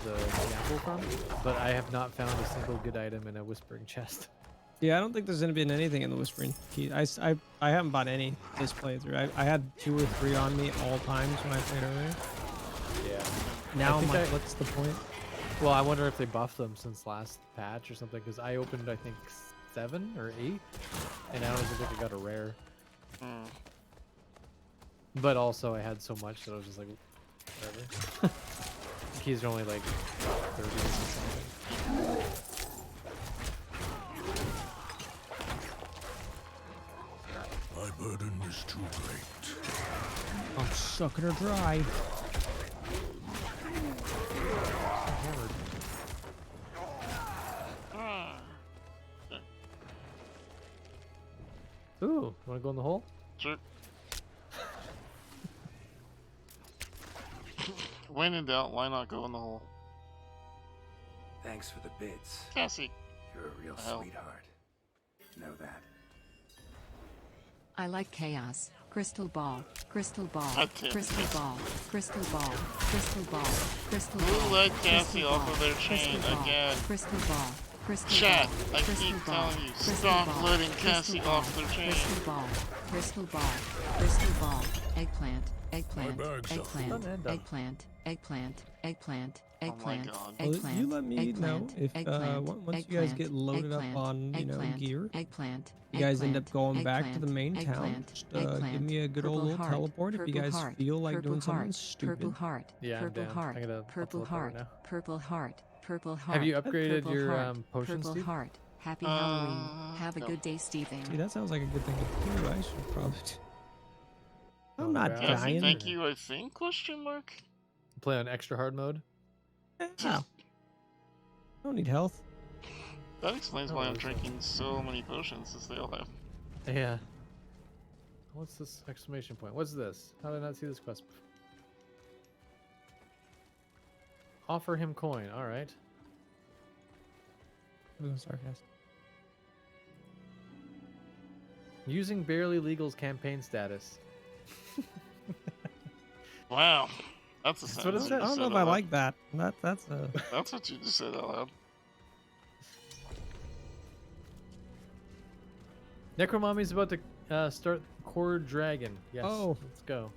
the Diablo from, but I have not found a single good item in a Whispering chest. Yeah, I don't think there's gonna be anything in the Whispering Key. I haven't bought any this playthrough. I had 2 or 3 on me all times when I played earlier. Yeah. Now I'm think like, what's the point? Well, I wonder if they buffed them since last patch or something, because I opened, I think, 7 or 8, and I don't even think I got a rare. But also, I had so much that I was just like, whatever. Keys are only like 30 or something. My burden is too great. I'm sucking her dry. Ooh, wanna go in the hole? Sure. When in doubt, why not go in the hole? Thanks for the bits. Cassie. You're a real Hell. sweetheart. Know that. I like chaos. Crystal ball. Crystal ball. God damn it. Crystal ball. Crystal ball. Crystal ball. Crystal ball. Who let Cassie crystal off ball, of their crystal chain ball, again? Crystal ball. Crystal Chat, ball, I crystal keep ball, telling you, crystal stop ball, letting crystal Cassie ball, off their chain. Crystal ball. Crystal ball. Crystal ball. Eggplant. Eggplant. My bag's are Eggplant. full. Done and done. Eggplant. Eggplant. Eggplant. eggplant, God. Well, eggplant, you let me know eggplant, if eggplant, once you guys get loaded up on gear. eggplant, You guys end up eggplant, going back to the eggplant, main town. eggplant, Just eggplant, give me a good old purple little heart, teleport if you purple guys heart, feel like purple doing something heart, stupid. purple heart, Yeah, I'm purple down. heart, I'll purple teleport heart, right now. purple heart, purple heart. Have you upgraded purple your heart, potions, purple Steve? heart. Happy Halloween. Have a no. good day, Steven. See, that sounds like a good thing to do. I should probably. I'm Going not fast? Yes, dying. thank you, I think, question mark? Play on extra hard mode? Yeah. I don't need health. That explains Oh, why I'm what is that? drinking so many potions as they all have. Yeah. What's this exclamation point? What's this? How did I not see this quest before? Offer him coin. All right. Sarcastic. Using Barely Legal's campaign status. Wow. That's a That's what it sentence says. you I don't said know if out I loud. like that. That's a. That's what you just said out loud. Necromommy's about to start Core Dragon. Yes. Oh. Let's go.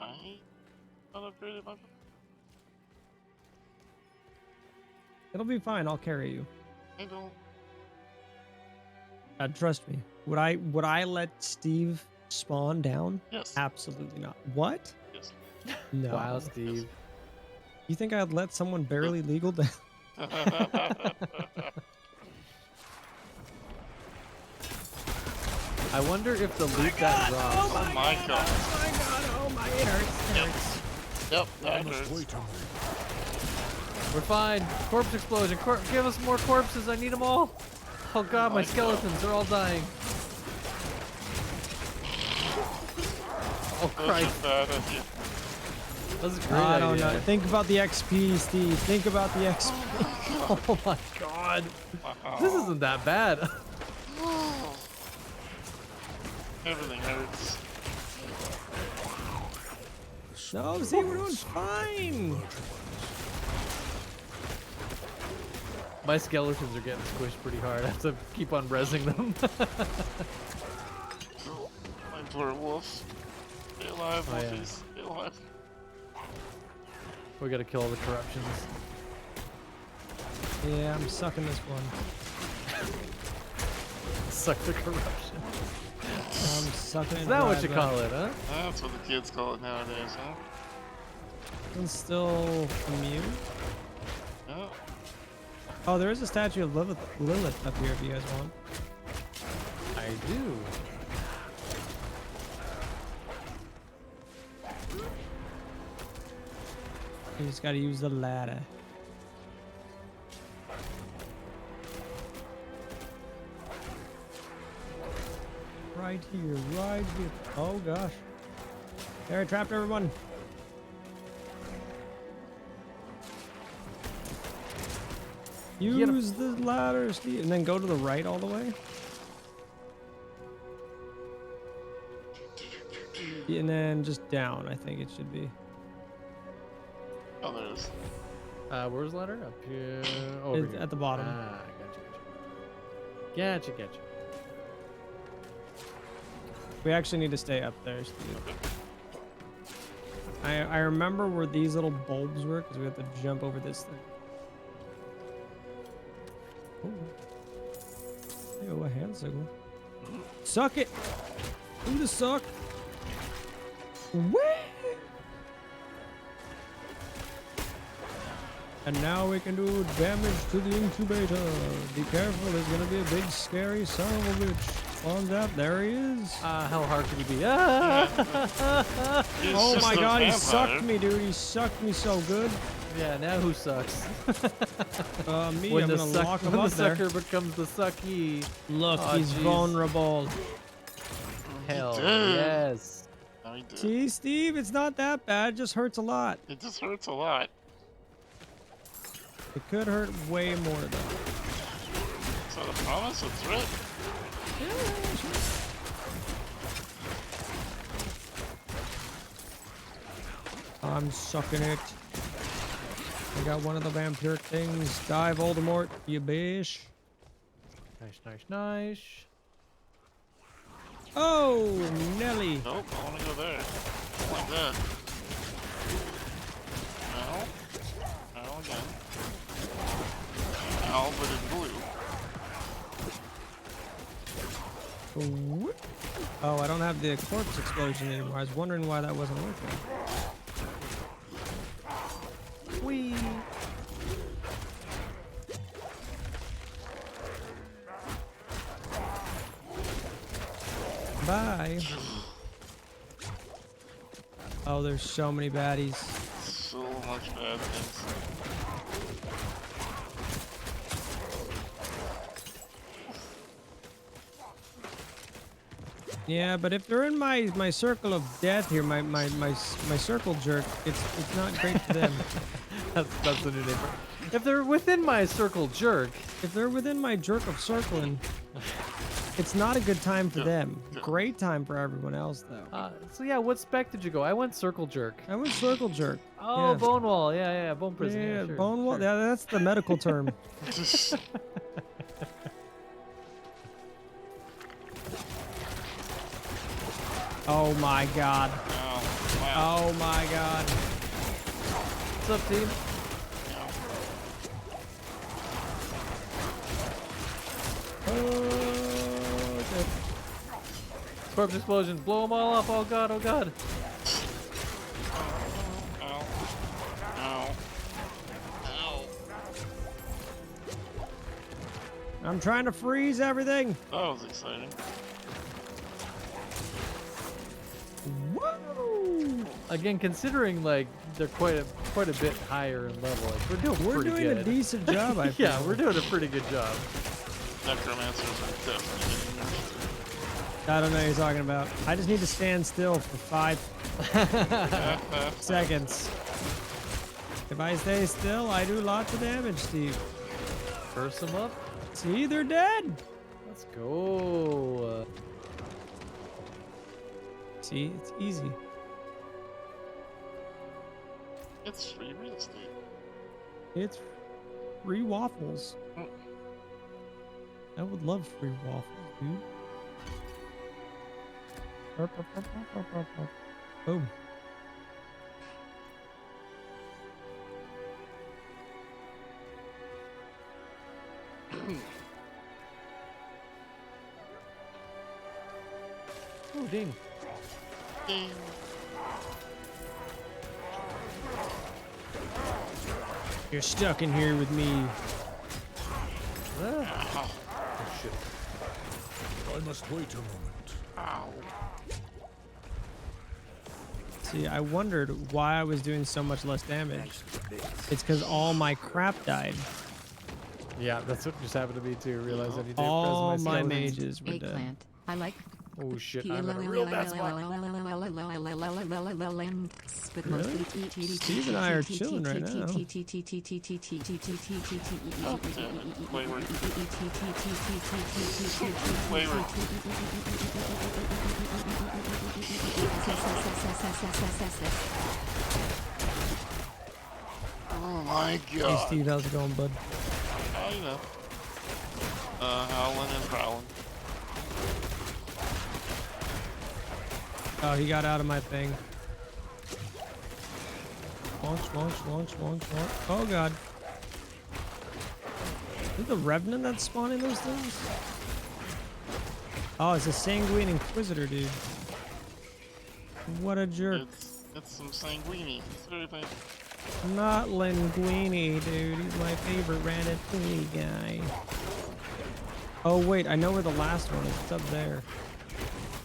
I upgraded my. It'll be fine. I'll carry you. I don't. Trust me. Would I let Steve spawn down? Yes. Absolutely not. What? Yes. No. Wow, Steve. You think I'd let someone barely legal down? I wonder if the loot that drops. Oh my god. Oh my god. Oh my. It hurts. It hurts. Yep, that hurts. We're fine. Corpse explosion. Give us more corpses. I need them all. Oh god, my skeletons are all dying. Oh Christ. Bad idea. That was a great I don't idea. know. Think about the XP, Steve. Think about the XP. Oh my god. This isn't that bad. Everything hurts. No, see, we're doing fine. My skeletons are getting squished pretty hard. I have to keep on rezzing them. My poor wolf. Stay alive, Oh, yeah. wolfies. Stay alive. We gotta kill all the corruptions. Yeah, I'm sucking this one. Suck the corruption. I'm sucking it. Is that what you dry, call it, huh? That's what the kids call it nowadays, huh? I'm still immune. Oh. Oh, there is a statue of Lilith up here if you guys want. I do. You just gotta use the ladder. Right here, right here. Oh gosh. There, I trapped everyone. Use the ladder, Steve, and then go to the right all the way. Yeah, and then just down, I think it should be. Oh, there it is. Where's the ladder? Up here. Oh, over It's here. at the bottom. Ah, gotcha. We actually need to stay up there, Steve. I remember where these little bulbs were because we have to jump over this thing. Oh, yo, a hand signal. Suck it! Do the suck! Whee! And now we can do damage to the incubator. Be careful, there's gonna be a big scary son of a bitch. Spawns out, there he is. How hard could he be? Ah! Oh my god, he sucked me, dude. He sucked me so good. Yeah, now who sucks? Me, when I'm the gonna lock him when up the there. sucker becomes the sucky. Look, Aw, he's jeez. vulnerable. Hell did. yes. No, he did. See, Steve, it's not that bad. It just hurts a lot. It just hurts a lot. It could hurt way more, though. Is that a promise? A threat? I'm sucking it. I got one of the vampiric things. Die, Voldemort, you bitch. Nice. Oh, Nelly. Nope, I want to go there. like that. Ow. Ow again. Ow, but in blue. Oh, I don't have the corpse explosion anymore. I was wondering why that wasn't working. Whee! Bye. Oh, there's so many baddies. So much bad things. Yeah, but if they're in my circle of death here, my circle jerk, it's not great for them. That's the new name. If they're within my circle jerk, if they're within my jerk of circling, it's not a good time for them. Great time for everyone else though. So yeah, what spec did you go? I went circle jerk. I went circle jerk. Oh, yeah. bone wall. Yeah, bone prison. Yeah, sure, bone wall. sure. Yeah, that's the medical term. Oh my god. Oh, wow. Oh my god. What's up, team? Okay. Corpse explosion. Blow them all up. Oh god, oh god. Ow. Ow. Ow. I'm trying to freeze everything. That was exciting. Woo! Again, considering like they're quite a bit higher in level, like, we're doing doing good. a decent job, I feel. Yeah, we're doing a pretty good job. Necromancers are definitely getting nerfed. I don't know what you're talking about. I just need to stand still for 5 seconds. If I stay still, I do lots of damage, Steve. Curse them up. See, they're dead. Let's go. See, it's easy. It's free real estate. It's free waffles. Mm. I would love free waffles, dude. Boom. Oh, ding. Ding. You're stuck in here with me. Ah. Oh, shit. I must wait a moment. Ow. See, I wondered why I was doing so much less damage. It's because all my crap died. Yeah, that's what just happened to me too. Realize I need to all press my my skeletons. mages were dead. Eggplant. I like. Oh shit, I'm in a real bad spot. Really? Steve and I are chilling right now. Oh, damn it. Wayward. Wayward. Oh my Hey god. Steve, how's it going, bud? Oh, you know. Howling and prowling. Oh, he got out of my thing. Launch. Oh god. Is it the Revenant that's spawning those things? Oh, it's a Sanguine Inquisitor, dude. What a jerk. It's some sanguini. It's everything. Not Linguini, dude. He's my favorite Ratatouille guy. Oh wait, I know where the last one is. It's up there.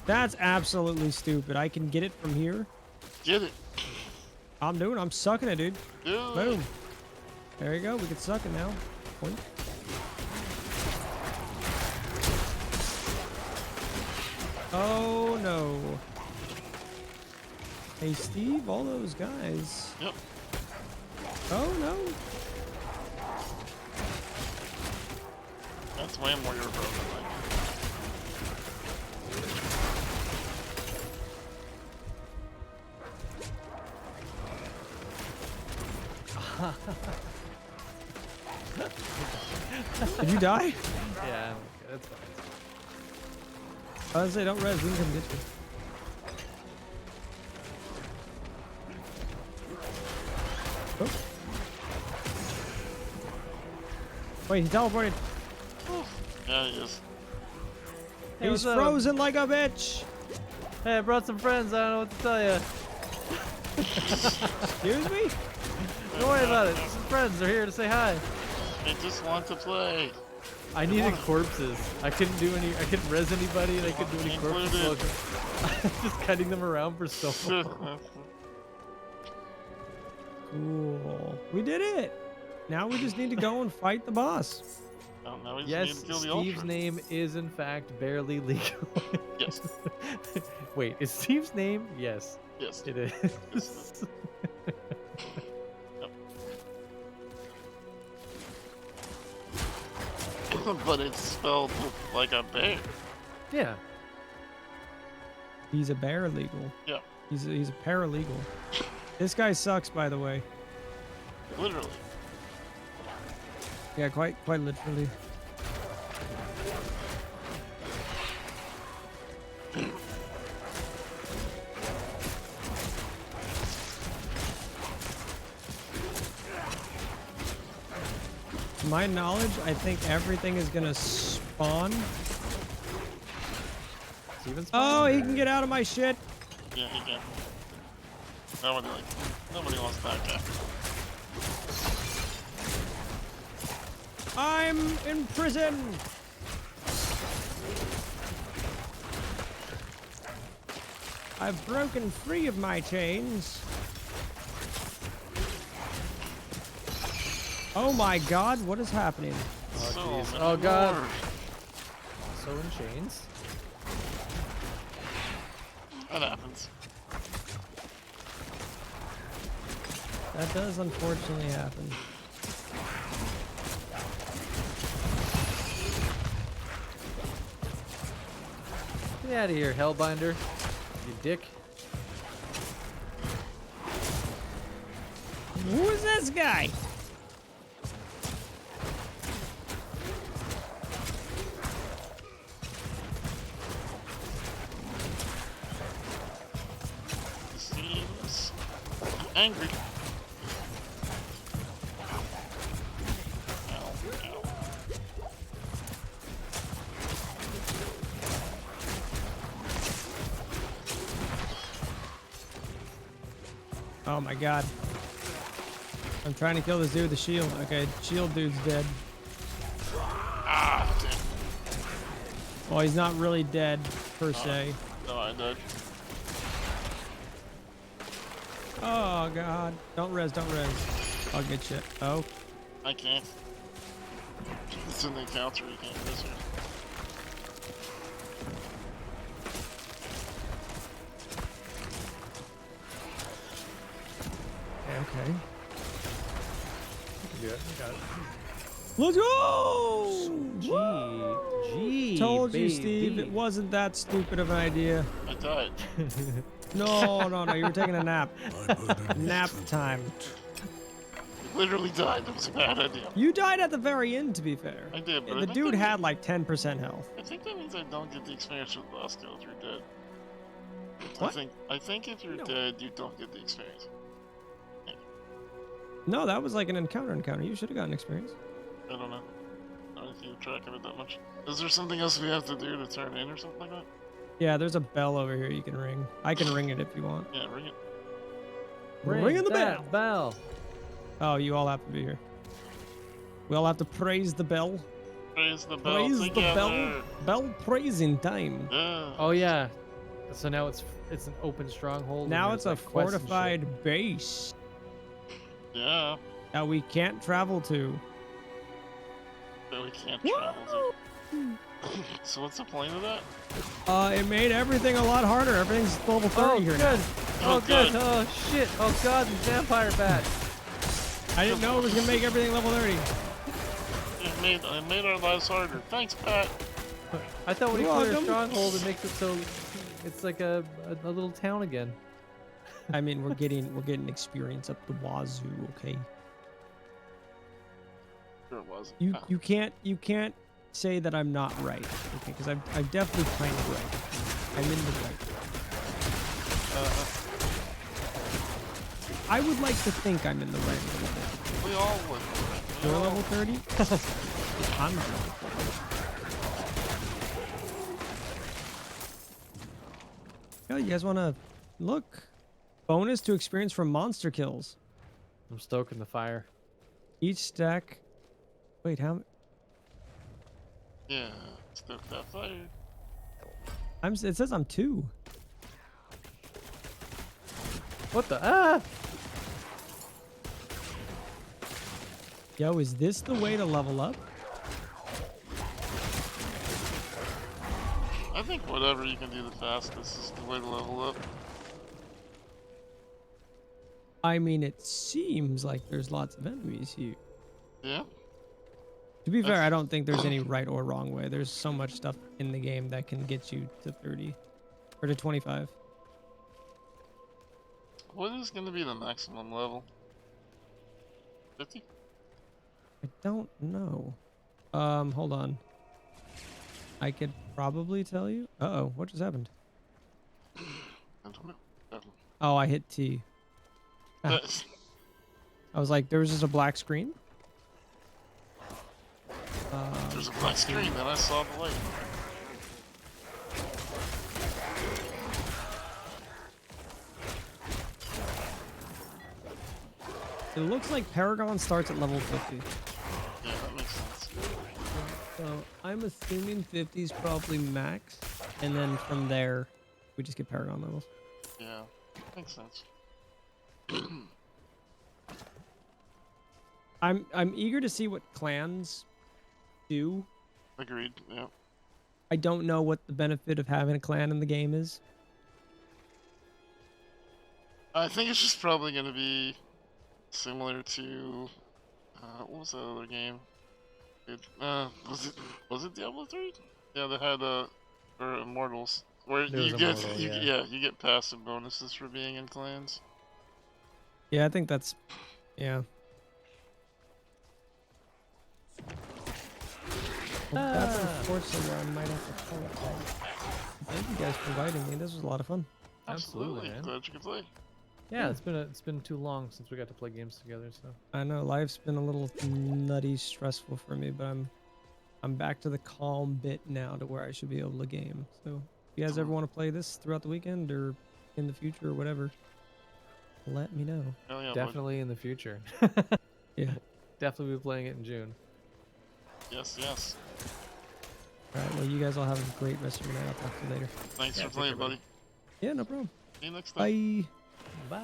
That's absolutely stupid. I can get it from here. Get it. I'm sucking it, dude. Do it. Boom. There you go. We can suck it now. Point. Oh no. Hey Steve, all those guys. Yep. Oh no. That's way more your bro than mine. Did you die? Yeah, I'm okay. That's fine. I was gonna say, don't res. We can come get you. Oh. Wait, he teleported. Yeah, he is. Hey, He's what's up? frozen like a bitch. Hey, I brought some friends. I don't know what to tell you. Excuse me? Don't worry about it. Some friends are here to say hi. They just want to play. I needed corpses. I couldn't do any. I couldn't res anybody, and I couldn't do any corpses. So I was just cutting them around for so long. Cool. We did it. Now we just need to go and fight the boss. Oh, now we just Yes, need to kill the Steve's Ultra. name is in fact barely legal. Yes. Wait, is Steve's name? Yes. Yes. It is. Yes, but it's spelled like a bear. Yeah. He's a bear legal. Yeah. He's a paralegal. This guy sucks, by the way. Literally. Yeah, quite literally. To my knowledge, I think everything is gonna spawn. Oh, he can get out of my shit. Yeah, he can. Nobody wants that guy. I'm in prison. I've broken free of my chains. Oh my god, what is happening? Oh, So jeez. many Oh, God. more. So in chains. That happens. That does unfortunately happen. Get out of here, Hellbinder. You dick. Who's this guy? Seems angry. Ow, ow. Oh my god. I'm trying to kill this dude with the shield. Okay, shield dude's dead. Ah, damn. Well, he's not really dead, per se. No, I died. Oh god. Don't res, don't res. I'll get you. Oh. I can't. It's in the encounter, you can't miss her. Okay. You got it. Let's go! Gee, Told you, baby. Steve, it wasn't that stupid of an idea. I died. No, you were taking a nap. Nap time. I literally died. That was a bad idea. You died at the very end, to be fair. I did, but The I think dude that had like 10% health. I think that means I don't get the experience with boss kill if you're dead. What? I think if you're dead, you don't get the experience. No, that was like an encounter. You should have gotten experience. I don't know. I don't keep track of it that much. Is there something else we have to do to turn in or something like that? Yeah, there's a bell over here you can ring. I can ring it if you want. Yeah, ring it. Ring the that bell. Oh, you all have to be here. We all have to praise the bell. Praise the bell Praise together. the bell. Bell praising time. Yeah. Oh yeah. So now it's an open stronghold. Now and it's there's, a like, quests and shit. fortified base Yeah. that we can't travel to. But we can't travel to. So what's the point of that? It made everything a lot harder. Everything's level 30 Oh, here good. now. Oh, good. good. Oh, shit. Oh, God, the vampire bat. I didn't know it was gonna make everything level 30. It made our lives harder. Thanks, Pat. I thought when you You're clear a welcome. stronghold, it makes it so it's like a little town again. I mean, we're getting experience up the wazoo, okay? Sure it was. You can't say that I'm not right, okay? Because I'm definitely kind of right. I'm in the right. I would like to think I'm in the right a little bit. We all would. You're level 30? I'm not level 30. Oh, you guys want to look? Bonus to experience from monster kills. I'm stoking the fire. Each stack. Wait, how? Yeah, stoke that fire. It says I'm 2. What the? Ah! Yo, is this the way to level up? I think whatever you can do the fastest is the way to level up. I mean, it seems like there's lots of enemies here. Yeah. To be fair, I don't think there's any right or wrong way. There's so much stuff in the game that can get you to 30 or to 25. What is going to be the maximum level? 50? I don't know. Hold on. I could probably tell you. Uh-oh, what just happened? I don't know. Oh, I hit T. Ah. I was like, there was just a black screen? There's a black screen, then I saw the light. It looks like Paragon starts at level 50. Yeah, that makes sense. So I'm assuming 50 is probably max, and then from there, we just get Paragon levels. Yeah, makes sense. I'm eager to see what clans do. Agreed, yeah. I don't know what the benefit of having a clan in the game is. I think it's just probably going to be similar to what was that other game? Was it Diablo 3? Yeah, they had or Immortals, where you get passive bonuses for being in clans. Yeah, I think that's Well, that's unfortunate where I might have to call it. Thank you guys for inviting me. This was a lot of fun. Absolutely, man. Glad you could play. Yeah, it's been too long since we got to play games together. So I know life's been a little nutty, stressful for me, but I'm back to the calm bit now, to where I should be able to game. So, if you guys ever want to play this throughout the weekend or in the future or whatever, let me know. Oh, yeah, definitely in the future. Yeah, definitely be playing it in June. Yes, yes. All right. Well, you guys all have a great rest of your night. I'll talk to you later. Thanks for playing, buddy. Yeah, no problem. See you next time. Bye. Bye.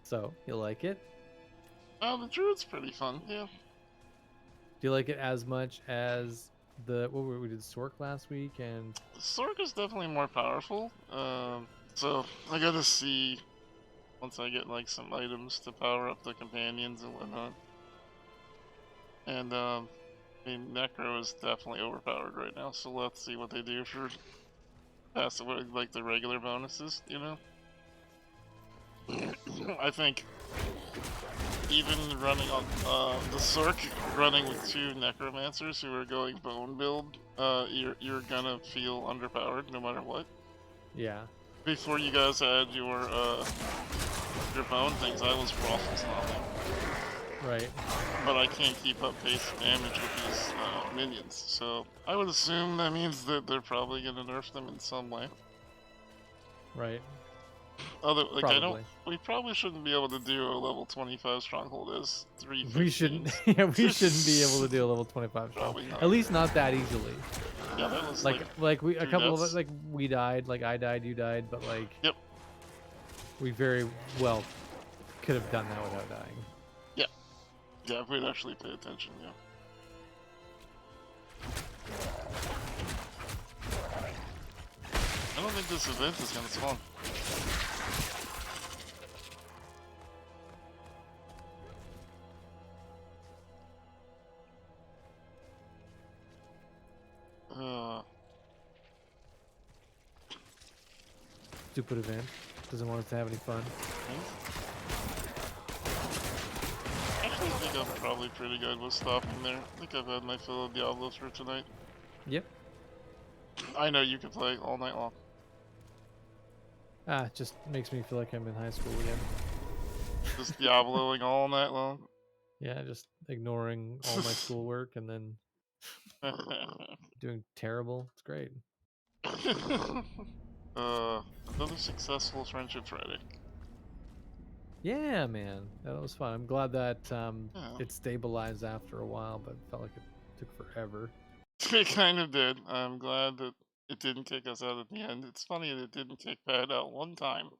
So, you like it? The druid's pretty fun, yeah. Do you like it as much as we did Sork last week? And Sork is definitely more powerful. So I gotta see once I get like some items to power up the companions and whatnot. And I mean, Necro is definitely overpowered right now, so let's see what they do for passive, like the regular bonuses, you know? I think even running on the Sork, running with 2 Necromancers who are going bone build, you're gonna feel underpowered no matter what. yeah. Before you guys had your bone things, I was Ruffles nothing. Right. But I can't keep up base damage with these minions, so I would assume that means that they're probably gonna nerf them in some way. Right. We probably shouldn't be able to do a level 25 stronghold as 3. We shouldn't. Yeah, we shouldn't be able to do a level 25 stronghold. At least not that easily. Yeah, that was like we a couple deaths. of us, like we died, like I died, you died, but like Yep. we very well could have done that without dying. Yeah. Yeah, if we'd actually pay attention, yeah. I don't think this event is gonna spawn. Stupid event. Doesn't want us to have any fun. I actually think I'm probably pretty good with stopping there. I think I've had my fill of Diablos for tonight. Yep. I know you can play all night long. It just makes me feel like I'm in high school again. Just Diabloing all night long. Yeah, just ignoring all my schoolwork and then doing terrible. It's great. Another successful Friendship Friday. Yeah, man, that was fun. I'm glad that Yeah. it stabilized after a while, but it felt like it took forever. It kind of did. I'm glad that it didn't kick us out at the end. It's funny that it didn't kick Pat out one time.